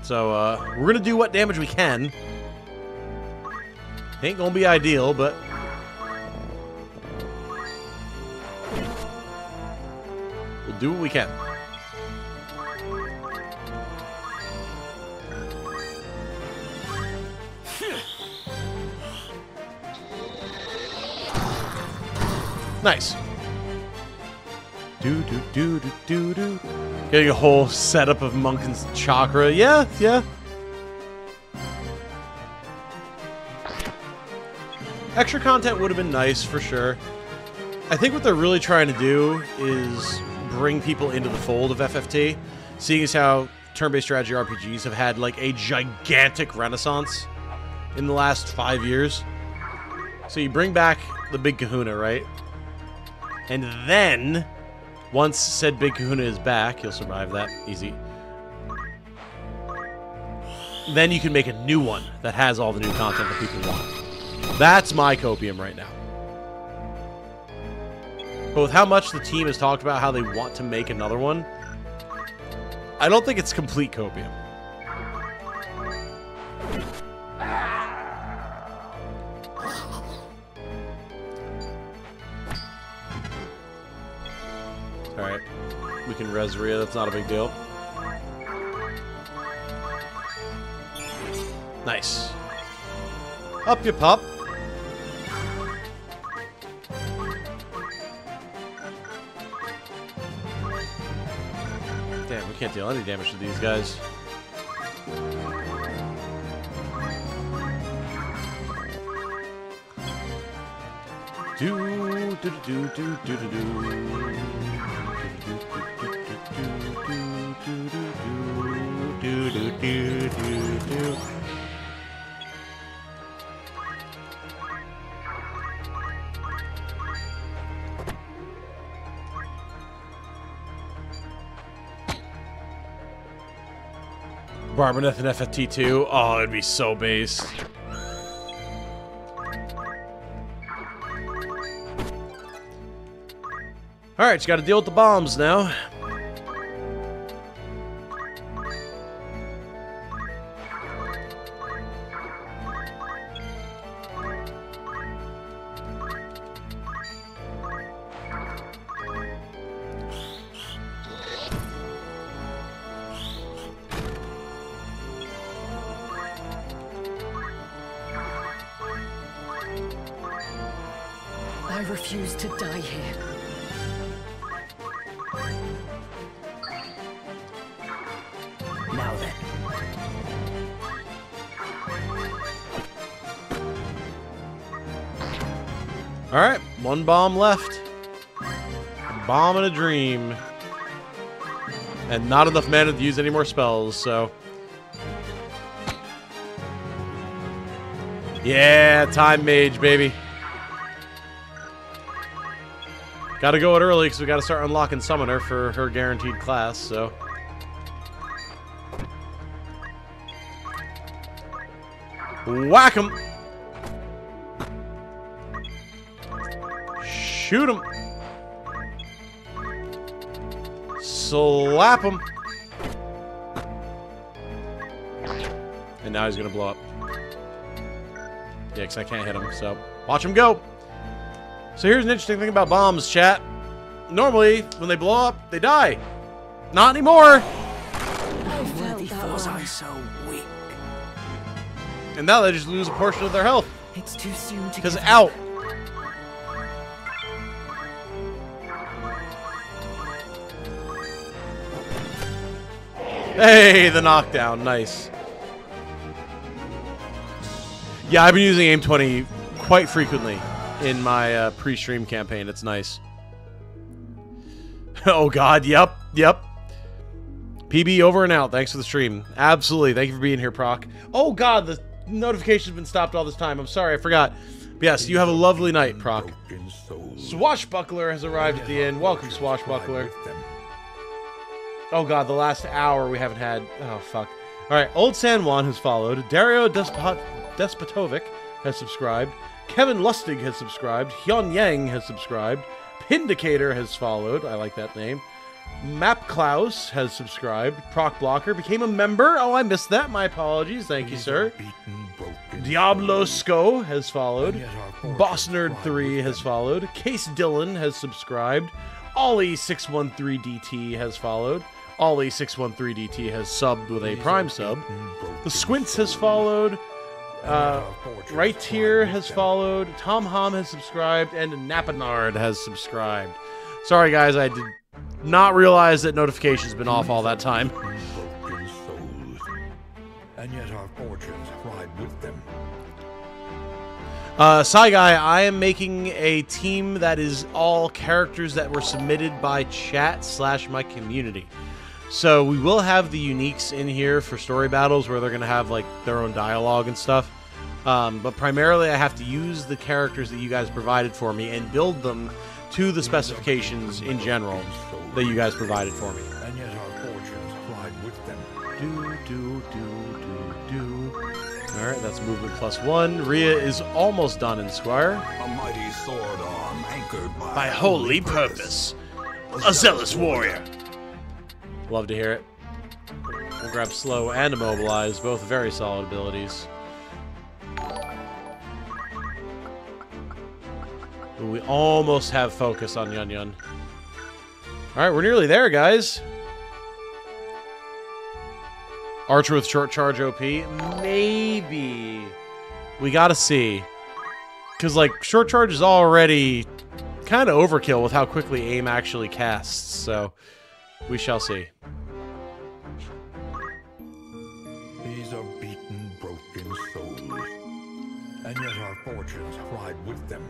So, we're going to do what damage we can. Ain't going to be ideal, but... we'll do what we can. Nice. Do. Getting a whole setup of Munkin's chakra. Yeah, yeah. Extra content would have been nice for sure. I think what they're really trying to do is bring people into the fold of FFT, seeing as how turn-based strategy RPGs have had like a gigantic renaissance in the last 5 years. So you bring back the Big Kahuna, right? And then, once said Big Kahuna is back, you'll survive that, easy. Then you can make a new one that has all the new content that people want. That's my copium right now. But with how much the team has talked about how they want to make another one, I don't think it's complete copium. Alright. We can res Rhea, that's not a big deal. Nice. Up you pop. Damn, we can't deal any damage to these guys. Barbaneth and FFT2. Oh, it'd be so based. Alright, just gotta deal with the bombs now. I refuse to die here. Now then. Alright, one bomb left. A bomb and a dream. And not enough mana to use any more spells, so... Yeah, time mage, baby. Gotta go it early, because we gotta start unlocking Summoner for her guaranteed class, so... Whack 'em! Shoot 'em! Slap 'em! And now he's gonna blow up. Yeah, because I can't hit him, so... Watch him go! So here's an interesting thing about bombs, chat. Normally, when they blow up, they die. Not anymore! Was I so weak? And now they just lose a portion of their health. It's too soon to Because out. Hey, the knockdown. Nice. Yeah, I've been using Aim 20 quite frequently in my pre-stream campaign. It's nice. Oh, God. Yep. Yep. PB over and out. Thanks for the stream. Absolutely. Thank you for being here, Proc. Oh, God. The notification's been stopped all this time. I'm sorry. I forgot. But yes, you have a lovely night, Proc. Swashbuckler has arrived at the end. Welcome, Swashbuckler. Oh, God. The last hour we haven't had... Oh, fuck. All right. Old San Juan has followed. Dario Despotovic has subscribed. Kevin Lustig has subscribed. Hyun Yang has subscribed. Pindicator has followed. I like that name. Map Klaus has subscribed. Proc Blocker became a member. Oh, I missed that. My apologies. Thank you, sir. Diablo Sco has followed. Boss Nerd 3 has followed. Case Dylan has subscribed. Ollie613DT has followed. Ollie613DT has subbed with a Prime sub. The Squints has followed. Right Tier has followed. Tom Hom has subscribed, and Napanard has subscribed. Sorry, guys, I did not realize that notifications have been off all that time. Broken souls, and yet our fortunes ride with them. Psy Guy, I am making a team that is all characters that were submitted by chat / my community. So we will have the ENIX in here for story battles where they're going to have like their own dialogue and stuff. But primarily I have to use the characters that you guys provided for me and build them to the specifications in general that you guys provided for me. And yet our fortunes ride with them. Alright, that's movement +1. Rhea is almost done in Squire. A mighty sword arm anchored By holy purpose. A zealous warrior. Love to hear it. We'll grab slow and immobilize, both very solid abilities. Ooh, we almost have focus on Yun Yun. Alright, we're nearly there, guys. Archer with short charge OP? Maybe. We gotta see. Because, like, short charge is already kind of overkill with how quickly aim actually casts, so we shall see. These are beaten, broken souls, and yet our fortunes ride with them.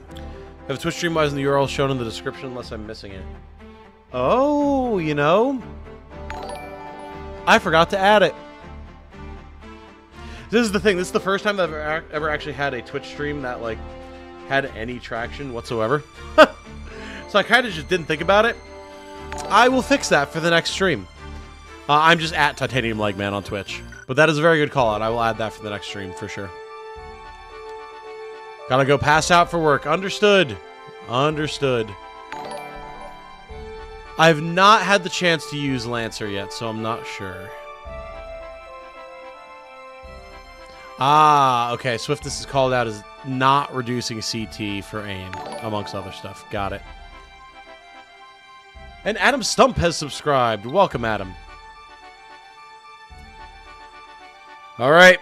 Have Twitch stream wise in the URL shown in the description unless I'm missing it. Oh, you know, I forgot to add it. This is the thing. This is the first time that I've ever actually had a Twitch stream that, like, had any traction whatsoever. So I kind of just didn't think about it. I will fix that for the next stream. I'm just at Titanium Legman on Twitch. But that is a very good call out. I will add that for the next stream for sure. Gotta go pass out for work. Understood. Understood. I've not had the chance to use Lancer yet, so I'm not sure. Ah, okay. Swiftness is called out as not reducing CT for aim, amongst other stuff. Got it. And Adam Stump has subscribed. Welcome, Adam. All right.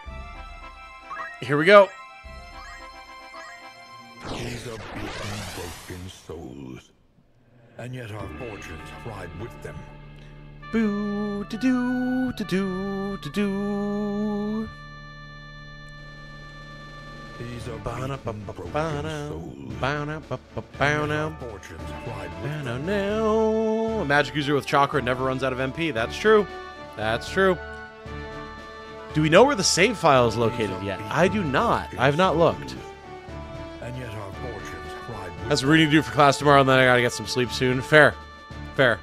Here we go. These are beaten, broken souls, and yet our fortunes ride with them. Boo, da doo, da doo, da doo. These are beaten, broken souls, and yet our fortunes ride with them. A magic user with chakra never runs out of MP. That's true. That's true. Do we know where the save file is located yet? I do not. I have not looked. And yet our fortunes ride with That's reading to do for class tomorrow, and then I gotta get some sleep soon. Fair. Fair.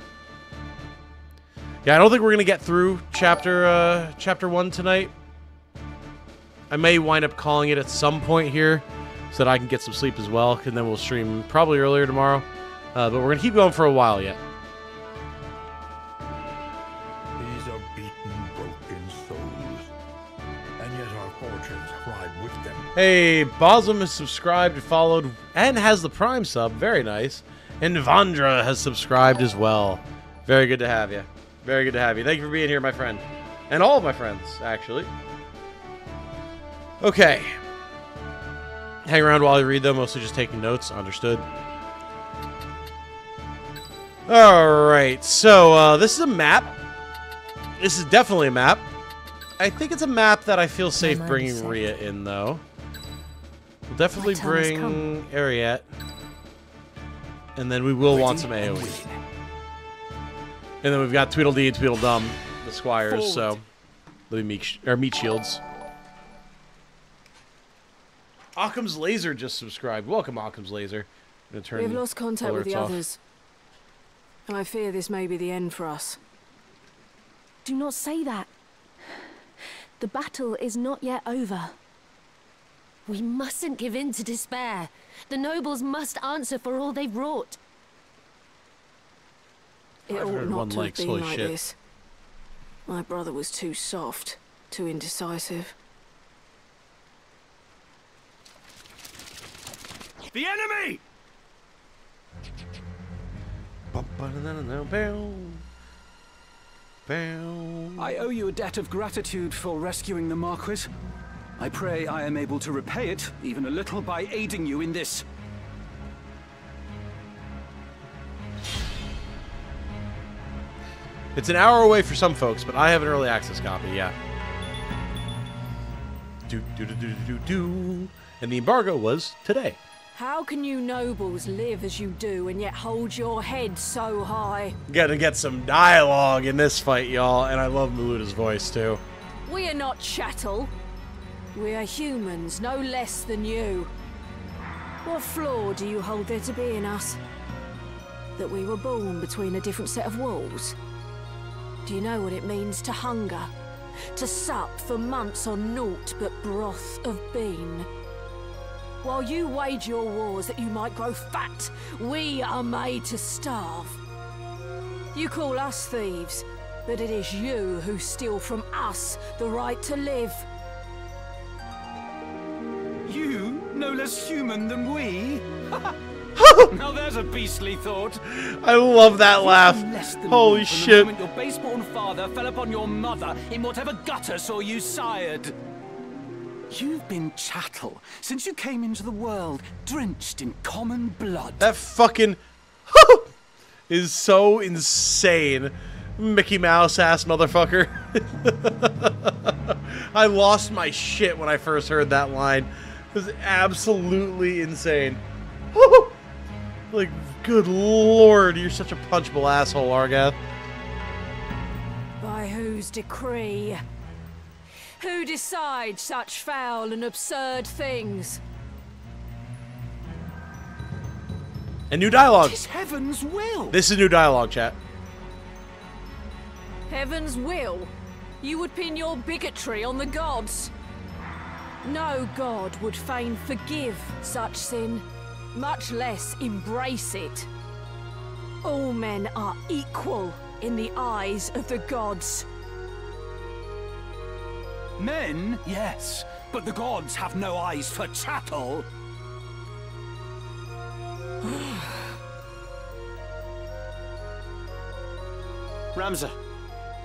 Yeah, I don't think we're gonna get through chapter 1 tonight. I may wind up calling it at some point here so that I can get some sleep as well, and then we'll stream probably earlier tomorrow. But we're gonna keep going for a while yet. These are beaten, broken souls, and yet our fortunes ride with them. Hey, Bosom has subscribed, followed, and has the Prime sub. Very nice. And Vandra has subscribed as well. Very good to have you. Very good to have you. Thank you for being here, my friend. And all of my friends, actually. Okay. Hang around while I read them, mostly just taking notes. Understood. Alright, so this is a map. This is definitely a map. I think it's a map that I feel safe bringing Rhea in, though. We'll definitely bring Ariette. And then we will want some AoE. And then we've got Tweedledee and Tweedledum, the Squires, so they'll be meat shields. Occam's Laser just subscribed. Welcome, Occam's Laser. We've lost contact with the others. And I fear this may be the end for us. Do not say that. The battle is not yet over. We mustn't give in to despair. The nobles must answer for all they've wrought. It ought not to have been like this. My brother was too soft, too indecisive. The enemy! I owe you a debt of gratitude for rescuing the Marquis. I pray I am able to repay it, even a little, by aiding you in this. It's an hour away for some folks, but I have an early access copy, yeah. And the embargo was today. How can you nobles live as you do and yet hold your head so high? Gotta get some dialogue in this fight, y'all, and I love Maluta's voice, too. We are not chattel. We are humans, no less than you. What flaw do you hold there to be in us? That we were born between a different set of walls? Do you know what it means to hunger? To sup for months on naught but broth of bean? While you wage your wars that you might grow fat, we are made to starve. You call us thieves, but it is you who steal from us the right to live. You, no less human than we? Now there's a beastly thought. I love that laugh. Holy shit. The moment your base-born father fell upon your mother in whatever gutter saw you sired. You've been chattel since you came into the world, drenched in common blood. That fucking is so insane. Mickey Mouse ass motherfucker. I lost my shit when I first heard that line. It was absolutely insane. Like, good lord, you're such a punchable asshole, Argath. By whose decree? Who decides such foul and absurd things? And new dialogue. It's heaven's will. This is new dialogue, chat. Heaven's will? You would pin your bigotry on the gods? No god would fain forgive such sin, much less embrace it. All men are equal in the eyes of the gods. Men, yes, but the gods have no eyes for chattel. Ramza,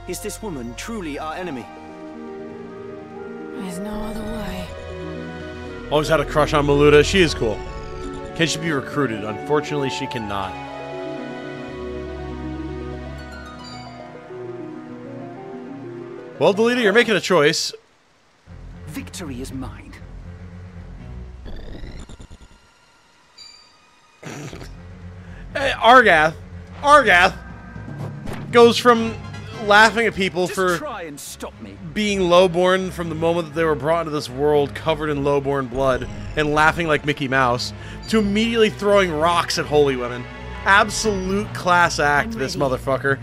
is this woman truly our enemy? There's no other way. Always had a crush on Maluta. She is cool. Can she be recruited? Unfortunately, she cannot. Well, Delita, you're making a choice. Victory is mine. Hey, Argath goes from laughing at people for try and stop me. Being lowborn from the moment that they were brought into this world covered in lowborn blood and laughing like Mickey Mouse to immediately throwing rocks at holy women. Absolute class act, this motherfucker.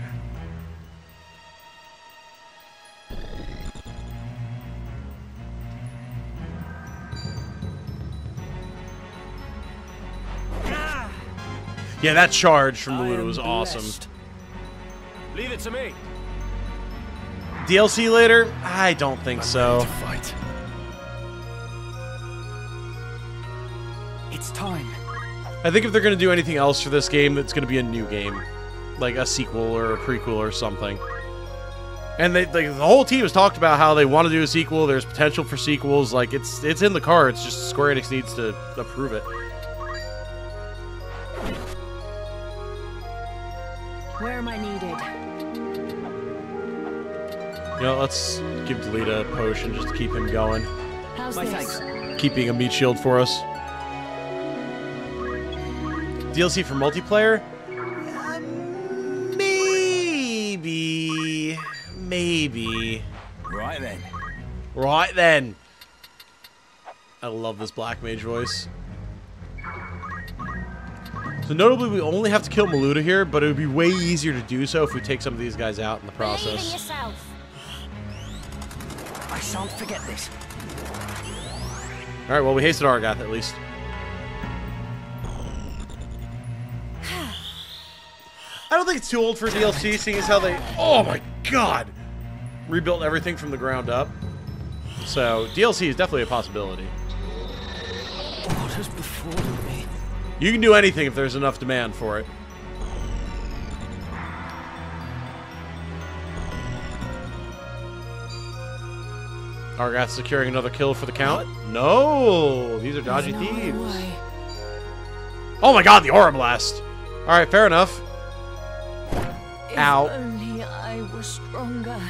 Yeah, that charge from Maluta was awesome. Leave it to me. DLC later? I don't think so. It's time. I think if they're going to do anything else for this game, it's going to be a new game. Like a sequel or a prequel or something. And the whole team has talked about how they want to do a sequel. There's potential for sequels. Like, it's in the cards. Just Square Enix needs to approve it. Where am I needed? You know, let's give Delita a potion just to keep him going. How's this? Keep being a meat shield for us. DLC for multiplayer? Maybe. Right then. Right then. I love this Black Mage voice. So notably, we only have to kill Maluta here, but it would be way easier to do so if we take some of these guys out in the process. Yourself. I shan't forget this. Alright, well, we hasted Argath at least. I don't think it's too old for DLC, seeing as how they... Oh my god! Rebuilt everything from the ground up. So, DLC is definitely a possibility. What has befallen me? You can do anything if there's enough demand for it. Argath securing another kill for the count. No! These are dodgy thieves. Oh my god, the Aura Blast! Alright, fair enough. Ow. If only I were stronger.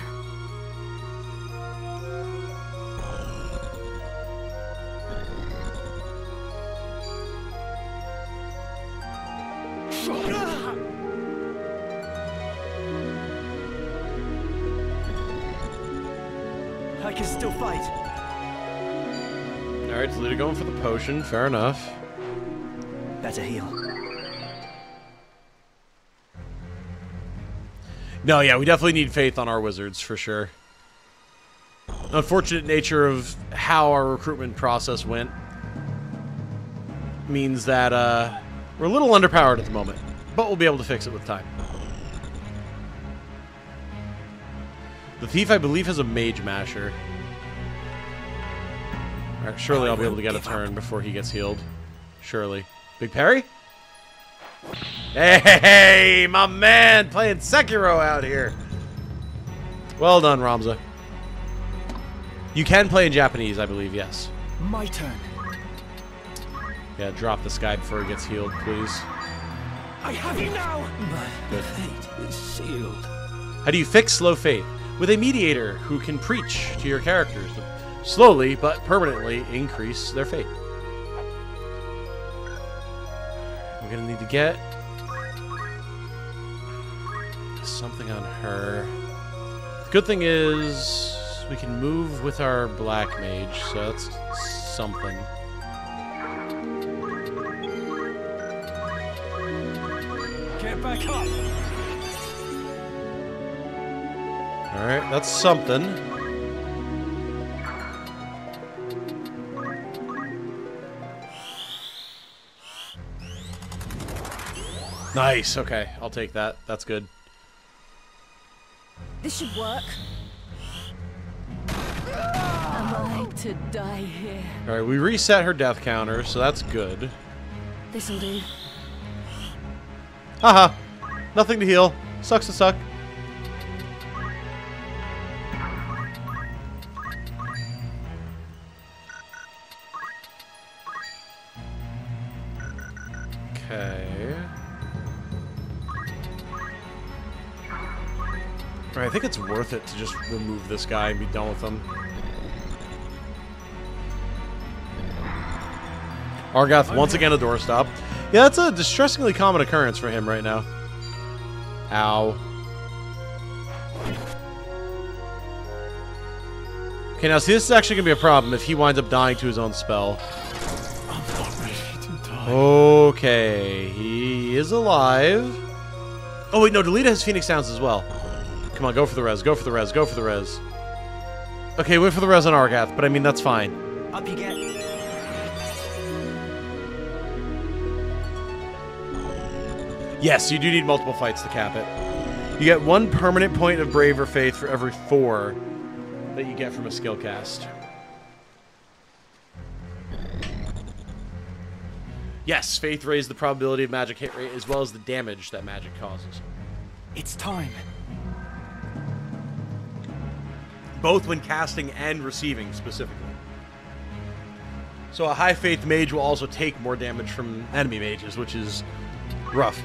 I can still fight. Alright, Delita going for the potion. Fair enough. Better heal. No, yeah, we definitely need faith on our wizards, for sure. Unfortunate nature of how our recruitment process went means that we're a little underpowered at the moment, but we'll be able to fix it with time. The thief, I believe, has a mage masher. Alright, surely I'll be able to get a turn before he gets healed. Surely. Big parry? Hey, my man, playing Sekiro out here. Well done, Ramza. You can play in Japanese, I believe, yes. My turn. Yeah, drop this guy before he gets healed, please. I have you now! My fate is sealed. How do you fix slow faith? With a mediator who can preach to your characters to slowly but permanently increase their faith. We're gonna need to get something on her. The good thing is we can move with our black mage, so that's something. Get back up. Alright, that's something. Nice, okay. I'll take that. That's good. This should work. Am I to die here? Alright, we reset her death counter, so that's good. This'll do. Haha. Nothing to heal. Sucks to suck. Okay. Alright, I think it's worth it to just remove this guy and be done with him. Argath, once again, a doorstop. Yeah, that's a distressingly common occurrence for him right now. Ow. Okay, now see, this is actually going to be a problem if he winds up dying to his own spell. I'm not ready to die. Okay, he is alive. Oh, wait, no, Delita has Phoenix Sounds as well. Come on, go for the res, go for the res, go for the res. Okay, wait for the res on Argath, but I mean, that's fine. Up you get. Yes, you do need multiple fights to cap it. You get 1 permanent point of Brave or Faith for every 4 that you get from a skill cast. Yes, Faith raised the probability of magic hit rate as well as the damage that magic causes. It's time. Both when casting and receiving, specifically. So a high Faith mage will also take more damage from enemy mages, which is rough.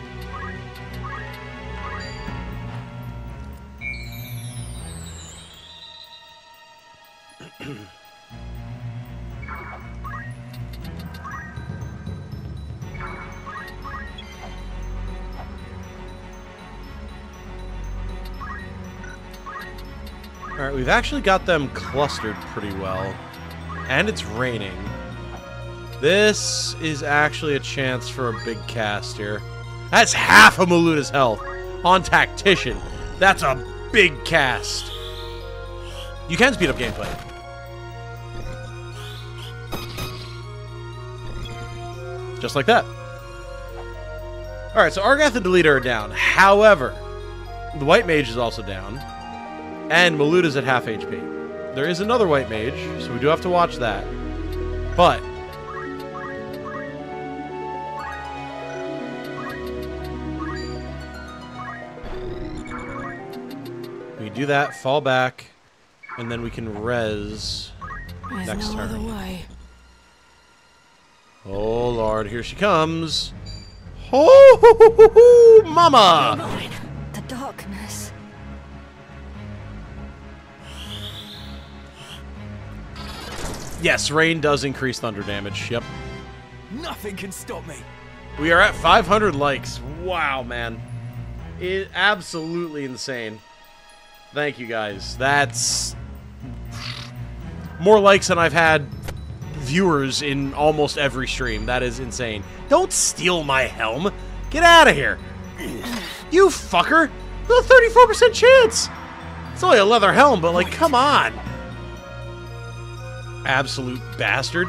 Alright, we've actually got them clustered pretty well. And it's raining. This is actually a chance for a big cast here. That's half of Maluta's health on Tactician. That's a big cast. You can speed up gameplay. Just like that. Alright, so Argath and Delita are down. However, the White Mage is also down. And Maluta's at half HP. There is another White Mage, so we do have to watch that. But we do that, fall back, and then we can res There's next no turn. other way. Oh Lord, here she comes. Oh, mama! The darkness. Yes, rain does increase thunder damage. Yep. Nothing can stop me. We are at 500 likes. Wow, man. It absolutely insane. Thank you guys. That's more likes than I've had viewers in almost every stream. That is insane. Don't steal my helm. Get out of here. You fucker. There's a 34% chance. It's only a leather helm, but like, come on. Absolute bastard.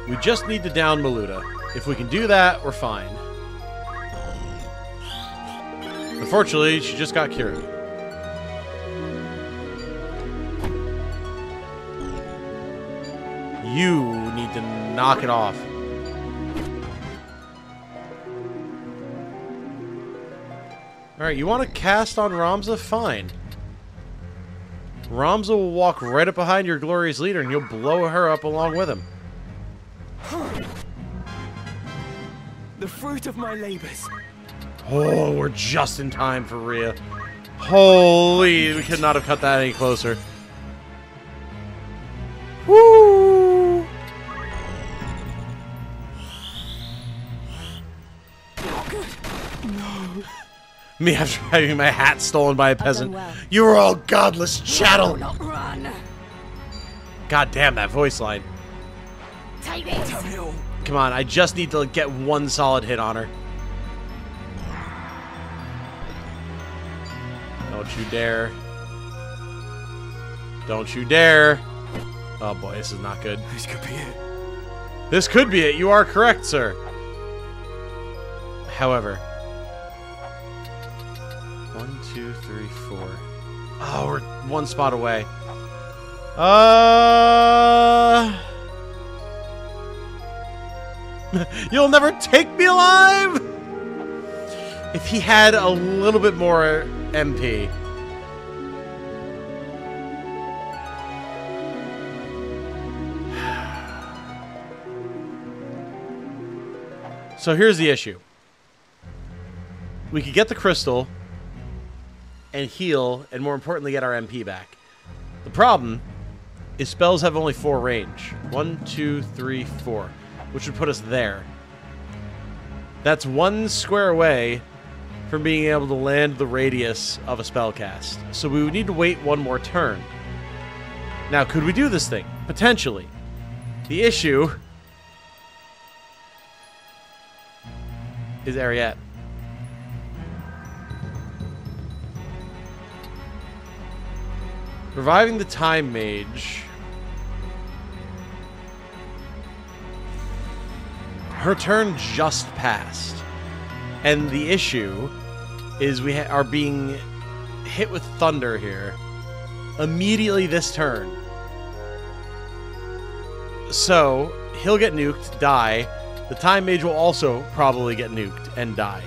We just need to down Maluda. If we can do that, we're fine. Unfortunately, she just got cured. You need to knock it off. Alright, you want to cast on Ramza? Fine. Ramza will walk right up behind your glorious leader and you'll blow her up along with him. The fruit of my labors. Oh, we're just in time for Rhea. Holy, we could not have cut that any closer. Woo! No. Me after having my hat stolen by a peasant. well. You are all godless chattel. Not run. God damn that voice line. Take this. Come on, I just need to get one solid hit on her. Don't you dare. Don't you dare. Oh boy, this is not good. This could be it. This could be it. You are correct, sir. However. 1, 2, 3, 4. Oh, we're one spot away. You'll never take me alive? If he had a little bit more MP. So here's the issue. We could get the crystal and heal, and more importantly, get our MP back. The problem is spells have only 4 range. 1, 2, 3, 4. Which would put us there. That's 1 square away from being able to land the radius of a spell cast. So we would need to wait 1 more turn. Now, could we do this thing? Potentially. The issue is Ariette. Reviving the Time Mage. Her turn just passed. And the issue is we are being hit with thunder here. Immediately this turn. So, he'll get nuked, die. The Time Mage will also probably get nuked and die.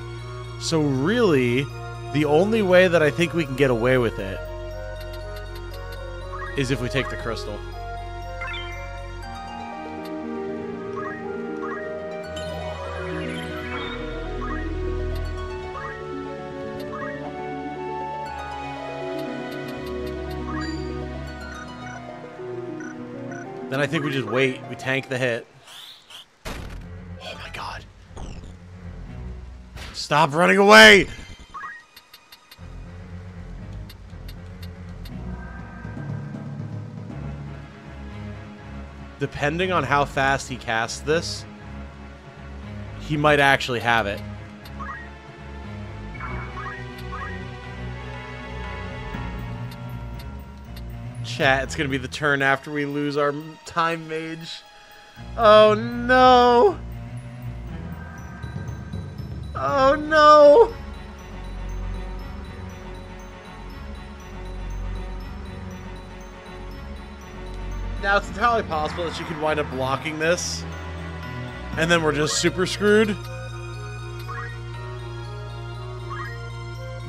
So really, the only way that I think we can get away with it is if we take the crystal. Then I think we just wait. We tank the hit. Oh my god. Stop running away! Depending on how fast he casts this, he might actually have it. Chat, it's gonna be the turn after we lose our Time Mage. Oh no! Oh no! Now, it's entirely possible that she could wind up blocking this, and then we're just super screwed.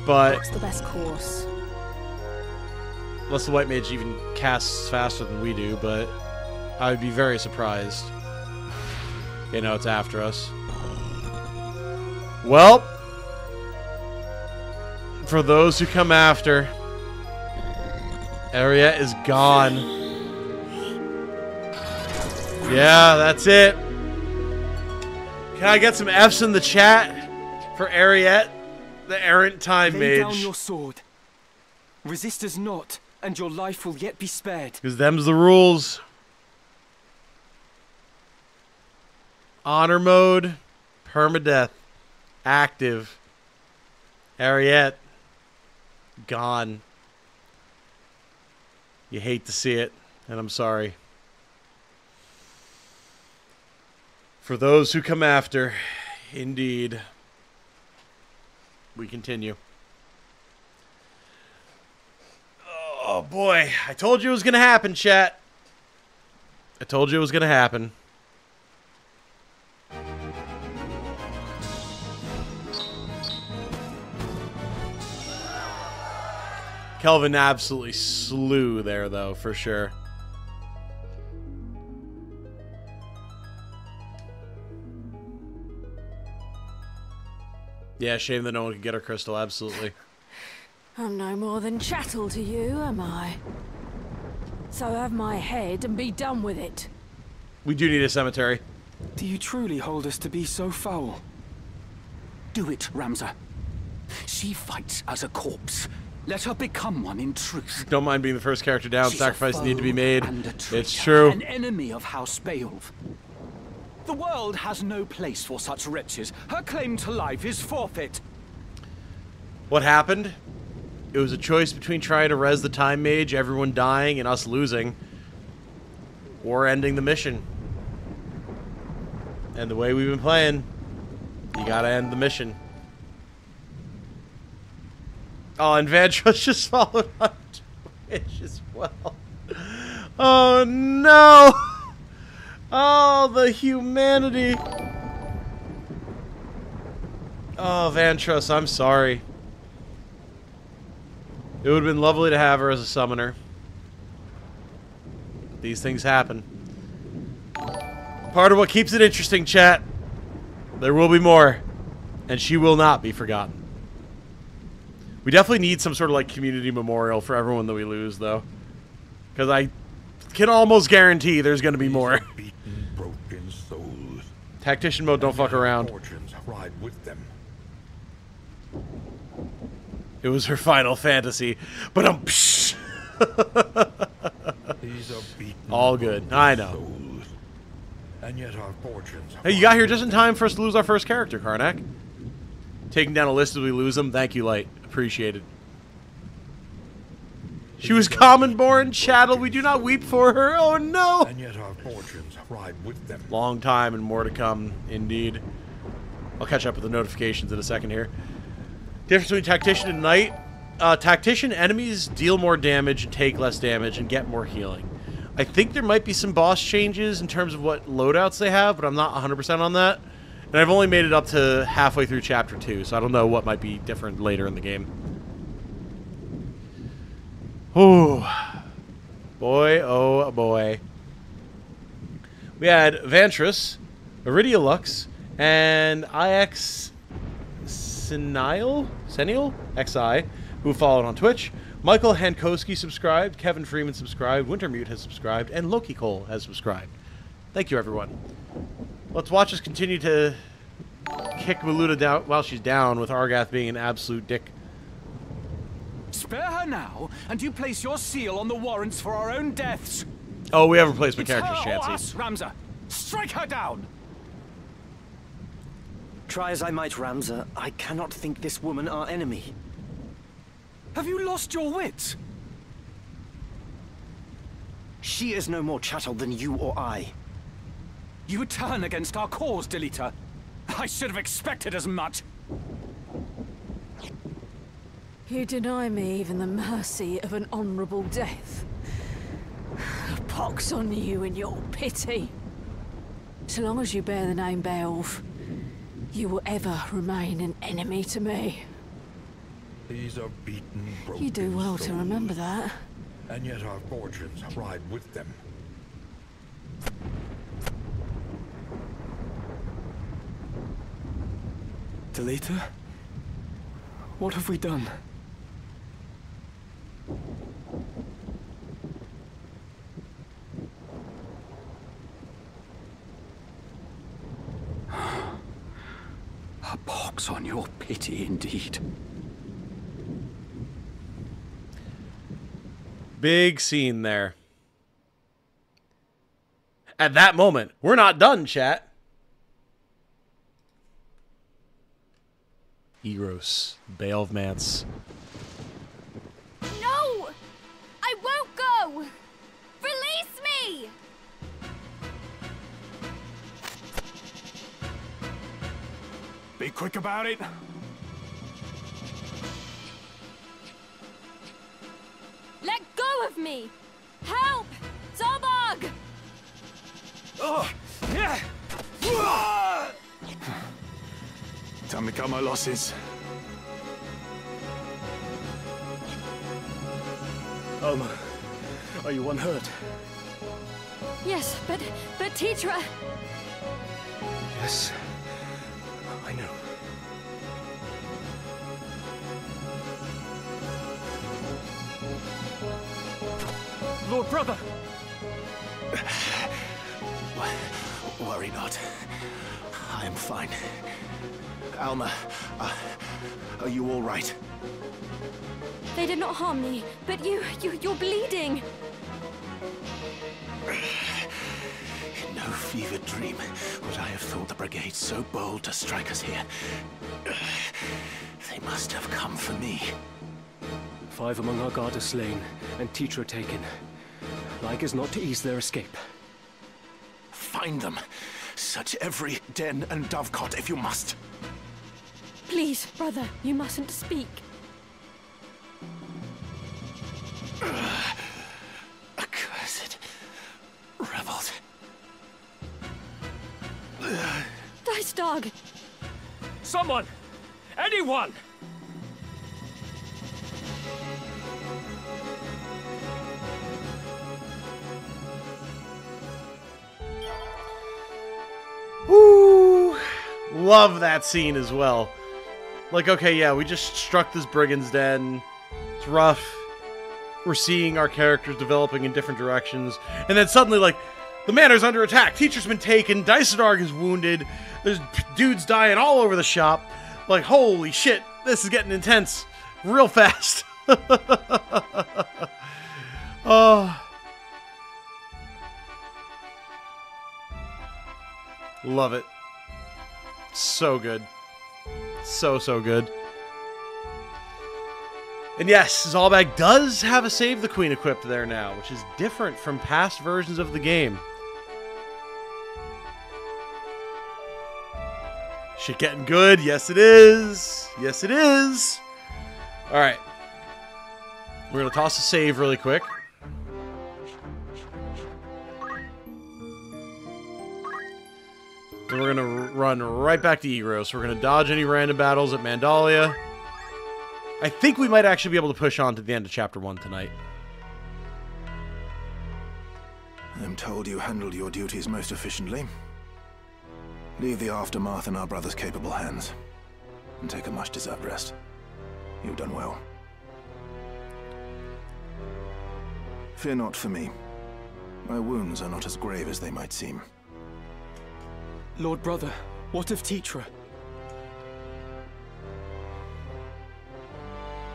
But what's the best course? Unless the white mage even casts faster than we do, but I would be very surprised. You know, it's after us. Well, for those who come after, Ariette is gone. Yeah, that's it. Can I get some F's in the chat for Ariette, the errant time Lay mage? down your sword. Resist us not, and your life will yet be spared. Because them's the rules. Honor mode, permadeath, active. Ariette, gone. You hate to see it, and I'm sorry. For those who come after, indeed. We continue. Oh boy, I told you it was going to happen, chat. I told you it was going to happen. Kelvin absolutely slew there, though, for sure. Yeah, shame that no one could get her crystal, absolutely. I'm no more than chattel to you, am I? So have my head and be done with it. We do need a cemetery. Do you truly hold us to be so foul? Do it, Ramza. She fights as a corpse. Let her become one in truth. Don't mind being the first character down. She's Sacrifices a need to be made. and a traitor, It's true. An enemy of House Beowulf. The world has no place for such wretches. Her claim to life is forfeit. What happened? It was a choice between trying to res the time mage, everyone dying, and us losing, or ending the mission. And the way we've been playing, you gotta end the mission. Oh, and Vantros just followed on Twitch as well. Oh no! Oh, the humanity. Oh, Vantros, I'm sorry. It would have been lovely to have her as a summoner. These things happen. Part of what keeps it interesting, chat. There will be more. And she will not be forgotten. We definitely need some sort of like community memorial for everyone that we lose, though. Because I can almost guarantee there's going to be more. Beaten, broken souls. Tactician mode, don't fuck around. Fortunes ride with them. It was her final fantasy. But These are beaten, all good. I know. souls. And yet our fortunes. Hey, you got here just in time for us to lose our first character, Karnak. Taking down a list as we lose them. Thank you, Light. Appreciated. She was common born, chattel. We do not weep for her. Oh no! And yet our fortunes ride with them. Long time and more to come, indeed. I'll catch up with the notifications in a second here. Difference between Tactician and Knight. Tactician enemies deal more damage and take less damage and get more healing. I think there might be some boss changes in terms of what loadouts they have, but I'm not 100% on that. And I've only made it up to halfway through Chapter 2, so I don't know what might be different later in the game. Oh, boy, oh boy. We had Vantros, Iridia Lux, and IX Senile XI, who followed on Twitch. Michael Hankowski subscribed, Kevin Freeman subscribed, Wintermute has subscribed, and Loki Cole has subscribed. Thank you, everyone. Let's watch us continue to kick Maluda down while she's down, with Argath being an absolute dick. Spare her now, and you place your seal on the warrants for our own deaths. Oh, we have replacement It's characters, her or Chansey. us, Ramza. Strike her down. Try as I might, Ramza, I cannot think this woman our enemy. Have you lost your wits? She is no more chattel than you or I. You would turn against our cause, Delita. I should have expected as much. You deny me even the mercy of an honorable death. Pox on you and your pity. So long as you bear the name Beowulf, you will ever remain an enemy to me. These are beaten, broken You do well to souls, remember that. and yet our fortunes ride with them. Delita? What have we done? A pox on your pity, indeed. Big scene there. At that moment, we're not done, chat. Eros, Bale of Mance. No! I won't go! Release me! Be quick about it. Let go of me! Help! Zobog! Oh, yeah. Time to cut my losses. Are you unhurt? Yes, but Tetra... Yes. I know. Lord Brother! Worry not. I am fine. Alma, are you all right? They did not harm me, but you're bleeding. In no fevered dream would I have thought the brigade so bold to strike us here. They must have come for me. 5 among our guard are slain, and Tetra taken. Like as not to ease their escape. Find them. Search every den and dovecot if you must. Please, brother, you mustn't speak. Accursed rebels. Dice dog! Someone! Anyone! Woo! Love that scene as well. Like, okay, yeah, we just struck this brigand's den. It's rough. We're seeing our characters developing in different directions. And then suddenly, like, the manor's under attack. Teacher's been taken. Dysadarg is wounded. There's dudes dying all over the shop. Like, holy shit, this is getting intense real fast. Oh. Love it. So good. So good. And yes, Zalbag does have a Save the Queen equipped there now, which is different from past versions of the game. Shit getting good. Yes, it is. Yes, it is. All right. We're going to toss a save really quick. And we're going to run right back to Egros. We're going to dodge any random battles at Mandalia. I think we might actually be able to push on to the end of Chapter 1 tonight. I'm told you handled your duties most efficiently. Leave the aftermath in our brother's capable hands, and take a much-deserved rest. You've done well. Fear not for me. My wounds are not as grave as they might seem. Lord Brother, what of Tetra?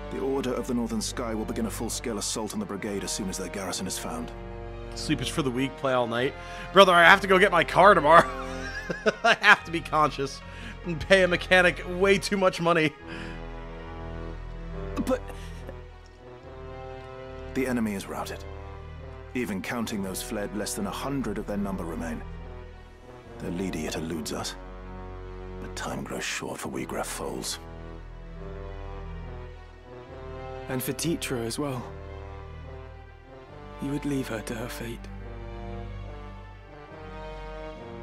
The Order of the Northern Sky will begin a full-scale assault on the brigade as soon as their garrison is found. Sleep is for the weak, play all night. Brother, I have to go get my car tomorrow. I have to be conscious and pay a mechanic way too much money. But... The enemy is routed. Even counting those fled, less than 100 of their number remain. Their leader yet eludes us. But time grows short for Wheatgrass foals. And for Tetra as well. You would leave her to her fate.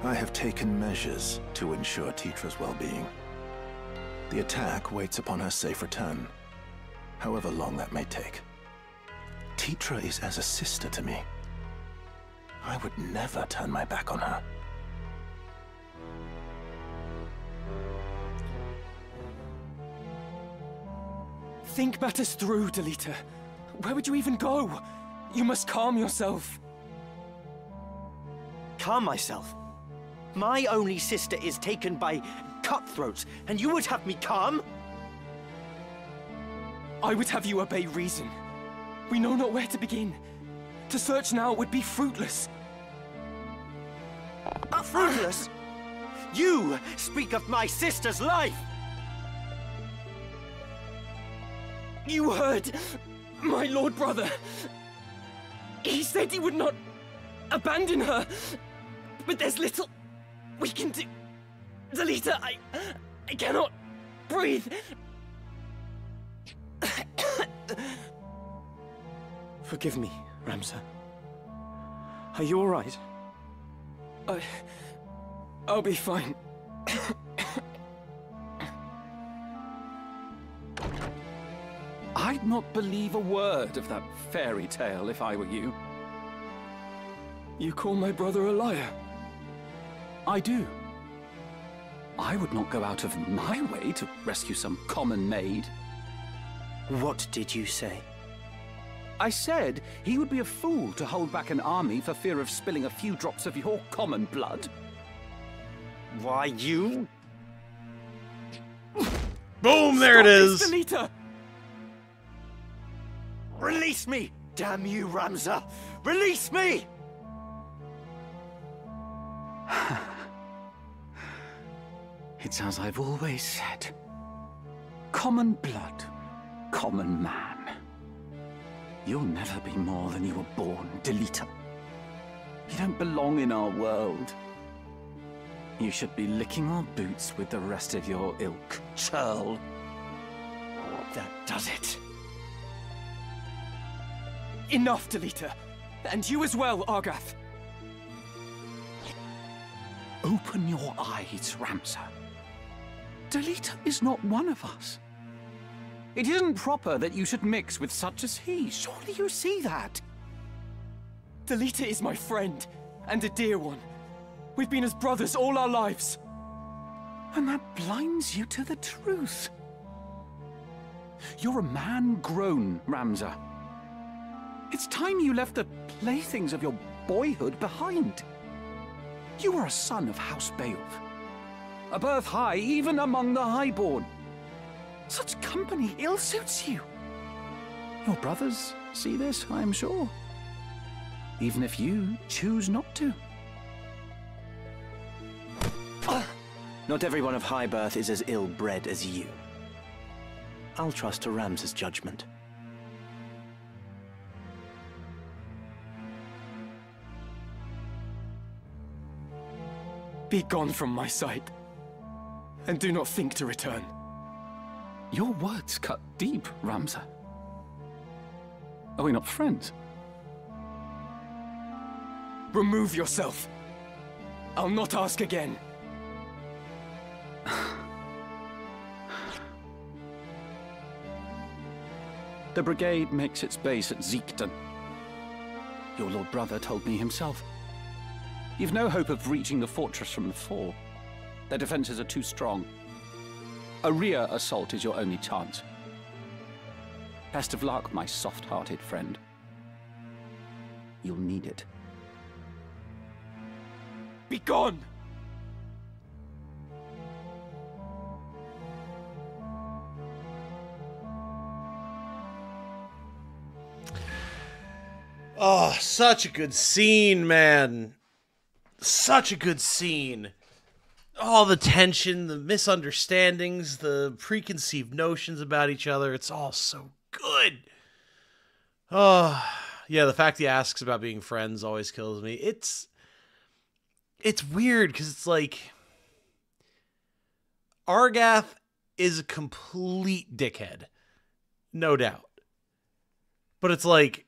I have taken measures to ensure Titra's well-being. The attack waits upon her safe return, however long that may take. Titra is as a sister to me. I would never turn my back on her. Think matters through, Delita. Where would you even go? You must calm yourself. Calm myself? My only sister is taken by cutthroats, and you would have me calm? I would have you obey reason. We know not where to begin. To search now would be fruitless. Fruitless? You speak of my sister's life! You heard my lord brother. He said he would not abandon her. But there's little we can do. Delita, I cannot breathe. Forgive me, Ramza. Are you all right? I'll be fine. I'd not believe a word of that fairy tale if I were you. You call my brother a liar? I do. I would not go out of my way to rescue some common maid. What did you say? I said he would be a fool to hold back an army for fear of spilling a few drops of your common blood. Why, you? Boom, there it is! Delita! Release me! Damn you, Ramza! Release me! It's as I've always said. Common blood, common man. You'll never be more than you were born, Delita. You don't belong in our world. You should be licking our boots with the rest of your ilk, churl. That does it. Enough, Delita. And you as well, Argath. Open your eyes, Ramza. Delita is not one of us. It isn't proper that you should mix with such as he. Surely you see that. Delita is my friend, and a dear one. We've been as brothers all our lives. And that blinds you to the truth. You're a man grown, Ramza. It's time you left the playthings of your boyhood behind. You are a son of House Beowulf. A birth high even among the highborn. Such company ill suits you. Your brothers see this, I am sure. Even if you choose not to. Not everyone of high birth is as ill-bred as you. I'll trust to Ramza's judgment. Be gone from my sight, and do not think to return. Your words cut deep, Ramza. Are we not friends? Remove yourself. I'll not ask again. The brigade makes its base at Zeekton. Your lord brother told me himself. You've no hope of reaching the fortress from the fore. Their defenses are too strong. A rear assault is your only chance. Best of luck, my soft-hearted friend. You'll need it. Be gone! Oh, such a good scene, man. Such a good scene. All the tension, the misunderstandings, the preconceived notions about each other. It's all so good. Oh, yeah, the fact he asks about being friends always kills me. It's weird because it's like Argath is a complete dickhead. No doubt. But it's like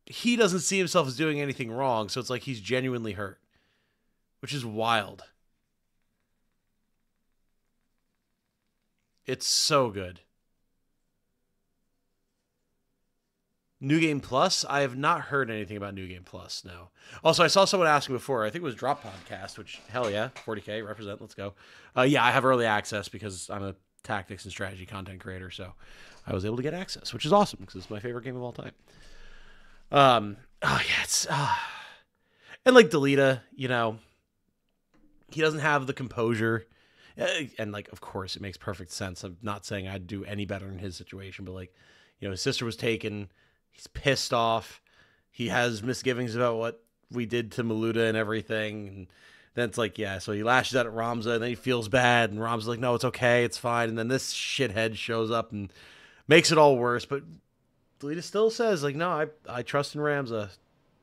he doesn't see himself as doing anything wrong, so it's like he's genuinely hurt, which is wild. It's so good. New Game Plus? I have not heard anything about New Game Plus, no. Also, I saw someone asking before, I think it was Drop Podcast, which, hell yeah, 40K, represent, let's go. Yeah, I have early access because I'm a tactics and strategy content creator, so I was able to get access, which is awesome because it's my favorite game of all time. Oh yeah, it's and like Delita, you know, he doesn't have the composure, and like of course it makes perfect sense. I'm not saying I'd do any better in his situation, but like, you know, his sister was taken, he's pissed off, he has misgivings about what we did to Maluda and everything, and then it's like, yeah, so he lashes out at Ramza, and then he feels bad, and Ramza's like, no, it's okay, it's fine, and then this shithead shows up and makes it all worse, but Delita still says, like, no, I trust in Ramza.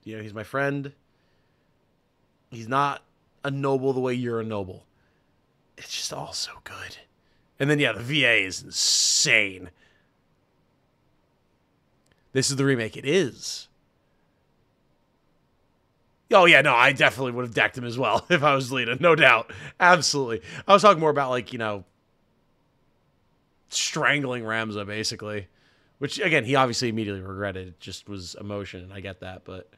You know, he's my friend. He's not a noble the way you're a noble. It's just all so good. And then, yeah, the VA is insane. This is the remake. It is. Oh, yeah, no, I definitely would have decked him as well if I was Delita. No doubt. Absolutely. I was talking more about, like, you know, strangling Ramza, basically. Which, again, he obviously immediately regretted. It just was emotion, and I get that, but...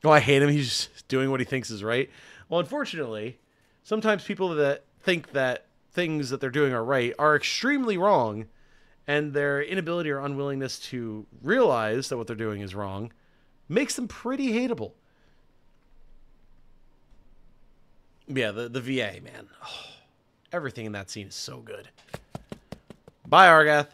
Oh, I hate him. He's just doing what he thinks is right. Well, unfortunately, sometimes people that think that things that they're doing are right are extremely wrong, and their inability or unwillingness to realize that what they're doing is wrong makes them pretty hateable. Yeah, the VA, man. Oh, everything in that scene is so good. Bye, Argath.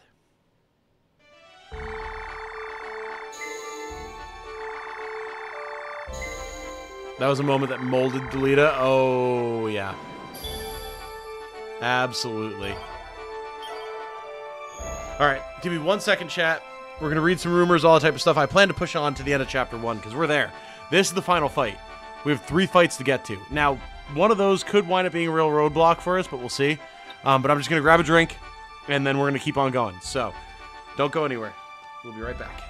That was a moment that molded Delita. Oh, yeah. Absolutely. All right, give me 1 second, chat. We're going to read some rumors, all that type of stuff. I plan to push on to the end of Chapter 1, because we're there. This is the final fight. We have 3 fights to get to. Now, one of those could wind up being a real roadblock for us, but we'll see. But I'm just going to grab a drink, and then we're going to keep on going. So, don't go anywhere. We'll be right back.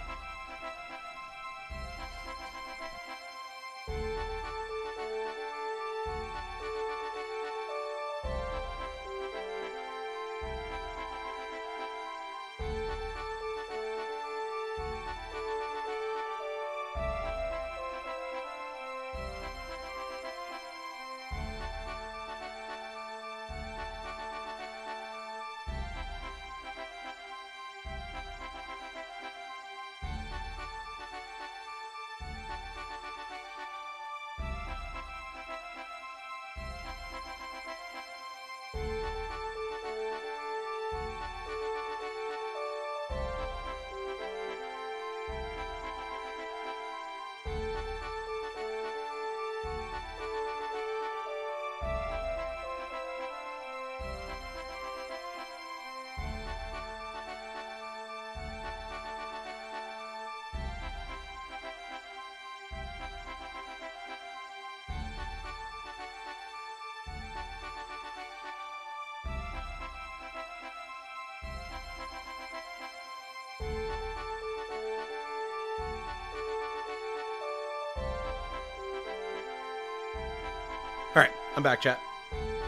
Alright, I'm back, chat.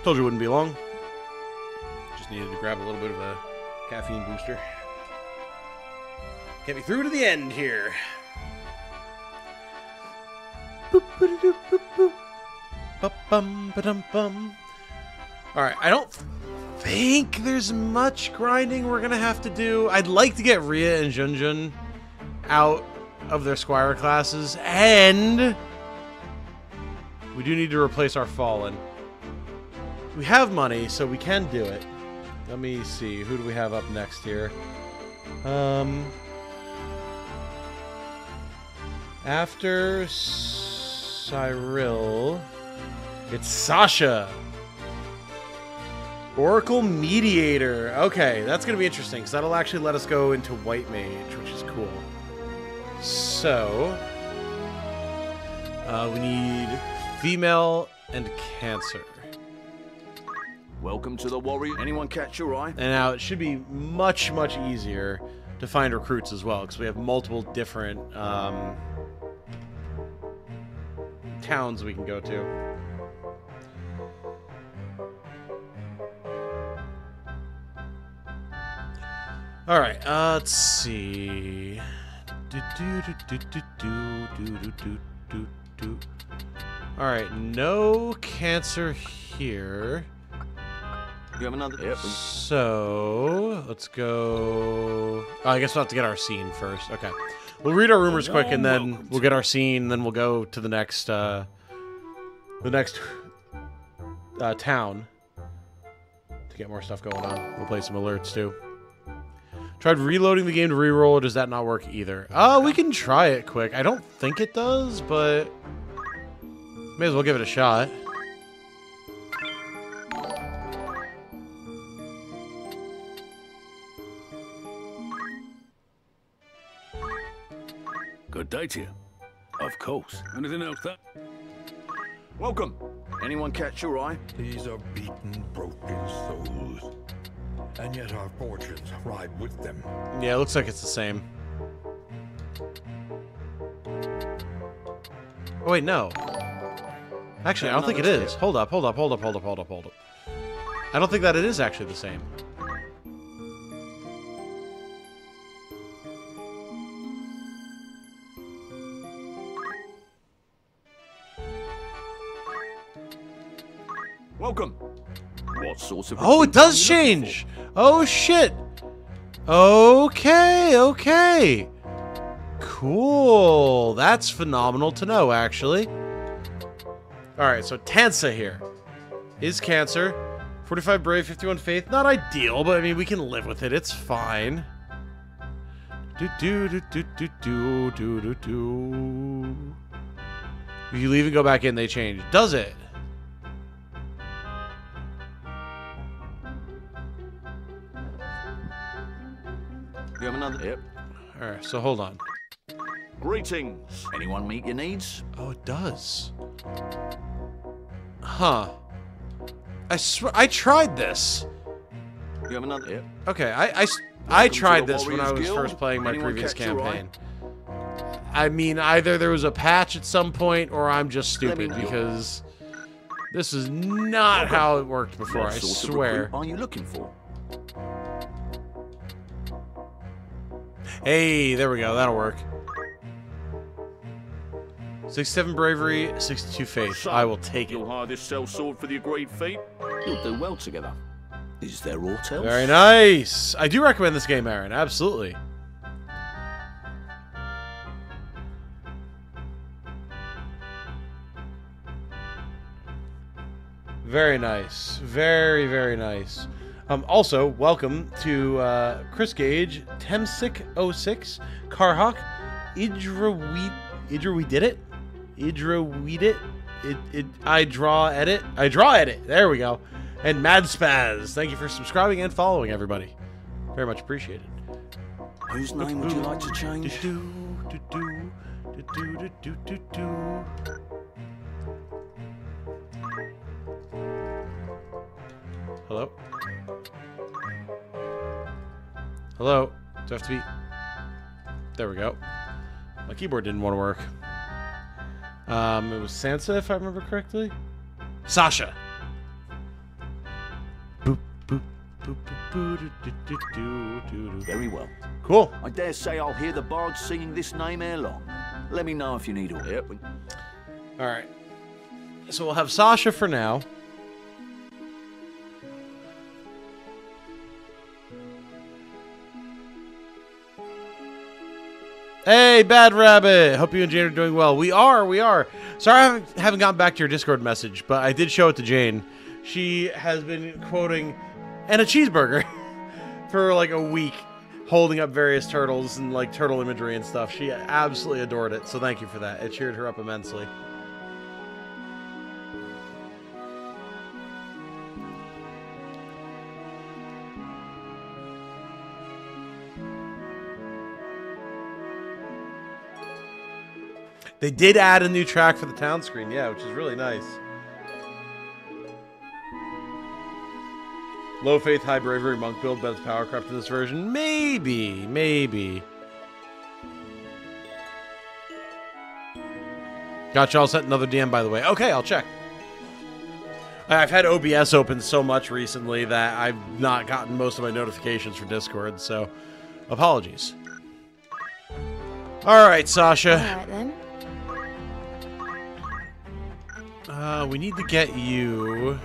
Told you it wouldn't be long. Just needed to grab a little bit of a caffeine booster. Get me through to the end here. Alright, I don't think there's much grinding we're gonna have to do. I'd like to get Rhea and Junjun out of their Squire classes, and we do need to replace our Fallen. We have money, so we can do it. Let me see. Who do we have up next here? After Cyril, it's Sasha. Oracle Mediator. Okay, that's going to be interesting, because that'll actually let us go into White Mage, which is cool. So, we need female and Cancer. Welcome to the Warrior. Anyone catch your eye? And now it should be much, much easier to find recruits as well, because we have multiple different towns we can go to. All right, let's see. All right, no cancer here. You have another? Yep. So let's go. Oh, I guess we'll have to get our scene first. Okay, we'll read our rumors quick, and then we'll get our scene. Then we'll go to the next town to get more stuff going on. We'll play some alerts too. Tried reloading the game to reroll, or does that not work either? We can try it quick. I don't think it does, but may as well give it a shot. Good day to you. Of course. Anything else, that? Welcome. Anyone catch your eye? These are beaten, broken souls. And yet our fortunes ride with them. Yeah, it looks like it's the same. Oh, wait, no. Actually, I don't think it is. Hold up. I don't think that it is actually the same. Welcome. What sorts of... Oh, it does change! Oh, shit! Okay. Cool. That's phenomenal to know, actually. Alright, so Tansa here. Is Cancer. 45 Brave, 51 Faith. Not ideal, but I mean, we can live with it. It's fine. You leave and go back in, they change. Does it? You have another? Yep. Alright, so hold on. Greetings. Anyone meet your needs? Oh, it does. Huh. I swear, I tried this. You have another? Yep. Okay, I tried this when I was first playing my previous campaign. I mean, either there was a patch at some point, or I'm just stupid, because this is not how it worked before, I swear. What are you looking for? Hey, there we go. That'll work. 67 bravery, 62 faith. So, I will take it. You'll hire this sellsword for the agreed fee? You'll do well together. Is there aught else? Very nice. I do recommend this game, Aaron. Absolutely. Very nice. Very, very nice. Also, welcome to Chris Gage, Temsic06, Carhawk, I draw edit. There we go. And Mad Spaz. Thank you for subscribing and following, everybody. Very much appreciated. Whose name would you like to change? Hello? Hello? Do I have to be... There we go. My keyboard didn't want to work. It was Sansa, if I remember correctly. Sasha! Boop, boop, boop, boop, boop, Very well. Cool. I dare say I'll hear the bards singing this name ere long. Let me know if you need it. Yep. Alright. So we'll have Sasha for now. Hey, Bad Rabbit! Hope you and Jane are doing well. We are. Sorry I haven't gotten back to your Discord message, but I did show it to Jane. She has been quoting, and a cheeseburger, for like a week, holding up various turtles and like turtle imagery and stuff. She absolutely adored it, so thank you for that. It cheered her up immensely. They did add a new track for the town screen, yeah, which is really nice. Low faith, high bravery, monk build, but it's power crept in this version. Maybe, maybe. Got you all set. Another DM, by the way. Okay, I'll check. I've had OBS open so much recently that I've not gotten most of my notifications for Discord, so apologies. All right, Sasha. All right, then. We need to get you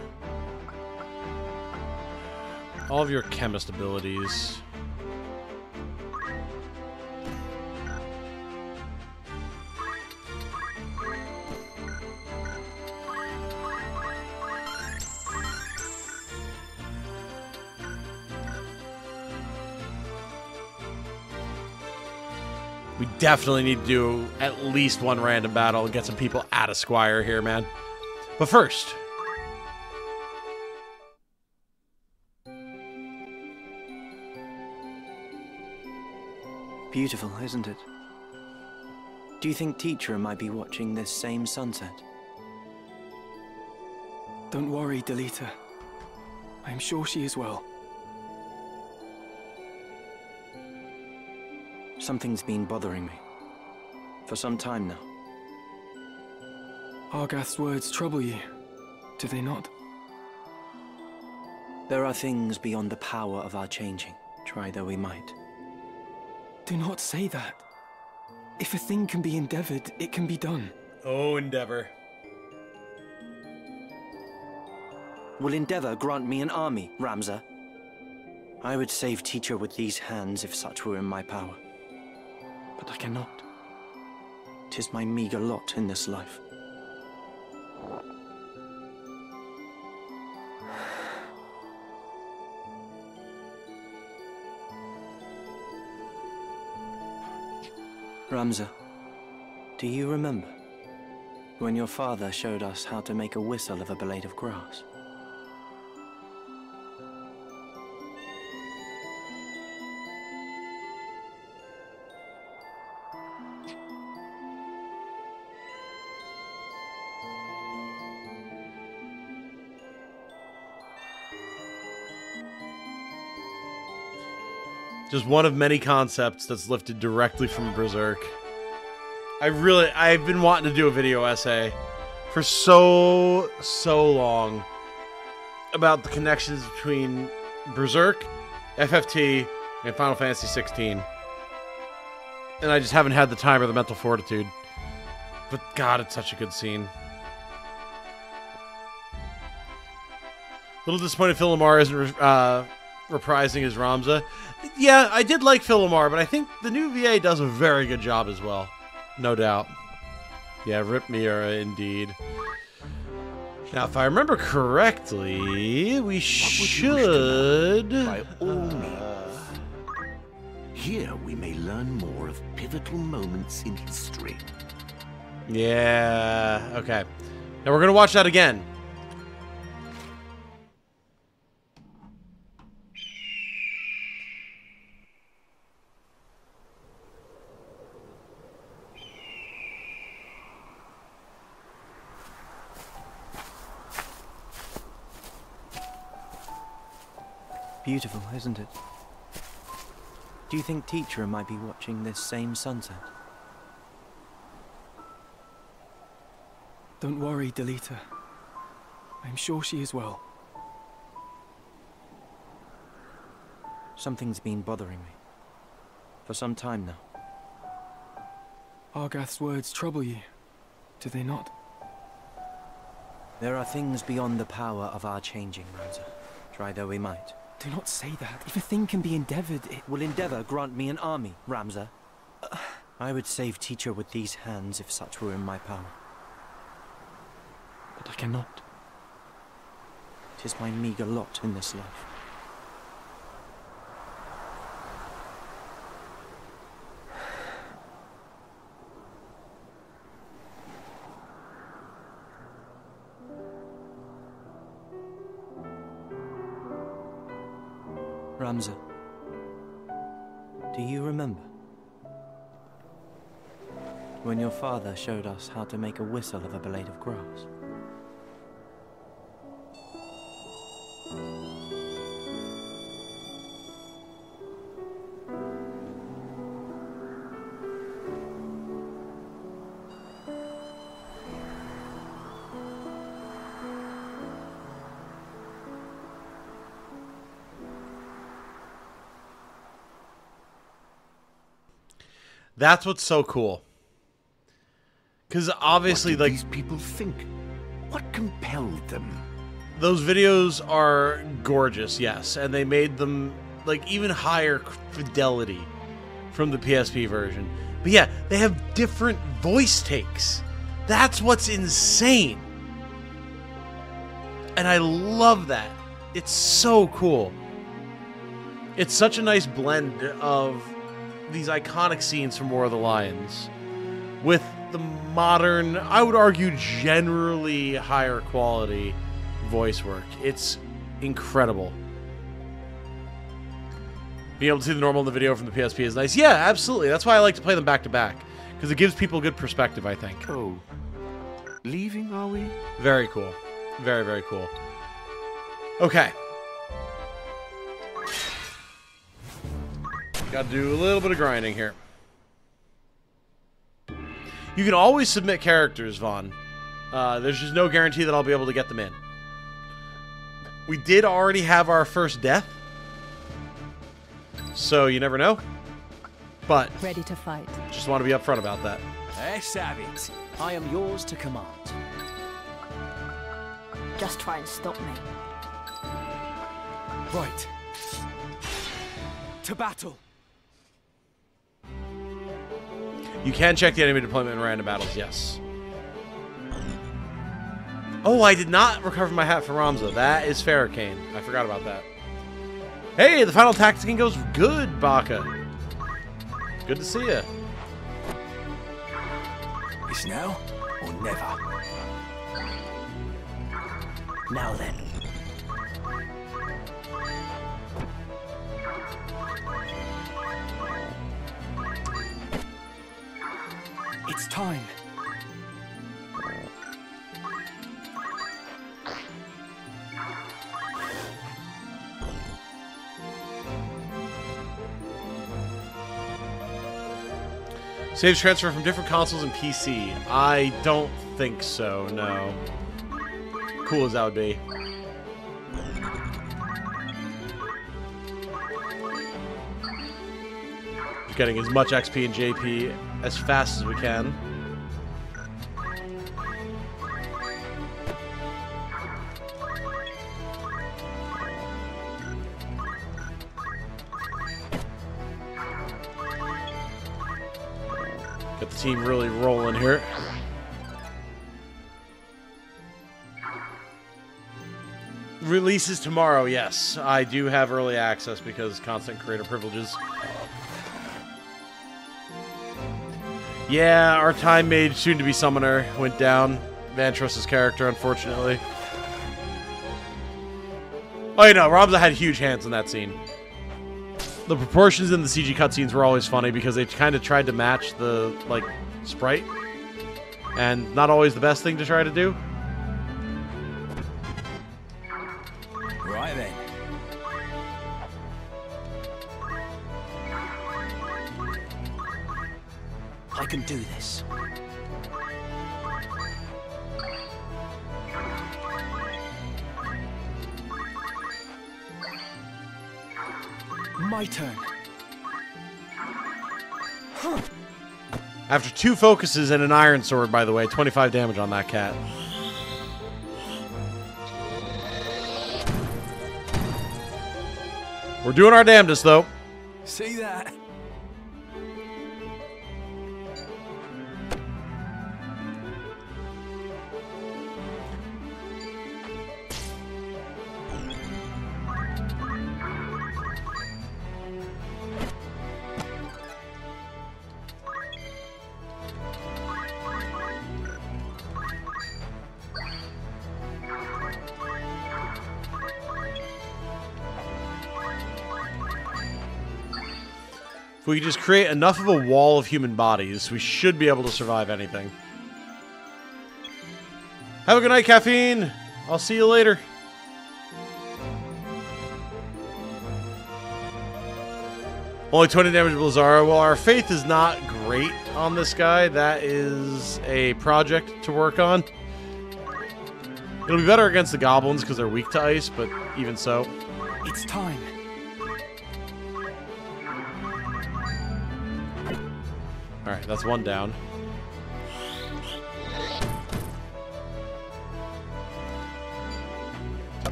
all of your chemist abilities. We definitely need to do at least one random battle and get some people out of Squire here, man. But first... Beautiful, isn't it? Do you think Teacher might be watching this same sunset? Don't worry, Delita. I'm sure she is well. Something's been bothering me. For some time now. Argath's words trouble you, do they not? There are things beyond the power of our changing, try though we might. Do not say that. If a thing can be endeavored, it can be done. Oh, endeavor. Will endeavor grant me an army, Ramza? I would save Teacher with these hands if such were in my power. But I cannot. 'Tis my meager lot in this life. Ramza, do you remember when your father showed us how to make a whistle of a blade of grass? Just one of many concepts that's lifted directly from Berserk. I've been wanting to do a video essay for so long about the connections between Berserk, FFT, and Final Fantasy 16. And I just haven't had the time or the mental fortitude. But God, it's such a good scene. Little disappointed Philomar isn't reprising his Ramza. Yeah, I did like Philomar, but I think the new VA does a very good job as well. No doubt. Yeah, Rip Mira, indeed. Now, if I remember correctly, we should... By all means. Here we may learn more of pivotal moments in history. Yeah, okay. Now we're going to watch that again. Beautiful, isn't it? Do you think Teacher might be watching this same sunset? Don't worry, Delita. I'm sure she is well. Something's been bothering me. For some time now. Argath's words trouble you, do they not? There are things beyond the power of our changing, Ramza. Try though we might. Do not say that. If a thing can be endeavored, it... Will endeavor grant me an army, Ramza? I would save Teacher with these hands if such were in my power. But I cannot. 'Tis my meager lot in this life. Ramza, do you remember when your father showed us how to make a whistle of a blade of grass? That's what's so cool. Because obviously, what did like, these people think? What compelled them? those videos are gorgeous, yes, and they made them like even higher fidelity from the PSP version. But yeah, they have different voice takes. That's what's insane. And I love that. It's so cool. It's such a nice blend of these iconic scenes from War of the Lions with the modern, I would argue, generally higher quality voice work. It's incredible. Being able to see the normal in the video from the PSP is nice. Yeah, absolutely. That's why I like to play them back to back, because it gives people good perspective, I think. Oh, leaving, are we? Very cool. Very, very cool. Okay. Got to do a little bit of grinding here. You can always submit characters, Vaughn. There's just no guarantee that I'll be able to get them in. We did already have our first death, so you never know. But ready to fight. Just want to be upfront about that. Let's have it. I am yours to command. Just try and stop me. Right. To battle. You can check the enemy deployment in random battles, yes. Oh, I did not recover my hat for Ramza. That is Farrakane. I forgot about that. Hey, the final Tactician goes good, Baka. Good to see you. It's now or never. Now then. It's time. Saves transfer from different consoles and PC. I don't think so, no. Cool as that would be. Getting as much XP and JP as fast as we can. Get the team really rolling here. Releases tomorrow, yes. I do have early access because constant creator privileges. Yeah, our time mage, soon-to-be summoner, went down. Vantros' character, unfortunately. Oh, you know, Ramza had huge hands in that scene. The proportions in the CG cutscenes were always funny because they kind of tried to match the, like, sprite. And not always the best thing to try to do. Right then. I can do this. My turn. After 2 focuses and an iron sword, by the way, 25 damage on that cat. We're doing our damnedest, though. See that? If we could just create enough of a wall of human bodies, we should be able to survive anything. Have a good night, Caffeine. I'll see you later. Only 20 damage to Blizzara. Well, our faith is not great on this guy. That is a project to work on. It'll be better against the goblins because they're weak to ice, but even so. It's time. Alright, that's one down.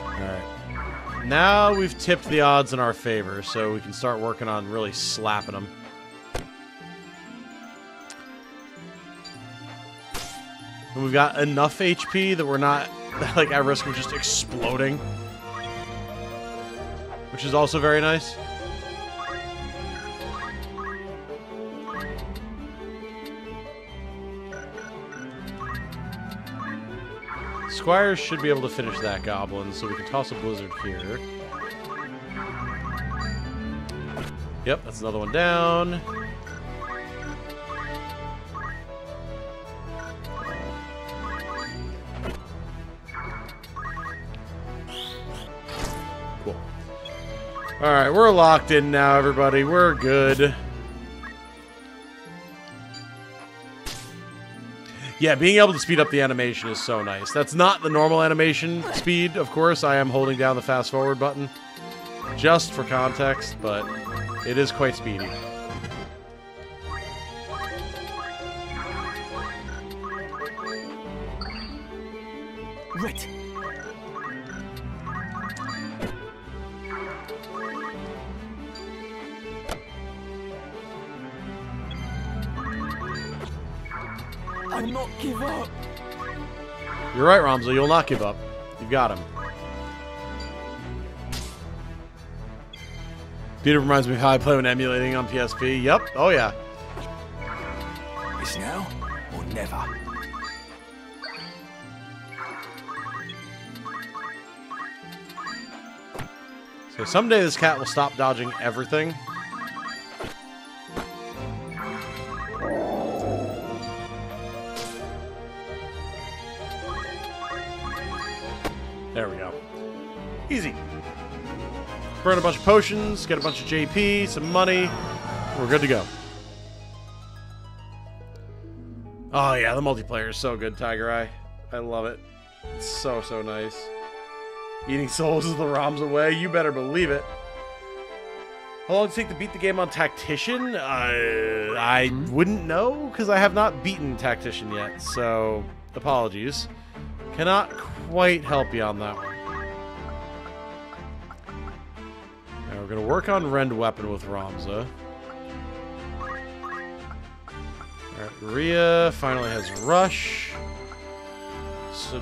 Alright. Now we've tipped the odds in our favor, so we can start working on really slapping them. And we've got enough HP that we're not like at risk of just exploding. Which is also very nice. Squires should be able to finish that goblin, so we can toss a blizzard here. Yep, that's another one down. Cool. Alright, we're locked in now, everybody. We're good. Yeah, being able to speed up the animation is so nice. That's not the normal animation speed, of course. I am holding down the fast forward button just for context, but it is quite speedy. Right. I'll not give up. You're right, Ramza. You'll not give up. You've got him. Peter reminds me of how I play when emulating on PSP. Yep. Oh, yeah. It's now or never. So someday this cat will stop dodging everything. There we go. Easy. Burn a bunch of potions, get a bunch of JP, some money. We're good to go. Oh yeah, the multiplayer is so good, Tiger Eye. I love it. It's so, so nice. Eating souls is the Ram's way. You better believe it. How long does it take to beat the game on Tactician? I wouldn't know, because I have not beaten Tactician yet, so apologies. Cannot quite help you on that one. Now we're going to work on Rend Weapon with Ramza. Alright, Rhea finally has Rush. So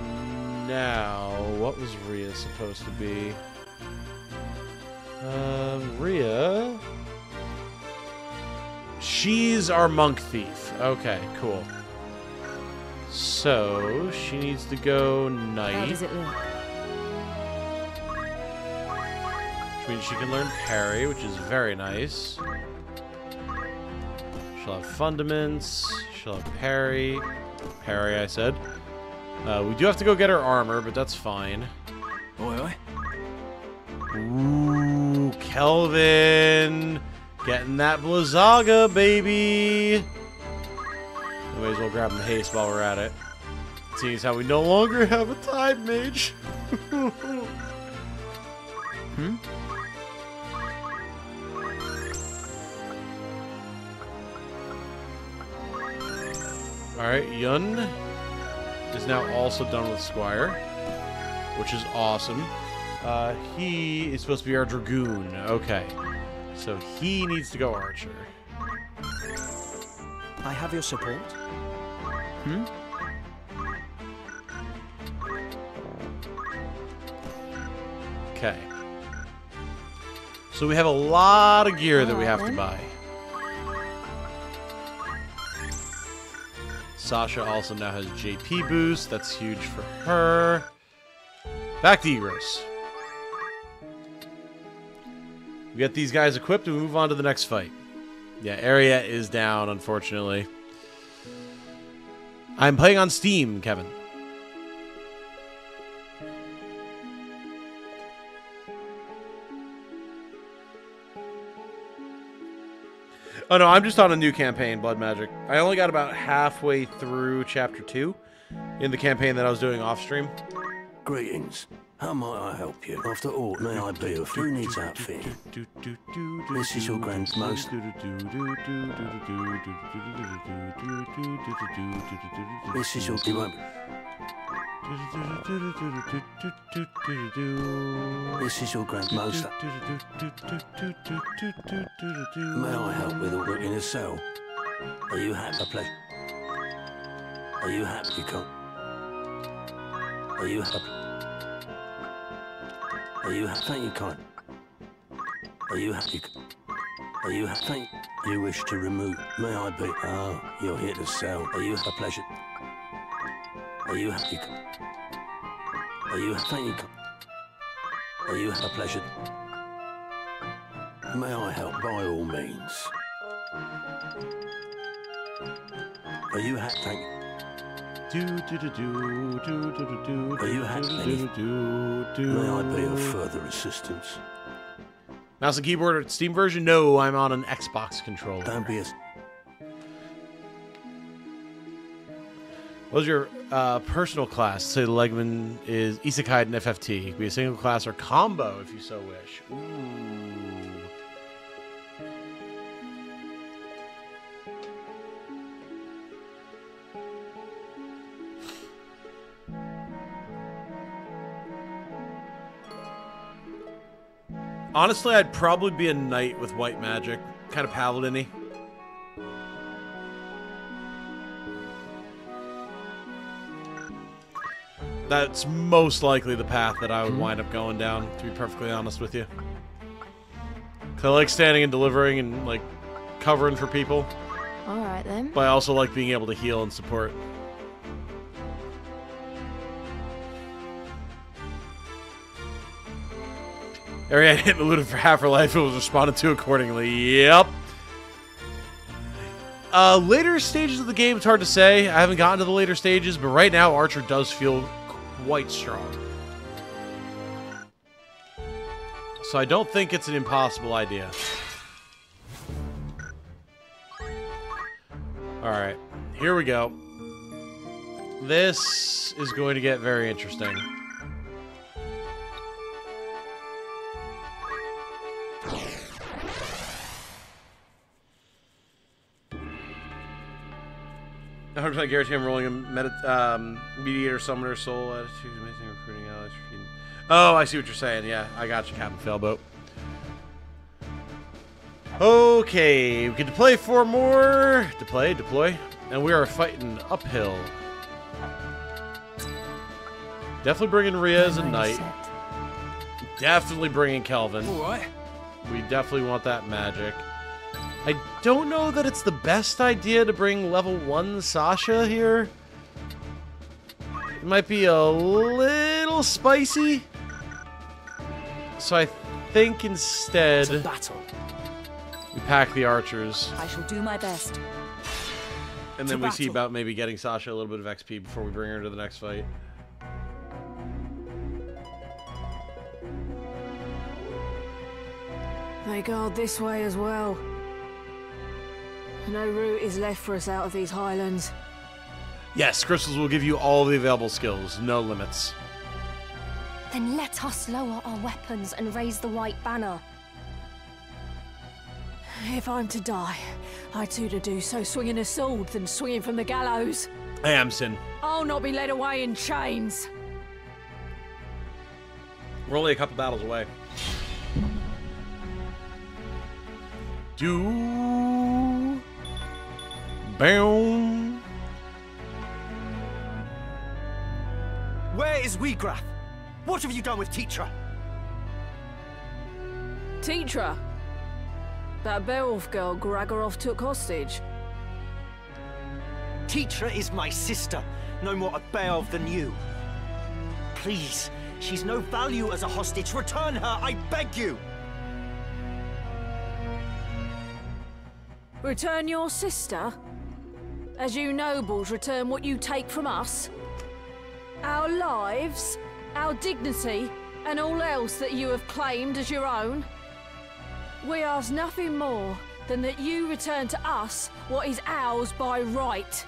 now, what was Rhea supposed to be? Rhea... She's our Monk Thief. Okay, cool. So, she needs to go Knight. How does it look? Which means she can learn Parry, which is very nice. She'll have Fundaments. She'll have Parry. Parry, I said. We do have to go get her armor, but that's fine. Oi, oi. Ooh, Kelvin. Getting that Blizzaga, baby. We may as well grab the haste while we're at it. Seeing as how we no longer have a Tide Mage. Alright, Yun is now also done with Squire, which is awesome. He is supposed to be our Dragoon. Okay. So he needs to go Archer. I have your support. Okay. So we have a lot of gear that we have to buy. Sasha also now has JP boost. That's huge for her. Back to Egros. We get these guys equipped and we move on to the next fight. Yeah, Area is down, unfortunately. I'm playing on Steam, Kevin. Oh no, I'm just on a new campaign, Blood Magic. I only got about halfway through Chapter 2 in the campaign that I was doing off stream. Greetings. How might I help you? After all, may I be of who needs outfitting? This is your grandmost. This is your... You won't... This is your grandmost. May I help with all in a cell? Are you happy? A pleasure. Are you happy? You can't. Are you happy? Are you happy? Thank you, kind. Are you happy? Are you happy? Thank you wish to remove? May I be? Oh, you're here to sell. Are you a pleasure? Are you happy? Are you happy? Thank you. Are you a pleasure? May I help? By all means. Are you happy? Thank you. Are you happy? May I be of further assistance? Mouse and keyboard Steam version? No, I'm on an Xbox controller. Don't be a... What was your personal class? Say the Legman is Isekai and FFT. It could be a single class or combo if you so wish. Ooh. Honestly, I'd probably be a knight with white magic. Kind of paladin-y. That's most likely the path that I would wind up going down, to be perfectly honest with you. 'Cause I like standing and delivering and, like, covering for people. Alright then. But I also like being able to heal and support. Area hit and looted for half her life. It was responded to accordingly. Yep. Later stages of the game, it's hard to say. I haven't gotten to the later stages, but right now, Archer does feel quite strong. So I don't think it's an impossible idea. Alright, here we go. This is going to get very interesting. I guarantee I'm rolling a mediator, summoner, soul, attitude, amazing recruiting allies for feeding. Oh, I see what you're saying. Yeah, I got you, Captain Failboat. Okay, we can deploy 4 more. Deploy. And we are fighting uphill. Definitely bringing Rhea as a knight. Definitely bringing Kelvin. Alright. We definitely want that magic. I don't know that it's the best idea to bring level 1 Sasha here. It might be a little spicy. So I think instead we pack the archers. I shall do my best. And then we see about maybe getting Sasha a little bit of XP before we bring her to the next fight. They guard this way as well. No route is left for us out of these highlands. Yes, crystals will give you all the available skills, no limits. Then let us lower our weapons and raise the white banner. If I'm to die, I'd sooner do so swinging a sword than swinging from the gallows. I am Sin. I'll not be led away in chains. We're only a couple battles away. Boom. Where is Wheatgraff? What have you done with Teacher? Teacher? That Beowulf girl Gragorov took hostage. Teacher is my sister, no more a Beowulf than you. Please, she's no value as a hostage. Return her, I beg you! Return your sister? As you nobles return what you take from us? Our lives, our dignity, and all else that you have claimed as your own? We ask nothing more than that you return to us what is ours by right.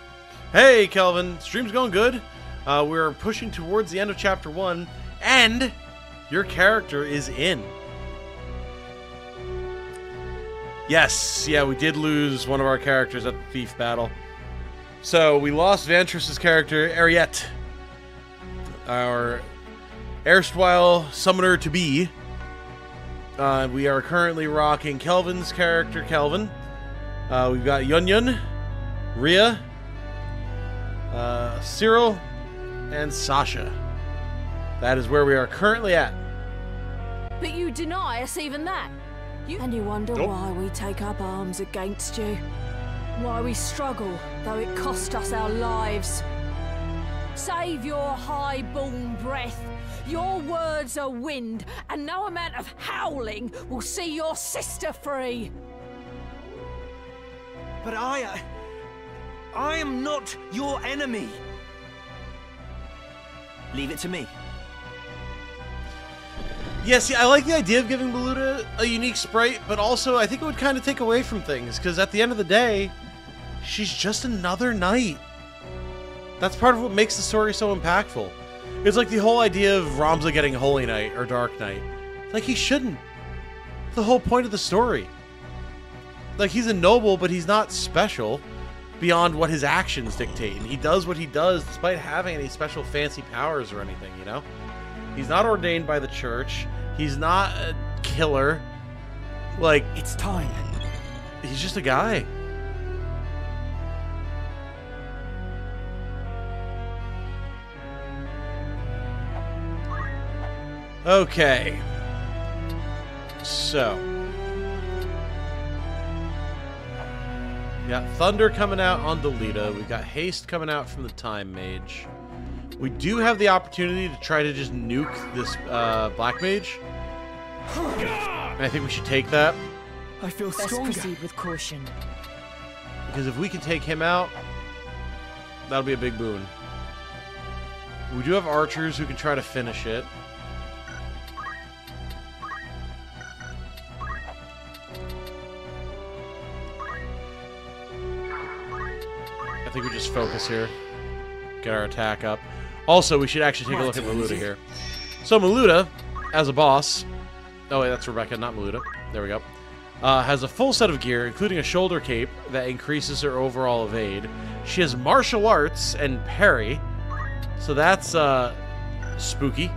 Hey, Kelvin. Stream's going good. We're pushing towards the end of Chapter 1, And your character is in. Yes, yeah, we did lose one of our characters at the thief battle. So we lost Vantress's character, Ariette. Our erstwhile summoner to be. We are currently rocking Kelvin's character, Kelvin. We've got Yun, Rhea, Cyril, and Sasha. That is where we are currently at. But you deny us even that. And you wonder why we take up arms against you. Why we struggle, though it cost us our lives. Save your high-born breath. Your words are wind, and no amount of howling will see your sister free. But I am not your enemy. Leave it to me. Yes, yeah, I like the idea of giving Meluda a unique sprite, but also I think it would kind of take away from things, because at the end of the day, she's just another knight. That's part of what makes the story so impactful. It's like the whole idea of Ramza getting Holy Knight or Dark Knight. Like, he shouldn't. The whole point of the story. Like, he's a noble, but he's not special beyond what his actions dictate. And he does what he does despite having any special fancy powers or anything, you know? He's not ordained by the church. He's not a killer. Like, it's time. He's just a guy. Okay. So. We got Thunder coming out on Delita. We've got Haste coming out from the Time Mage. We do have the opportunity to try to just nuke this Black Mage. And I think we should take that. I feel Best stronger. proceed with caution. Because if we can take him out, that'll be a big boon. We do have archers who can try to finish it. I think we just focus here. Get our attack up. Also, we should actually take a look at Meluda here. So Meluda, as a boss... Oh, wait, that's Rebecca, not Meluda. There we go. Has a full set of gear, including a shoulder cape that increases her overall evade. She has martial arts and parry. So that's, spooky.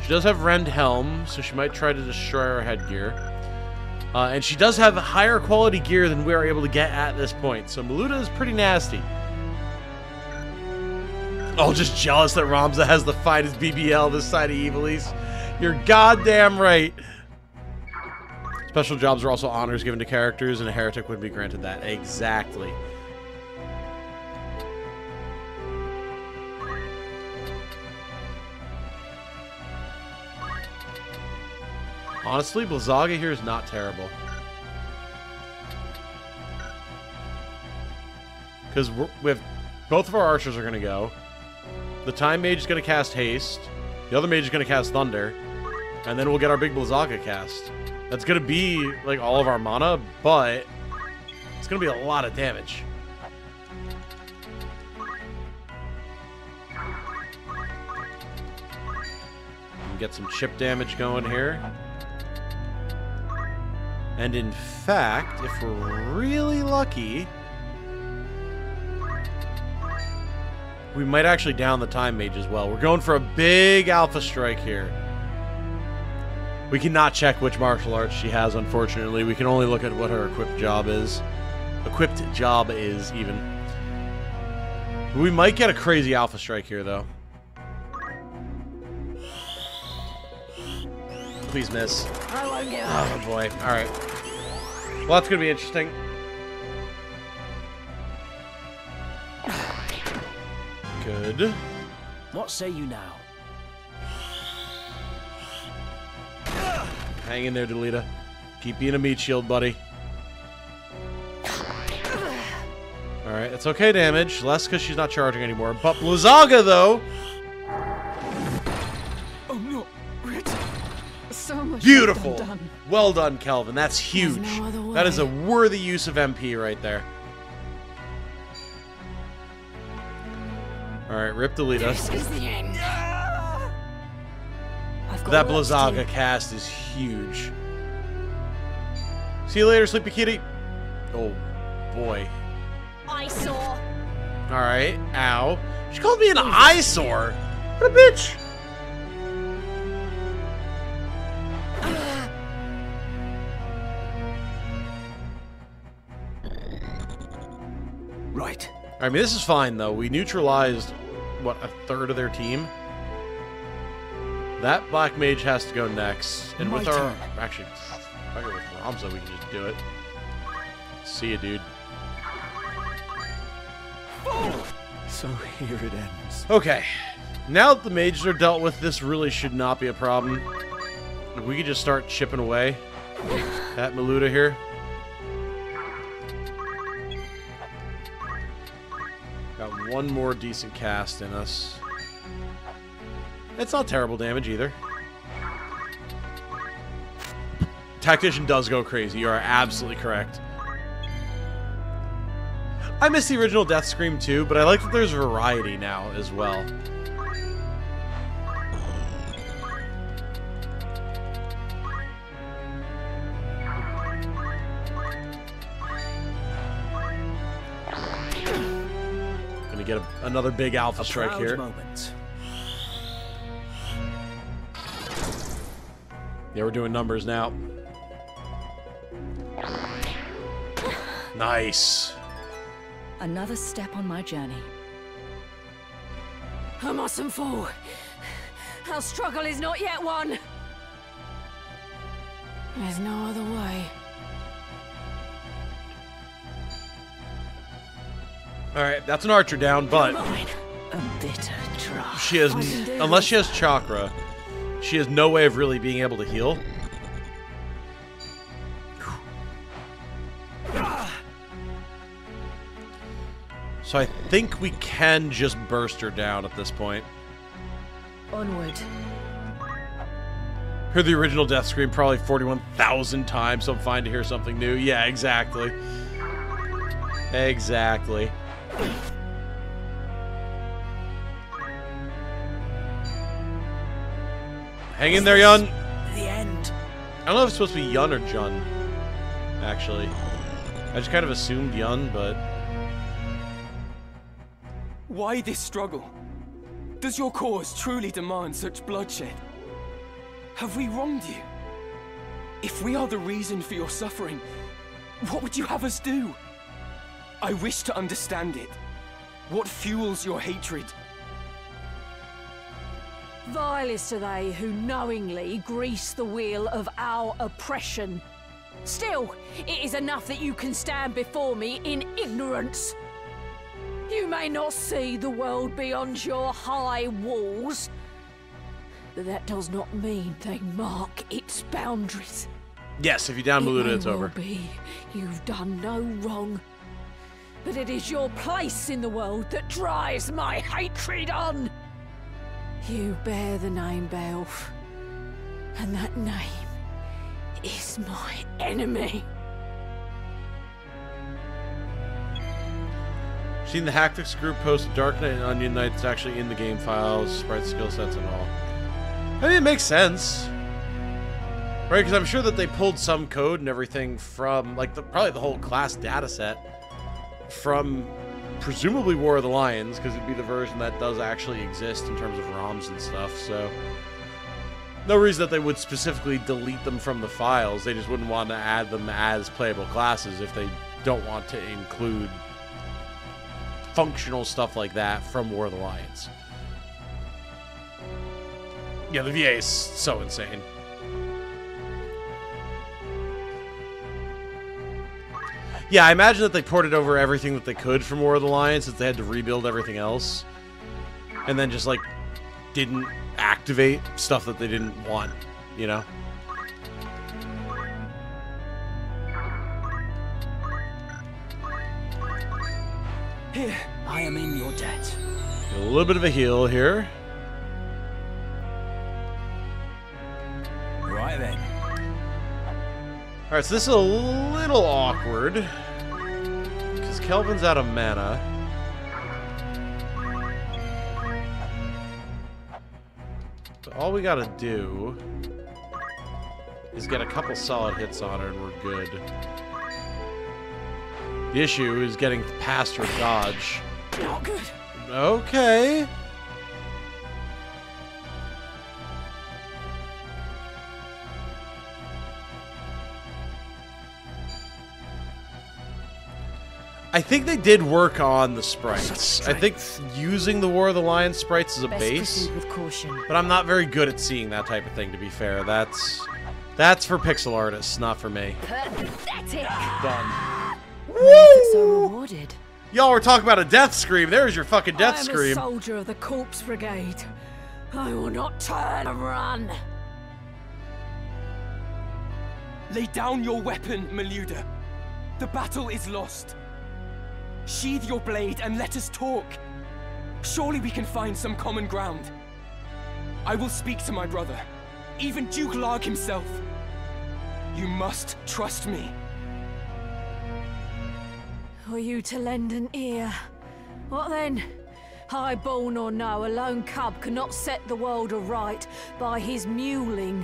She does have Rend Helm, so she might try to destroy our headgear. And she does have higher quality gear than we are able to get at this point. So Meluda is pretty nasty. Oh, just jealous that Ramza has the finest BBL this side of Ivalice. You're goddamn right. Special jobs are also honors given to characters, and a heretic would be granted that. Exactly. Honestly, Blizzaga here is not terrible. Because we have both of our archers are going to go. The Time Mage is going to cast Haste. The other Mage is going to cast Thunder. And then we'll get our big Blizzaga cast. That's going to be, like, all of our mana, but it's going to be a lot of damage. Get some chip damage going here. And in fact, if we're really lucky, we might actually down the Time Mage as well. We're going for a big alpha strike here. We cannot check which martial arts she has, unfortunately. We can only look at what her equipped job is. Equipped job is, even. We might get a crazy alpha strike here, though. Please miss. I won't give up. Oh, boy. Alright. Well, that's going to be interesting. Good. What say you now? Hang in there, Delita. Keep being a meat shield, buddy. Alright, it's okay damage. Less because she's not charging anymore. But Blizzaga, though... Oh, no. So much beautiful. done. Well done, Kelvin. That's huge. no other way. That is a worthy use of MP right there. Alright, Rip delete us. This is the end. That Blizzaga cast is huge. See you later, Sleepy Kitty. Oh, boy. Eyesore. Alright, ow. She called me an eyesore. What a bitch. Right. I mean, this is fine, though. We neutralized, what, a third of their team? That Black Mage has to go next. And with our... Actually, if I go with Ramza, we can just do it. See ya, dude. So here it ends. Okay. Now that the mages are dealt with, this really should not be a problem. If we could just start chipping away at Maluda here. Got one more decent cast in us. It's not terrible damage either. Tactician does go crazy. You are absolutely correct. I miss the original Death Scream too, but I like that there's variety now as well. Gonna get another big alpha strike here. Moment. Yeah, we're doing numbers now. Nice. Another step on my journey. I mustn't fall. Our struggle is not yet won. There's no other way. Alright, that's an archer down, but A bitter draught. she has, unless she has chakra, she has no way of really being able to heal. So I think we can just burst her down at this point. Onward. Heard the original Death Scream probably 41,000 times, so I'm fine to hear something new. Yeah, exactly. Exactly. Hang in there, Yun. The end. I don't know if it's supposed to be Yun or Jun, actually. I just kind of assumed Yun, but... Why this struggle? Does your cause truly demand such bloodshed? Have we wronged you? If we are the reason for your suffering, what would you have us do? I wish to understand it. What fuels your hatred? Vilest are they who knowingly grease the wheel of our oppression. Still, it is enough that you can stand before me in ignorance. You may not see the world beyond your high walls, but that does not mean they mark its boundaries. Yes, if you down Maluda, it's over. Be you've done no wrong, but it is your place in the world that drives my hatred on. You bear the name Beowulf, and that name is my enemy. Seen the Tactics group post Dark Knight and Onion Knight that's actually in the game files, sprite skill sets and all. I mean, it makes sense. Right, because I'm sure that they pulled some code and everything from, like, probably the whole class data set from presumably War of the Lions, because it'd be the version that does actually exist in terms of ROMs and stuff, so... No reason that they would specifically delete them from the files. They just wouldn't want to add them as playable classes if they don't want to include functional stuff like that from War of the Lions. Yeah, the VA is so insane. Yeah, I imagine that they ported over everything that they could from War of the Lions since they had to rebuild everything else. And then just, like, didn't activate stuff that they didn't want, you know? Here, I am in your debt. A little bit of a heal here. Right then. Alright, so this is a little awkward. Because Kelvin's out of mana. all we gotta do is get a couple solid hits on her and we're good. The issue is getting past her dodge. Not good. Okay. I think they did work on the sprites. I think using the War of the Lion sprites as a base, with caution. but I'm not very good at seeing that type of thing, to be fair. That's for pixel artists, not for me. Pathetic. Done. So rewarded. Y'all were talking about a death scream. There's your fucking death I am scream. a soldier of the Corpse Brigade. I will not turn and run. Lay down your weapon, Meluda. The battle is lost. Sheathe your blade and let us talk. Surely we can find some common ground. I will speak to my brother, even Duke Larg himself. You must trust me. For you to lend an ear. What then? Highborn or no, a lone cub cannot set the world aright by his mewling.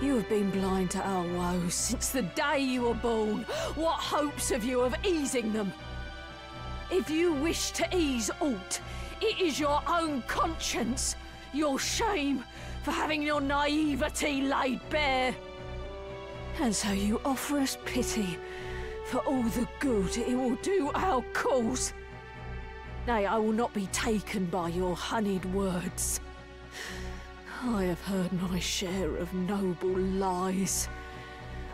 You have been blind to our woes since the day you were born. What hopes have you of easing them? If you wish to ease aught, it is your own conscience, your shame for having your naivety laid bare. And so you offer us pity for all the good it will do our cause. Nay, I will not be taken by your honeyed words. I have heard my share of noble lies.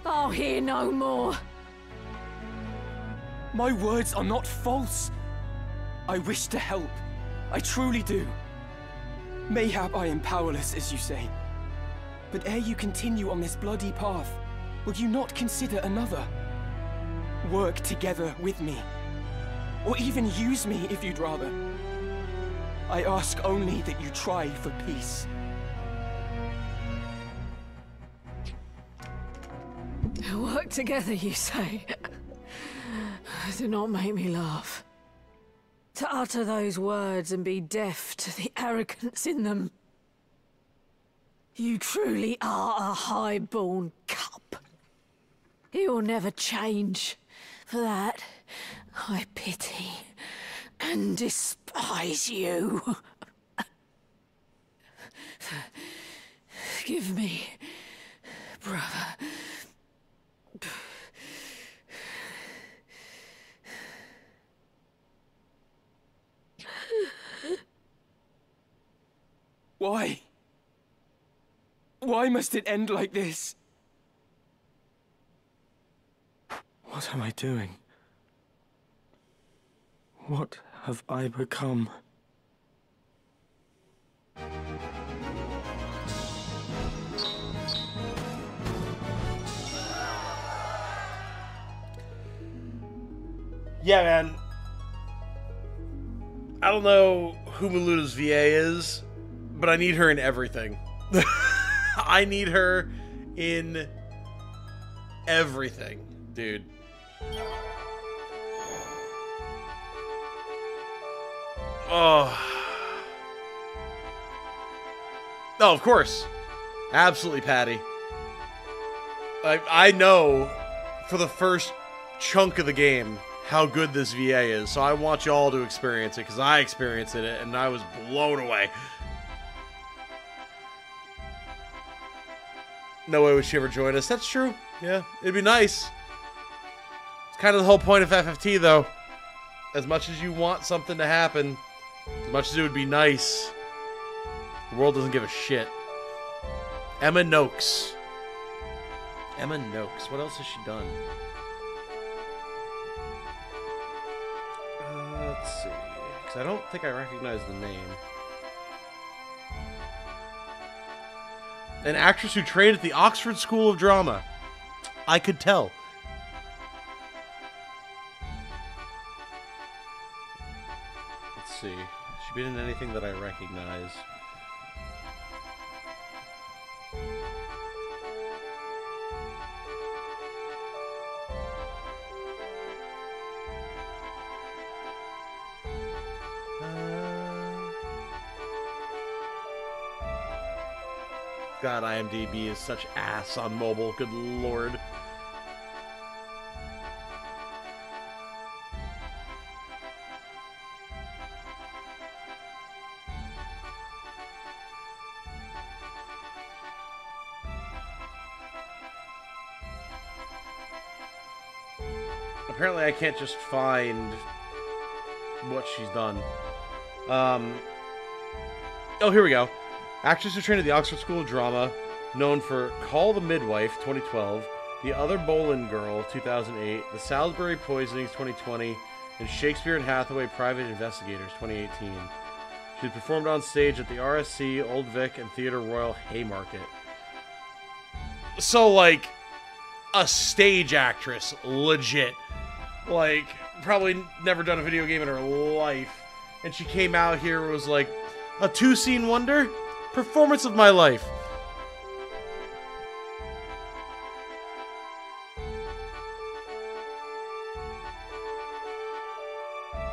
I'll hear no more. My words are not false. I wish to help. I truly do. Mayhap I am powerless, as you say. But ere you continue on this bloody path, will you not consider another? Work together with me. Or even use me if you'd rather. I ask only that you try for peace. Work together, you say? Do not make me laugh. To utter those words and be deaf to the arrogance in them. You truly are a high-born cub. You will never change. For that, I pity and despise you. Forgive me, brother. Why? Why must it end like this? What am I doing? What have I become? Yeah, man. I don't know who Meluda's VA is, but I need her in everything. I need her in everything, dude. Oh. Oh, of course. Absolutely, Patty. I know for the first chunk of the game how good this VA is, so I want y'all to experience it, because I experienced it and I was blown away. No way would she ever join us. That's true. Yeah, it'd be nice. It's kind of the whole point of FFT, though. As much as you want something to happen, as much as it would be nice, the world doesn't give a shit. Emma Noakes. Emma Noakes. What else has she done? Let's see. Because I don't think I recognize the name. An actress who trained at the Oxford School of Drama. I could tell. Let's see. Has she been in anything that I recognize? God, IMDb is such ass on mobile. Good lord. Apparently I can't just find what she's done. Oh, here we go. Actress who trained at the Oxford School of Drama, known for Call the Midwife, 2012, The Other Boleyn Girl, 2008, The Salisbury Poisonings, 2020, and Shakespeare and Hathaway Private Investigators, 2018. She performed on stage at the RSC, Old Vic, and Theatre Royal Haymarket. So, like, a stage actress, legit. Like, probably never done a video game in her life. And she came out here and was like, a 2-scene wonder? Performance of my life.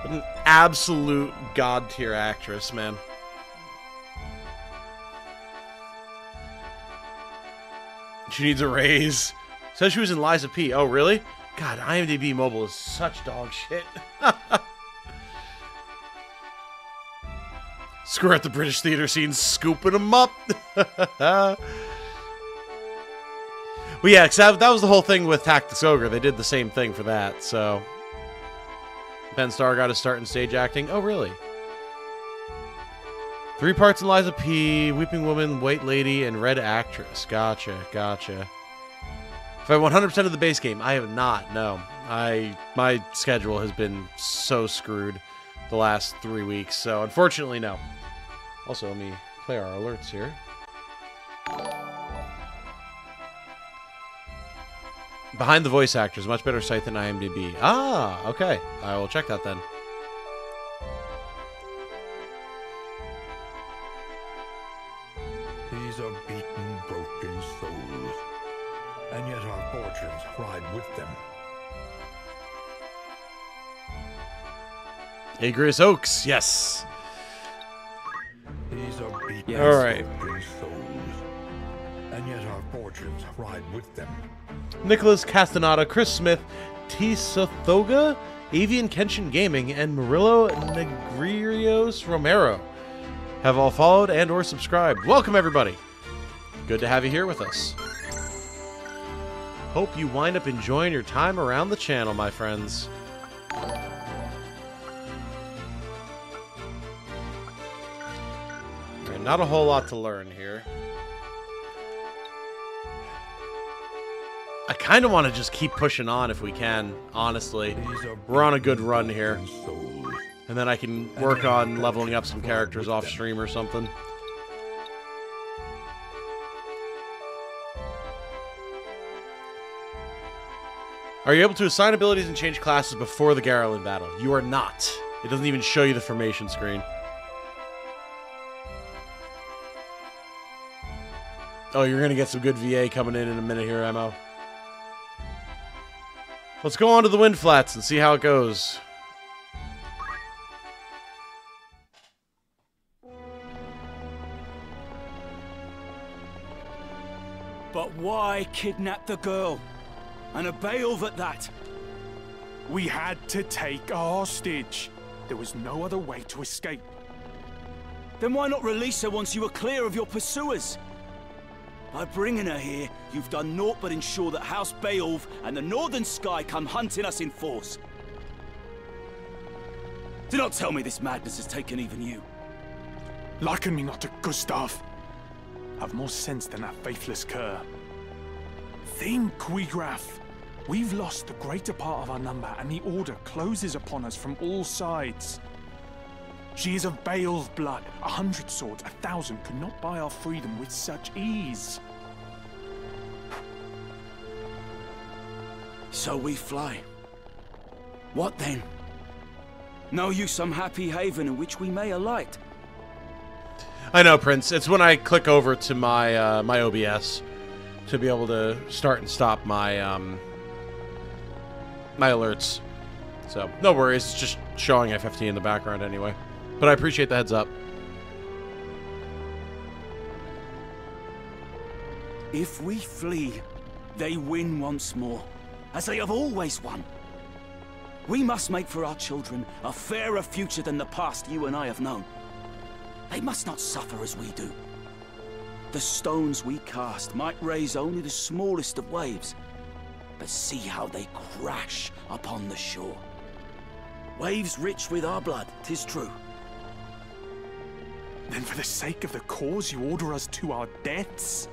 An absolute god-tier actress, man. She needs a raise. Says she was in Liza P. Oh, really? God, IMDb Mobile is such dog shit. Screw at the British theater scene, scooping them up. Well, yeah, because that was the whole thing with Tactician Ogre. They did the same thing for that, so... Ben Starr got his start in stage acting. Oh, really? 3 parts in Liza P., Weeping Woman, White Lady, and Red Actress. Gotcha, gotcha. If I 100% of the base game, I have not, no. My schedule has been so screwed the last 3 weeks, so unfortunately, no. Also, let me play our alerts here. Behind the Voice Actors, much better site than IMDb. Ah, okay. I will check that then. These are beaten, broken souls, and yet our fortunes ride with them. Agrius Oaks, yes. These are beaten, all right. broken souls, and yet our fortunes ride with them. Nicholas Castaneda, Chris Smith, T. Sothoga, Avian Kenshin Gaming, and Murillo Negrios Romero have all followed and or subscribed. Welcome, everybody. Good to have you here with us. Hope you wind up enjoying your time around the channel, my friends. And not a whole lot to learn here. I kind of want to just keep pushing on if we can, honestly. We're on a good run here. And then I can work on leveling up some characters off stream or something. Are you able to assign abilities and change classes before the Garland battle? You are not. It doesn't even show you the formation screen. Oh, you're going to get some good VA coming in a minute here, Emo. Let's go on to the Wind Flats and see how it goes. But why kidnap the girl? And a Beowulf at that? We had to take a hostage. There was no other way to escape. Then why not release her once you were clear of your pursuers? By bringing her here, you've done naught but ensure that House Beowulf and the Northern Sky come hunting us in force. Do not tell me this madness has taken even you. Liken me not to Gustav. I've more sense than that faithless cur. Think, Wiegraf. We've lost the greater part of our number, and the Order closes upon us from all sides. She is of Beowulf blood. 100 swords, 1,000 could not buy our freedom with such ease. So we fly. What then? Know you some happy haven in which we may alight? I know, Prince. It's when I click over to my my OBS to be able to start and stop my my alerts. So no worries. It's just showing FFT in the background anyway. But I appreciate the heads up. If we flee, they win once more, as they have always won. We must make for our children a fairer future than the past you and I have known. They must not suffer as we do. The stones we cast might raise only the smallest of waves, but see how they crash upon the shore. Waves rich with our blood, 'tis true. Then for the sake of the cause, you order us to our deaths?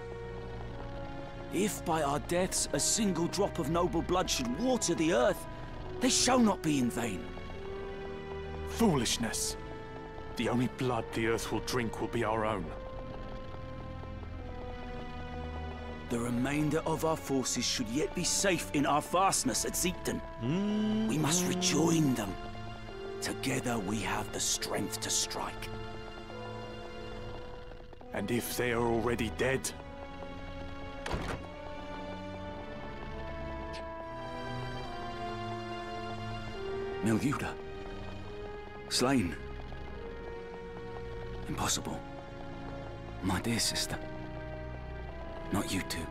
If by our deaths a single drop of noble blood should water the earth, they shall not be in vain. Foolishness. The only blood the earth will drink will be our own. The remainder of our forces should yet be safe in our fastness at Zeepton. We must rejoin them. Together we have the strength to strike. And if they are already dead? Miljuda. Slain. Impossible. My dear sister. Not you two.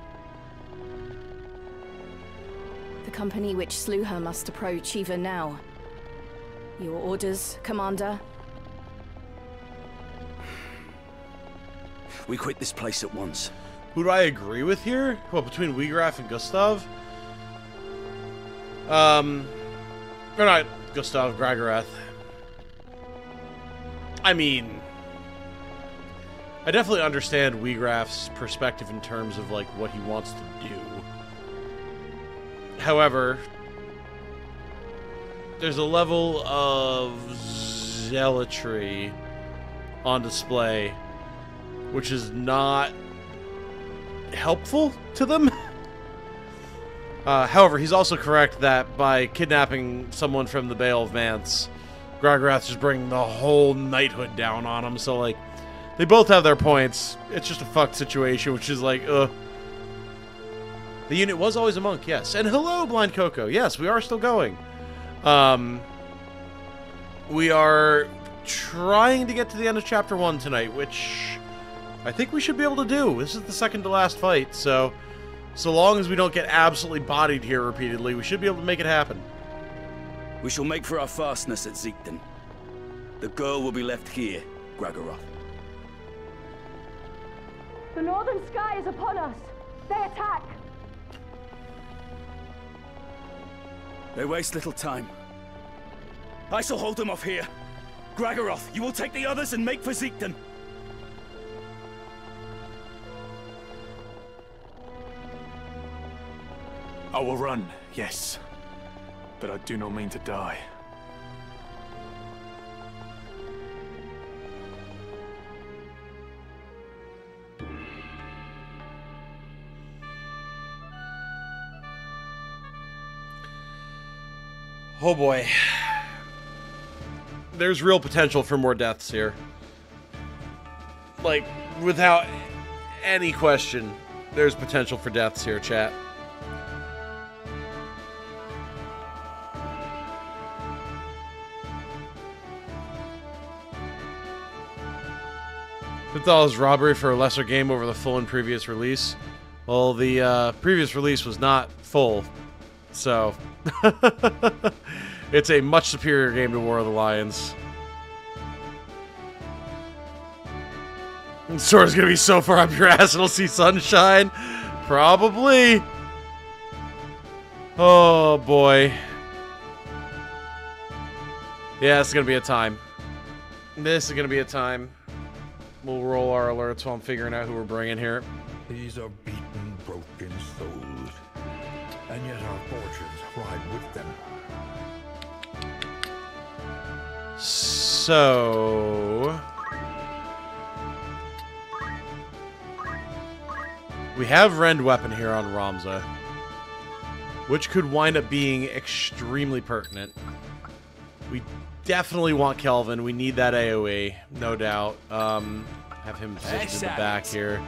The company which slew her must approach even now. Your orders, Commander? We quit this place at once. Who do I agree with here? Well, between Wiegraf and Gustav? Or not Gustav, Gregorath. I mean, I definitely understand Wiegraf's perspective in terms of, like, what he wants to do. However, there's a level of zealotry on display which is not helpful to them. However, he's also correct that by kidnapping someone from the Bale of Vance, Gregorath's just bringing the whole knighthood down on him, so, like, they both have their points. It's just a fucked situation, which is like, ugh. The unit was always a monk, yes. And hello, Blind Coco. Yes, we are still going. We are trying to get to the end of Chapter 1 tonight, which I think we should be able to do. This is the second to last fight, so long as we don't get absolutely bodied here repeatedly, we should be able to make it happen. We shall make for our fastness at Zeepton. The girl will be left here, Gregorath. The northern sky is upon us. They attack. They waste little time. I shall hold them off here. Gregorath, you will take the others and make for Zeepton. I will run, yes. But I do not mean to die. Oh boy. There's real potential for more deaths here. Like, without any question, there's potential for deaths here, chat. $50 robbery for a lesser game over the full and previous release. Well, the previous release was not full, so it's a much superior game to War of the Lions. Sword's gonna be so far up your ass it'll see sunshine. Probably. Oh boy. Yeah, this is gonna be a time. This is gonna be a time. We'll roll our alerts while I'm figuring out who we're bringing here. These are beaten, broken souls, and yet our fortunes ride with them. So we have Rend Weapon here on Ramza, which could wind up being extremely pertinent. We definitely want Kelvin. We need that AoE, no doubt. Have him sit in the back here.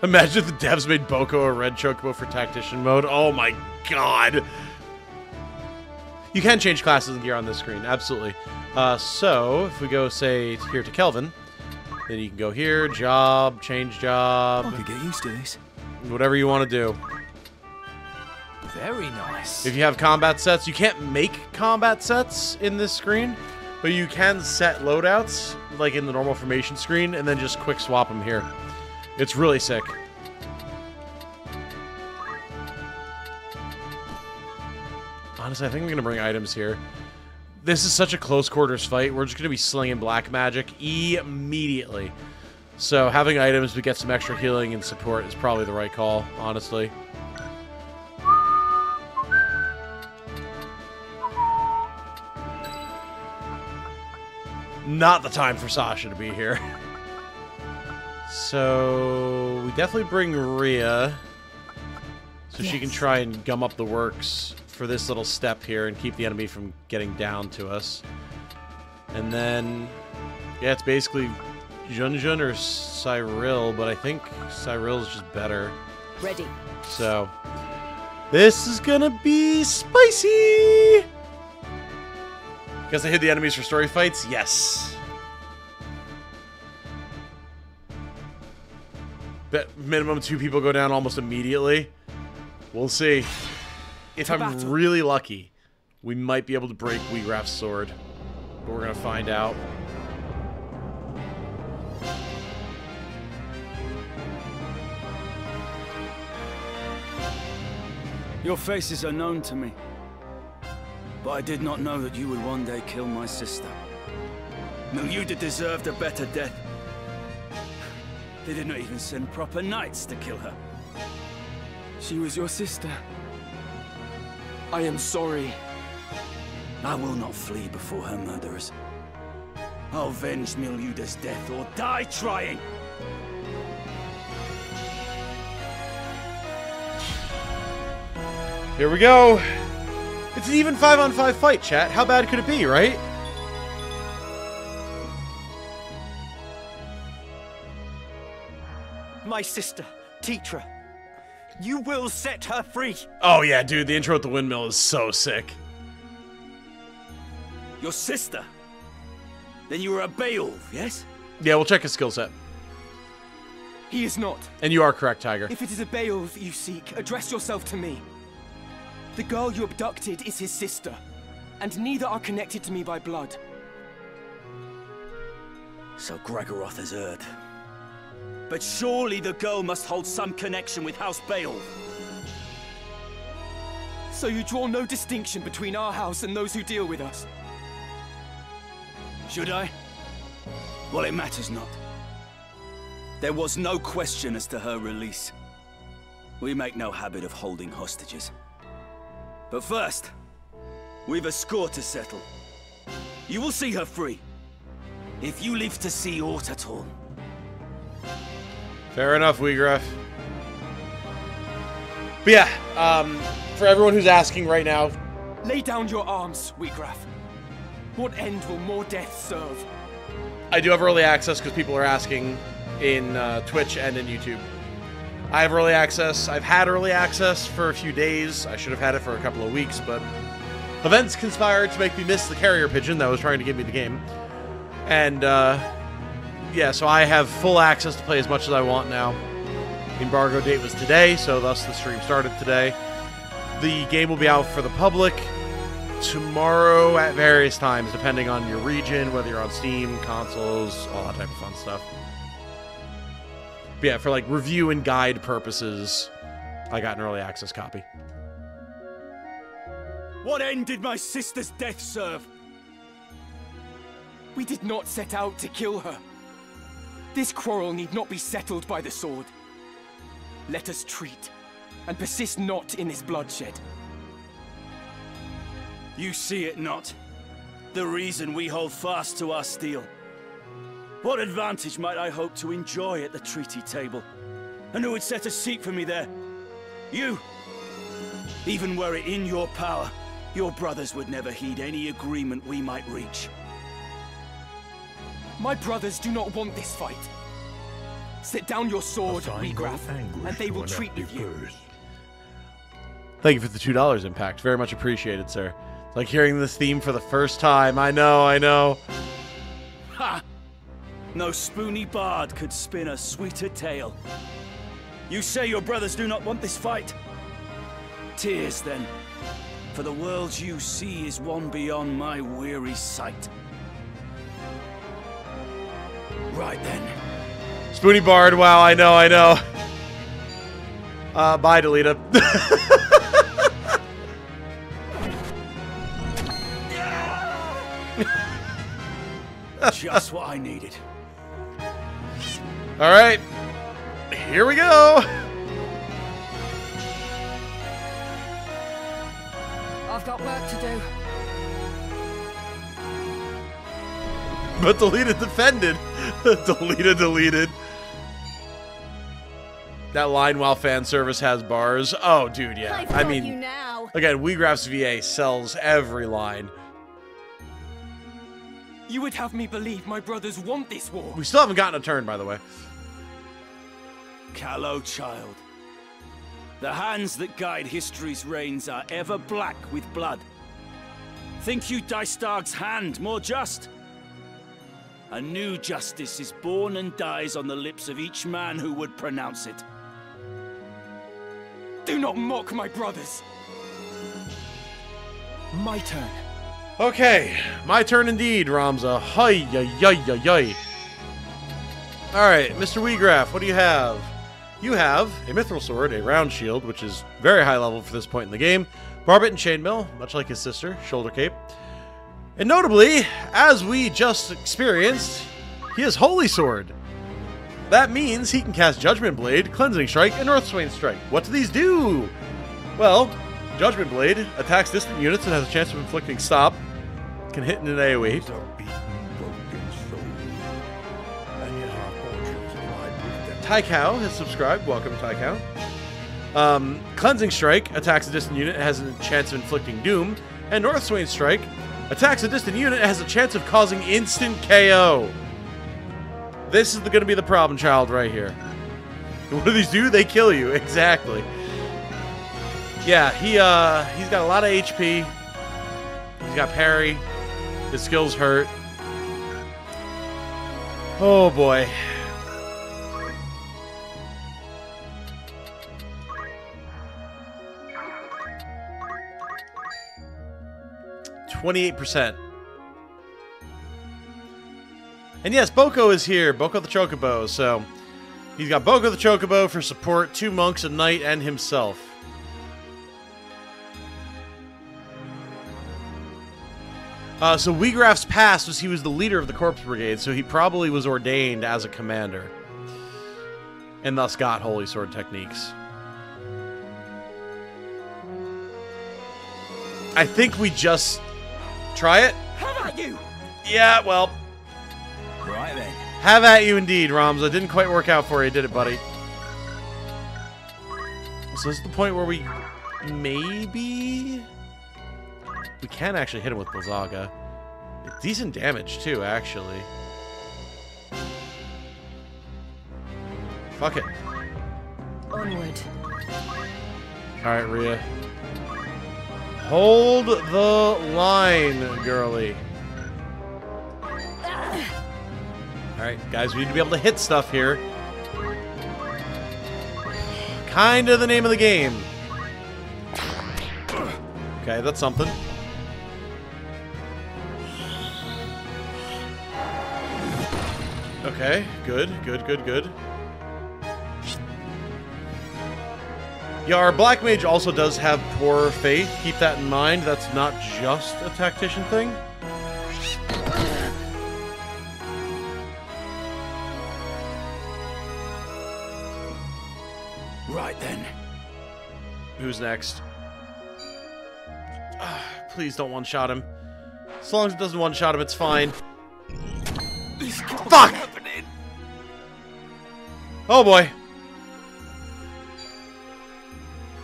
Imagine if the devs made Boko a red chocobo for Tactician mode. Oh my god. You can change classes and gear on this screen, absolutely. So, if we go, say, here to Kelvin, Then you can go here, job, change job. I could get used to this. Whatever you want to do. Very nice. If you have combat sets, you can't make combat sets in this screen, but you can set loadouts, like in the normal formation screen, and then just quick swap them here. It's really sick. Honestly, I think I'm going to bring items here. This is such a close quarters fight. We're just going to be slinging black magic immediately. So having items to get some extra healing and support is probably the right call, honestly. Not the time for Sasha to be here. So we definitely bring Rhea so she can try and gum up the works for this little step here and keep the enemy from getting down to us. And then, yeah, it's basically Junjun or Cyril, but I think Cyril's just better. Ready. So, this is gonna be spicy! Guess I hit the enemies for story fights? Yes. Bet minimum 2 people go down almost immediately. We'll see. If I'm really lucky, we might be able to break Wheagraff's sword. But we're gonna find out. Your faces are known to me. But I did not know that you would one day kill my sister. Miluda deserved a better death. They did not even send proper knights to kill her. She was your sister. I am sorry. I will not flee before her murderers. I'll avenge Miluda's death or die trying! Here we go. It's an even 5-on-5 fight, chat. How bad could it be, right? My sister, Tetra. You will set her free. Oh yeah, dude, the intro at the windmill is so sick. Your sister? Then you were a Beowulf, yes? Yeah, we'll check his skill set. He is not. And you are correct, Tiger. If it is a Beowulf you seek, address yourself to me. The girl you abducted is his sister, and neither are connected to me by blood. So Gregoroth has heard. But surely the girl must hold some connection with House Beowulf. So you draw no distinction between our house and those who deal with us? Should I? Well, it matters not. There was no question as to her release. We make no habit of holding hostages. But first, we've a score to settle. You will see her free, if you live to see aught at all. Fair enough, Wheagraff. But yeah, for everyone who's asking right now... Lay down your arms, Wheagraff. What end will more death serve? I do have early access because people are asking in Twitch and in YouTube. I have early access. I've had early access for a few days. I should have had it for a couple of weeks, but events conspired to make me miss the carrier pigeon that was trying to give me the game. And, yeah, so I have full access to play as much as I want now. The embargo date was today, so thus the stream started today. The game will be out for the public tomorrow at various times, depending on your region, whether you're on Steam, consoles, all that type of fun stuff. But yeah, for like review and guide purposes, I got an early access copy. What end did my sister's death serve? We did not set out to kill her. This quarrel need not be settled by the sword. Let us treat, and persist not in this bloodshed. You see it not? The reason we hold fast to our steel. What advantage might I hope to enjoy at the treaty table? And who would set a seat for me there? You! Even were it in your power, your brothers would never heed any agreement we might reach. My brothers do not want this fight. Set down your sword, Wheagraff, and they will treat with you. Thank you for the $2 impact. Very much appreciated, sir. It's like hearing this theme for the first time. I know, I know. Ha! No spoony bard could spin a sweeter tale. You say your brothers do not want this fight? Tears, then. For the world you see is one beyond my weary sight. Right then. Spoony Bard, wow, I know. Bye, Delita. Just what I needed. Alright. Here we go. I've got work to do. But Delita defended. Delita deleted. That line while fan service has bars. Oh, dude, yeah. I mean, you now. Again, WeGraph's VA sells every line. You would have me believe my brothers want this war. We still haven't gotten a turn, by the way. Callow child. The hands that guide history's reins are ever black with blood. Think you Dystarg's hand more just? A new justice is born and dies on the lips of each man who would pronounce it. Do not mock my brothers. My turn. Okay, my turn indeed, Ramza. Hi-yi-yi-yi-yi. Alright, Mr. WeGraph, what do you have? You have a Mithril Sword, a Round Shield, which is very high level for this point in the game, Barbet and Chainmail, much like his sister, Shoulder Cape. And notably, as we just experienced, he has Holy Sword. That means he can cast Judgment Blade, Cleansing Strike, and Northswain Strike. What do these do? Well, Judgment Blade attacks distant units and has a chance of inflicting stop. Can hit in an AoE. Tycow has subscribed. Welcome, Tycow. Cleansing Strike attacks a distant unit and has a chance of inflicting doom. And Northswain Strike attacks a distant unit and has a chance of causing instant KO. This is going to be the problem child right here. What do these do? They kill you. Exactly. Yeah, he's got a lot of HP. He's got parry. His skills hurt. Oh boy. %. And yes, Boko is here. Boko the Chocobo. So he's got Boko the Chocobo for support, 2 monks, a knight, and himself. So WeGraph's past was he was the leader of the Corpse Brigade, so he probably was ordained as a commander. And thus got Holy Sword techniques. I think we just try it. How about you? Yeah, well. Right then. Have at you indeed, Ramza. Didn't quite work out for you, did it, buddy? So this is the point where we maybe... We can actually hit him with Blizzaga. Decent damage, too, actually. Fuck it. Onward. Alright, Rhea. Hold the line, girly. Alright, guys, we need to be able to hit stuff here. Kinda the name of the game. Okay, that's something. Okay, good. Yeah, our Black Mage also does have poor faith. Keep that in mind. That's not just a Tactician thing. Right then. Who's next? Please don't one-shot him. As long as it doesn't one-shot him, it's fine. Fuck! Oh boy.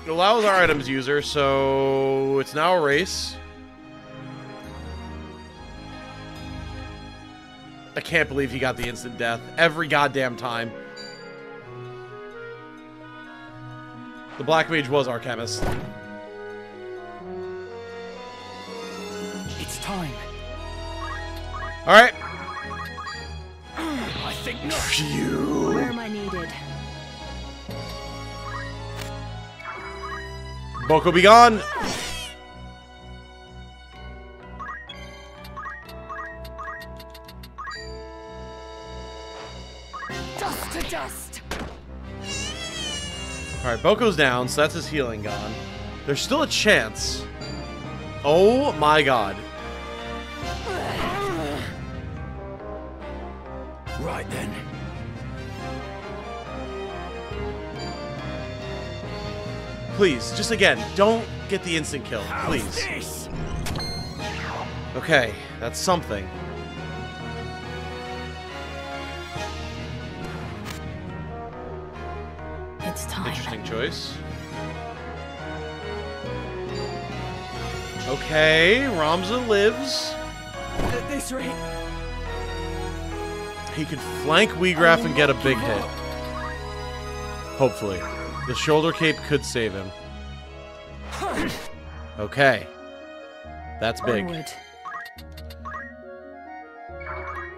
It allows our items user, so it's now a race. I can't believe he got the instant death every goddamn time. The Black Mage was our chemist. It's time. Alright. Phew. Where am I needed? Boko be gone. Dust to dust. Alright, Boko's down, so that's his healing gone. There's still a chance. Oh my god. Right then. Please, just again, don't get the instant kill, please. Okay, that's something. It's time. Interesting choice. Okay, Ramza lives. At this rate, He could flank Weegraf and get a big hit. Hopefully. The shoulder cape could save him. Okay. That's big. Onward.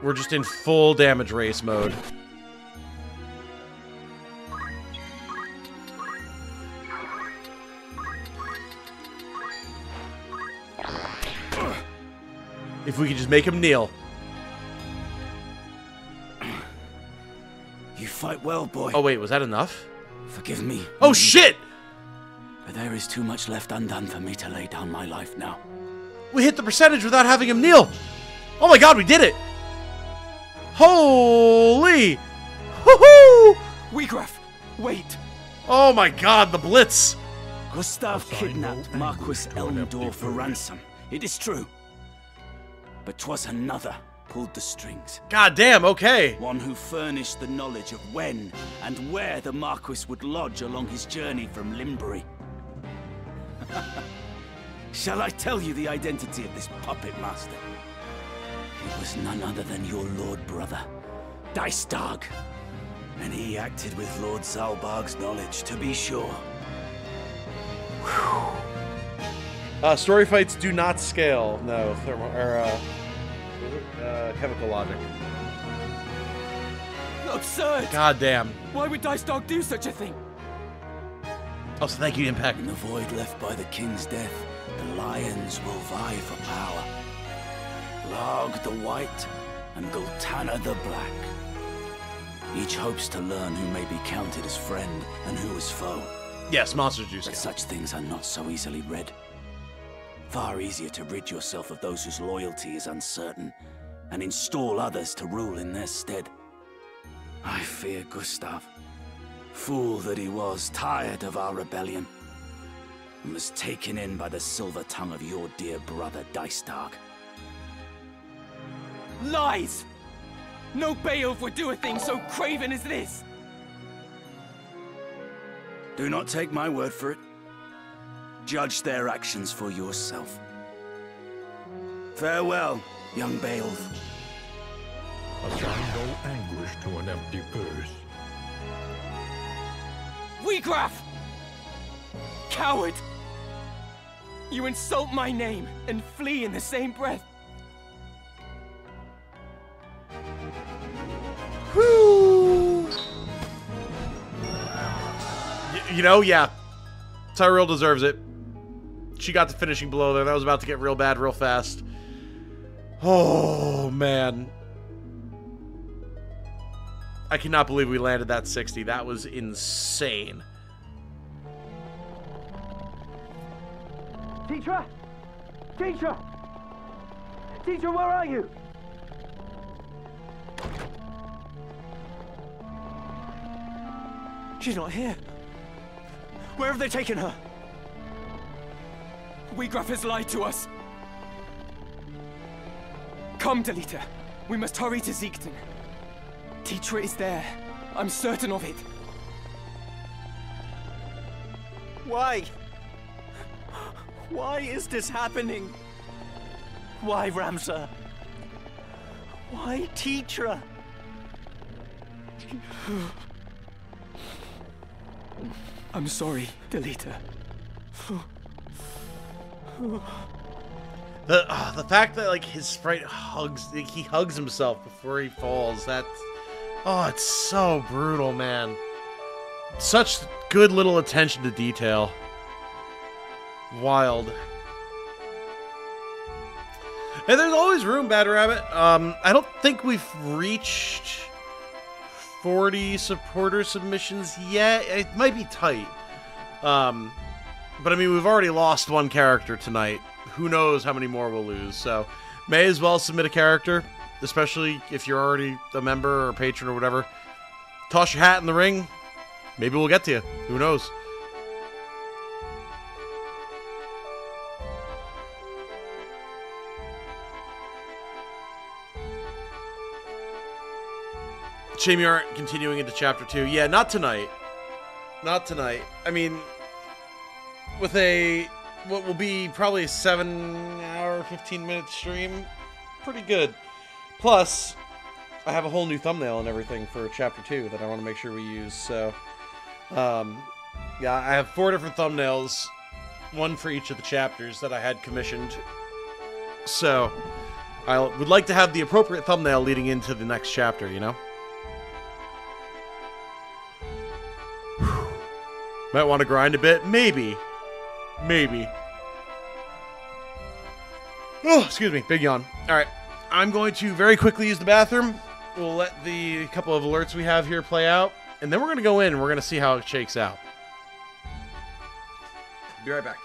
We're just in full damage race mode. If we could just make him kneel. You fight well, boy. Oh wait, was that enough? Forgive me. Oh shit! But there is too much left undone for me to lay down my life now. We hit the percentage without having him kneel! Oh my god, we did it! Holy! Woohoo! Weegraf, wait. Oh my god, the blitz! Gustav kidnapped Marquis Elmdor for ransom. It is true. But 'twas another pulled the strings. God damn, okay. One who furnished the knowledge of when and where the Marquis would lodge along his journey from Limbury. Shall I tell you the identity of this puppet master? It was none other than your lord brother, Dicedog. And he acted with Lord Zalbarg's knowledge, to be sure. Story fights do not scale. No, chemical logic. Absurd! God damn. Why would Dicedog do such a thing? Oh, so thank you, Impact. In the void left by the king's death, the lions will vie for power. Larg the white, and Gultana the black. Each hopes to learn who may be counted as friend and who as foe. Yes, monsters do But scale. such things are not so easily read. Far easier to rid yourself of those whose loyalty is uncertain, and install others to rule in their stead. I fear Gustav, fool that he was, tired of our rebellion, and was taken in by the silver tongue of your dear brother Dicedog. Lies! No Beowulf would do a thing so craven as this! Do not take my word for it. Judge their actions for yourself. Farewell, young Beowulf. Assign no anguish to an empty purse. Weegraf! Coward! You insult my name and flee in the same breath. Whew. You know, yeah. Tyrell deserves it. She got the finishing blow there. That was about to get real bad real fast. Oh, man. I cannot believe we landed that 60. That was insane. Teacher! Teacher! Teacher, where are you? She's not here. Where have they taken her? Weegraf has lied to us. Come, Delita. We must hurry to Ziegton. Teacher is there. I'm certain of it. Why? Why is this happening? Why, Ramza? Why, Teacher? I'm sorry, Delita. The fact that like his sprite hugs, he hugs himself before he falls. Oh, it's so brutal, man. Such good little attention to detail. Wild. And there's always room, Bad Rabbit. I don't think we've reached 40 supporter submissions yet. It might be tight. But I mean, we've already lost one character tonight. Who knows how many more we'll lose, so may as well submit a character, especially if you're already a member or a patron or whatever. Toss your hat in the ring. Maybe we'll get to you. Who knows? Shame you aren't continuing into Chapter 2. Yeah, not tonight. Not tonight. I mean, with what will be probably a 7-hour, 15-minute stream, pretty good. Plus, I have a whole new thumbnail and everything for Chapter 2 that I want to make sure we use. So, yeah, I have 4 different thumbnails, one for each of the chapters that I had commissioned. So, I would like to have the appropriate thumbnail leading into the next chapter, you know? Might want to grind a bit. Maybe. Maybe. Oh, excuse me. Big yawn. Alright. I'm going to very quickly use the bathroom. We'll let the couple of alerts we have here play out. And then we're going to go in and we're going to see how it shakes out. Be right back.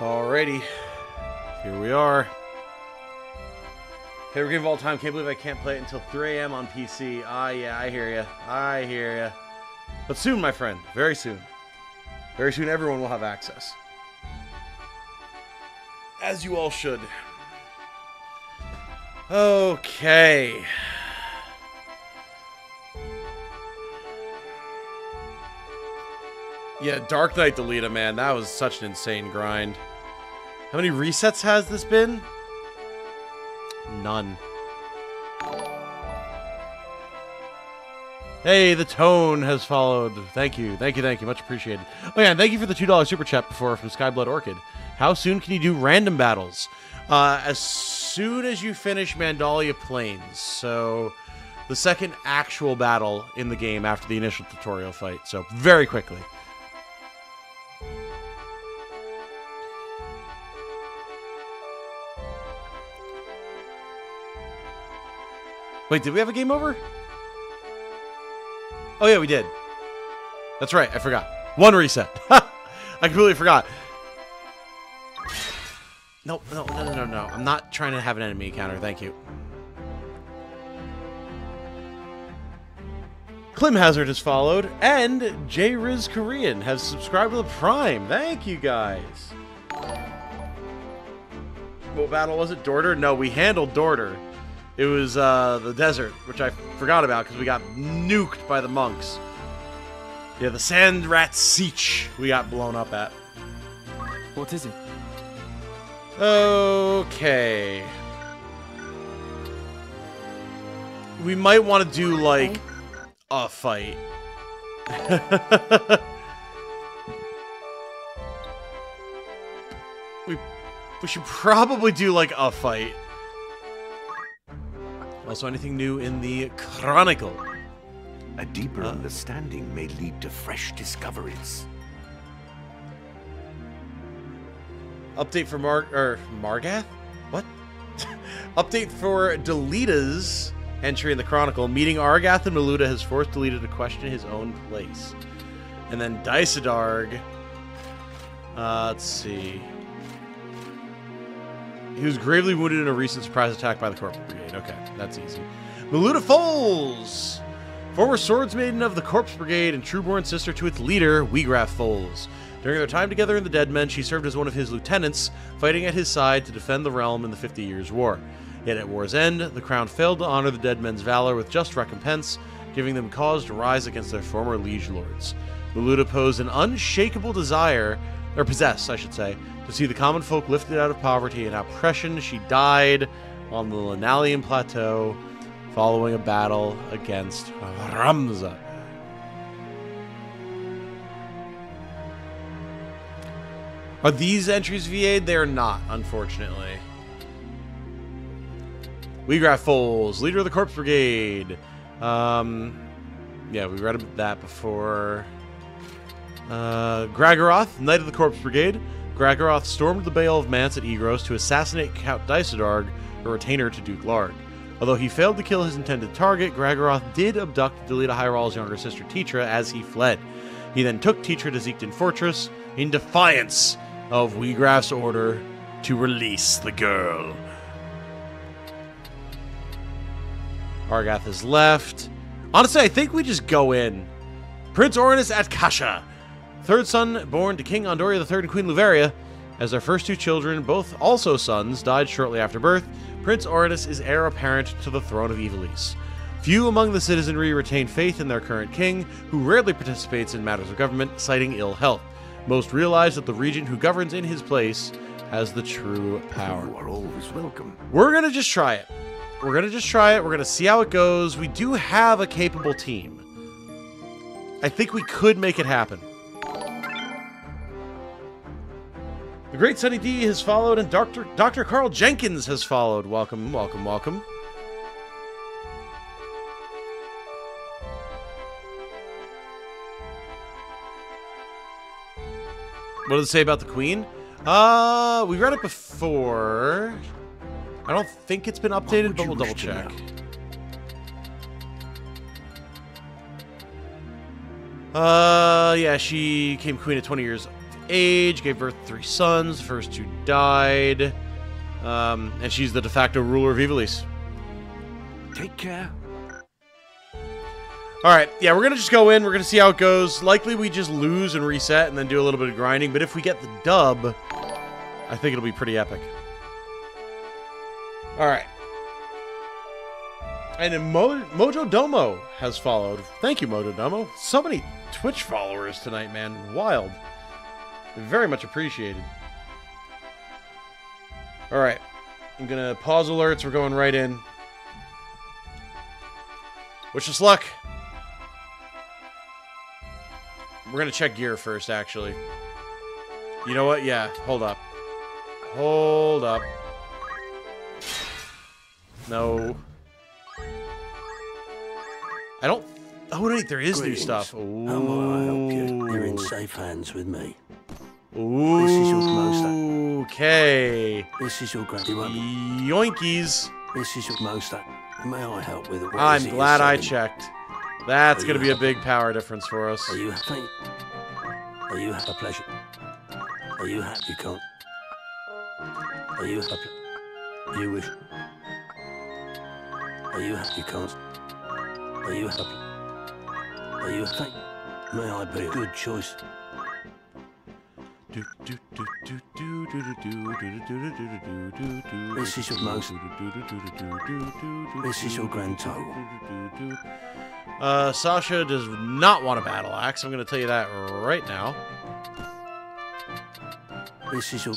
Alrighty, here we are. Favorite game of all time. Can't believe I can't play it until 3 a.m. on PC. Ah, yeah, I hear ya. I hear ya. But soon, my friend. Very soon. Very soon, everyone will have access. As you all should. Okay. Yeah, Dark Knight Deleta, man. That was such an insane grind. How many resets has this been? None. Hey, the tone has followed. Thank you. Thank you, thank you. Much appreciated. Oh, yeah, and thank you for the $2 super chat before from Skyblood Orchid. How soon can you do random battles? As soon as you finish Mandalia Plains. So, the second actual battle in the game after the initial tutorial fight. So, very quickly. Wait, did we have a game over? Oh, yeah, we did. That's right, I forgot. 1 reset. I completely forgot. No. I'm not trying to have an enemy encounter, thank you. Klim Hazard has followed, and J Riz Korean has subscribed to the Prime. Thank you guys. What battle was it? Dorter? No, we handled Dorter. It was the desert, which I forgot about because we got nuked by the monks. Yeah, the Sand Rat Siege we got blown up at. What is it? Okay. We might want to do, like, a fight. we should probably do, like, a fight. Also, anything new in the Chronicle? A deeper understanding may lead to fresh discoveries. Update for Margath? What? Update for Delita's entry in the Chronicle. Meeting Argath and Maluda has forced Delita to question his own place. And then Dysadarg. Let's see. He was gravely wounded in a recent surprise attack by the Corpse Brigade. Okay, that's easy. Maluda Foles! Former swordsmaiden of the Corpse Brigade and true-born sister to its leader, Wiegraf Foles. During their time together in the Dead Men, she served as one of his lieutenants, fighting at his side to defend the realm in the 50 Years' War. Yet at war's end, the crown failed to honor the Dead Men's valor with just recompense, giving them cause to rise against their former liege lords. Maluda posed an unshakable desire, or possessed, I should say, to see the common folk lifted out of poverty and oppression. She died on the Lanalian Plateau following a battle against Ramza. Are these entries VA'd? They are not, unfortunately. Wiegraf Foles, leader of the Corpse Brigade. Yeah, we read about that before. Gragaroth, Knight of the Corpse Brigade. Gragaroth stormed the Bale of Mance at Egros to assassinate Count Dysadarg, a retainer to Duke Larg. Although he failed to kill his intended target, Gragaroth did abduct Delita Hyral's younger sister Titra as he fled. He then took Titra to Zeekton Fortress in defiance of Wiegraf's order to release the girl. Argath has left. Honestly, I think we just go in. Prince Orinus at Kasha. Third son born to King Andoria III and Queen Luveria. As their first two children, both also sons, died shortly after birth, Prince Orinus is heir apparent to the throne of Ivalice. Few among the citizenry retain faith in their current king, who rarely participates in matters of government, citing ill health. Most realize that the regent who governs in his place has the true power. You are always welcome. We're going to just try it. We're going to just try it. We're going to see how it goes. We do have a capable team. I think we could make it happen. The Great Sunny D has followed, and Dr. Carl Jenkins has followed. Welcome, welcome, welcome. What does it say about the Queen? We read it before. I don't think it's been updated, but we'll double check. Yeah, she became queen at 20 years of age, gave birth to 3 sons, the first 2 died, and she's the de facto ruler of Ivalice. Take care. Alright, yeah, we're gonna just go in, we're gonna see how it goes. Likely we just lose and reset and then do a little bit of grinding, but if we get the dub, I think it'll be pretty epic. Alright. And then Mojo Domo has followed. Thank you, Mojo Domo. So many Twitch followers tonight, man. Wild. Very much appreciated. Alright. I'm gonna pause alerts. We're going right in. Wish us luck. We're gonna check gear first, actually. You know what? Yeah, hold up. Hold up. No. I don't... Oh, wait, there is new stuff. Ooh. How may I help you? You're in safe hands with me. Ooh. This is your most... Okay. This is your granddad. Yoinkies. This is your most... May I help with it? I'm glad I checked. That's going to be a big power difference for us. Are you happy? Are you happy? A pleasure. Are you happy? You can't. Are you happy? You wish. Are you happy? You can't. Are you happy? Are you may I be a good choice? This is your most. This is your grand total. Sasha does not want a battle axe. I'm going to tell you that right now. This is your.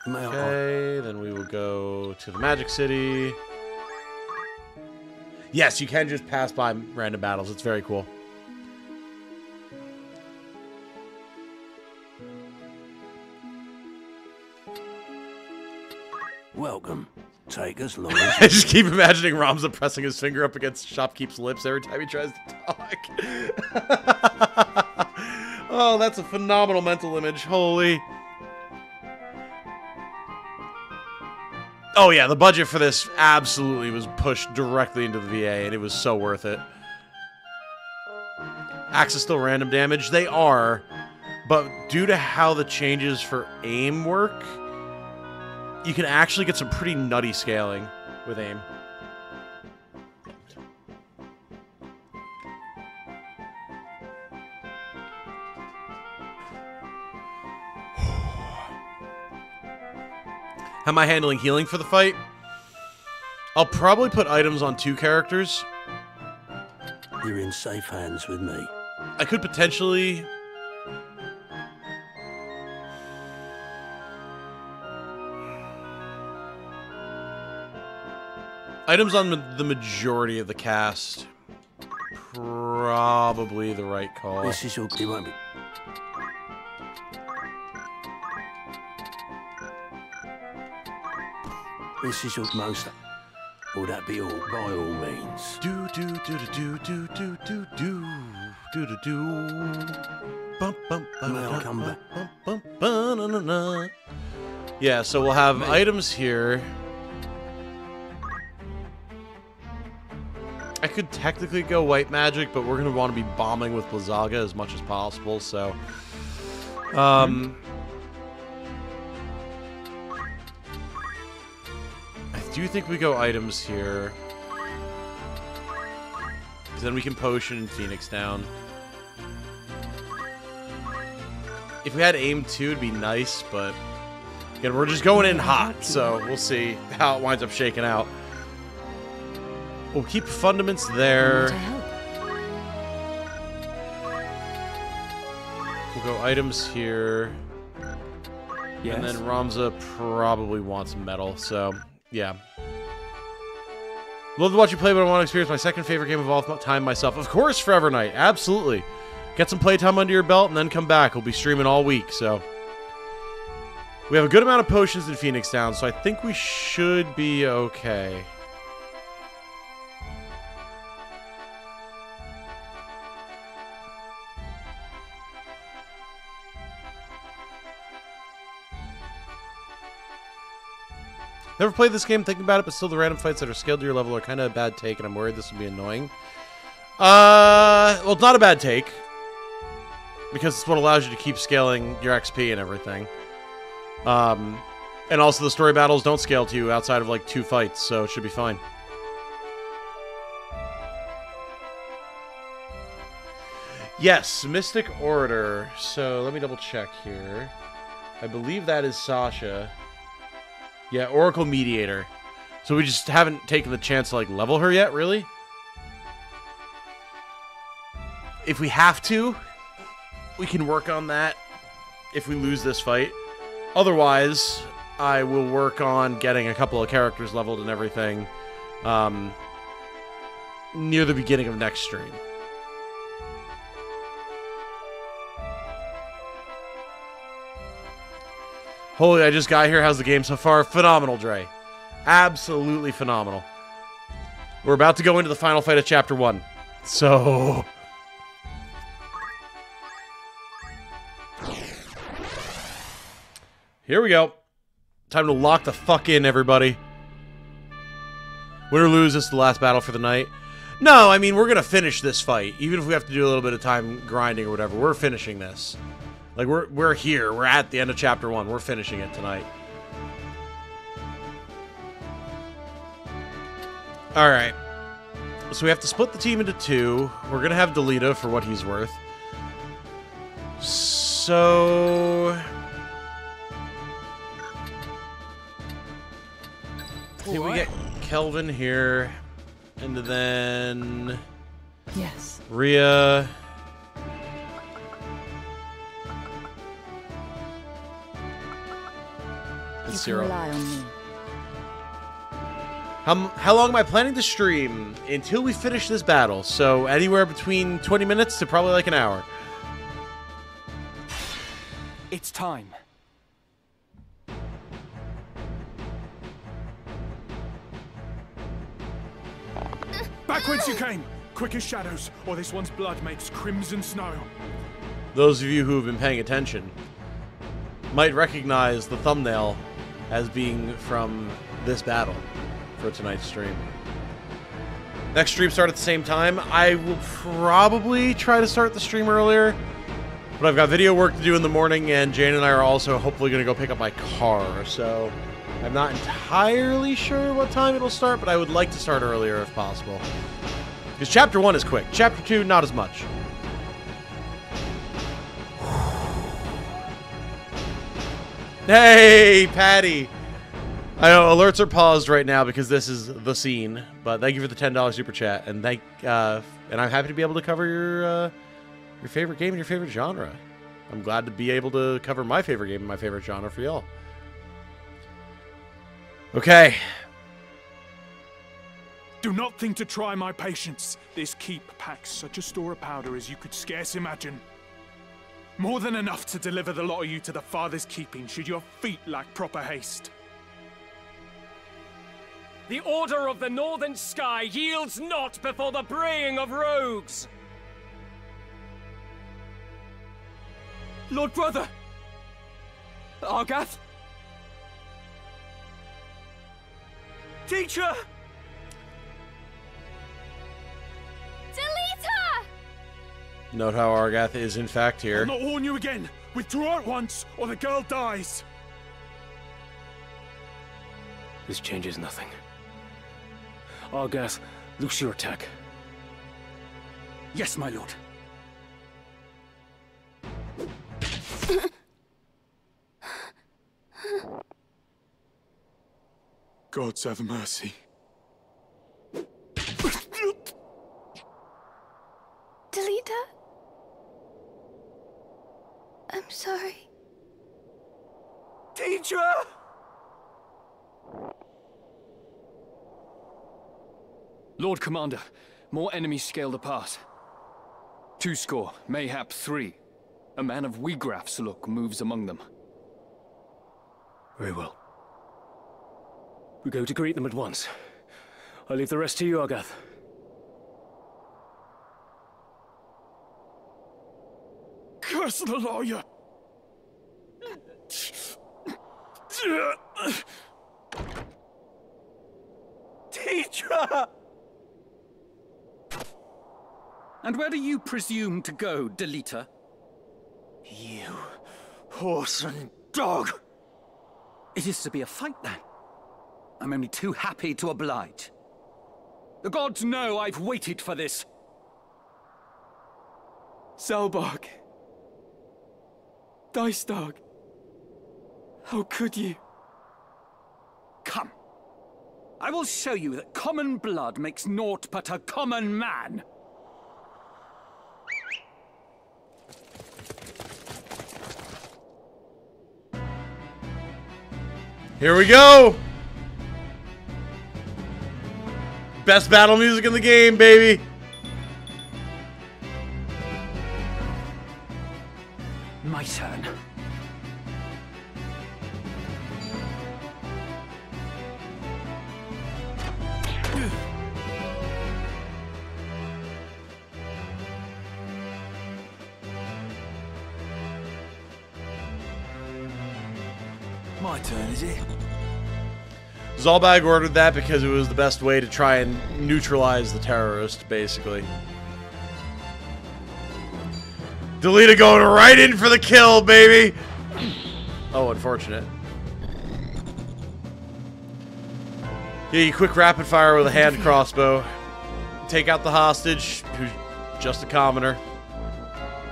Okay, then we will go to the Magic City. Yes, you can just pass by random battles. It's very cool. Welcome. Take us long. I just keep imagining Ramza pressing his finger up against Shopkeep's lips every time he tries to talk. Oh, that's a phenomenal mental image. Holy. Oh yeah, the budget for this absolutely was pushed directly into the VA, and it was so worth it. Axes still random damage? They are, but due to how the changes for aim work, you can actually get some pretty nutty scaling with aim. How am I handling healing for the fight? I'll probably put items on 2 characters. You're in safe hands with me. I could potentially... items on the majority of the cast. Probably the right call. This is your... You won't be... This is your most... Will that be all? By all means. Do do do do do do do do do do do. Bump bump bump. Yeah, so we'll have items here. I could technically go white magic, but we're gonna want to be bombing with Blizzaga as much as possible. So, I do think we go items here. Because then we can potion Phoenix down. If we had aim 2, it'd be nice, but again, we're just going in hot, so we'll see how it winds up shaking out. We'll keep fundaments there. We'll go items here. Yes. And then Ramza probably wants metal, so... yeah. Love to watch you play, but I want to experience my second favorite game of all time myself. Of course, Forever Night. Absolutely. Get some playtime under your belt and then come back. We'll be streaming all week, so... we have a good amount of potions in Phoenix Town, so I think we should be okay. Never played this game thinking about it, but still the random fights that are scaled to your level are kind of a bad take, and I'm worried this will be annoying. Well, it's not a bad take. Because it's what allows you to keep scaling your XP and everything. And also the story battles don't scale to you outside of like 2 fights, so it should be fine. Yes, Mystic Orator. So let me double check here. I believe that is Sasha. Yeah, Oracle Mediator. So we just haven't taken the chance to, like, level her yet, really? If we have to, we can work on that if we lose this fight. Otherwise, I will work on getting a couple of characters leveled and everything near the beginning of next stream. Holy, I just got here. How's the game so far? Phenomenal, Dre. Absolutely phenomenal. We're about to go into the final fight of Chapter 1. So... here we go. Time to lock the fuck in, everybody. Win or lose, this is the last battle for the night. No, I mean, we're going to finish this fight. Even if we have to do a little bit of time grinding or whatever, we're finishing this. Like, we're here. We're at the end of Chapter 1. We're finishing it tonight. Alright. So we have to split the team into two. We're going to have Delita for what he's worth. So... I think we get Kelvin here. And then... Yes. Rhea... and Cyril. Rely on me. How long am I planning to stream? Until we finish this battle. So anywhere between 20 minutes to probably like an hour. It's time. Back whence you came! Quick as shadows, or this one's blood makes crimson snow. Those of you who have been paying attention might recognize the thumbnail as being from this battle for tonight's stream. Next stream start at the same time. I will probably try to start the stream earlier, but I've got video work to do in the morning, and Jane and I are also hopefully going to go pick up my car, so I'm not entirely sure what time it'll start, but I would like to start earlier if possible. Because Chapter 1 is quick. Chapter 2, not as much. Hey, Patty! I know alerts are paused right now because this is the scene, but thank you for the $10 super chat, and and I'm happy to be able to cover your favorite game and your favorite genre. I'm glad to be able to cover my favorite game and my favorite genre for y'all. Okay. Do not think to try my patience. This keep packs such a store of powder as you could scarce imagine. More than enough to deliver the lot of you to the father's keeping, should your feet lack proper haste. The order of the northern sky yields not before the braying of rogues! Lord Brother! Argath? Teacher! Delita! Note how Argath is in fact here. I'll not warn you again. Withdraw at once, or the girl dies. This changes nothing. Argath, loose your attack. Yes, my lord. Gods have mercy. Delita? I'm sorry. Teacher! Lord Commander, more enemies scale the pass. 2 score, mayhap 3. A man of Wiegraf's look moves among them. Very well. We go to greet them at once. I leave the rest to you, Argath. Curse the lawyer! Teacher! And where do you presume to go, Delita? You horse and dog! It is to be a fight, then. I'm only too happy to oblige. The gods know I've waited for this. Zalbark. Dicedog. How could you? Come. I will show you that common blood makes naught but a common man. Here we go! Best battle music in the game, baby! My turn. My turn, is it? Zalbag ordered that because it was the best way to try and neutralize the terrorist, basically. Delita going right in for the kill, baby! Oh, unfortunate. Yeah, you quick rapid fire with a hand crossbow. take out the hostage, who's just a commoner.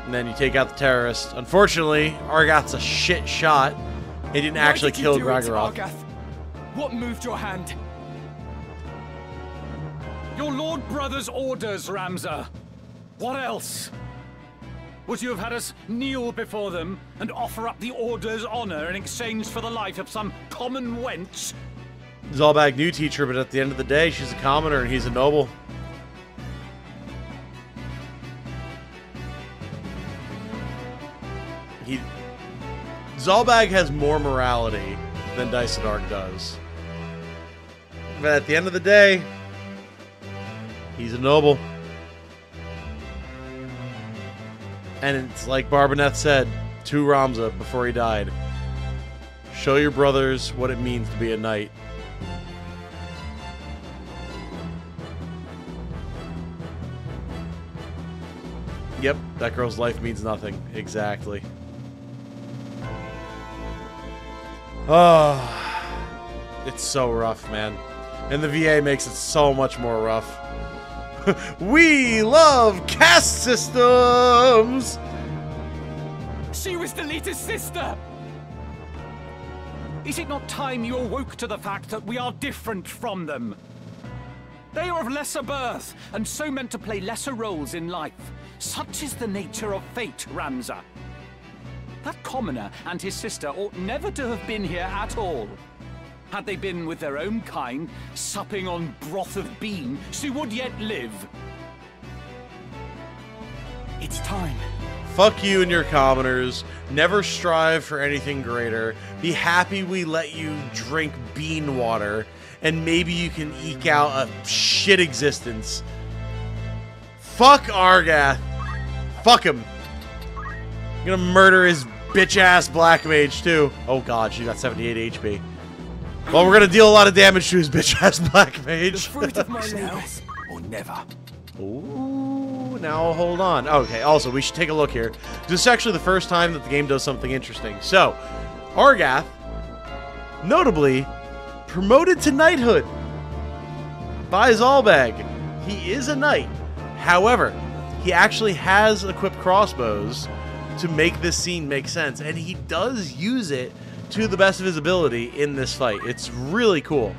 And then you take out the terrorist. Unfortunately, Argath's a shit shot. He didn't actually kill Gragaroth. What moved your hand? Your Lord Brother's orders, Ramza. What else? Would you have had us kneel before them and offer up the Order's honor in exchange for the life of some common wench? Zalbag knew teacher, but at the end of the day, she's a commoner and he's a noble. Zalbag has more morality than Dysadark does. But at the end of the day, he's a noble. And it's like Barbaneth said to Ramza before he died. Show your brothers what it means to be a knight. Yep, that girl's life means nothing. Exactly. Oh, it's so rough, man. And the VA makes it so much more rough. We love caste systems! She was Delita's sister! Is it not time you awoke to the fact that we are different from them? They are of lesser birth, and so meant to play lesser roles in life. Such is the nature of fate, Ramza. That commoner and his sister ought never to have been here at all. Had they been with their own kind, supping on broth of bean, she would yet live. It's time. Fuck you and your commoners. Never strive for anything greater. Be happy we let you drink bean water, and maybe you can eke out a shit existence. Fuck Argath. Fuck him. I'm gonna murder his bitch-ass Black Mage, too. Oh god, she got 78 HP. Well, we're gonna deal a lot of damage to his bitch-ass Black Mage. The fruit of my labor, or never. Ooh, now hold on. Okay, also, we should take a look here. This is actually the first time that the game does something interesting. So, Argath, notably, promoted to knighthood by Zalbag. He is a knight. However, he actually has equipped crossbows to make this scene make sense, and he does use it to the best of his ability in this fight. It's really cool.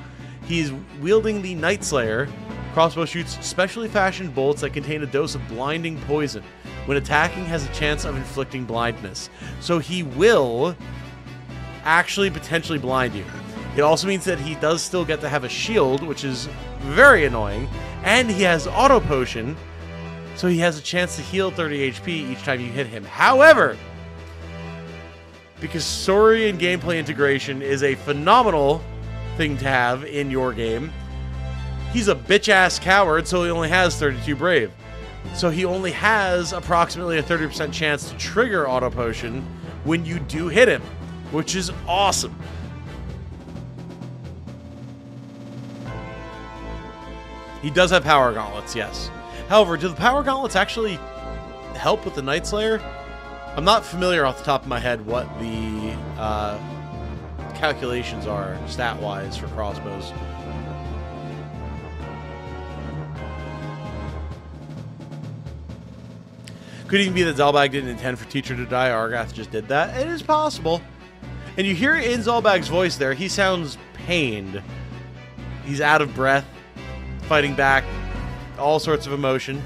He's wielding the Night Slayer. Crossbow shoots specially fashioned bolts that contain a dose of blinding poison. When attacking, has a chance of inflicting blindness. So he will actually potentially blind you. It also means that he does still get to have a shield, which is very annoying, and he has auto potion, so he has a chance to heal 30 HP each time you hit him. However, because story and gameplay integration is a phenomenal thing to have in your game, he's a bitch-ass coward, so he only has 32 Brave. So he only has approximately a 30% chance to trigger auto potion when you do hit him, which is awesome. He does have power gauntlets, yes. However, do the power gauntlets actually help with the Night Slayer? I'm not familiar off the top of my head what the calculations are stat-wise for crossbows. Could even be that Zalbag didn't intend for Teacher to die. Argath just did that. It is possible. And you hear it in Zalbag's voice there. He sounds pained. He's out of breath, fighting back, all sorts of emotion.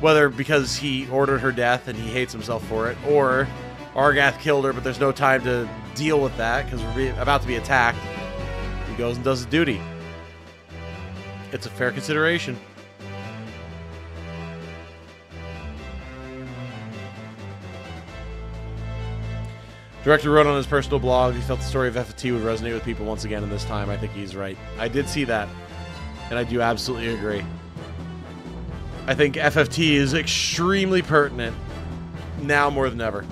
Whether because he ordered her death and he hates himself for it, or Argath killed her, but there's no time to deal with that because we're about to be attacked. He goes and does his duty. It's a fair consideration. Director wrote on his personal blog, he felt the story of FFT would resonate with people once again, and this time I think he's right. I did see that, and I do absolutely agree. I think FFT is extremely pertinent, now more than ever.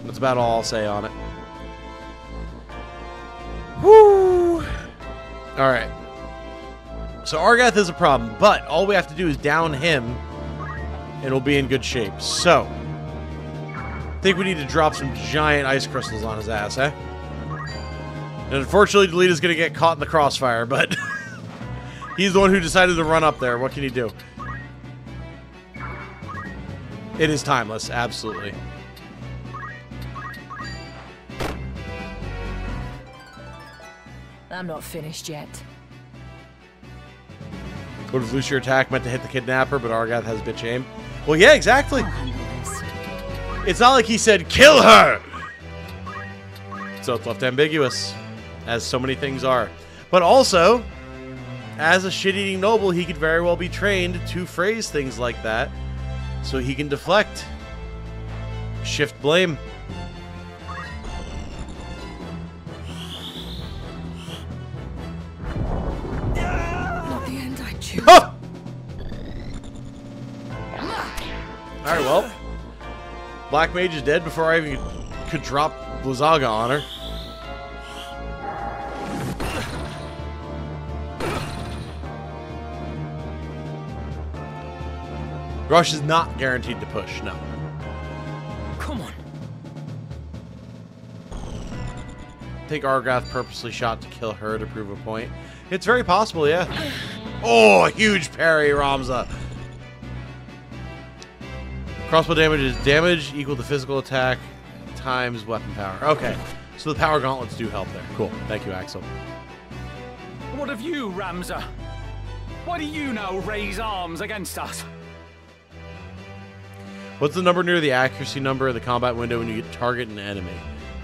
That's about all I'll say on it. Woo! Alright. So Argath is a problem, but all we have to do is down him, and we'll be in good shape. So, I think we need to drop some giant ice crystals on his ass, eh? And unfortunately, Delita's gonna get caught in the crossfire, but He's the one who decided to run up there. What can you do? It is timeless, absolutely. I'm not finished yet. Would have loosed your attack meant to hit the kidnapper, but Argath has bitch aim. Well, yeah, exactly. It's not like he said, kill her! So it's left ambiguous, as so many things are. But also, as a shit-eating noble, he could very well be trained to phrase things like that, so he can deflect. Shift blame. Not the end I choose. Oh! Alright, well. Black Mage is dead before I even could drop Blizzaga on her. Rush is not guaranteed to push, no. Come on. I think Argath purposely shot to kill her to prove a point. It's very possible, yeah. Oh, huge parry, Ramza. Crossbow damage is damage equal to physical attack times weapon power. Okay, so the power gauntlets do help there. Cool. Thank you, Axel. What of you, Ramza? Why do you now raise arms against us? What's the number near the accuracy number of the combat window when you target an enemy?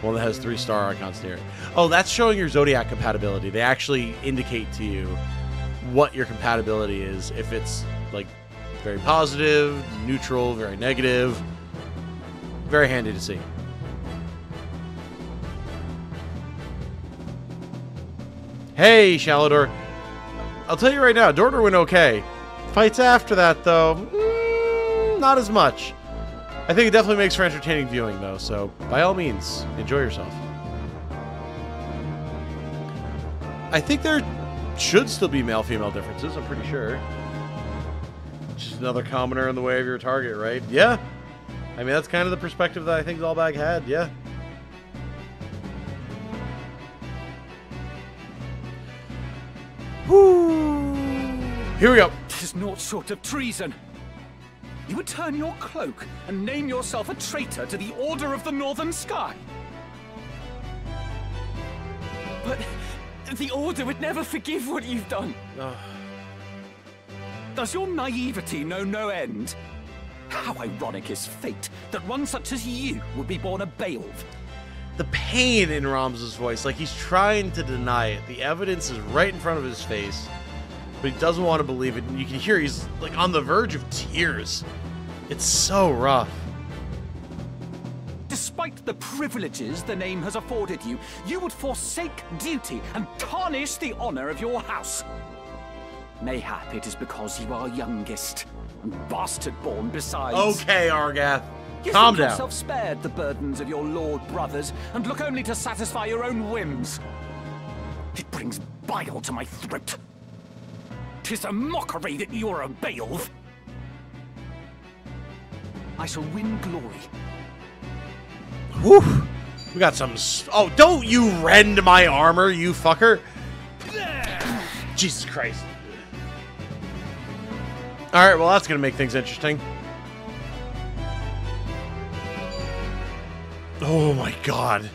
One that has 3-star icons near it. Oh, that's showing your Zodiac compatibility. They actually indicate to you what your compatibility is. If it's, like, very positive, neutral, very negative. Very handy to see. Hey, Shalidor. I'll tell you right now, Dorter went okay. Fights after that, though, not as much. I think it definitely makes for entertaining viewing, though, so by all means, enjoy yourself. I think there should still be male-female differences, I'm pretty sure. Just another commoner in the way of your target, right? Yeah. I mean, that's kind of the perspective that I think Zalbag had, yeah. Woo! Here we go. Tis naught short of treason. You would turn your cloak and name yourself a traitor to the Order of the Northern Sky. But the Order would never forgive what you've done. Does your naivety know no end? How ironic is fate that one such as you would be born a Beowulf. The pain in Ramza's voice, like he's trying to deny it. The evidence is right in front of his face, but he doesn't want to believe it. And you can hear he's like on the verge of tears. It's so rough. Despite the privileges the name has afforded you, you would forsake duty and tarnish the honor of your house. Mayhap it is because you are youngest, and bastard-born besides. Okay, Argath. You Calm think down. yourself spared the burdens of your lord brothers, and look only to satisfy your own whims. It brings bile to my throat. 'Tis a mockery that you're a Beowulf. I shall win glory. Whew. We got some... Oh, don't you rend my armor, you fucker. Jesus Christ. Alright, well that's going to make things interesting. Oh my god.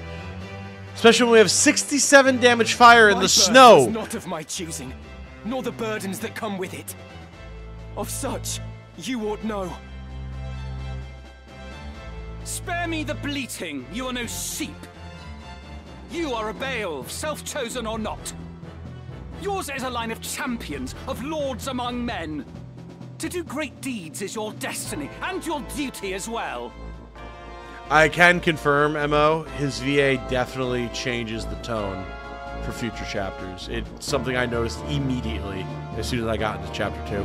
Especially when we have 67 damage fire in the snow. Is not of my choosing, nor the burdens that come with it. Of such, you ought know. Spare me the bleating, you are no sheep. You are a Beowulf, self-chosen or not. Yours is a line of champions, of lords among men. To do great deeds is your destiny, and your duty as well. I can confirm, MO, his VA definitely changes the tone for future chapters. It's something I noticed immediately as soon as I got into chapter 2.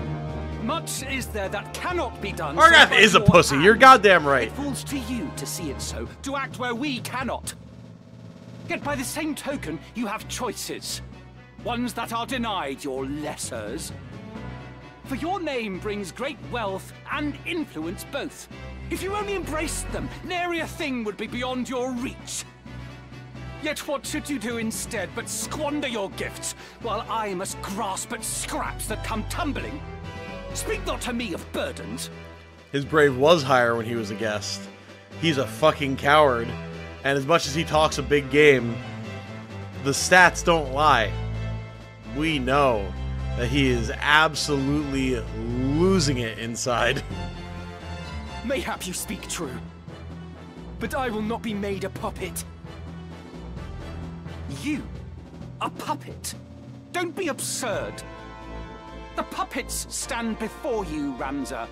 Much is there that cannot be done. Argath is a pussy, you're goddamn right. It falls to you to see it so, to act where we cannot. Yet by the same token, you have choices. Ones that are denied your lessers. For your name brings great wealth and influence both. If you only embraced them, nary a thing would be beyond your reach. Yet what should you do instead but squander your gifts, while I must grasp at scraps that come tumbling? Speak not to me of burdens. His brave was higher when he was a guest. He's a fucking coward. And as much as he talks a big game, the stats don't lie. We know that he is absolutely losing it inside. Mayhap you speak true, but I will not be made a puppet. You? A puppet? Don't be absurd. The puppets stand before you, Ramza.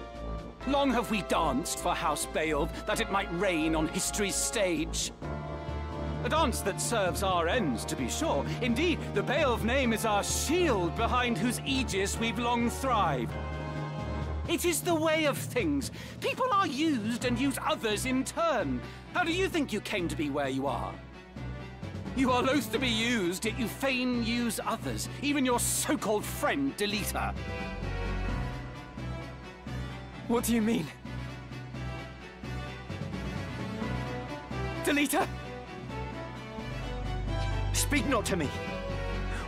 Long have we danced for House Beowulf that it might reign on history's stage. A dance that serves our ends, to be sure. Indeed, the Beowulf name is our shield behind whose aegis we've long thrived. It is the way of things. People are used and use others in turn. How do you think you came to be where you are? You are loath to be used, yet you fain use others, even your so-called friend, Delita. What do you mean? Delita? Speak not to me.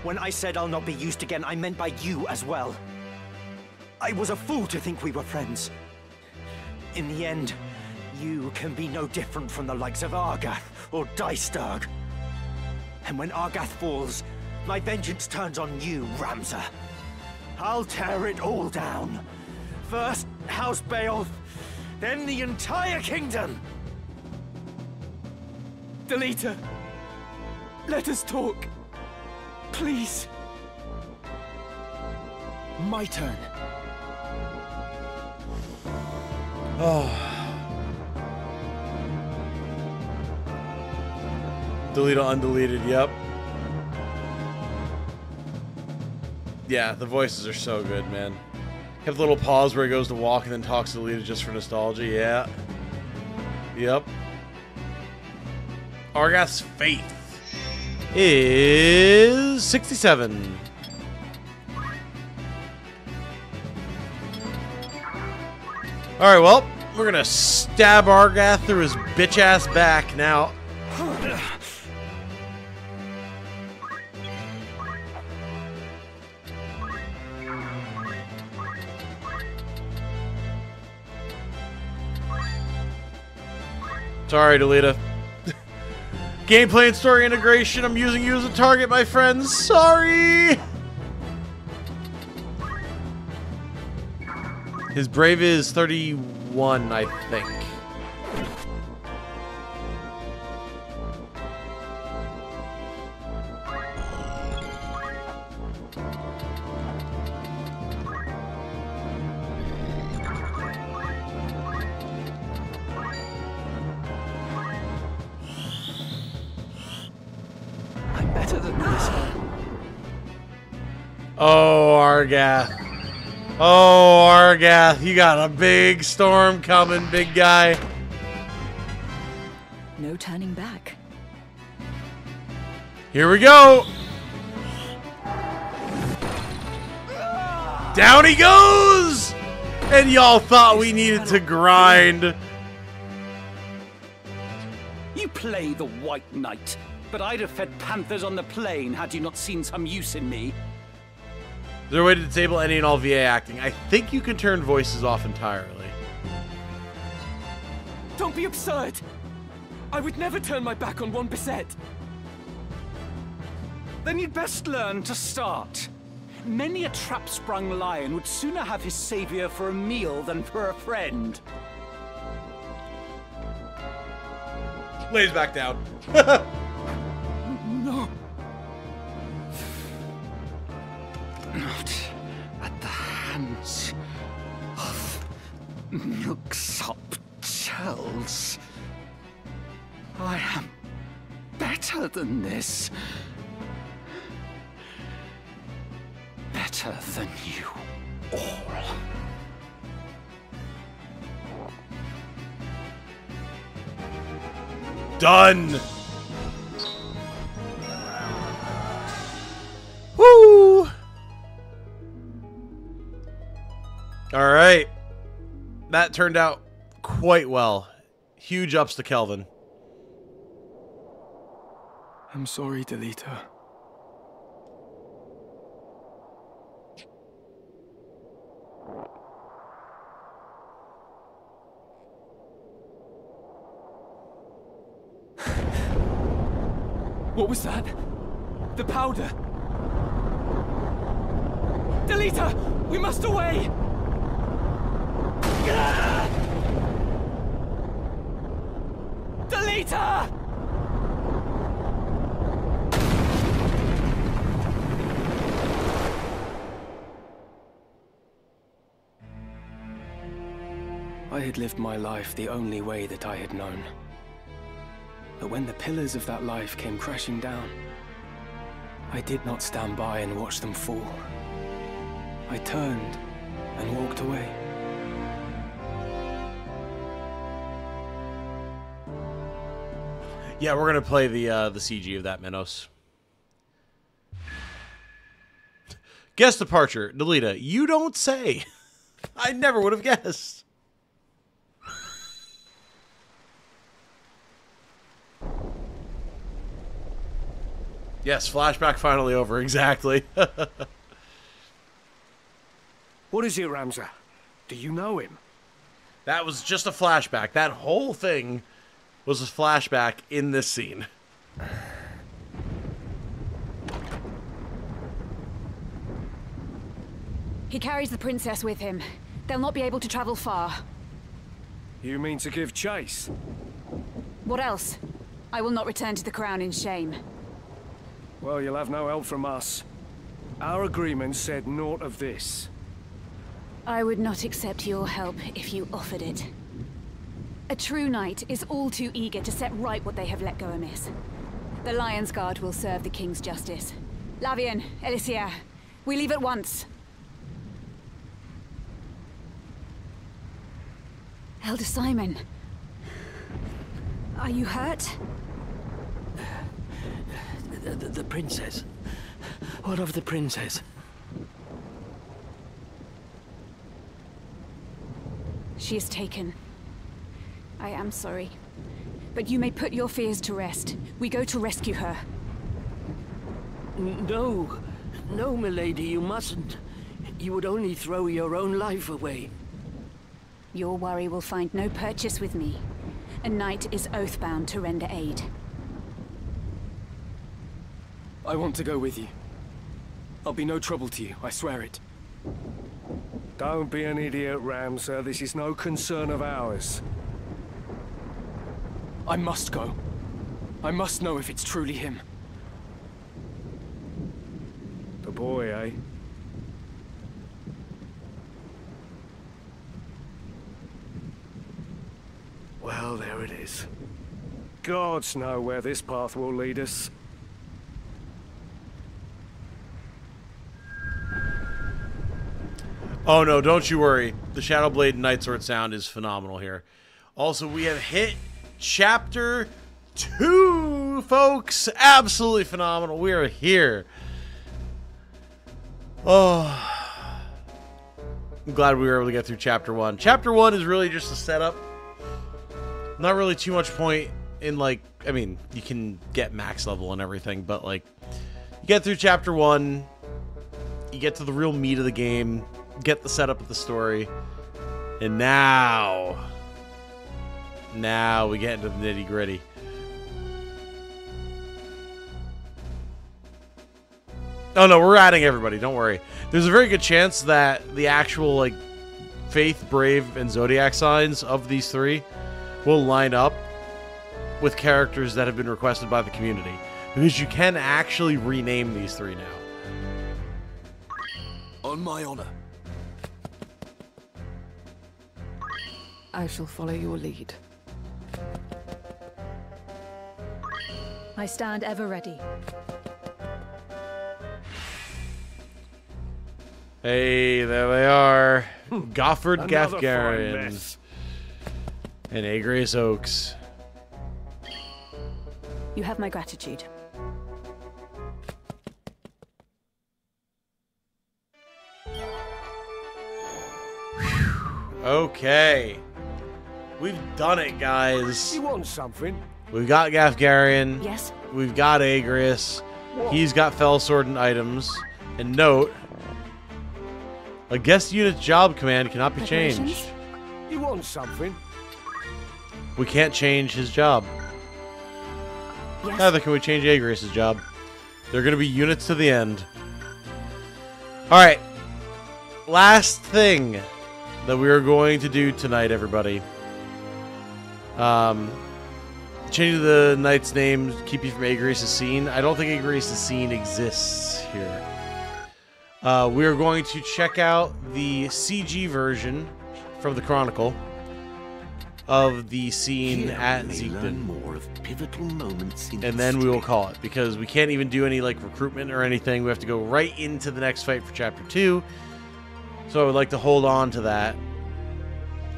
When I said I'll not be used again, I meant by you as well. I was a fool to think we were friends. In the end, you can be no different from the likes of Argath or Dystag. And when Argath falls, my vengeance turns on you, Ramza. I'll tear it all down. First, House Beowulf, then the entire kingdom! Delita, let us talk. Please. My turn. Oh. Delete undeleted, yep. Yeah, the voices are so good, man. Have a little pause where he goes to walk and then talks to Lita just for nostalgia, yeah. Yep. Argath's faith is 67. Alright, well, we're gonna stab Argath through his bitch-ass back now. Sorry, Delita. Gameplay and story integration. I'm using you as a target, my friends. Sorry! His brave is 31, I think. I'm better than this. Oh, Argath. Oh, Argath, you got a big storm coming, big guy. No turning back. Here we go. Down he goes! And y'all thought we needed to grind. You play the White Knight, but I'd have fed panthers on the plain had you not seen some use in me. Is there a way to disable any and all VA acting? I think you can turn voices off entirely. Don't be absurd! I would never turn my back on one Beset. Then you'd best learn to start. Many a trap-sprung lion would sooner have his savior for a meal than for a friend. Lays back down. No. Not at the hands of Milksop Chels. I am better than this. Better than you all. Done. Woo! All right. That turned out quite well. Huge ups to Kelvin. I'm sorry, Delita. What was that? The powder! Delita! We must away! Delita! I had lived my life the only way that I had known. But when the pillars of that life came crashing down, I did not stand by and watch them fall. I turned and walked away. Yeah, we're gonna play the CG of that, Minos. Guest departure, Delita. You don't say. I never would have guessed. Yes, flashback finally over. Exactly. What is it, Ramza? Do you know him? That was just a flashback. That whole thing was a flashback in this scene. He carries the princess with him. They'll not be able to travel far. You mean to give chase? What else? I will not return to the crown in shame. Well, you'll have no help from us. Our agreement said naught of this. I would not accept your help if you offered it. A true knight is all too eager to set right what they have let go amiss. The Lion's Guard will serve the King's justice. Lavian, Elisier, we leave at once. Elder Simon, are you hurt? The princess. What of the princess? She is taken. I am sorry. But you may put your fears to rest. We go to rescue her. No. No, milady, you mustn't. You would only throw your own life away. Your worry will find no purchase with me. A knight is oath-bound to render aid. I want to go with you. I'll be no trouble to you, I swear it. Don't be an idiot, Ramza. This is no concern of ours. I must go. I must know if it's truly him. The boy, eh? Well, there it is. Gods know where this path will lead us. Oh no, don't you worry. The Shadowblade Nightsword sound is phenomenal here. Also, we have hit Chapter 2, folks. Absolutely phenomenal. We are here. Oh. I'm glad we were able to get through Chapter 1. Chapter 1 is really just a setup. Not really too much point in, like, I mean, you can get max level and everything, but, like, you get through Chapter 1, you get to the real meat of the game, get the setup of the story, and now we get into the nitty-gritty. Oh no, we're adding everybody, don't worry. There's a very good chance that the actual, like, Faith, Brave, and Zodiac signs of these three will line up with characters that have been requested by the community, because you can actually rename these three now. On my honor. I shall follow your lead. I stand ever ready. Hey, there they are. Gofford Another fine Gathgarian mess. and Agrace Oaks. You have my gratitude. Okay. We've done it, guys. You want something? We've got Gafgarian. Yes. We've got Agrius. He's got Fell Sword and items. And note, a guest unit's job command cannot be changed. You want something? We can't change his job. Yes. Neither can we change Agrius' job. They're going to be units to the end. Alright. Last thing that we are going to do tonight, everybody. Change the knight's name, keep you from Agrius' scene. I don't think Agrius' scene exists here. We are going to check out the CG version from the Chronicle of the scene at Zeekden. More of pivotal moments in And then we will call it, because we can't even do any like recruitment or anything. We have to go right into the next fight for Chapter 2. So I would like to hold on to that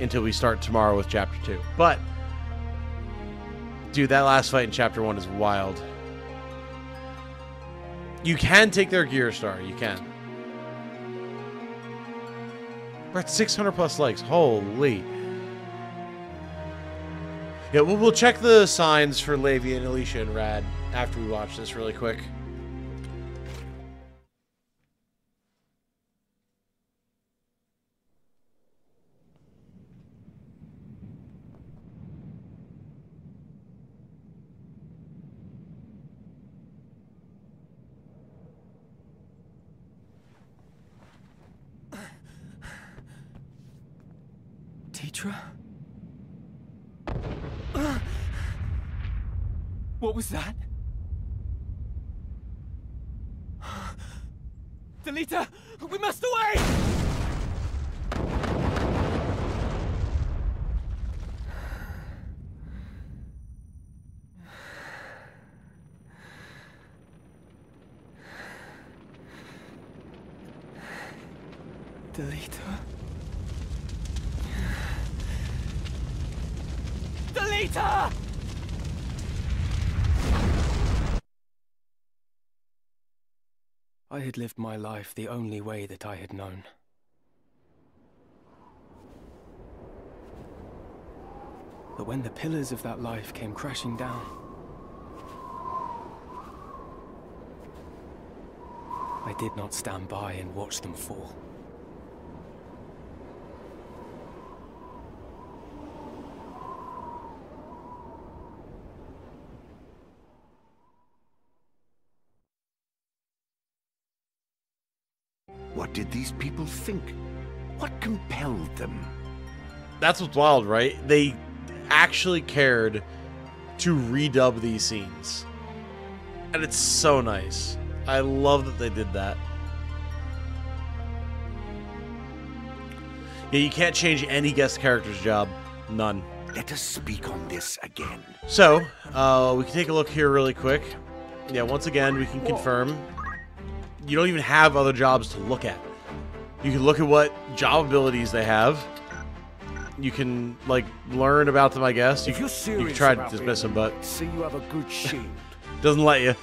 until we start tomorrow with Chapter 2. But dude, that last fight in Chapter 1 is wild. You can take their Gear Star. You can. We're at 600 plus likes. Holy. Yeah, we'll check the signs for Levi and Alicia and Rad after we watch this really quick. Tetra? What was that? Delita! We must away! Delita? Delita! I had lived my life the only way that I had known. But when the pillars of that life came crashing down, I did not stand by and watch them fall. What did these people think? What compelled them? That's what's wild, right? They actually cared to redub these scenes. And it's so nice. I love that they did that. Yeah, you can't change any guest character's job. None. Let us speak on this again. So, we can take a look here really quick. Yeah, once again, we can confirm. You don't even have other jobs to look at. You can look at what job abilities they have. You can, like, learn about them, I guess. You can try to dismiss them, but see you have a good shield. doesn't let you.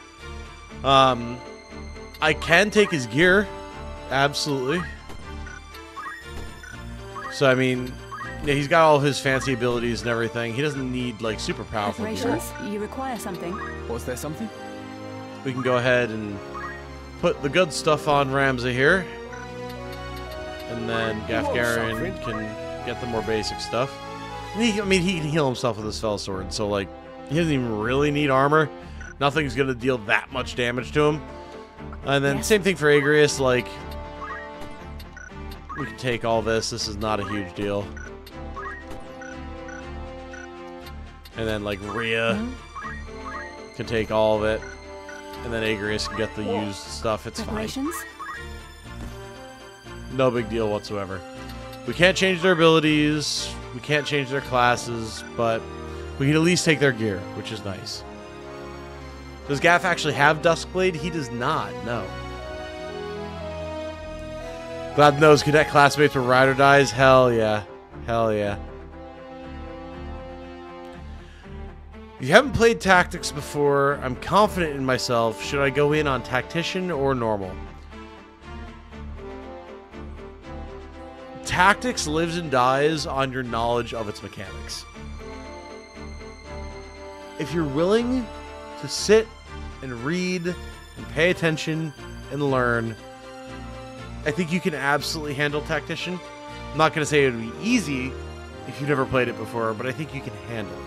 I can take his gear. Absolutely. So, I mean, yeah, he's got all his fancy abilities and everything. He doesn't need, like, super powerful gear. Preparations? You require something? Was there something? We can go ahead and put the good stuff on Ramsey here. And then Gafgarian can get the more basic stuff. And he can heal himself with his Fell Sword, so, like, he doesn't even really need armor. Nothing's going to deal that much damage to him. And then same thing for Agrius, like, we can take all this. This is not a huge deal. And then, like, Rhea can take all of it. And then Agrius can get the used stuff. It's fine. No big deal whatsoever. We can't change their abilities. We can't change their classes. But we can at least take their gear, which is nice. Does Gaff actually have Duskblade? He does not, no. God knows, cadet classmates were ride or dies? Hell yeah. Hell yeah. If you haven't played Tactics before, I'm confident in myself. Should I go in on Tactician or Normal? Tactics lives and dies on your knowledge of its mechanics. if you're willing to sit and read and pay attention and learn, I think you can absolutely handle Tactician. I'm not going to say it would be easy if you've never played it before, but I think you can handle it.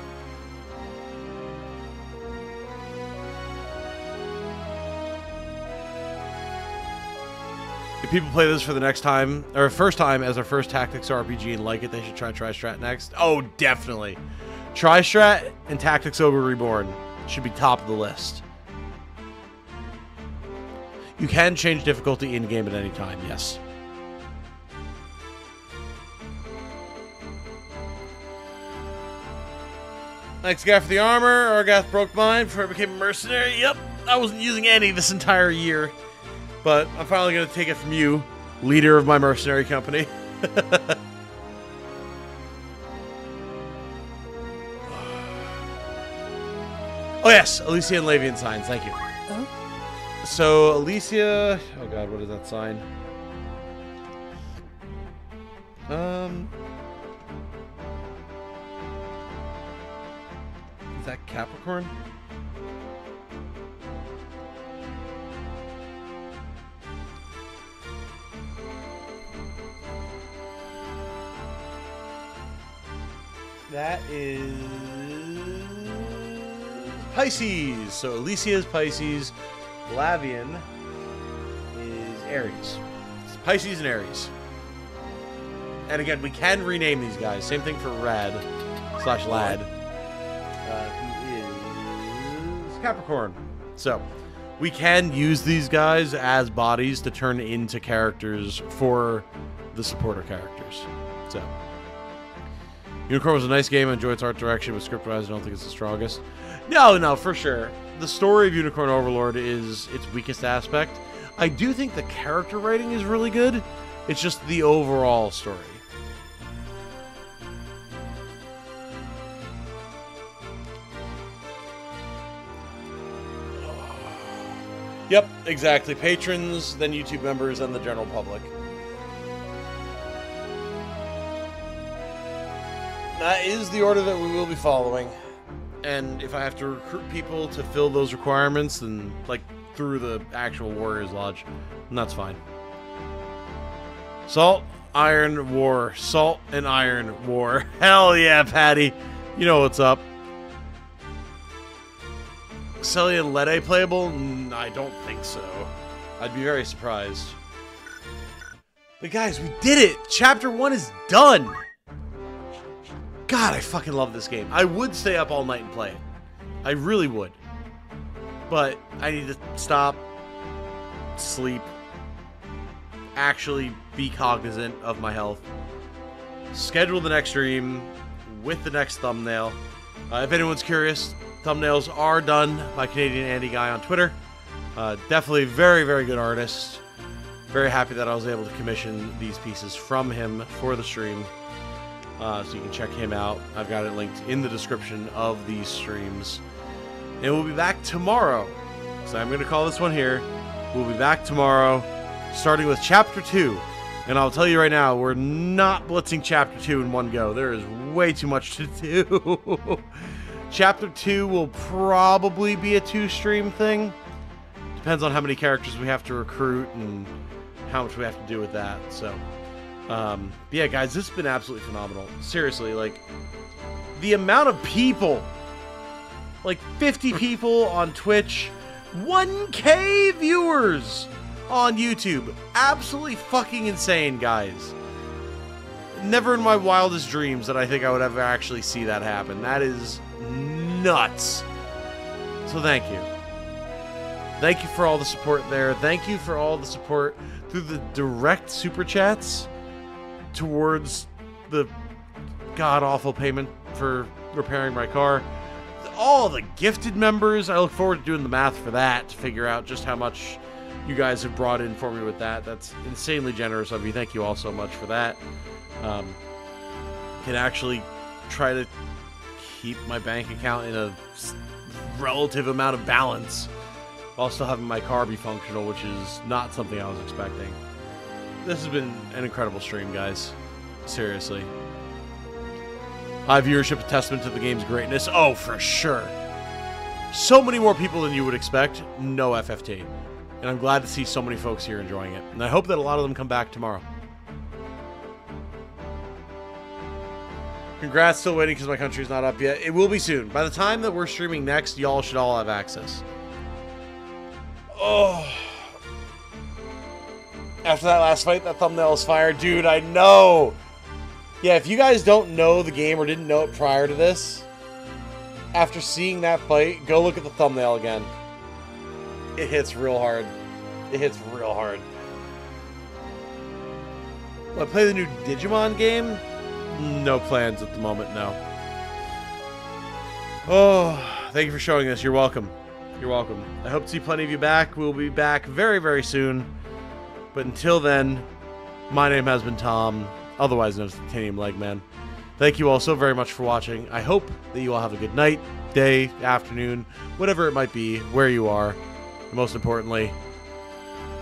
If people play this for the next time, or first time as our first tactics RPG and like it, they should try Tri-Strat next. Oh, definitely. Tri-Strat and Tactics Ogre Reborn should be top of the list. You can change difficulty in-game at any time, yes. Thanks, guy, for the armor. Argath broke mine before I became a mercenary. Yep, I wasn't using any this entire year. But I'm finally going to take it from you, leader of my mercenary company. Oh yes, Alicia and Lavian signs, thank you. Oh? So, Alicia... Oh god, what is that sign? Is that Capricorn? That is Pisces. So Alicia is Pisces. Lavian is Aries. It's Pisces and Aries. And again, we can rename these guys. Same thing for Rad / Lad. Who is Capricorn. So we can use these guys as bodies to turn into characters for the supporter characters. So Unicorn was a nice game. I enjoyed its art direction, but script-wise, I don't think it's the strongest. No, for sure. The story of Unicorn Overlord is its weakest aspect. I do think the character writing is really good. It's just the overall story. Yep, exactly. Patrons, then YouTube members, and the general public. That is the order that we will be following. And if I have to recruit people to fill those requirements, then, like, through the actual Warriors Lodge, then that's fine. Salt, Iron, War. Salt and Iron, War. Hell yeah, Patty. You know what's up. Celia and Lede playable? I don't think so. I'd be very surprised. But guys, we did it! Chapter 1 is done! God, I fucking love this game. I would stay up all night and play it. I really would. But I need to stop, sleep, actually be cognizant of my health, schedule the next stream with the next thumbnail. If anyone's curious, thumbnails are done by Canadian Andy Guy on Twitter. Definitely very, very good artist. Very happy that I was able to commission these pieces from him for the stream. So you can check him out. I've got it linked in the description of these streams. And we'll be back tomorrow. So I'm going to call this one here. We'll be back tomorrow, starting with Chapter 2. And I'll tell you right now, we're not blitzing Chapter 2 in one go. There is way too much to do. Chapter 2 will probably be a 2-stream thing. Depends on how many characters we have to recruit and how much we have to do with that. So... yeah, guys, this has been absolutely phenomenal. Seriously, like, the amount of people, like 50 people on Twitch, 1K viewers on YouTube. Absolutely fucking insane, guys. Never in my wildest dreams that I think I would ever actually see that happen. That is nuts. So thank you. Thank you for all the support there. Thank you for all the support through the direct super chats towards the god-awful payment for repairing my car. All the gifted members, I look forward to doing the math for that to figure out just how much you guys have brought in for me with that. That's insanely generous of you. Thank you all so much for that. Can actually try to keep my bank account in a relative amount of balance while still having my car be functional, which is not something I was expecting. This has been an incredible stream, guys. Seriously. High viewership, a testament to the game's greatness. Oh, for sure. So many more people than you would expect. No FFT. And I'm glad to see so many folks here enjoying it. And I hope that a lot of them come back tomorrow. Congrats, still waiting because my country's not up yet. It will be soon. By the time that we're streaming next, y'all should all have access. Oh. After that last fight, that thumbnail is fire. Dude, I know. Yeah, if you guys don't know the game or didn't know it prior to this, after seeing that fight, go look at the thumbnail again. It hits real hard. It hits real hard. Will I play the new Digimon game? No plans at the moment, no. Oh, thank you for showing us. You're welcome. You're welcome. I hope to see plenty of you back. We'll be back very, very soon. But until then, my name has been Tom, otherwise known as Titanium Legman. Thank you all so very much for watching. I hope that you all have a good night, day, afternoon, whatever it might be, where you are. And most importantly,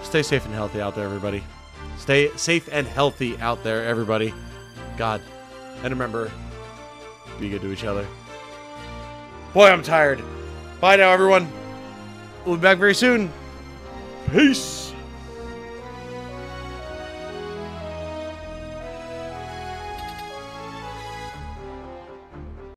stay safe and healthy out there, everybody. Stay safe and healthy out there, everybody. God. And remember, be good to each other. Boy, I'm tired. Bye now, everyone. We'll be back very soon. Peace.